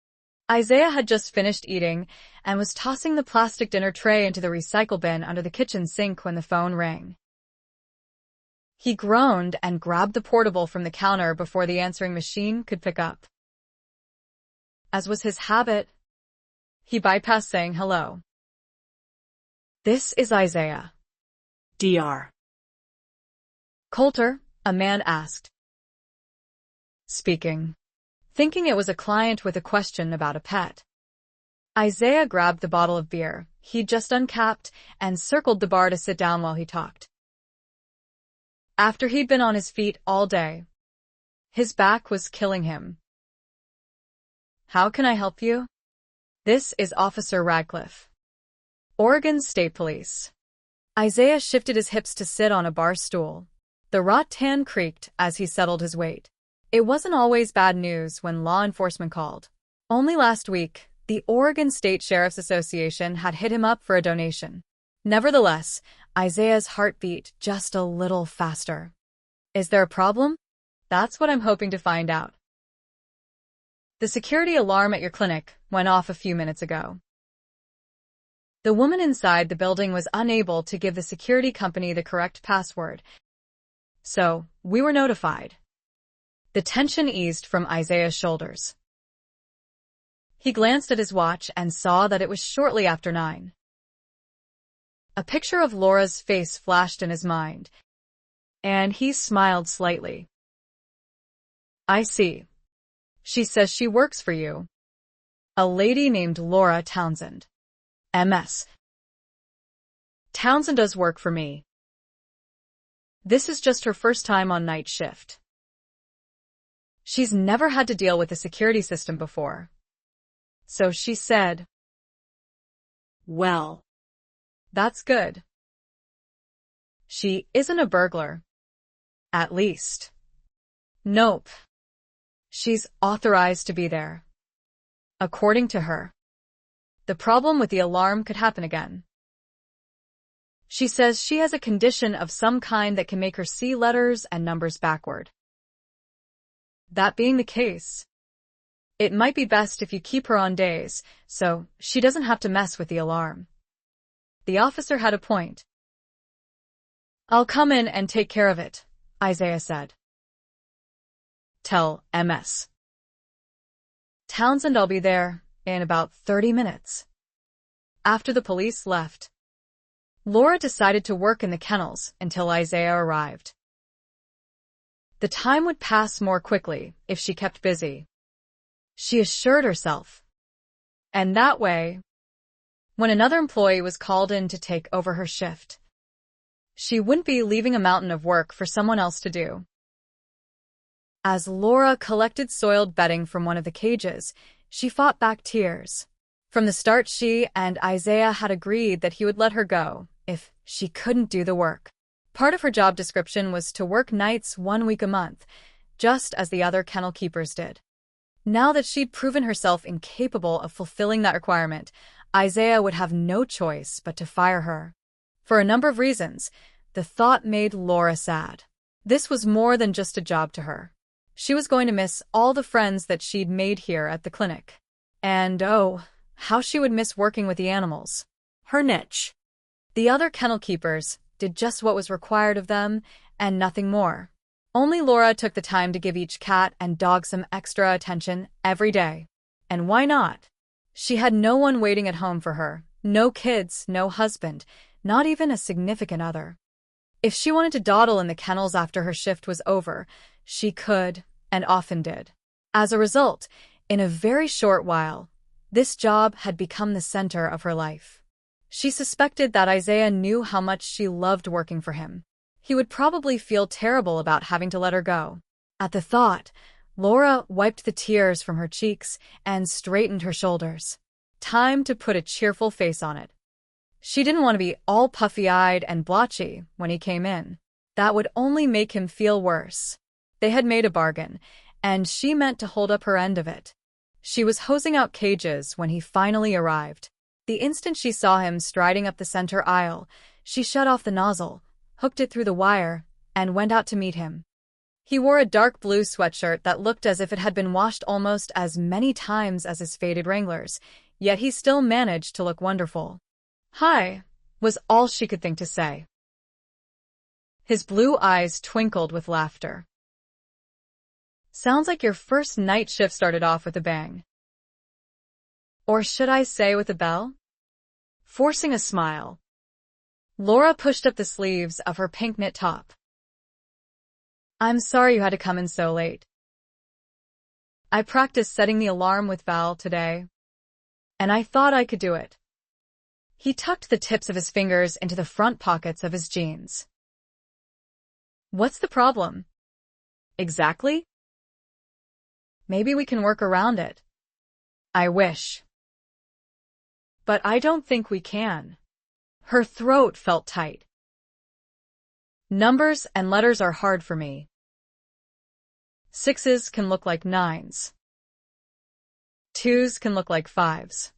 Isaiah had just finished eating and was tossing the plastic dinner tray into the recycle bin under the kitchen sink when the phone rang. He groaned and grabbed the portable from the counter before the answering machine could pick up. As was his habit, he bypassed saying hello. This is Isaiah. Dr. Coulter, a man asked. Speaking. Thinking it was a client with a question about a pet. Isaiah grabbed the bottle of beer he'd just uncapped and circled the bar to sit down while he talked. After he'd been on his feet all day, his back was killing him. How can I help you? This is Officer Radcliffe. Oregon State Police. Isaiah shifted his hips to sit on a bar stool. The rattan creaked as he settled his weight. It wasn't always bad news when law enforcement called. Only last week, the Oregon State Sheriff's Association had hit him up for a donation. Nevertheless, Isaiah's heart beat just a little faster. Is there a problem? That's what I'm hoping to find out. The security alarm at your clinic went off a few minutes ago. The woman inside the building was unable to give the security company the correct password, so we were notified. The tension eased from Isaiah's shoulders. He glanced at his watch and saw that it was shortly after 9. A picture of Laura's face flashed in his mind, and he smiled slightly. I see. She says she works for you. A lady named Laura Townsend. MS. Townsend does work for me. This is just her first time on night shift. She's never had to deal with a security system before. So she said, well, that's good. She isn't a burglar. At least. Nope. She's authorized to be there. According to her. The problem with the alarm could happen again. She says she has a condition of some kind that can make her see letters and numbers backward. That being the case, it might be best if you keep her on days, so she doesn't have to mess with the alarm. The officer had a point. I'll come in and take care of it, Isaiah said. Tell MS. Townsend I'll be there in about 30 minutes. After the police left, Laura decided to work in the kennels until Isaiah arrived. The time would pass more quickly if she kept busy. She assured herself. And that way, when another employee was called in to take over her shift, she wouldn't be leaving a mountain of work for someone else to do. As Laura collected soiled bedding from one of the cages, she fought back tears. From the start, she and Isaiah had agreed that he would let her go if she couldn't do the work. Part of her job description was to work nights 1 week a month, just as the other kennel keepers did. Now that she'd proven herself incapable of fulfilling that requirement, Isaiah would have no choice but to fire her. For a number of reasons, the thought made Laura sad. This was more than just a job to her. She was going to miss all the friends that she'd made here at the clinic. And oh, how she would miss working with the animals. Her niche. The other kennel keepers did just what was required of them and nothing more. Only Laura took the time to give each cat and dog some extra attention every day. And why not? She had no one waiting at home for her, no kids, no husband, not even a significant other. If she wanted to dawdle in the kennels after her shift was over, she could, and often did. As a result, in a very short while, this job had become the center of her life. She suspected that Isaiah knew how much she loved working for him. He would probably feel terrible about having to let her go. At the thought, Laura wiped the tears from her cheeks and straightened her shoulders. Time to put a cheerful face on it. She didn't want to be all puffy-eyed and blotchy when he came in. That would only make him feel worse. They had made a bargain, and she meant to hold up her end of it. She was hosing out cages when he finally arrived. The instant she saw him striding up the center aisle, she shut off the nozzle, hooked it through the wire, and went out to meet him. He wore a dark blue sweatshirt that looked as if it had been washed almost as many times as his faded Wranglers, yet he still managed to look wonderful. "Hi," was all she could think to say. His blue eyes twinkled with laughter. "Sounds like your first night shift started off with a bang. Or should I say with a bell?" Forcing a smile, Laura pushed up the sleeves of her pink knit top. "I'm sorry you had to come in so late. I practiced setting the alarm with Val today, and I thought I could do it." He tucked the tips of his fingers into the front pockets of his jeans. "What's the problem?" "Exactly? Maybe we can work around it." "I wish. But I don't think we can." Her throat felt tight. "Numbers and letters are hard for me. 6s can look like 9s. 2s can look like 5s.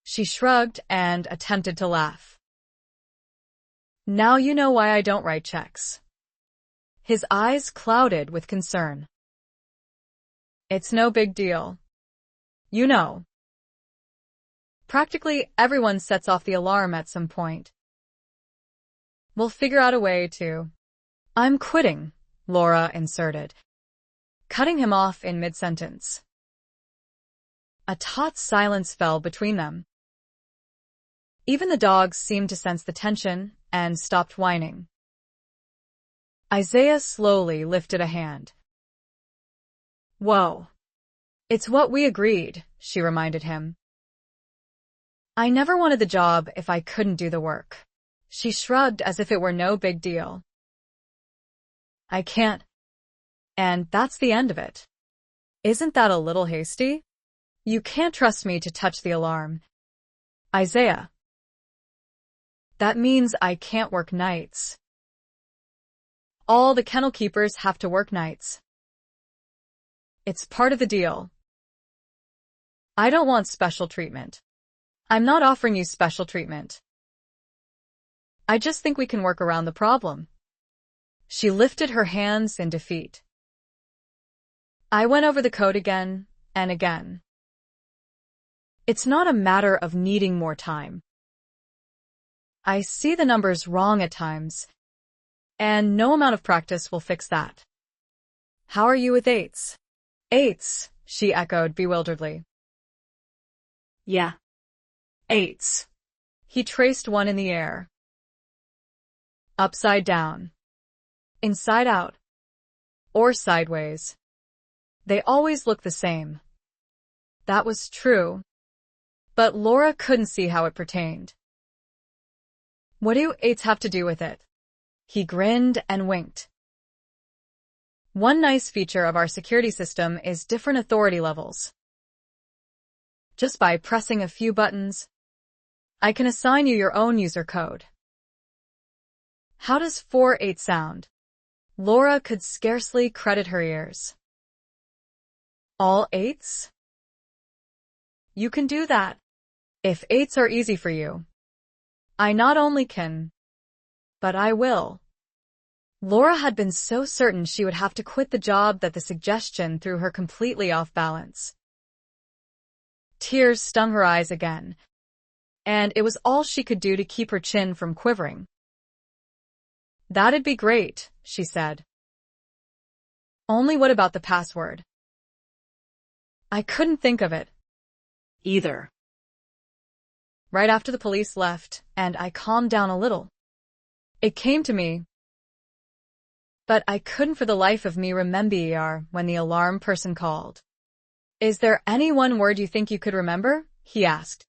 She shrugged and attempted to laugh. "Now you know why I don't write checks." His eyes clouded with concern. "It's no big deal. You know. Practically everyone sets off the alarm at some point. We'll figure out a way to—" "I'm quitting," Laura inserted, cutting him off in mid-sentence. A taut silence fell between them. Even the dogs seemed to sense the tension and stopped whining. Isaiah slowly lifted a hand. "Whoa. It's what we agreed," she reminded him. "I never wanted the job if I couldn't do the work." She shrugged as if it were no big deal. "I can't. And that's the end of it." "Isn't that a little hasty? You can't trust me to touch the alarm." "Isaiah. That means I can't work nights. All the kennel keepers have to work nights. It's part of the deal. I don't want special treatment." "I'm not offering you special treatment. I just think we can work around the problem." She lifted her hands in defeat. "I went over the code again and again. It's not a matter of needing more time. I see the numbers wrong at times, and no amount of practice will fix that." "How are you with 8s? "8s," she echoed bewilderedly. "Yeah. 8s. He traced one in the air. Upside down. Inside out. Or sideways. They always look the same." That was true, but Laura couldn't see how it pertained. "What do 8s have to do with it?" He grinned and winked. "One nice feature of our security system is different authority levels. Just by pressing a few buttons, I can assign you your own user code." How does 4-8 sound? Laura could scarcely credit her ears. All 8s? You can do that. If 8s are easy for you. I not only can, but I will. Laura had been so certain she would have to quit the job that the suggestion threw her completely off balance. Tears stung her eyes again, and it was all she could do to keep her chin from quivering. That'd be great, she said. Only what about the password? I couldn't think of it. Either. Right after the police left, and I calmed down a little. It came to me. But I couldn't for the life of me remember when the alarm person called. Is there any one word you think you could remember? He asked.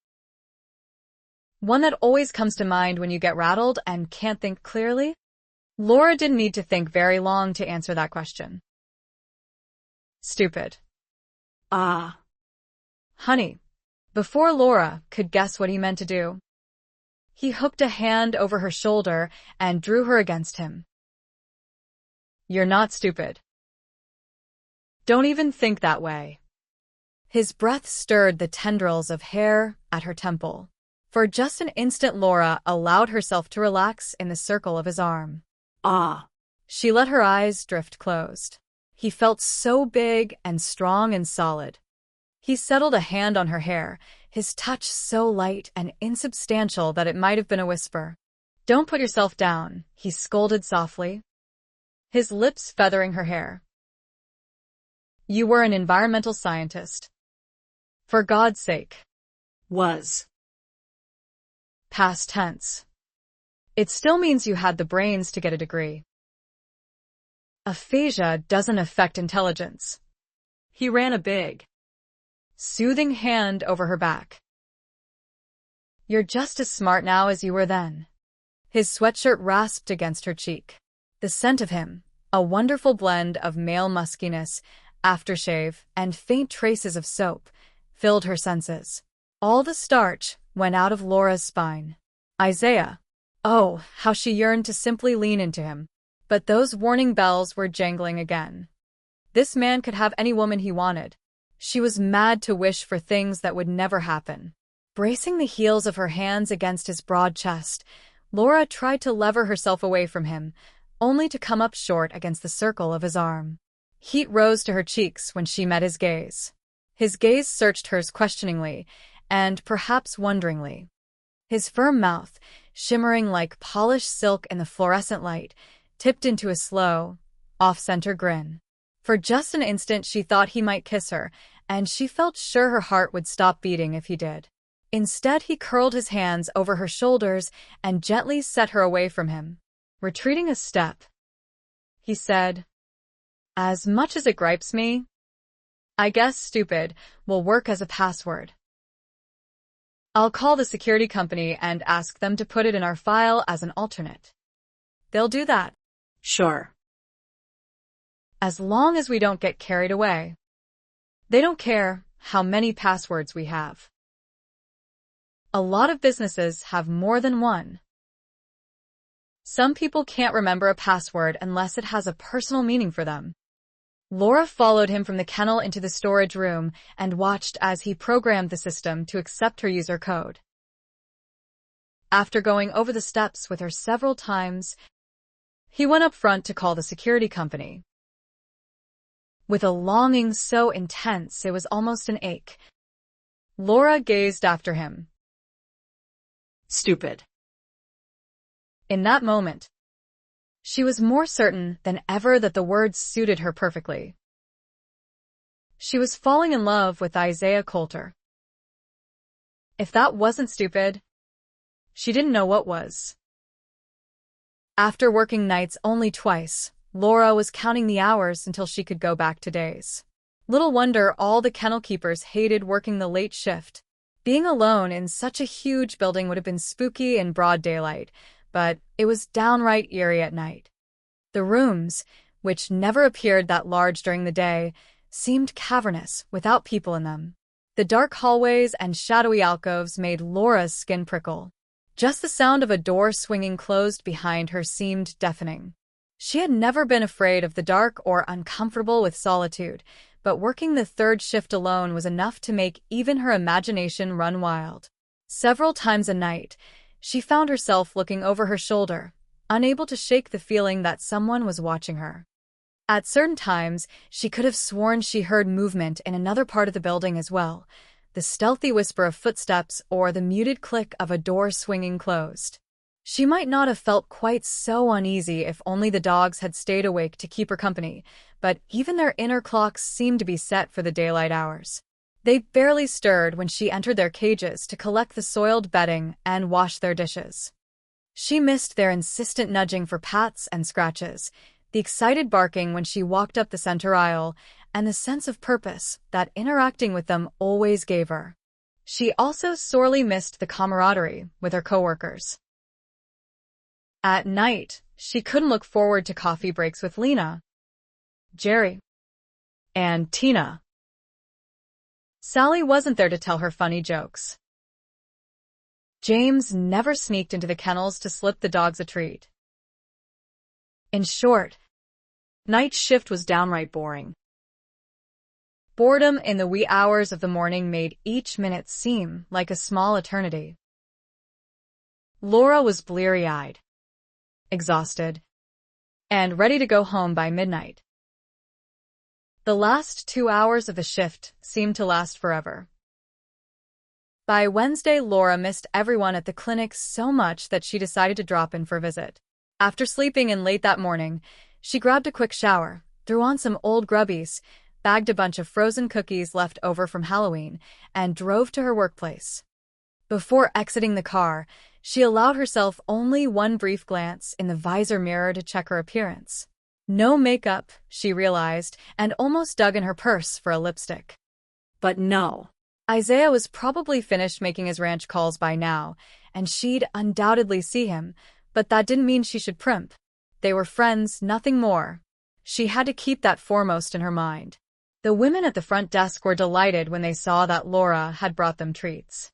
One that always comes to mind when you get rattled and can't think clearly? Laura didn't need to think very long to answer that question. Stupid. Ah. Honey. Before Laura could guess what he meant to do, he hooked a hand over her shoulder and drew her against him. You're not stupid. Don't even think that way. His breath stirred the tendrils of hair at her temple. For just an instant, Laura allowed herself to relax in the circle of his arm. Ah. She let her eyes drift closed. He felt so big and strong and solid. He settled a hand on her hair, his touch so light and insubstantial that it might have been a whisper. Don't put yourself down, he scolded softly, his lips feathering her hair. You were an environmental scientist. For God's sake. Was. Past tense. It still means you had the brains to get a degree. Aphasia doesn't affect intelligence. He ran a big, soothing hand over her back. You're just as smart now as you were then. His sweatshirt rasped against her cheek. The scent of him, a wonderful blend of male muskiness, aftershave, and faint traces of soap, filled her senses. All the starch went out of Laura's spine. Isaiah. Oh, how she yearned to simply lean into him. But those warning bells were jangling again. This man could have any woman he wanted. She was mad to wish for things that would never happen. Bracing the heels of her hands against his broad chest, Laura tried to lever herself away from him, only to come up short against the circle of his arm. Heat rose to her cheeks when she met his gaze. His gaze searched hers questioningly, and perhaps wonderingly. His firm mouth, shimmering like polished silk in the fluorescent light, tipped into a slow, off-center grin. For just an instant she thought he might kiss her, and she felt sure her heart would stop beating if he did. Instead, he curled his hands over her shoulders and gently set her away from him. Retreating a step, he said, As much as it gripes me, I guess stupid will work as a password. I'll call the security company and ask them to put it in our file as an alternate. They'll do that. Sure. As long as we don't get carried away. They don't care how many passwords we have. A lot of businesses have more than one. Some people can't remember a password unless it has a personal meaning for them. Laura followed him from the kennel into the storage room and watched as he programmed the system to accept her user code. After going over the steps with her several times, he went up front to call the security company. With a longing so intense it was almost an ache, Laura gazed after him. Stupid. In that moment, she was more certain than ever that the words suited her perfectly. She was falling in love with Isaiah Coulter. If that wasn't stupid, she didn't know what was. After working nights only twice, Laura was counting the hours until she could go back to days. Little wonder all the kennel keepers hated working the late shift. Being alone in such a huge building would have been spooky in broad daylight, but it was downright eerie at night. The rooms, which never appeared that large during the day, seemed cavernous without people in them. The dark hallways and shadowy alcoves made Laura's skin prickle. Just the sound of a door swinging closed behind her seemed deafening. She had never been afraid of the dark or uncomfortable with solitude, but working the third shift alone was enough to make even her imagination run wild. Several times a night, she found herself looking over her shoulder, unable to shake the feeling that someone was watching her. At certain times, she could have sworn she heard movement in another part of the building as well, the stealthy whisper of footsteps or the muted click of a door swinging closed. She might not have felt quite so uneasy if only the dogs had stayed awake to keep her company, but even their inner clocks seemed to be set for the daylight hours. They barely stirred when she entered their cages to collect the soiled bedding and wash their dishes. She missed their insistent nudging for pats and scratches, the excited barking when she walked up the center aisle, and the sense of purpose that interacting with them always gave her. She also sorely missed the camaraderie with her coworkers. At night, she couldn't look forward to coffee breaks with Lena, Jerry, and Tina. Sally wasn't there to tell her funny jokes. James never sneaked into the kennels to slip the dogs a treat. In short, night shift was downright boring. Boredom in the wee hours of the morning made each minute seem like a small eternity. Laura was bleary-eyed, exhausted, and ready to go home by midnight. The last 2 hours of the shift seemed to last forever. By Wednesday, Laura missed everyone at the clinic so much that she decided to drop in for a visit. After sleeping in late that morning, she grabbed a quick shower, threw on some old grubbies, bagged a bunch of frozen cookies left over from Halloween, and drove to her workplace. Before exiting the car, she allowed herself only one brief glance in the visor mirror to check her appearance. No makeup, she realized, and almost dug in her purse for a lipstick. But no. Isaiah was probably finished making his ranch calls by now, and she'd undoubtedly see him, but that didn't mean she should primp. They were friends, nothing more. She had to keep that foremost in her mind. The women at the front desk were delighted when they saw that Laura had brought them treats.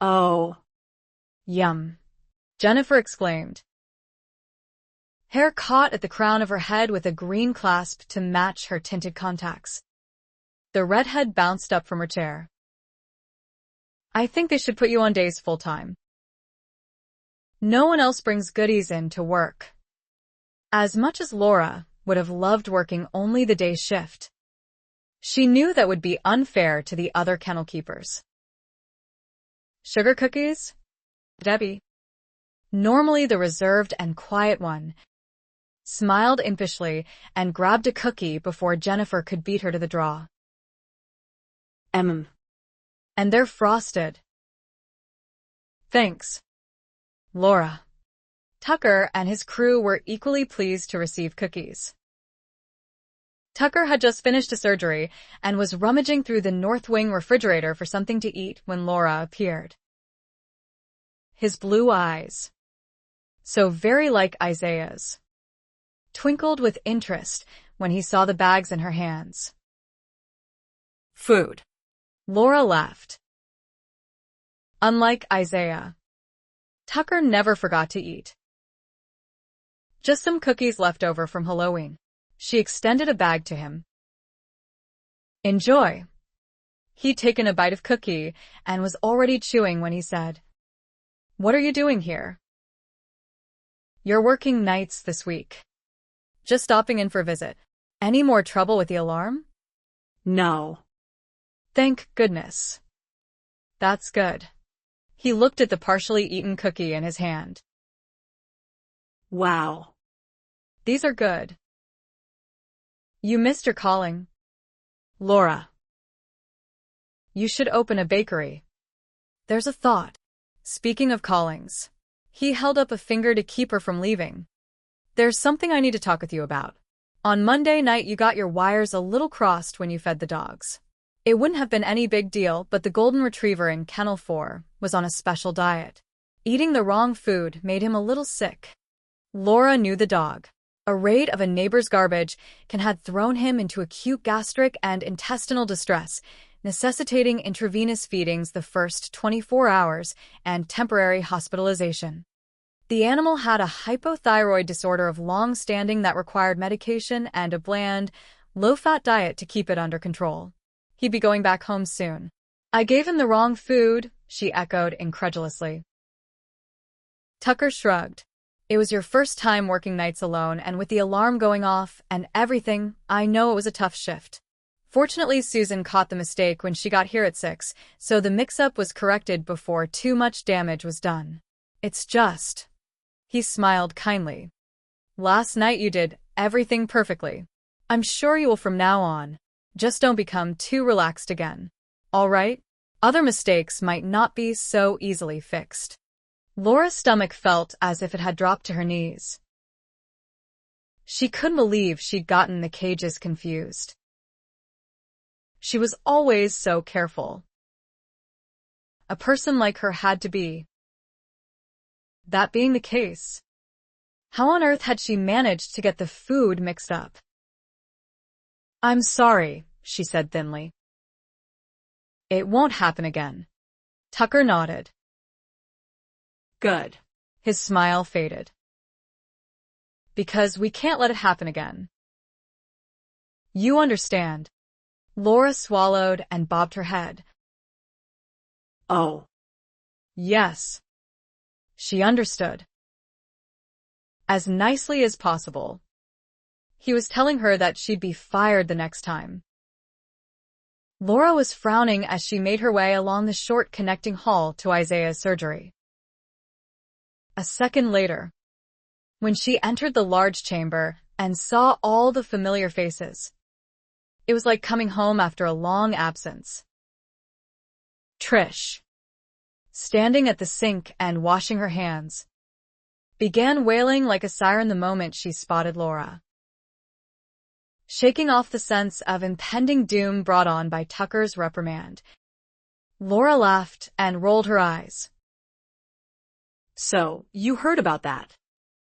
Oh. Yum, Jennifer exclaimed. Hair caught at the crown of her head with a green clasp to match her tinted contacts. The redhead bounced up from her chair. I think they should put you on days full-time. No one else brings goodies in to work. As much as Laura would have loved working only the day shift, she knew that would be unfair to the other kennel keepers. Sugar cookies? Debbie, normally the reserved and quiet one, smiled impishly and grabbed a cookie before Jennifer could beat her to the draw. And they're frosted. Thanks, Laura. Tucker and his crew were equally pleased to receive cookies. Tucker had just finished a surgery and was rummaging through the North Wing refrigerator for something to eat when Laura appeared. His blue eyes, so very like Isaiah's, twinkled with interest when he saw the bags in her hands. Food. Laura laughed. Unlike Isaiah, Tucker never forgot to eat. Just some cookies left over from Halloween. She extended a bag to him. Enjoy. He'd taken a bite of cookie and was already chewing when he said, What are you doing here? You're working nights this week. Just stopping in for a visit. Any more trouble with the alarm? No. Thank goodness. That's good. He looked at the partially eaten cookie in his hand. Wow. These are good. You missed your calling, Laura. You should open a bakery. There's a thought. Speaking of callings, he held up a finger to keep her from leaving. There's something I need to talk with you about. On Monday night, you got your wires a little crossed when you fed the dogs. It wouldn't have been any big deal, but the golden retriever in Kennel 4 was on a special diet. Eating the wrong food made him a little sick. Laura knew the dog. A raid of a neighbor's garbage can had thrown him into acute gastric and intestinal distress, necessitating intravenous feedings the first 24 hours and temporary hospitalization. The animal had a hypothyroid disorder of long standing that required medication and a bland, Low-fat diet to keep it under control. He'd be going back home soon. I gave him the wrong food, she echoed incredulously. Tucker shrugged. It was your first time working nights alone, and with the alarm going off and everything, I know it was a tough shift. Fortunately, Susan caught the mistake when she got here at 6, so the mix-up was corrected before too much damage was done. It's just... He smiled kindly. Last night you did everything perfectly. I'm sure you will from now on. Just don't become too relaxed again. All right? Other mistakes might not be so easily fixed. Laura's stomach felt as if it had dropped to her knees. She couldn't believe she'd gotten the cages confused. She was always so careful. A person like her had to be. That being the case, how on earth had she managed to get the food mixed up? I'm sorry, she said thinly. It won't happen again. Tucker nodded. Good. His smile faded. Because we can't let it happen again. You understand. Laura swallowed and bobbed her head. Oh. Yes. She understood. As nicely as possible. He was telling her that she'd be fired the next time. Laura was frowning as she made her way along the short connecting hall to Isaiah's surgery. A second later, when she entered the large chamber and saw all the familiar faces, it was like coming home after a long absence. Trish, standing at the sink and washing her hands, began wailing like a siren the moment she spotted Laura. Shaking off the sense of impending doom brought on by Tucker's reprimand, Laura laughed and rolled her eyes. So, you heard about that?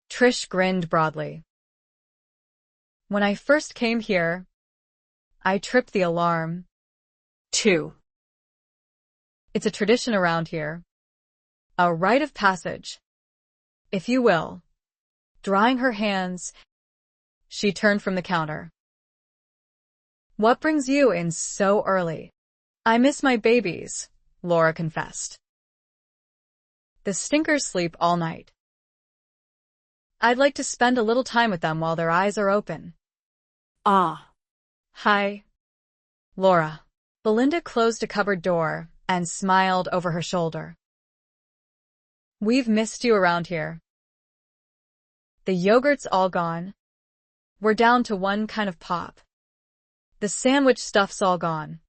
Trish grinned broadly. When I first came here, I tripped the alarm. Too. It's a tradition around here. A rite of passage, if you will. Drying her hands, she turned from the counter. What brings you in so early? I miss my babies, Laura confessed. The stinkers sleep all night. I'd like to spend a little time with them while their eyes are open. Ah. Hi, Laura. Belinda closed a cupboard door and smiled over her shoulder. We've missed you around here. The yogurt's all gone. We're down to one kind of pop. The sandwich stuff's all gone.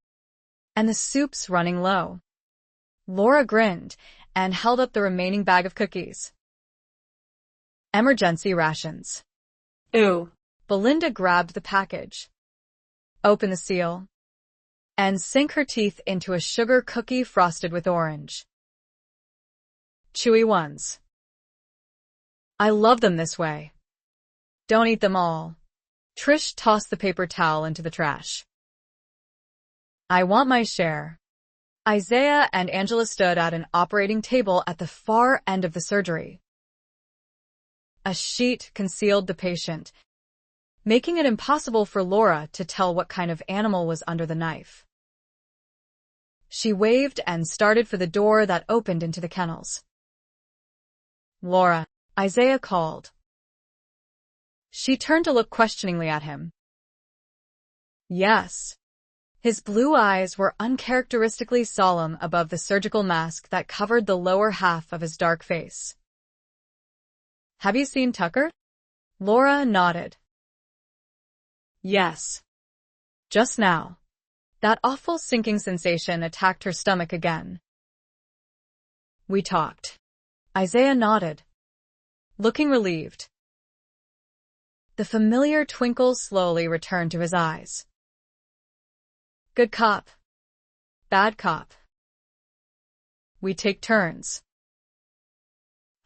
And the soup's running low. Laura grinned and held up the remaining bag of cookies. Emergency rations. Ew. Belinda grabbed the package, opened the seal, and sank her teeth into a sugar cookie frosted with orange. Chewy ones. I love them this way. Don't eat them all. Trish tossed the paper towel into the trash. I want my share. Isaiah and Angela stood at an operating table at the far end of the surgery. A sheet concealed the patient, making it impossible for Laura to tell what kind of animal was under the knife. She waved and started for the door that opened into the kennels. Laura, Isaiah called. She turned to look questioningly at him. Yes. His blue eyes were uncharacteristically solemn above the surgical mask that covered the lower half of his dark face. Have you seen Tucker? Laura nodded. Yes. Just now. That awful sinking sensation attacked her stomach again. We talked. Isaiah nodded, looking relieved. The familiar twinkle slowly returned to his eyes. Good cop. Bad cop. We take turns.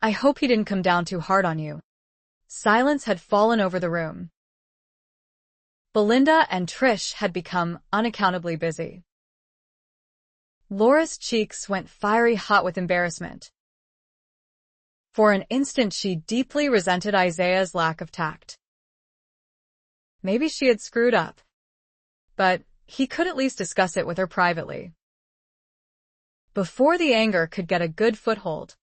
I hope he didn't come down too hard on you. Silence had fallen over the room. Belinda and Trish had become unaccountably busy. Laura's cheeks went fiery hot with embarrassment. For an instant she deeply resented Isaiah's lack of tact. Maybe she had screwed up. but he could at least discuss it with her privately. Before the anger could get a good foothold,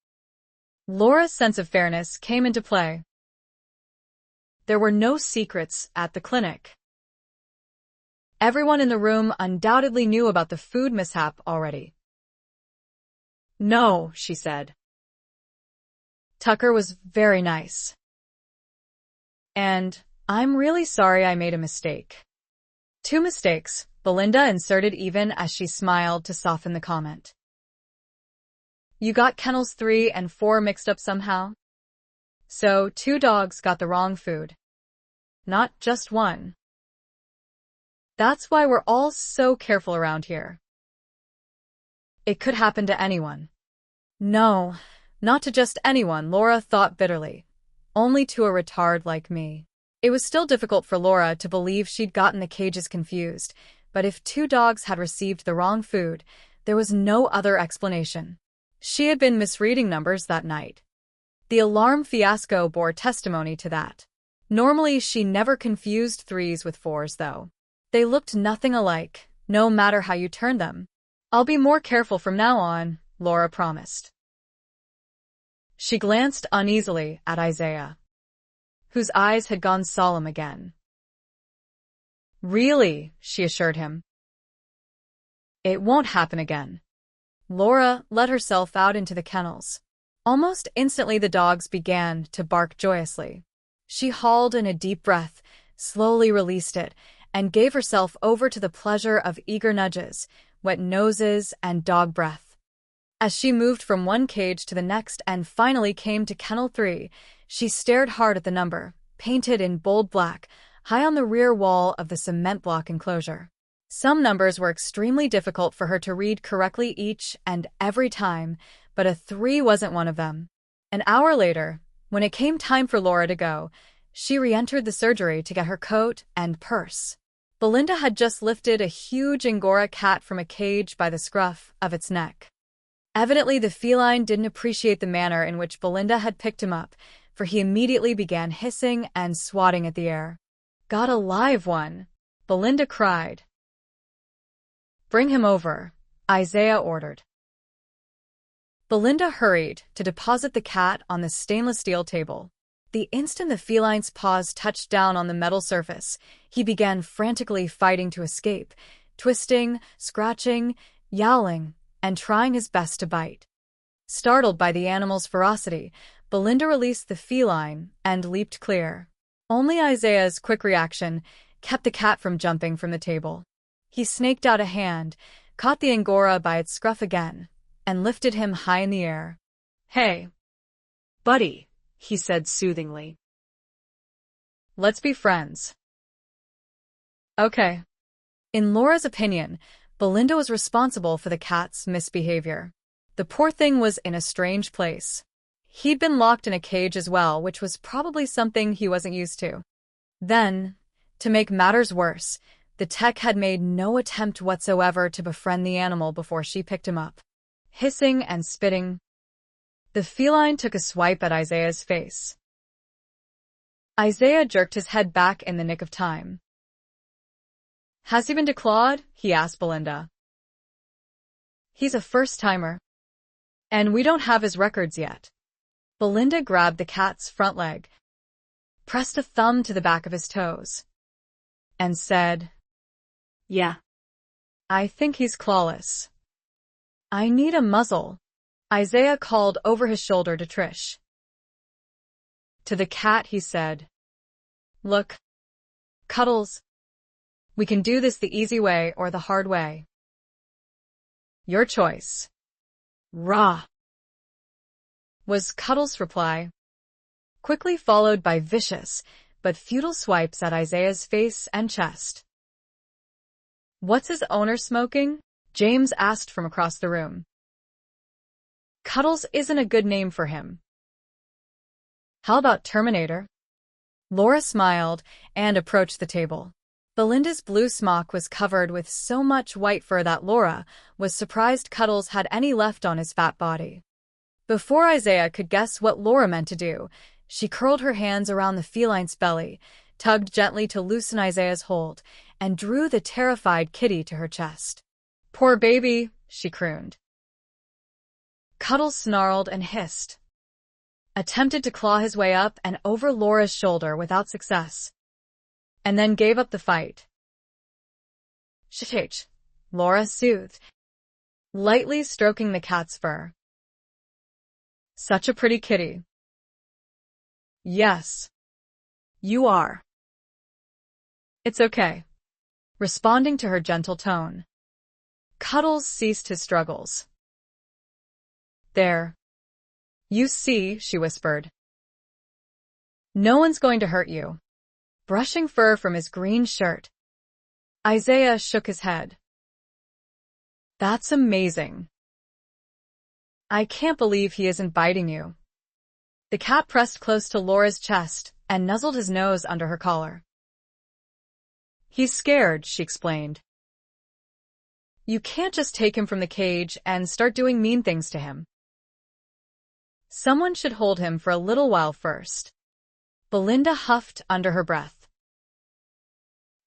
Laura's sense of fairness came into play. There were no secrets at the clinic. Everyone in the room undoubtedly knew about the food mishap already. "No," she said. "Tucker was very nice. And I'm really sorry I made a mistake." "Two mistakes," Belinda inserted even as she smiled to soften the comment. "You got kennels 3 and 4 mixed up somehow? So 2 dogs got the wrong food. Not just one. That's why we're all so careful around here. It could happen to anyone." "No, not to just anyone," Laura thought bitterly. "Only to a retard like me." It was still difficult for Laura to believe she'd gotten the cages confused, but if 2 dogs had received the wrong food, there was no other explanation. She had been misreading numbers that night. The alarm fiasco bore testimony to that. Normally, she never confused 3s with 4s, though. They looked nothing alike, no matter how you turned them. "I'll be more careful from now on," Laura promised. She glanced uneasily at Isaiah, whose eyes had gone solemn again. "Really," she assured him. "It won't happen again." Laura let herself out into the kennels. Almost instantly the dogs began to bark joyously. She hauled in a deep breath, slowly released it, and gave herself over to the pleasure of eager nudges, wet noses, and dog breath. As she moved from one cage to the next and finally came to Kennel 3, she stared hard at the number, painted in bold black, high on the rear wall of the cement block enclosure. Some numbers were extremely difficult for her to read correctly each and every time, but a 3 wasn't one of them. An hour later, when it came time for Laura to go, she re-entered the surgery to get her coat and purse. Belinda had just lifted a huge Angora cat from a cage by the scruff of its neck. Evidently, the feline didn't appreciate the manner in which Belinda had picked him up, for he immediately began hissing and swatting at the air. "Got a live one," Belinda cried. "Bring him over," Isaiah ordered. Belinda hurried to deposit the cat on the stainless steel table. The instant the feline's paws touched down on the metal surface, he began frantically fighting to escape, twisting, scratching, yowling, and trying his best to bite. Startled by the animal's ferocity, Belinda released the feline and leaped clear. Only Isaiah's quick reaction kept the cat from jumping from the table. He snaked out a hand, caught the Angora by its scruff again, and lifted him high in the air. "Hey, buddy," he said soothingly. "Let's be friends." "Okay." In Laura's opinion, Belinda was responsible for the cat's misbehavior. The poor thing was in a strange place. He'd been locked in a cage as well, which was probably something he wasn't used to. Then, to make matters worse, the tech had made no attempt whatsoever to befriend the animal before she picked him up. Hissing and spitting, the feline took a swipe at Isaiah's face. Isaiah jerked his head back in the nick of time. "Has he been declawed?" he asked Belinda. "He's a first-timer, and we don't have his records yet." Belinda grabbed the cat's front leg, pressed a thumb to the back of his toes, and said, "Yeah, I think he's clawless. I need a muzzle," Isaiah called over his shoulder to Trish. To the cat he said, "Look, Cuddles, we can do this the easy way or the hard way. Your choice." "Rah," was Cuddles' reply, quickly followed by vicious but futile swipes at Isaiah's face and chest. "What's his owner smoking?" James asked from across the room. "Cuddles isn't a good name for him." "How about Terminator?" Laura smiled and approached the table. Belinda's blue smock was covered with so much white fur that Laura was surprised Cuddles had any left on his fat body. Before Isaiah could guess what Laura meant to do, she curled her hands around the feline's belly, tugged gently to loosen Isaiah's hold, and drew the terrified kitty to her chest. "Poor baby," she crooned. Cuddles snarled and hissed, attempted to claw his way up and over Laura's shoulder without success, and then gave up the fight. "Shh," Laura soothed, lightly stroking the cat's fur. "Such a pretty kitty." "Yes, you are." "It's okay." Responding to her gentle tone, Cuddles ceased his struggles. "There. You see," she whispered. "No one's going to hurt you." Brushing fur from his green shirt, Isaiah shook his head. "That's amazing. I can't believe he isn't biting you." The cat pressed close to Laura's chest and nuzzled his nose under her collar. "He's scared," she explained. "You can't just take him from the cage and start doing mean things to him. Someone should hold him for a little while first." Belinda huffed under her breath.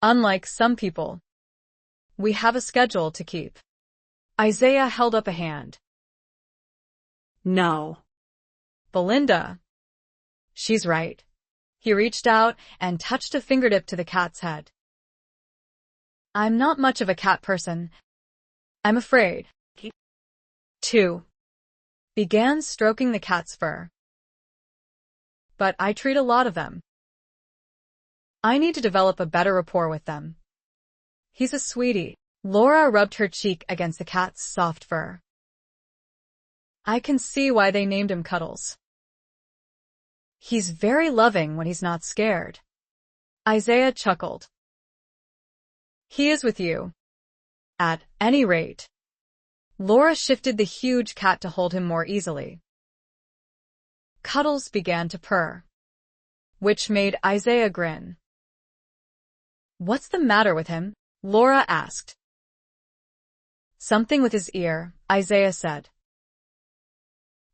"Unlike some people, we have a schedule to keep." Isaiah held up a hand. "No." "Belinda." "She's right." He reached out and touched a fingertip to the cat's head. "I'm not much of a cat person, I'm afraid." He, too, began stroking the cat's fur. "But I treat a lot of them. I need to develop a better rapport with them. He's a sweetie." Laura rubbed her cheek against the cat's soft fur. "I can see why they named him Cuddles. He's very loving when he's not scared." Isaiah chuckled. "He is with you. At any rate." Laura shifted the huge cat to hold him more easily. Cuddles began to purr, which made Isaiah grin. "What's the matter with him?" Laura asked. "Something with his ear," Isaiah said.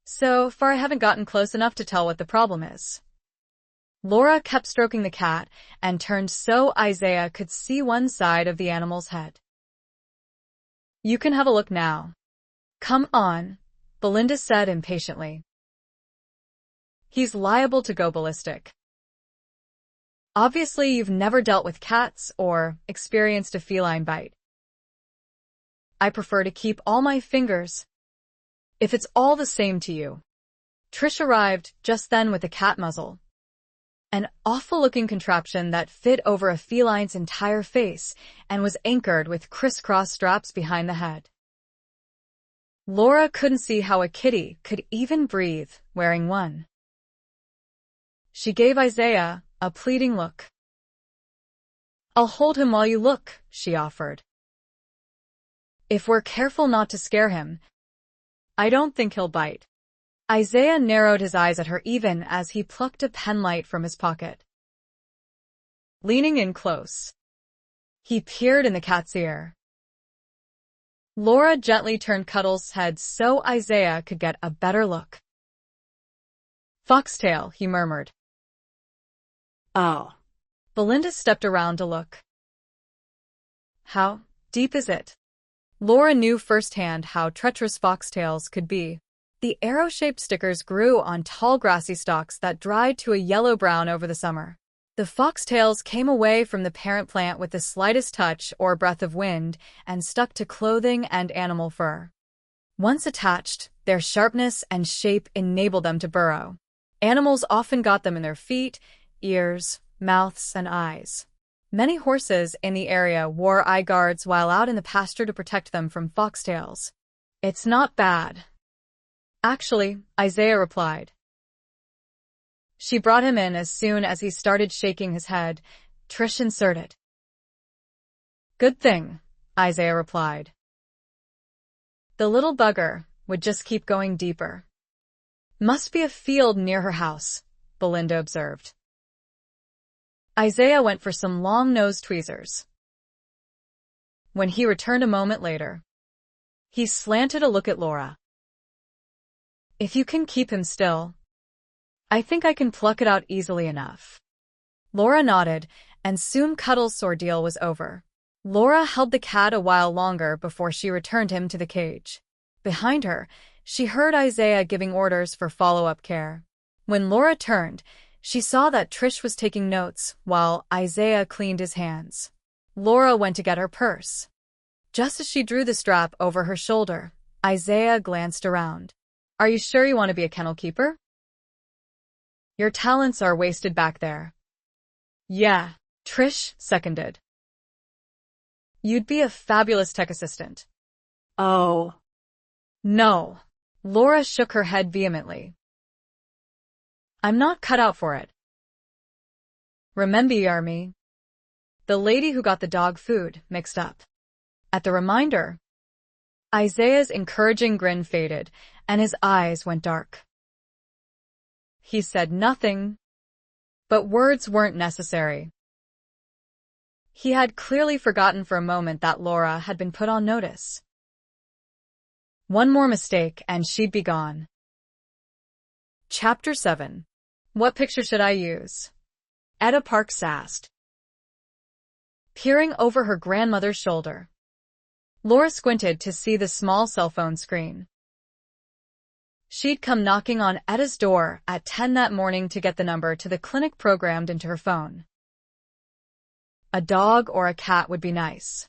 "So far I haven't gotten close enough to tell what the problem is." Laura kept stroking the cat and turned so Isaiah could see one side of the animal's head. "You can have a look now." "Come on," Belinda said impatiently. "He's liable to go ballistic." "Obviously you've never dealt with cats or experienced a feline bite." "I prefer to keep all my fingers, if it's all the same to you." Trish arrived just then with a cat muzzle, an awful-looking contraption that fit over a feline's entire face and was anchored with crisscross straps behind the head. Laura couldn't see how a kitty could even breathe wearing one. She gave Isaiah a pleading look. "I'll hold him while you look," she offered. "If we're careful not to scare him, I don't think he'll bite." Isaiah narrowed his eyes at her even as he plucked a penlight from his pocket. Leaning in close, he peered in the cat's ear. Laura gently turned Cuddles' head so Isaiah could get a better look. "Foxtail," he murmured. "Oh." Belinda stepped around to look. "How deep is it?" Laura knew firsthand how treacherous foxtails could be. The arrow-shaped stickers grew on tall grassy stalks that dried to a yellow-brown over the summer. The foxtails came away from the parent plant with the slightest touch or breath of wind and stuck to clothing and animal fur. Once attached, their sharpness and shape enabled them to burrow. Animals often got them in their feet, ears, mouths, and eyes. Many horses in the area wore eye guards while out in the pasture to protect them from foxtails. "It's not bad, actually," Isaiah replied. She brought him in as soon as he started shaking his head. Trish inserted. "Good thing," Isaiah replied. The little bugger would just keep going deeper. "Must be a field near her house," Belinda observed. Isaiah went for some long-nosed tweezers. When he returned a moment later, he slanted a look at Laura. "If you can keep him still, I think I can pluck it out easily enough." Laura nodded, and soon Cuddles' ordeal was over. Laura held the cat a while longer before she returned him to the cage. Behind her, she heard Isaiah giving orders for follow-up care. When Laura turned, she saw that Trish was taking notes while Isaiah cleaned his hands. Laura went to get her purse. Just as she drew the strap over her shoulder, Isaiah glanced around. "Are you sure you want to be a kennel keeper? Your talents are wasted back there." "Yeah," Trish seconded. "You'd be a fabulous tech assistant." Oh. "No." Laura shook her head vehemently. "I'm not cut out for it. Remember me? The lady who got the dog food mixed up." At the reminder, Isaiah's encouraging grin faded, and his eyes went dark. He said nothing, but words weren't necessary. He had clearly forgotten for a moment that Laura had been put on notice. One more mistake and she'd be gone. Chapter 7. What picture should I use? Etta Parks asked, peering over her grandmother's shoulder. Laura squinted to see the small cell phone screen. She'd come knocking on Etta's door at 10 that morning to get the number to the clinic programmed into her phone. A dog or a cat would be nice.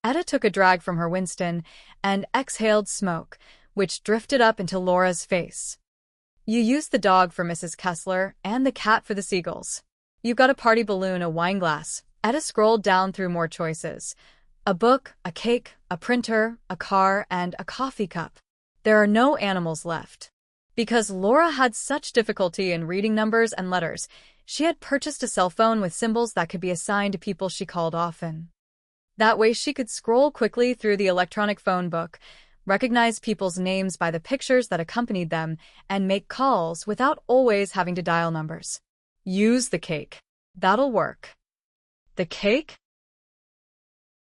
Etta took a drag from her Winston and exhaled smoke, which drifted up into Laura's face. "You used the dog for Mrs. Kessler and the cat for the seagulls. You've got a party balloon, a wine glass." Etta scrolled down through more choices. A book, a cake, a printer, a car, and a coffee cup. There are no animals left. Because Laura had such difficulty in reading numbers and letters, she had purchased a cell phone with symbols that could be assigned to people she called often. That way she could scroll quickly through the electronic phone book, recognize people's names by the pictures that accompanied them, and make calls without always having to dial numbers. Use the cake. That'll work. The cake?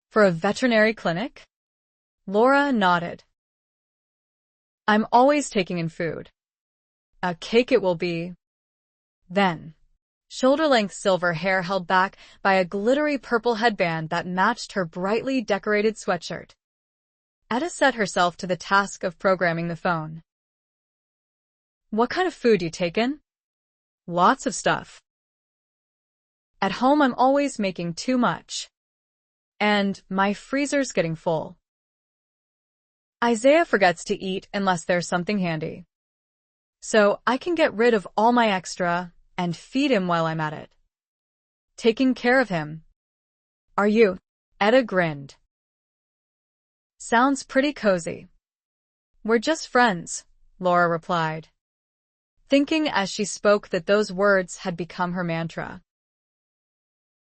For a veterinary clinic? Laura nodded. I'm always taking in food. A cake it will be. Then, shoulder-length silver hair held back by a glittery purple headband that matched her brightly decorated sweatshirt. Etta set herself to the task of programming the phone. What kind of food do you take in? Lots of stuff. At home I'm always making too much. And my freezer's getting full. Isaiah forgets to eat unless there's something handy. So I can get rid of all my extra and feed him while I'm at it. Taking care of him. Are you? Etta grinned. Sounds pretty cozy. We're just friends, Laura replied, thinking as she spoke that those words had become her mantra.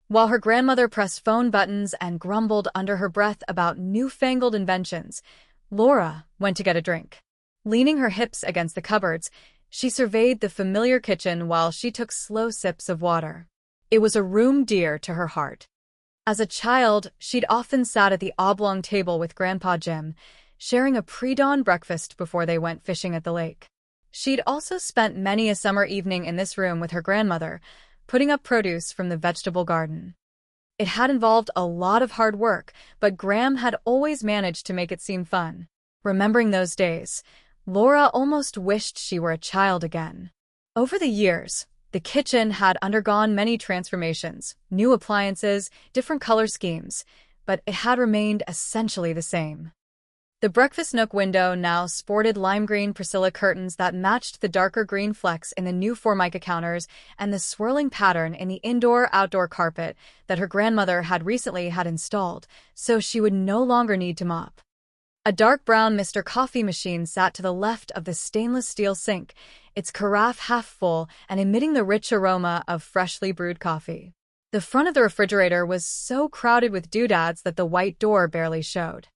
While her grandmother pressed phone buttons and grumbled under her breath about newfangled inventions, Laura went to get a drink. Leaning her hips against the cupboards, she surveyed the familiar kitchen while she took slow sips of water. It was a room dear to her heart. As a child, she'd often sat at the oblong table with Grandpa Jim, sharing a pre-dawn breakfast before they went fishing at the lake. She'd also spent many a summer evening in this room with her grandmother, putting up produce from the vegetable garden. It had involved a lot of hard work, but Gram had always managed to make it seem fun. Remembering those days, Laura almost wished she were a child again. Over the years, the kitchen had undergone many transformations, new appliances, different color schemes, but it had remained essentially the same. The breakfast nook window now sported lime green Priscilla curtains that matched the darker green flecks in the new Formica counters and the swirling pattern in the indoor-outdoor carpet that her grandmother had recently had installed, so she would no longer need to mop. A dark brown Mr. Coffee machine sat to the left of the stainless steel sink, its carafe half full and emitting the rich aroma of freshly brewed coffee. The front of the refrigerator was so crowded with doodads that the white door barely showed.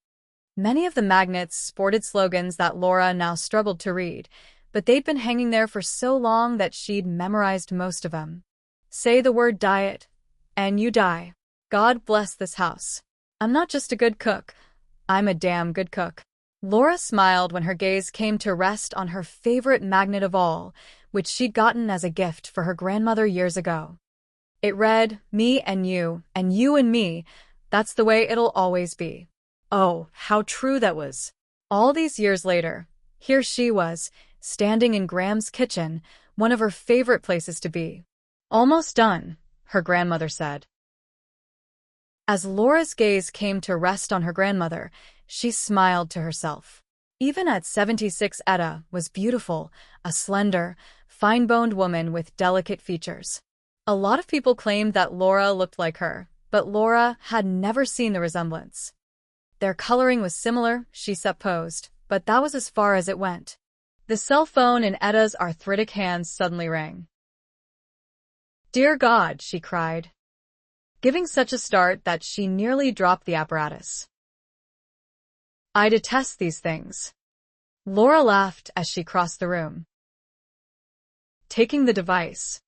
Many of the magnets sported slogans that Laura now struggled to read, but they'd been hanging there for so long that she'd memorized most of them. Say the word diet, and you die. God bless this house. I'm not just a good cook. I'm a damn good cook. Laura smiled when her gaze came to rest on her favorite magnet of all, which she'd gotten as a gift for her grandmother years ago. It read, me and you and me, That's the way it'll always be. Oh, how true that was. All these years later, here she was, standing in Graham's kitchen, one of her favorite places to be. Almost done, her grandmother said. As Laura's gaze came to rest on her grandmother, she smiled to herself. Even at 76, Etta was beautiful, a slender, fine-boned woman with delicate features. A lot of people claimed that Laura looked like her, but Laura had never seen the resemblance. Their coloring was similar, she supposed, but that was as far as it went. The cell phone in Etta's arthritic hands suddenly rang. "Dear God," she cried, giving such a start that she nearly dropped the apparatus. "I detest these things." Laura laughed as she crossed the room. Taking the device,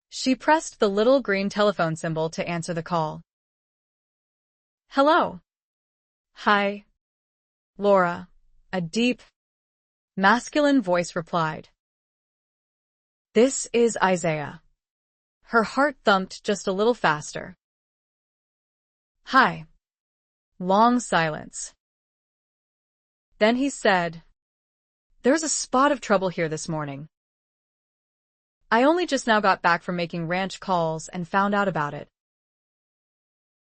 she pressed the little green telephone symbol to answer the call. "Hello." "Hi, Laura," a deep, masculine voice replied. "This is Isaiah." Her heart thumped just a little faster. "Hi." Long silence. Then he said, "There's a spot of trouble here this morning. I only just now got back from making ranch calls and found out about it.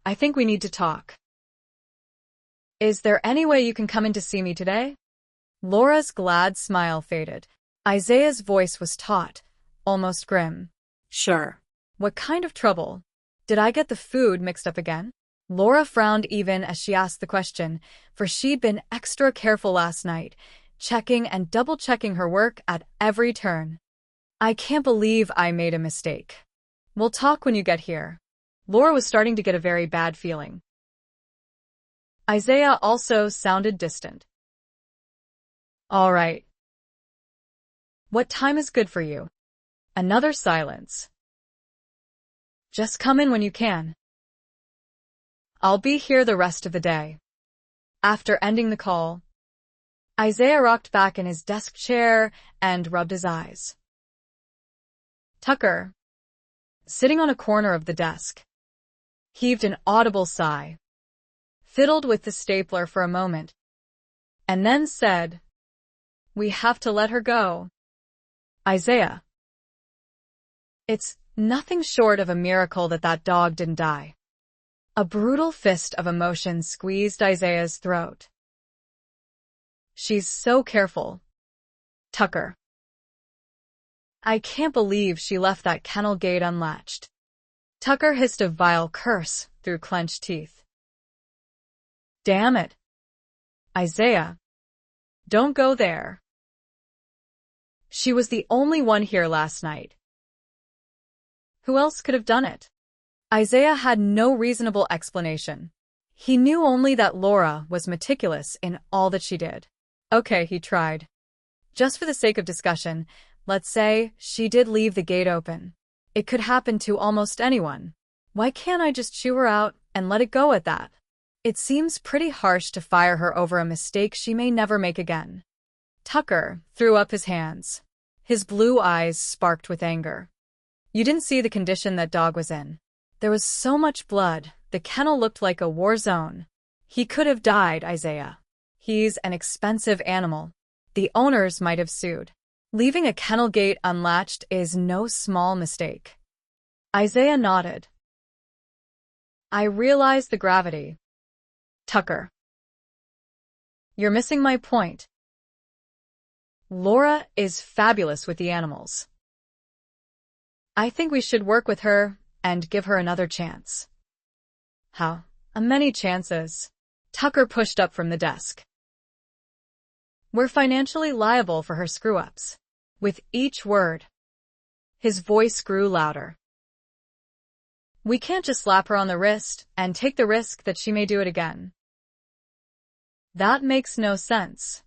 I think we need to talk. Is there any way you can come in to see me today?" Laura's glad smile faded. Isaiah's voice was taut, almost grim. Sure. "What kind of trouble? Did I get the food mixed up again?" Laura frowned even as she asked the question, for she'd been extra careful last night, checking and double-checking her work at every turn. "I can't believe I made a mistake. We'll talk when you get here." Laura was starting to get a very bad feeling. Isaiah also sounded distant. "All right. What time is good for you?" Another silence. "Just come in when you can. I'll be here the rest of the day." After ending the call, Isaiah rocked back in his desk chair and rubbed his eyes. Tucker, sitting on a corner of the desk, heaved an audible sigh, fiddled with the stapler for a moment, and then said, "We have to let her go." "Isaiah, it's nothing short of a miracle that that dog didn't die." A brutal fist of emotion squeezed Isaiah's throat. "She's so careful, Tucker. I can't believe she left that kennel gate unlatched." Tucker hissed a vile curse through clenched teeth. "Damn it, Isaiah. Don't go there. She was the only one here last night. Who else could have done it?" Isaiah had no reasonable explanation. He knew only that Laura was meticulous in all that she did. "Okay," he tried. "Just for the sake of discussion, let's say she did leave the gate open. It could happen to almost anyone. Why can't I just chew her out and let it go at that? It seems pretty harsh to fire her over a mistake she may never make again." Tucker threw up his hands. His blue eyes sparked with anger. "You didn't see the condition that dog was in. There was so much blood, the kennel looked like a war zone. He could have died, Isaiah. He's an expensive animal. The owners might have sued. Leaving a kennel gate unlatched is no small mistake." Isaiah nodded. "I realize the gravity, Tucker. You're missing my point. Laura is fabulous with the animals. I think we should work with her and give her another chance." "How many chances?" Tucker pushed up from the desk. "We're financially liable for her screw-ups." With each word, his voice grew louder. "We can't just slap her on the wrist and take the risk that she may do it again." "That makes no sense."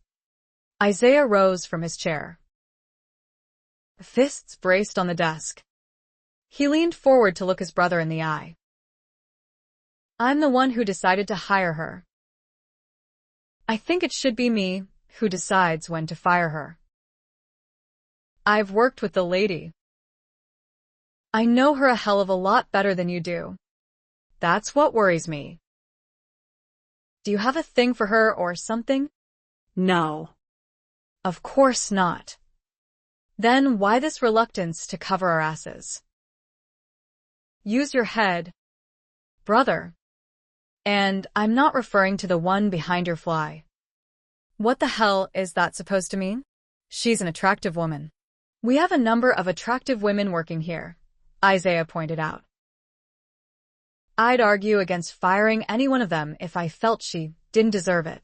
Isaiah rose from his chair. Fists braced on the desk. He leaned forward to look his brother in the eye. "I'm the one who decided to hire her. I think it should be me who decides when to fire her. I've worked with the lady. I know her a hell of a lot better than you do. That's what worries me. Do you have a thing for her or something? No. Of course not. Then why this reluctance to cover our asses? Use your head, brother. And I'm not referring to the one behind your fly. What the hell is that supposed to mean? She's an attractive woman. We have a number of attractive women working here, Isaiah pointed out. I'd argue against firing any one of them if I felt she didn't deserve it.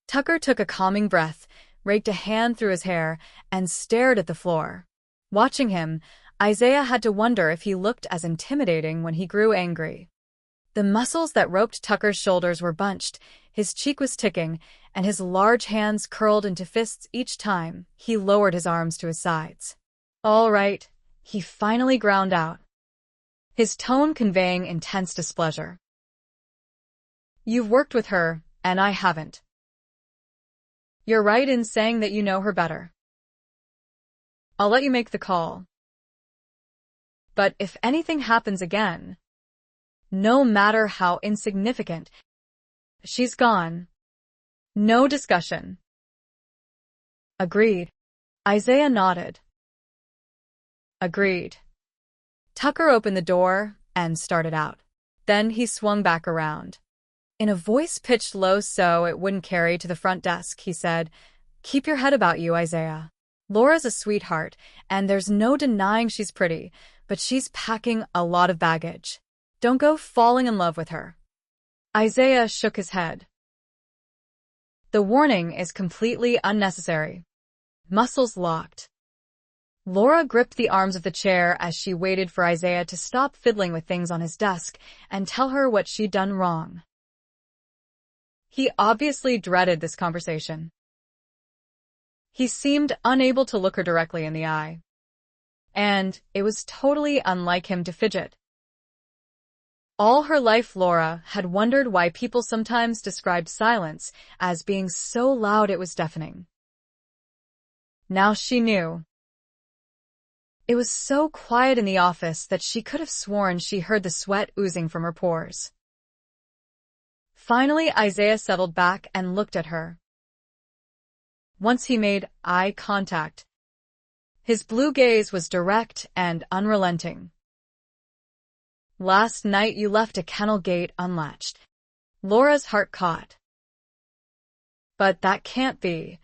Tucker took a calming breath, raked a hand through his hair, and stared at the floor. Watching him, Isaiah had to wonder if he looked as intimidating when he grew angry. The muscles that roped Tucker's shoulders were bunched, his cheek was ticking, and his large hands curled into fists each time he lowered his arms to his sides. All right, he finally ground out, his tone conveying intense displeasure. You've worked with her, and I haven't. You're right in saying that you know her better. I'll let you make the call. But if anything happens again, no matter how insignificant, she's gone. No discussion. Agreed. Isaiah nodded. Agreed. Tucker opened the door and started out. Then he swung back around. In a voice pitched low so it wouldn't carry to the front desk, he said, "Keep your head about you, Isaiah. Laura's a sweetheart, and there's no denying she's pretty, but she's packing a lot of baggage. Don't go falling in love with her." Isaiah shook his head. The warning is completely unnecessary. Muscles locked. Laura gripped the arms of the chair as she waited for Isaiah to stop fiddling with things on his desk and tell her what she'd done wrong. He obviously dreaded this conversation. He seemed unable to look her directly in the eye. And it was totally unlike him to fidget. All her life, Laura had wondered why people sometimes described silence as being so loud it was deafening. Now she knew. It was so quiet in the office that she could have sworn she heard the sweat oozing from her pores. Finally, Isaiah settled back and looked at her. Once he made eye contact, his blue gaze was direct and unrelenting. Last night you left a kennel gate unlatched. Laura's heart caught. But that can't be.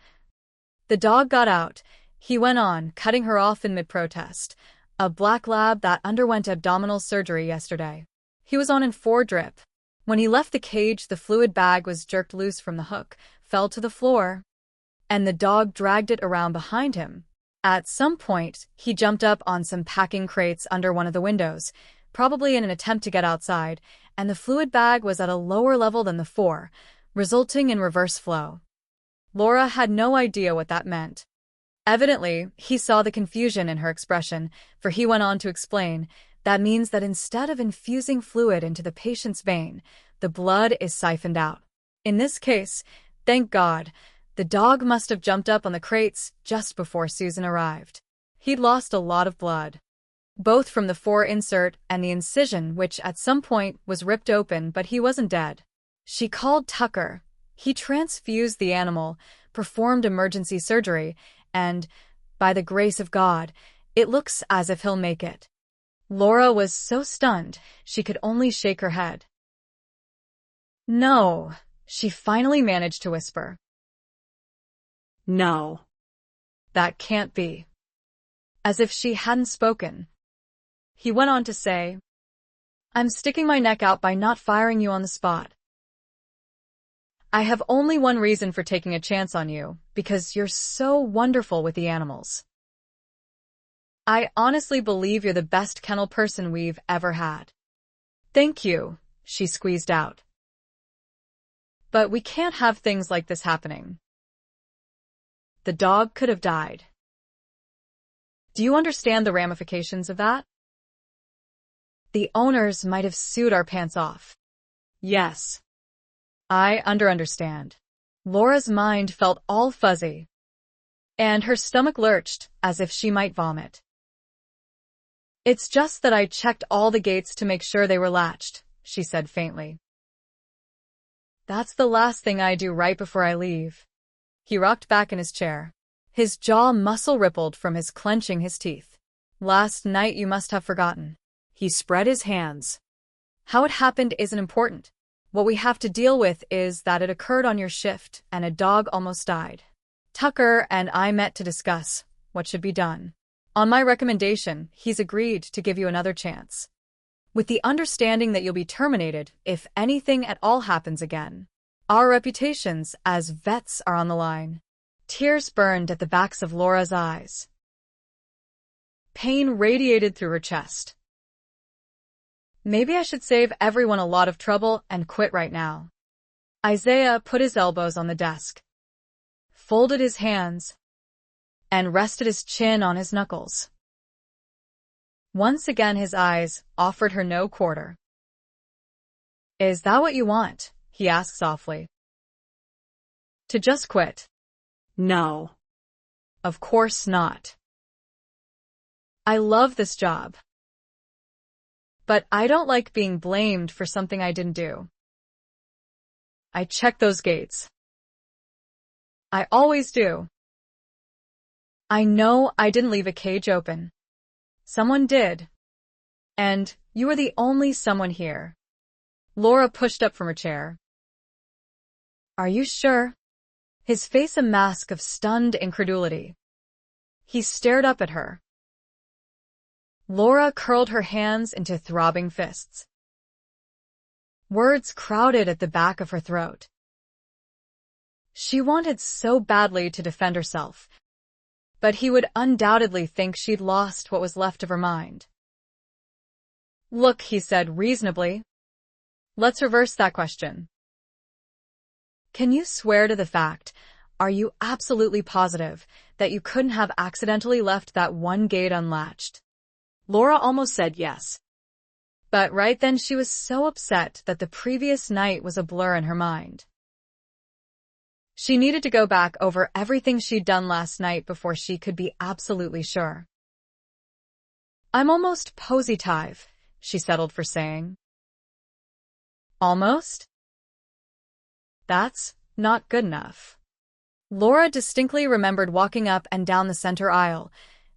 The dog got out, he went on, cutting her off in mid-protest. A black lab that underwent abdominal surgery yesterday. He was on in 4 drip. When he left the cage, the fluid bag was jerked loose from the hook, fell to the floor, and the dog dragged it around behind him. At some point, he jumped up on some packing crates under one of the windows, probably in an attempt to get outside, and the fluid bag was at a lower level than the 4, resulting in reverse flow. Laura had no idea what that meant. Evidently, he saw the confusion in her expression, for he went on to explain, that means that instead of infusing fluid into the patient's vein, the blood is siphoned out. In this case, thank God, the dog must have jumped up on the crates just before Susan arrived. He'd lost a lot of blood, both from the 4 insert and the incision, which at some point was ripped open, but he wasn't dead. She called Tucker. He transfused the animal, performed emergency surgery, and, by the grace of God, it looks as if he'll make it. Laura was so stunned, she could only shake her head. No, she finally managed to whisper. No. That can't be. As if she hadn't spoken. He went on to say, I'm sticking my neck out by not firing you on the spot. I have only one reason for taking a chance on you, because you're so wonderful with the animals. I honestly believe you're the best kennel person we've ever had. Thank you, she squeezed out. But we can't have things like this happening. The dog could have died. Do you understand the ramifications of that? The owners might have sued our pants off. Yes. I understand. Laura's mind felt all fuzzy, and her stomach lurched as if she might vomit. It's just that I checked all the gates to make sure they were latched, she said faintly. That's the last thing I do right before I leave. He rocked back in his chair. His jaw muscle rippled from his clenching his teeth. Last night you must have forgotten. He spread his hands. How it happened isn't important. What we have to deal with is that it occurred on your shift and a dog almost died. Tucker and I met to discuss what should be done. On my recommendation, he's agreed to give you another chance, with the understanding that you'll be terminated if anything at all happens again. Our reputations as vets are on the line. Tears burned at the backs of Laura's eyes. Pain radiated through her chest. Maybe I should save everyone a lot of trouble and quit right now. Isaiah put his elbows on the desk, folded his hands, and rested his chin on his knuckles. Once again his eyes offered her no quarter. Is that what you want? He asked softly. To just quit? No. Of course not. I love this job. But I don't like being blamed for something I didn't do. I check those gates. I always do. I know I didn't leave a cage open. Someone did. And you are the only someone here. Laura pushed up from her chair. Are you sure? His face a mask of stunned incredulity. He stared up at her. Laura curled her hands into throbbing fists. Words crowded at the back of her throat. She wanted so badly to defend herself, but he would undoubtedly think she'd lost what was left of her mind. Look, he said reasonably. Let's reverse that question. Can you swear to the fact, are you absolutely positive, that you couldn't have accidentally left that one gate unlatched? Laura almost said yes. But right then she was so upset that the previous night was a blur in her mind. She needed to go back over everything she'd done last night before she could be absolutely sure. I'm almost positive, she settled for saying. Almost? That's not good enough. Laura distinctly remembered walking up and down the center aisle,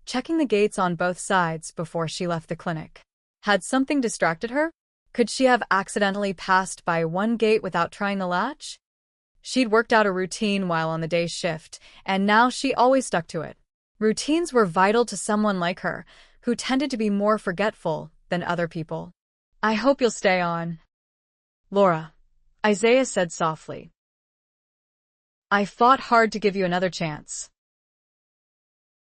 checking the gates on both sides before she left the clinic. Had something distracted her? Could she have accidentally passed by one gate without trying the latch? She'd worked out a routine while on the day shift, and now she always stuck to it. Routines were vital to someone like her, who tended to be more forgetful than other people. I hope you'll stay on. Laura, Isaiah said softly. I fought hard to give you another chance.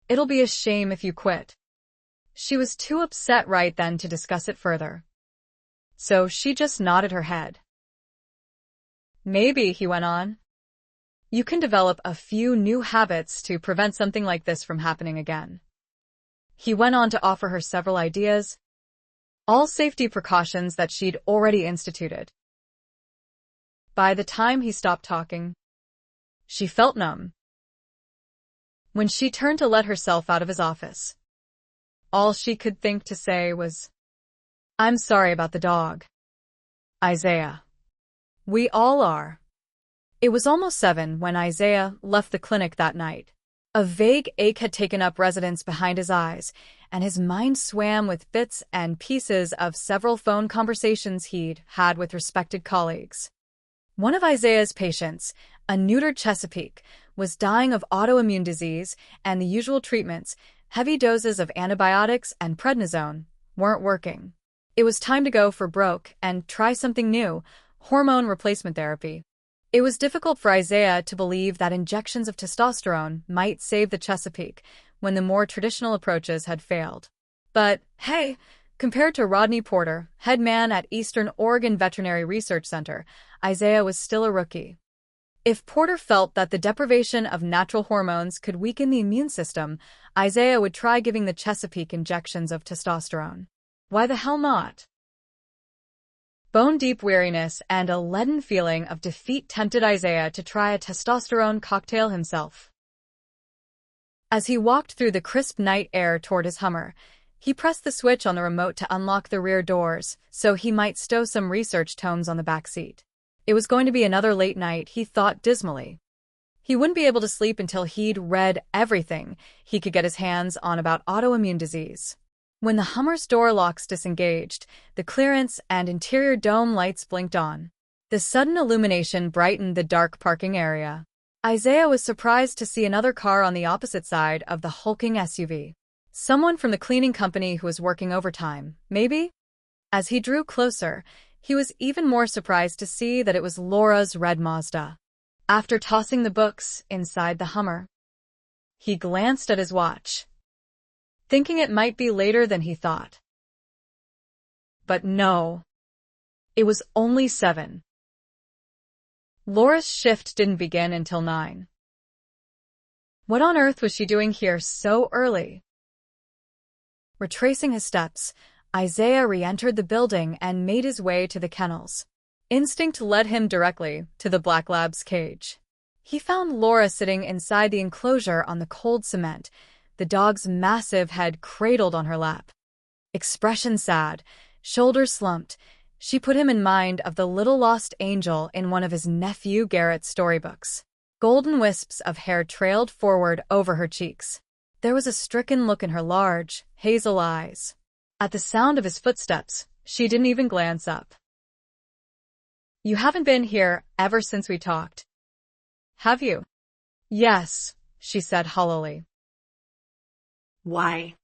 It'll be a shame if you quit. She was too upset right then to discuss it further. So she just nodded her head. Maybe, he went on, you can develop a few new habits to prevent something like this from happening again. He went on to offer her several ideas, all safety precautions that she'd already instituted. By the time he stopped talking, she felt numb. When she turned to let herself out of his office, all she could think to say was, I'm sorry about the dog. Isaiah. We all are. It was almost 7 when Isaiah left the clinic that night. A vague ache had taken up residence behind his eyes, and his mind swam with bits and pieces of several phone conversations he'd had with respected colleagues. One of Isaiah's patients, a neutered Chesapeake, was dying of autoimmune disease, and the usual treatments, heavy doses of antibiotics and prednisone, weren't working. It was time to go for broke and try something new, hormone replacement therapy. It was difficult for Isaiah to believe that injections of testosterone might save the Chesapeake when the more traditional approaches had failed. But, hey, compared to Rodney Porter, head man at Eastern Oregon Veterinary Research Center, Isaiah was still a rookie. If Porter felt that the deprivation of natural hormones could weaken the immune system, Isaiah would try giving the Chesapeake injections of testosterone. Why the hell not? Bone-deep weariness and a leaden feeling of defeat tempted Isaiah to try a testosterone cocktail himself. As he walked through the crisp night air toward his Hummer, He pressed the switch on the remote to unlock the rear doors, so he might stow some research tomes on the back seat. It was going to be another late night, he thought dismally. He wouldn't be able to sleep until he'd read everything he could get his hands on about autoimmune disease. When the Hummer's door locks disengaged, the clearance and interior dome lights blinked on. The sudden illumination brightened the dark parking area. Isaiah was surprised to see another car on the opposite side of the hulking SUV. Someone from the cleaning company who was working overtime, maybe? As he drew closer, he was even more surprised to see that it was Laura's red Mazda. After tossing the books inside the Hummer, he glanced at his watch, thinking it might be later than he thought. But no, it was only 7. Laura's shift didn't begin until 9. What on earth was she doing here so early? Retracing his steps, Isaiah re-entered the building and made his way to the kennels. Instinct led him directly to the black lab's cage. He found Laura sitting inside the enclosure on the cold cement, the dog's massive head cradled on her lap. Expression sad, shoulders slumped, she put him in mind of the little lost angel in one of his nephew Garrett's storybooks. Golden wisps of hair trailed forward over her cheeks. There was a stricken look in her large, hazel eyes. At the sound of his footsteps, she didn't even glance up. "You haven't been here ever since we talked, have you?" "Yes," she said hollowly. "Why?"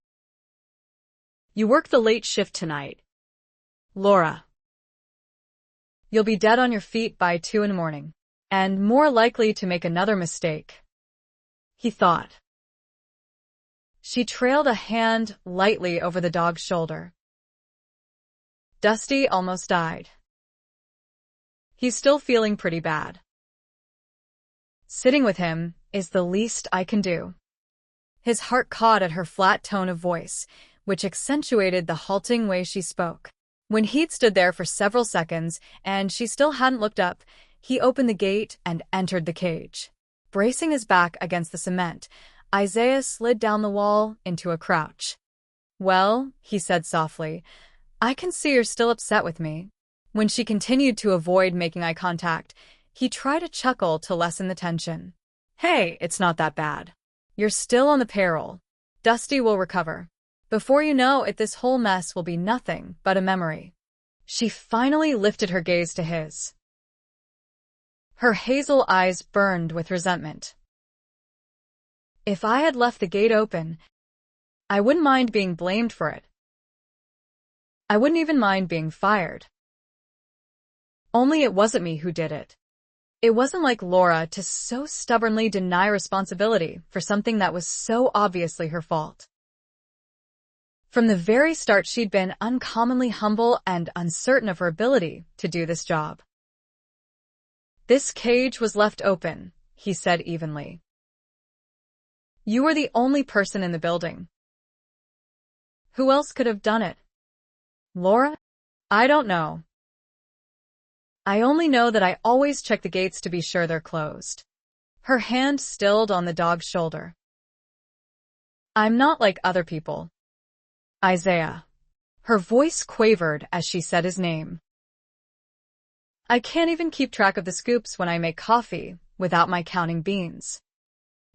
"You work the late shift tonight, Laura. You'll be dead on your feet by 2 in the morning, and more likely to make another mistake," he thought. She trailed a hand lightly over the dog's shoulder. "Dusty almost died. He's still feeling pretty bad. Sitting with him is the least I can do." His heart caught at her flat tone of voice, which accentuated the halting way she spoke. When he'd stood there for several seconds and she still hadn't looked up, he opened the gate and entered the cage. Bracing his back against the cement, Isaiah slid down the wall into a crouch. "Well," he said softly, "I can see you're still upset with me." When she continued to avoid making eye contact, he tried a chuckle to lessen the tension. "Hey, it's not that bad. You're still on the payroll. Dusty will recover. Before you know it, this whole mess will be nothing but a memory." She finally lifted her gaze to his. Her hazel eyes burned with resentment. "If I had left the gate open, I wouldn't mind being blamed for it. I wouldn't even mind being fired. Only it wasn't me who did it. It wasn't like Laura to so stubbornly deny responsibility for something that was so obviously her fault. From the very start, she'd been uncommonly humble and uncertain of her ability to do this job." "This cage was left open," he said evenly. "You were the only person in the building. Who else could have done it? Laura? I don't know. I only know that I always check the gates to be sure they're closed." Her hand stilled on the dog's shoulder. "I'm not like other people, Isaiah." Her voice quavered as she said his name. "I can't even keep track of the scoops when I make coffee without my counting beans."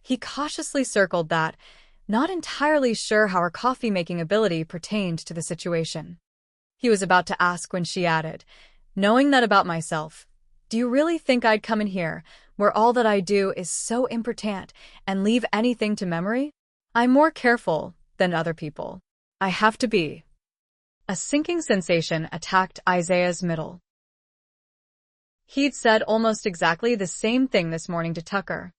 He cautiously circled that, not entirely sure how her coffee-making ability pertained to the situation. He was about to ask when she added, "Knowing that about myself, do you really think I'd come in here, where all that I do is so important, and leave anything to memory? I'm more careful than other people. I have to be." A sinking sensation attacked Isaiah's middle. He'd said almost exactly the same thing this morning to Tucker.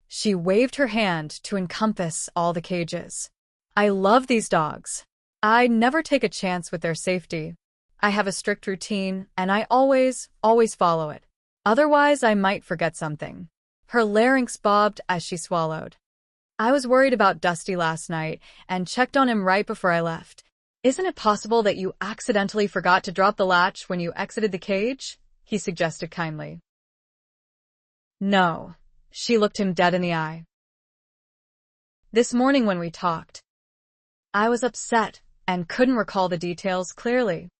She waved her hand to encompass all the cages. "I love these dogs. I never take a chance with their safety. I have a strict routine, and I always follow it. Otherwise, I might forget something." Her larynx bobbed as she swallowed. "I was worried about Dusty last night and checked on him right before I left. Isn't it possible that you accidentally forgot to drop the latch when you exited the cage?" he suggested kindly. "No." She looked him dead in the eye. "This morning when we talked, I was upset and couldn't recall the details clearly.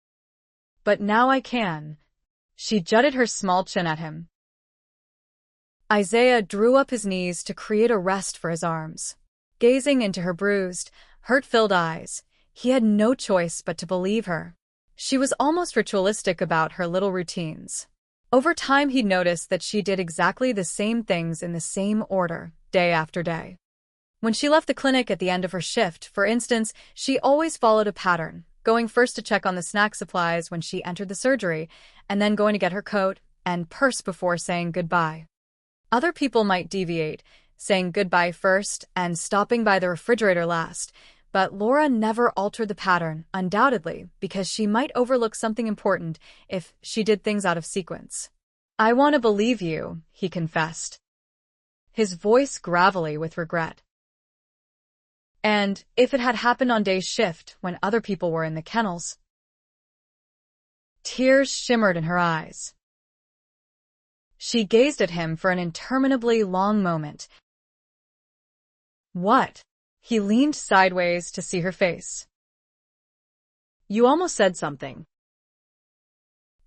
But now I can. She jutted her small chin at him. Isaiah drew up his knees to create a rest for his arms. Gazing into her bruised, hurt-filled eyes, he had no choice but to believe her. She was almost ritualistic about her little routines. Over time, he'd noticed that she did exactly the same things in the same order, day after day. When she left the clinic at the end of her shift, for instance, she always followed a pattern, going first to check on the snack supplies when she entered the surgery, and then going to get her coat and purse before saying goodbye. Other people might deviate, saying goodbye first and stopping by the refrigerator last, but Laura never altered the pattern, undoubtedly, because she might overlook something important if she did things out of sequence. I want to believe you, he confessed, his voice gravelly with regret. And if it had happened on day shift when other people were in the kennels? Tears shimmered in her eyes. She gazed at him for an interminably long moment. What? He leaned sideways to see her face. You almost said something.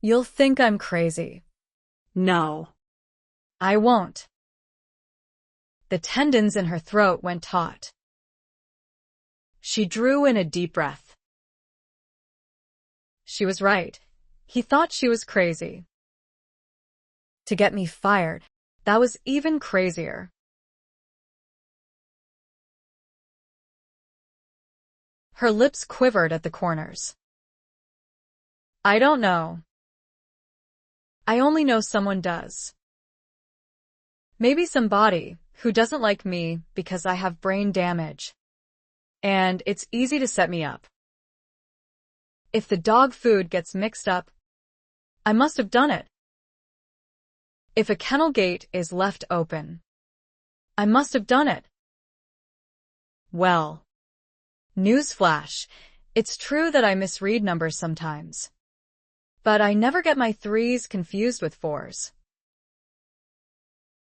You'll think I'm crazy. No. I won't. The tendons in her throat went taut. She drew in a deep breath. She was right. He thought she was crazy. To get me fired, that was even crazier. Her lips quivered at the corners. I don't know. I only know someone does. Maybe somebody who doesn't like me because I have brain damage. And it's easy to set me up. If the dog food gets mixed up, I must have done it. If a kennel gate is left open, I must have done it. Well, newsflash, it's true that I misread numbers sometimes. But I never get my 3s confused with 4s.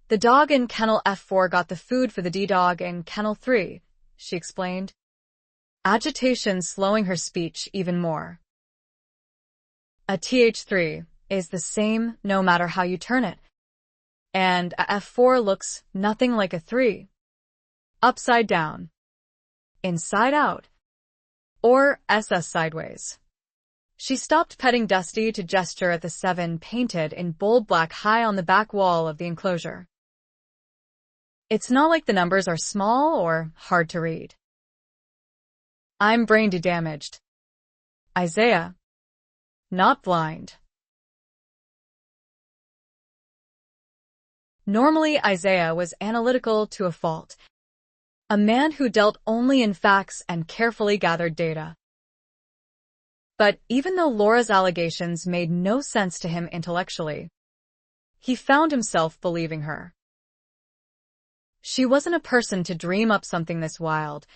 The dog in kennel F4 got the food for the D-dog in kennel 3, she explained, agitation slowing her speech even more. A TH3 is the same no matter how you turn it, and a F4 looks nothing like a 3. Upside down, inside out, or SS sideways. She stopped petting Dusty to gesture at the 7 painted in bold black high on the back wall of the enclosure. It's not like the numbers are small or hard to read. I'm brain damaged. Isaiah. Not blind. Normally, Isaiah was analytical to a fault. A man who dealt only in facts and carefully gathered data. But even though Laura's allegations made no sense to him intellectually, he found himself believing her. She wasn't a person to dream up something this wild,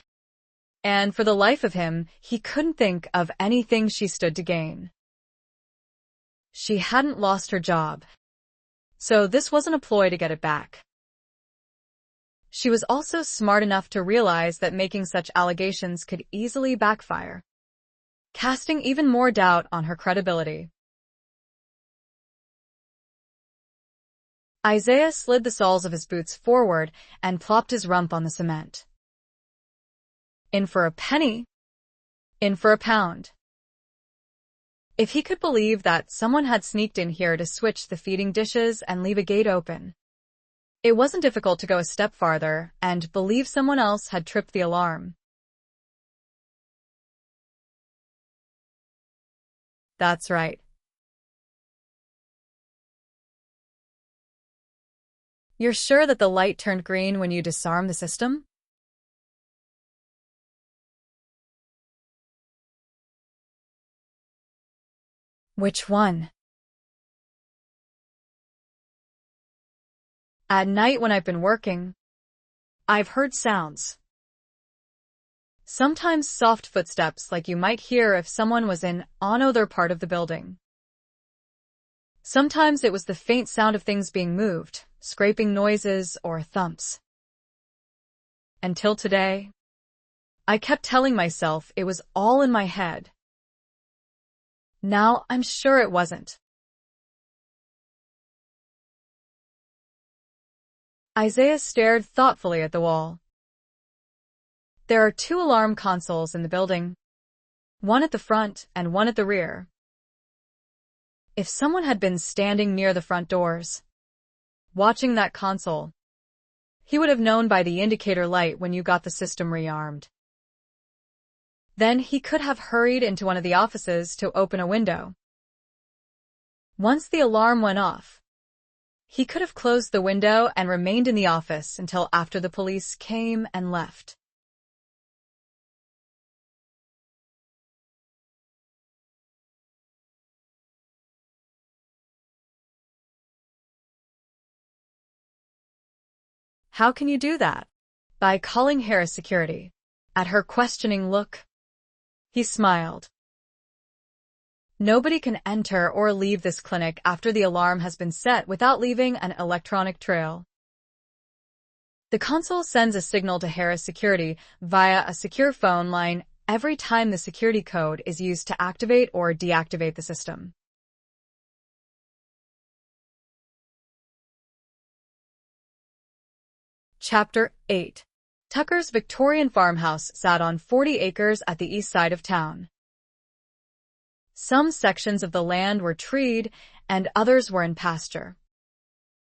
and for the life of him, he couldn't think of anything she stood to gain. She hadn't lost her job, so this wasn't a ploy to get it back. She was also smart enough to realize that making such allegations could easily backfire, casting even more doubt on her credibility. Isaiah slid the soles of his boots forward and plopped his rump on the cement. In for a penny, in for a pound. If he could believe that someone had sneaked in here to switch the feeding dishes and leave a gate open, it wasn't difficult to go a step farther and believe someone else had tripped the alarm. That's right. You're sure that the light turned green when you disarmed the system? Which one? At night when I've been working, I've heard sounds. Sometimes soft footsteps like you might hear if someone was in another part of the building. Sometimes it was the faint sound of things being moved, scraping noises or thumps. Until today, I kept telling myself it was all in my head. Now I'm sure it wasn't. Isaiah stared thoughtfully at the wall. There are 2 alarm consoles in the building, one at the front and one at the rear. If someone had been standing near the front doors, watching that console, he would have known by the indicator light when you got the system rearmed. Then he could have hurried into one of the offices to open a window. Once the alarm went off, he could have closed the window and remained in the office until after the police came and left. How can you do that? By calling Harris security. At her questioning look, he smiled. Nobody can enter or leave this clinic after the alarm has been set without leaving an electronic trail. The console sends a signal to Harris security via a secure phone line every time the security code is used to activate or deactivate the system. Chapter 8. Tucker's Victorian farmhouse sat on 40 acres at the east side of town. Some sections of the land were treed and others were in pasture,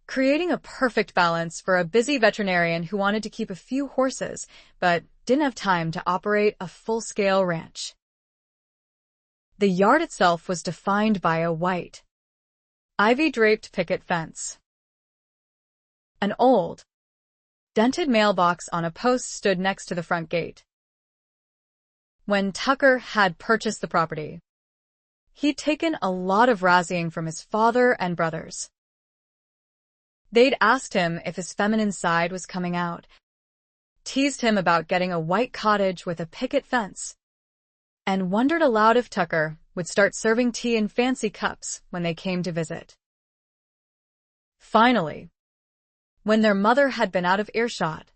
creating a perfect balance for a busy veterinarian who wanted to keep a few horses but didn't have time to operate a full-scale ranch. The yard itself was defined by a white, ivy-draped picket fence. An old, dented mailbox on a post stood next to the front gate. When Tucker had purchased the property, he'd taken a lot of razzying from his father and brothers. They'd asked him if his feminine side was coming out, teased him about getting a white cottage with a picket fence, and wondered aloud if Tucker would start serving tea in fancy cups when they came to visit. Finally, when their mother had been out of earshot,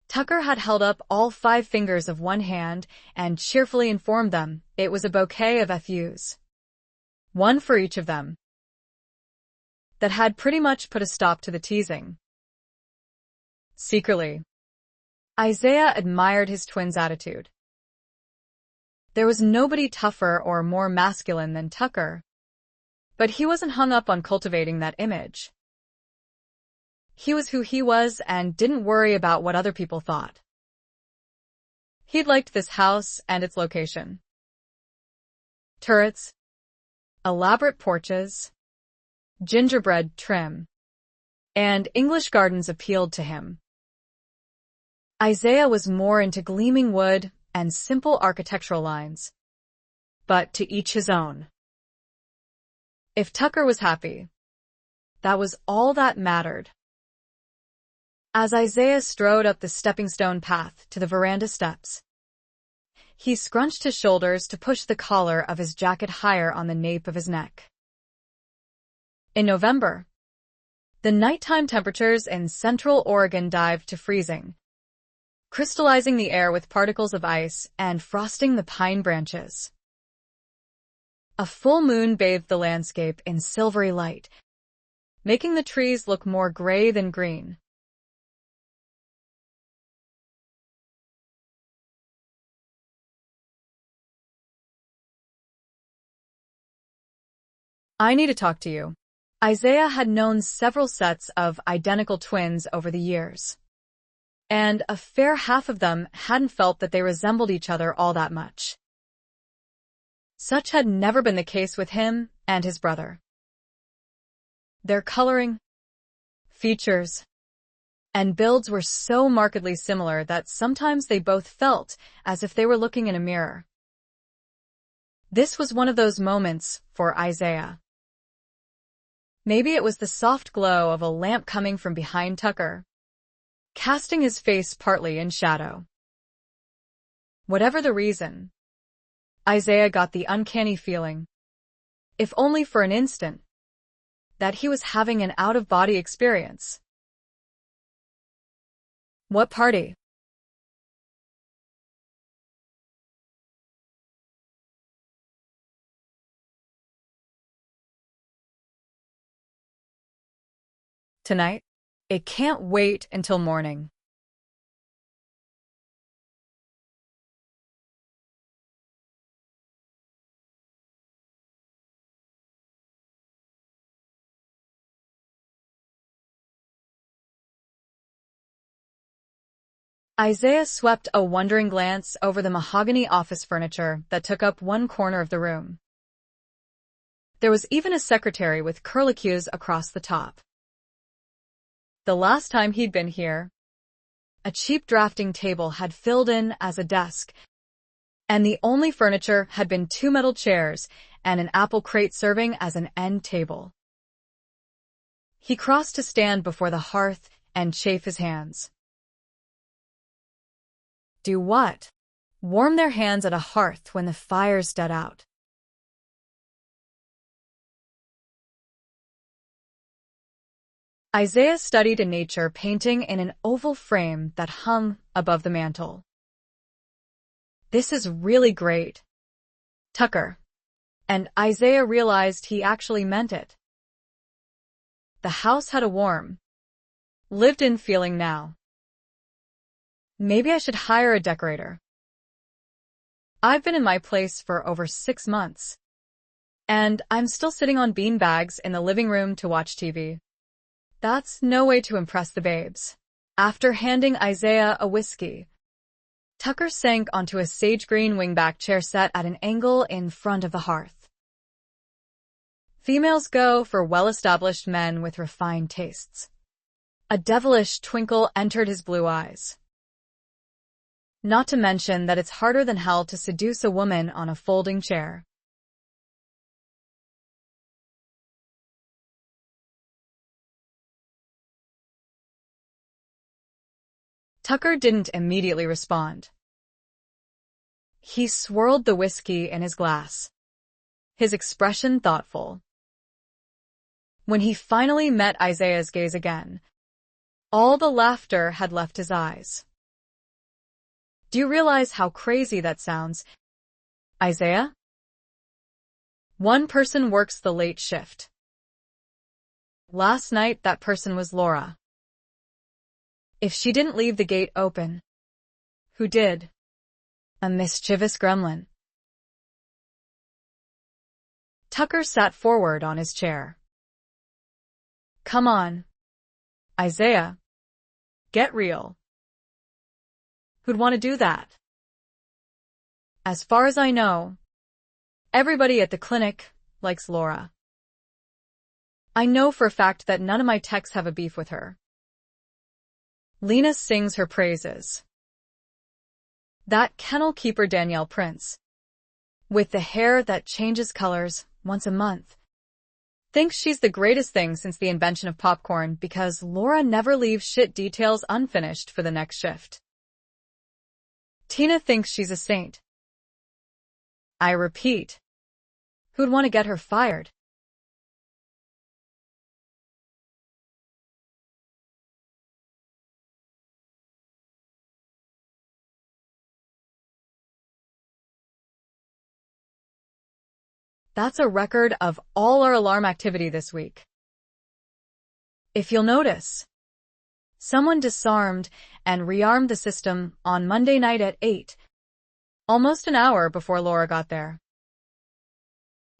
Tucker had held up all 5 fingers of one hand and cheerfully informed them it was a bouquet of FUs, one for each of them, that had pretty much put a stop to the teasing. Secretly, Isaiah admired his twin's attitude. There was nobody tougher or more masculine than Tucker, but he wasn't hung up on cultivating that image. He was who he was and didn't worry about what other people thought. He'd liked this house and its location. Turrets, elaborate porches, gingerbread trim, and English gardens appealed to him. Isaiah was more into gleaming wood and simple architectural lines, but to each his own. If Tucker was happy, that was all that mattered. As Isaiah strode up the stepping-stone path to the veranda steps, he scrunched his shoulders to push the collar of his jacket higher on the nape of his neck. In November, the nighttime temperatures in central Oregon dived to freezing, crystallizing the air with particles of ice and frosting the pine branches. A full moon bathed the landscape in silvery light, making the trees look more gray than green. I need to talk to you. Isaiah had known several sets of identical twins over the years, and a fair half of them hadn't felt that they resembled each other all that much. Such had never been the case with him and his brother. Their coloring, features, and builds were so markedly similar that sometimes they both felt as if they were looking in a mirror. This was one of those moments for Isaiah. Maybe it was the soft glow of a lamp coming from behind Tucker, casting his face partly in shadow. Whatever the reason, Isaiah got the uncanny feeling, if only for an instant, that he was having an out-of-body experience. What party? tonight? It can't wait until morning. Isaiah swept a wondering glance over the mahogany office furniture that took up one corner of the room. There was even a secretary with curlicues across the top. The last time he'd been here, a cheap drafting table had filled in as a desk, and the only furniture had been 2 metal chairs and an apple crate serving as an end table. He crossed to stand before the hearth and chafe his hands. Do what? Warm their hands at a hearth when the fire's dead out. Isaiah studied a nature painting in an oval frame that hung above the mantel. This is really great, Tucker. And Isaiah realized he actually meant it. The house had a warm, lived-in feeling now. Maybe I should hire a decorator. I've been in my place for over 6 months, and I'm still sitting on beanbags in the living room to watch TV. That's no way to impress the babes. After handing Isaiah a whiskey, Tucker sank onto a sage-green wingback chair set at an angle in front of the hearth. Females go for well-established men with refined tastes. A devilish twinkle entered his blue eyes. Not to mention that it's harder than hell to seduce a woman on a folding chair. Tucker didn't immediately respond. He swirled the whiskey in his glass, his expression thoughtful. When he finally met Isaiah's gaze again, all the laughter had left his eyes. Do you realize how crazy that sounds, Isaiah? One person works the late shift. Last night, that person was Laura. If she didn't leave the gate open, who did? A mischievous gremlin. Tucker sat forward on his chair. Come on, Isaiah. Get real. Who'd want to do that? As far as I know, everybody at the clinic likes Laura. I know for a fact that none of my techs have a beef with her. Lena sings her praises. That kennel keeper Danielle Prince, with the hair that changes colors once a month, thinks she's the greatest thing since the invention of popcorn because Laura never leaves shit details unfinished for the next shift. Tina thinks she's a saint. I repeat, who'd want to get her fired? That's a record of all our alarm activity this week. If you'll notice, someone disarmed and rearmed the system on Monday night at 8, almost an hour before Laura got there.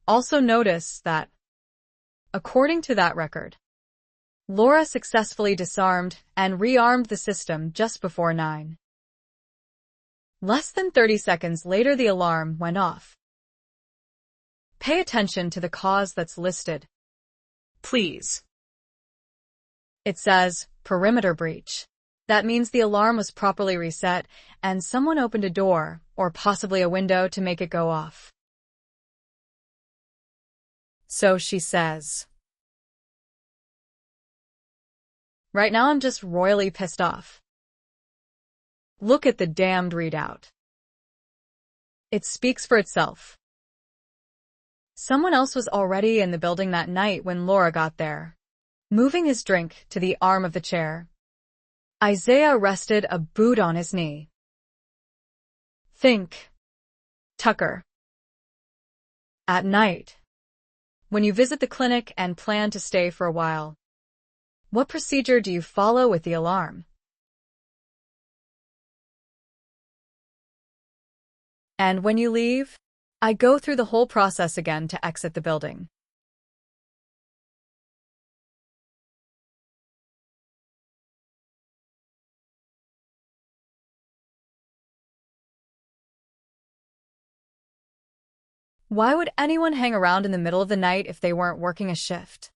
Also notice that, according to that record, Laura successfully disarmed and rearmed the system just before 9. Less than 30 seconds later, the alarm went off. Pay attention to the cause that's listed, please. It says, perimeter breach. That means the alarm was properly reset and someone opened a door or possibly a window to make it go off. So she says. Right now I'm just royally pissed off. Look at the damned readout. It speaks for itself. Someone else was already in the building that night when Laura got there. Moving his drink to the arm of the chair, Isaiah rested a boot on his knee. Think, Tucker. At night, when you visit the clinic and plan to stay for a while, What procedure do you follow with the alarm? And when you leave, I go through the whole process again to exit the building. Why would anyone hang around in the middle of the night if they weren't working a shift?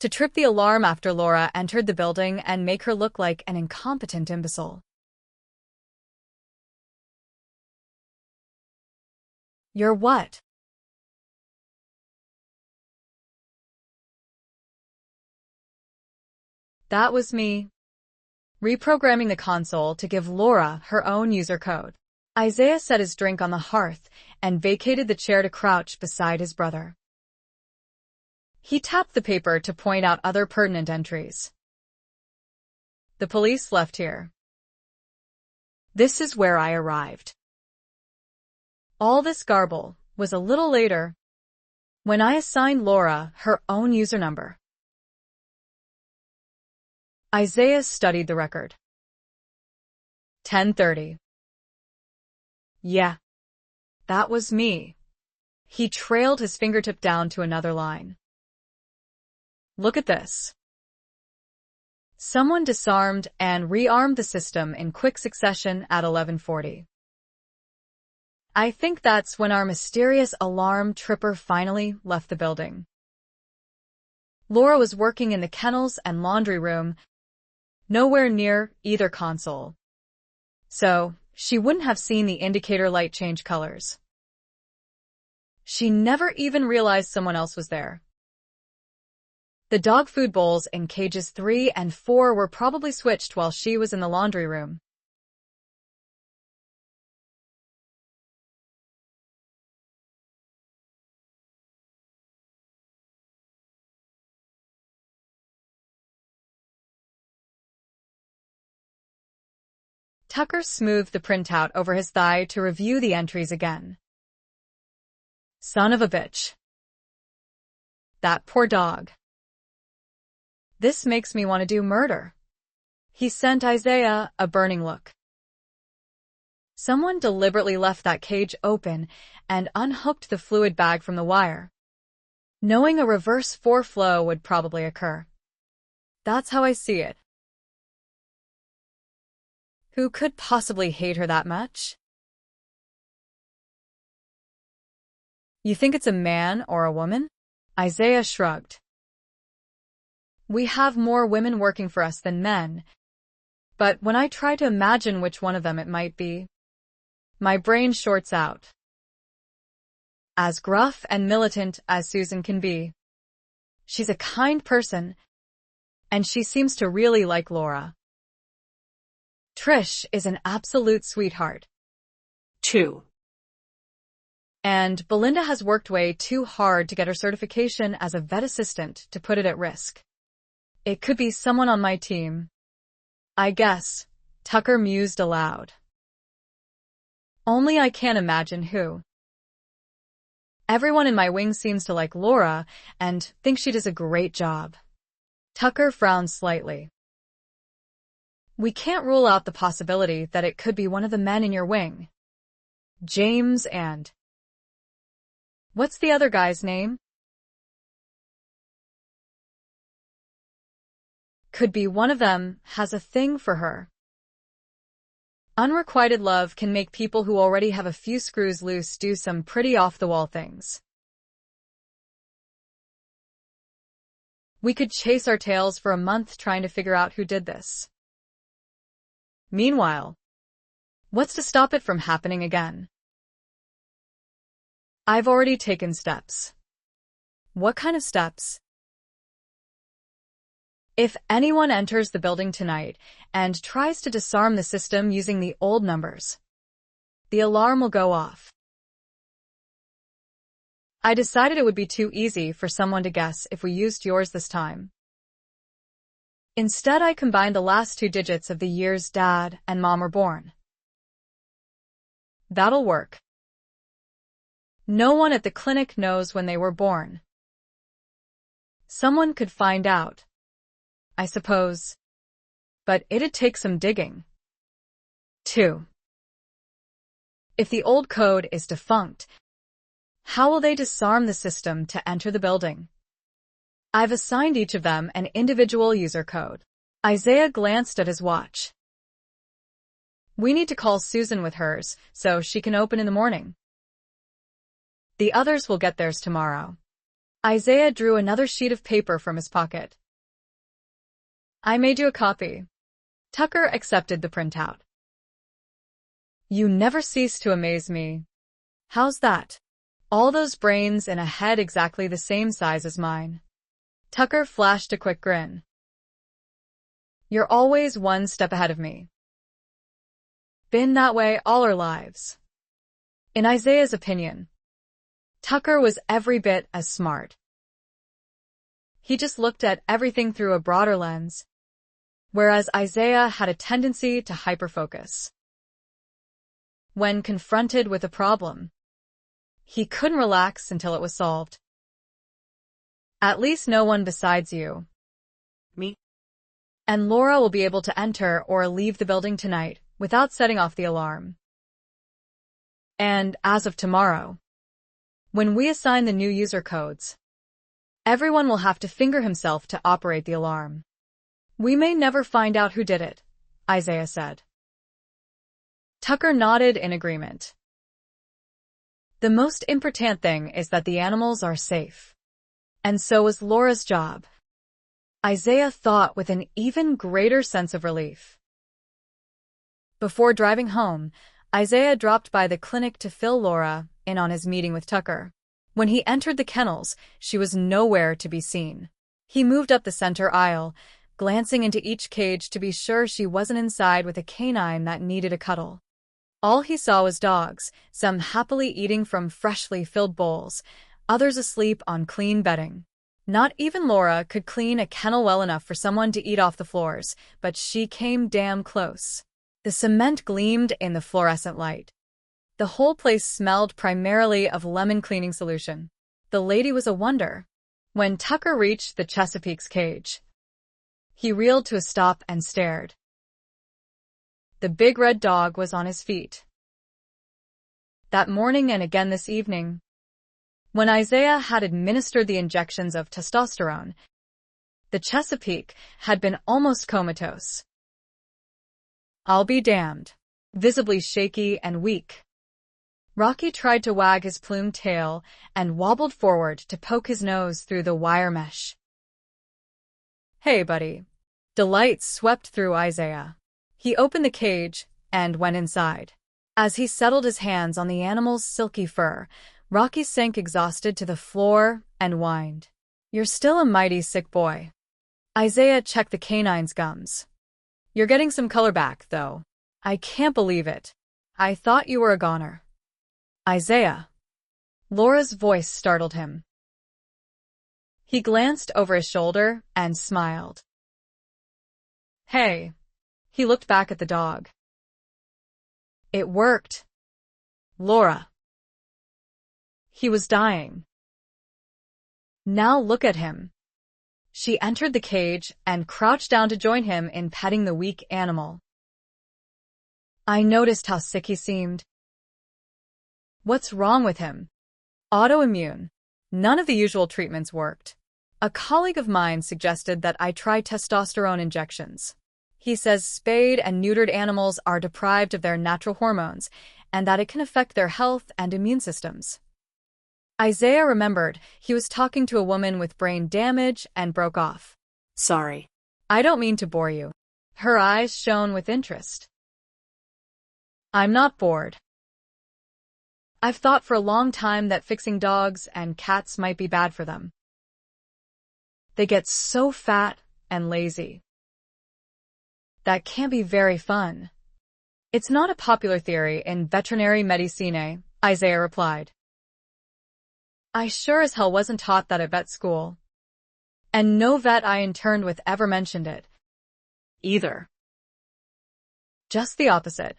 To trip the alarm after Laura entered the building and make her look like an incompetent imbecile. You're what? That was me. Reprogramming the console to give Laura her own user code. Isaiah set his drink on the hearth and vacated the chair to crouch beside his brother. He tapped the paper to point out other pertinent entries. The police left here. This is where I arrived. All this garble was a little later, when I assigned Laura her own user number. Isaiah studied the record. 10:30. Yeah, that was me. He trailed his fingertip down to another line. Look at this. Someone disarmed and rearmed the system in quick succession at 11:40. I think that's when our mysterious alarm tripper finally left the building. Laura was working in the kennels and laundry room, nowhere near either console. So, she wouldn't have seen the indicator light change colors. She never even realized someone else was there. The dog food bowls in cages 3 and 4 were probably switched while she was in the laundry room. Tucker smoothed the printout over his thigh to review the entries again. Son of a bitch. That poor dog. This makes me want to do murder. He sent Isaiah a burning look. Someone deliberately left that cage open and unhooked the fluid bag from the wire, knowing a reverse flow would probably occur. That's how I see it. Who could possibly hate her that much? You think it's a man or a woman? Isaiah shrugged. We have more women working for us than men, but when I try to imagine which one of them it might be, my brain shorts out. As gruff and militant as Susan can be, she's a kind person, and she seems to really like Laura. Trish is an absolute sweetheart. 2. And Belinda has worked way too hard to get her certification as a vet assistant to put it at risk. It could be someone on my team. I guess, Tucker mused aloud. Only I can't imagine who. Everyone in my wing seems to like Laura and think she does a great job. Tucker frowned slightly. We can't rule out the possibility that it could be one of the men in your wing. James and... What's the other guy's name? Could be one of them has a thing for her. Unrequited love can make people who already have a few screws loose do some pretty off-the-wall things. We could chase our tails for a month trying to figure out who did this. Meanwhile, what's to stop it from happening again? I've already taken steps. What kind of steps? If anyone enters the building tonight and tries to disarm the system using the old numbers, the alarm will go off. I decided it would be too easy for someone to guess if we used yours this time. Instead, I combined the last 2 digits of the years Dad and Mom were born. That'll work. No one at the clinic knows when they were born. Someone could find out. I suppose. But it'd take some digging. 2. If the old code is defunct, how will they disarm the system to enter the building? I've assigned each of them an individual user code. Isaiah glanced at his watch. We need to call Susan with hers, so she can open in the morning. The others will get theirs tomorrow. Isaiah drew another sheet of paper from his pocket. I made you a copy. Tucker accepted the printout. You never cease to amaze me. How's that? All those brains in a head exactly the same size as mine. Tucker flashed a quick grin. You're always one step ahead of me. Been that way all our lives. In Isaiah's opinion, Tucker was every bit as smart. He just looked at everything through a broader lens, whereas Isaiah had a tendency to hyperfocus. When confronted with a problem, he couldn't relax until it was solved. At least no one besides you, Me, and Laura will be able to enter or leave the building tonight without setting off the alarm. And as of tomorrow, when we assign the new user codes, everyone will have to finger himself to operate the alarm. We may never find out who did it, Isaiah said. Tucker nodded in agreement. The most important thing is that the animals are safe. And so is Laura's job. Isaiah thought with an even greater sense of relief. Before driving home, Isaiah dropped by the clinic to fill Laura in on his meeting with Tucker. When he entered the kennels, she was nowhere to be seen. He moved up the center aisle, glancing into each cage to be sure she wasn't inside with a canine that needed a cuddle. All he saw was dogs, some happily eating from freshly filled bowls, others asleep on clean bedding. Not even Laura could clean a kennel well enough for someone to eat off the floors, but she came damn close. The cement gleamed in the fluorescent light. The whole place smelled primarily of lemon cleaning solution. The lady was a wonder. When Tucker reached the Chesapeake's cage, he reeled to a stop and stared. The big red dog was on his feet. That morning and again this evening, when Isaiah had administered the injections of testosterone, the Chesapeake had been almost comatose. I'll be damned. Visibly shaky and weak, Rocky tried to wag his plumed tail and wobbled forward to poke his nose through the wire mesh. Hey, buddy. Delight swept through Isaiah. He opened the cage and went inside. As he settled his hands on the animal's silky fur, Rocky sank exhausted to the floor and whined. You're still a mighty sick boy. Isaiah checked the canine's gums. You're getting some color back, though. I can't believe it. I thought you were a goner. Isaiah. Laura's voice startled him. He glanced over his shoulder and smiled. Hey. He looked back at the dog. It worked. Laura. He was dying. Now look at him. She entered the cage and crouched down to join him in petting the weak animal. I noticed how sick he seemed. What's wrong with him? Autoimmune. None of the usual treatments worked. A colleague of mine suggested that I try testosterone injections. He says spayed and neutered animals are deprived of their natural hormones, and that it can affect their health and immune systems. Isaiah remembered he was talking to a woman with brain damage and broke off. Sorry. I don't mean to bore you. Her eyes shone with interest. I'm not bored. I've thought for a long time that fixing dogs and cats might be bad for them. They get so fat and lazy. That can be very fun. It's not a popular theory in veterinary medicine, Isaiah replied. I sure as hell wasn't taught that at vet school. And no vet I interned with ever mentioned it. Either. Just the opposite.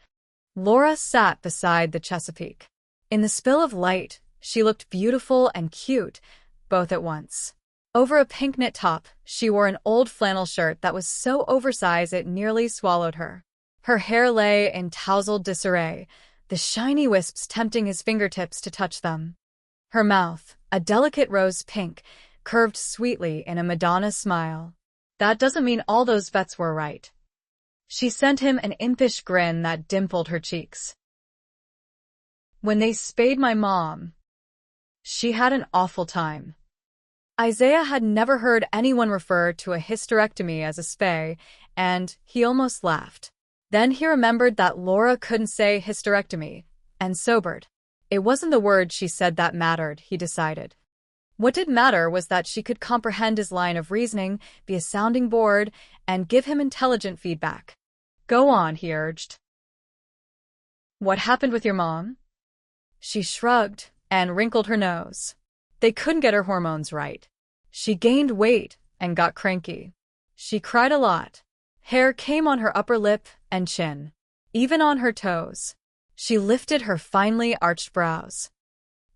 Laura sat beside the Chesapeake. In the spill of light, she looked beautiful and cute, both at once. Over a pink knit top, she wore an old flannel shirt that was so oversized it nearly swallowed her. Her hair lay in tousled disarray, the shiny wisps tempting his fingertips to touch them. Her mouth, a delicate rose pink, curved sweetly in a Madonna smile. That doesn't mean all those vets were right. She sent him an impish grin that dimpled her cheeks. When they spayed my mom, she had an awful time. Isaiah had never heard anyone refer to a hysterectomy as a spay, and he almost laughed. Then he remembered that Laura couldn't say hysterectomy, and sobered. It wasn't the word she said that mattered, he decided. What did matter was that she could comprehend his line of reasoning, be a sounding board, and give him intelligent feedback. Go on, he urged. What happened with your mom? She shrugged and wrinkled her nose. They couldn't get her hormones right. She gained weight and got cranky. She cried a lot. Hair came on her upper lip and chin, even on her toes. She lifted her finely arched brows.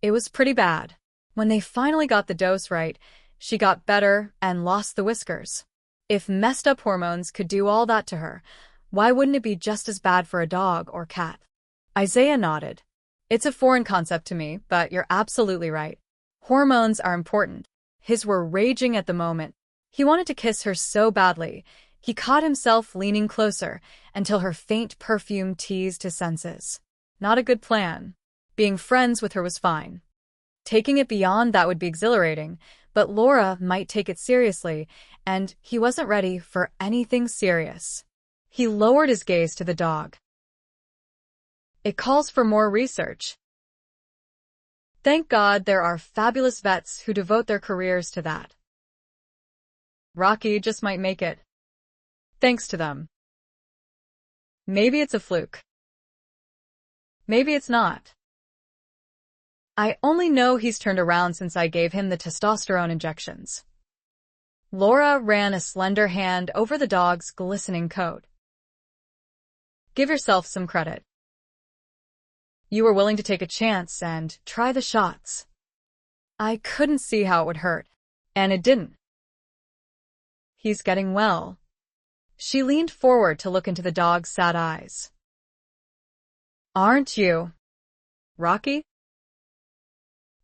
It was pretty bad. When they finally got the dose right, she got better and lost the whiskers. If messed up hormones could do all that to her, why wouldn't it be just as bad for a dog or cat? Isaiah nodded. It's a foreign concept to me, but you're absolutely right. Hormones are important. His were raging at the moment. He wanted to kiss her so badly. He caught himself leaning closer until her faint perfume teased his senses. Not a good plan. Being friends with her was fine. Taking it beyond that would be exhilarating, but Laura might take it seriously, and he wasn't ready for anything serious. He lowered his gaze to the dog. It calls for more research. Thank God there are fabulous vets who devote their careers to that. Rocky just might make it. Thanks to them. Maybe it's a fluke. Maybe it's not. I only know he's turned around since I gave him the testosterone injections. Laura ran a slender hand over the dog's glistening coat. Give yourself some credit. You were willing to take a chance and try the shots. I couldn't see how it would hurt, and it didn't. He's getting well. She leaned forward to look into the dog's sad eyes. Aren't you, Rocky?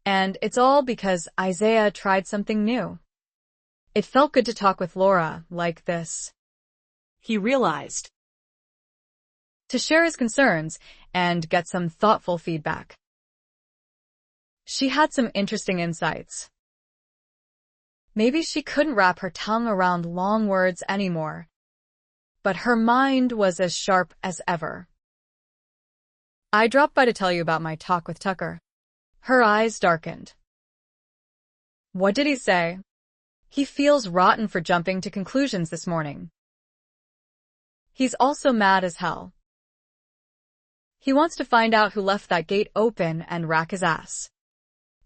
And it's all because Isaiah tried something new. It felt good to talk with Laura like this. He realized. To share his concerns and get some thoughtful feedback. She had some interesting insights. Maybe she couldn't wrap her tongue around long words anymore, but her mind was as sharp as ever. I dropped by to tell you about my talk with Tucker. Her eyes darkened. What did he say? He feels rotten for jumping to conclusions this morning. He's also mad as hell. He wants to find out who left that gate open and rack his ass.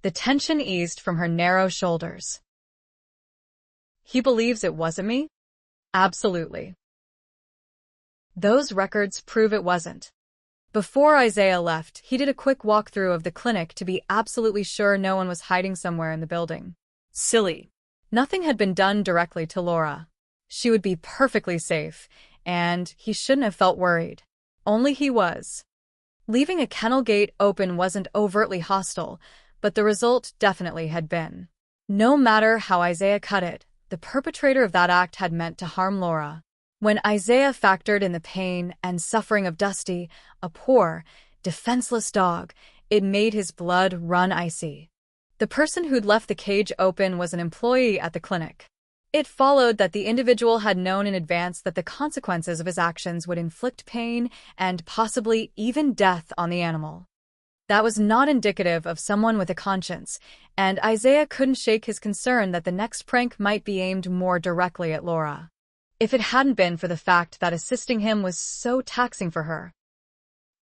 The tension eased from her narrow shoulders. He believes it wasn't me? Absolutely. Those records prove it wasn't. Before Isaiah left, he did a quick walkthrough of the clinic to be absolutely sure no one was hiding somewhere in the building. Silly. Nothing had been done directly to Laura. She would be perfectly safe, and he shouldn't have felt worried. Only he was. Leaving a kennel gate open wasn't overtly hostile, but the result definitely had been. No matter how Isaiah cut it, the perpetrator of that act had meant to harm Laura. When Isaiah factored in the pain and suffering of Dusty, a poor, defenseless dog, it made his blood run icy. The person who'd left the cage open was an employee at the clinic. It followed that the individual had known in advance that the consequences of his actions would inflict pain and possibly even death on the animal. That was not indicative of someone with a conscience, and Isaiah couldn't shake his concern that the next prank might be aimed more directly at Laura. If it hadn't been for the fact that assisting him was so taxing for her,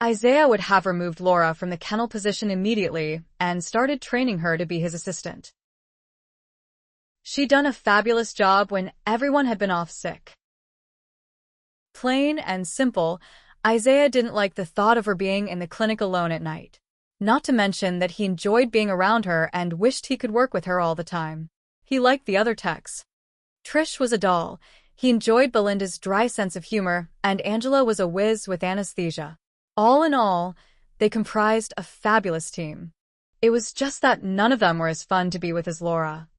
Isaiah would have removed Laura from the kennel position immediately and started training her to be his assistant. She'd done a fabulous job when everyone had been off sick. Plain and simple, Isaiah didn't like the thought of her being in the clinic alone at night. Not to mention that he enjoyed being around her and wished he could work with her all the time. He liked the other techs. Trish was a doll. He enjoyed Belinda's dry sense of humor, and Angela was a whiz with anesthesia. All in all, they comprised a fabulous team. It was just that none of them were as fun to be with as Laura.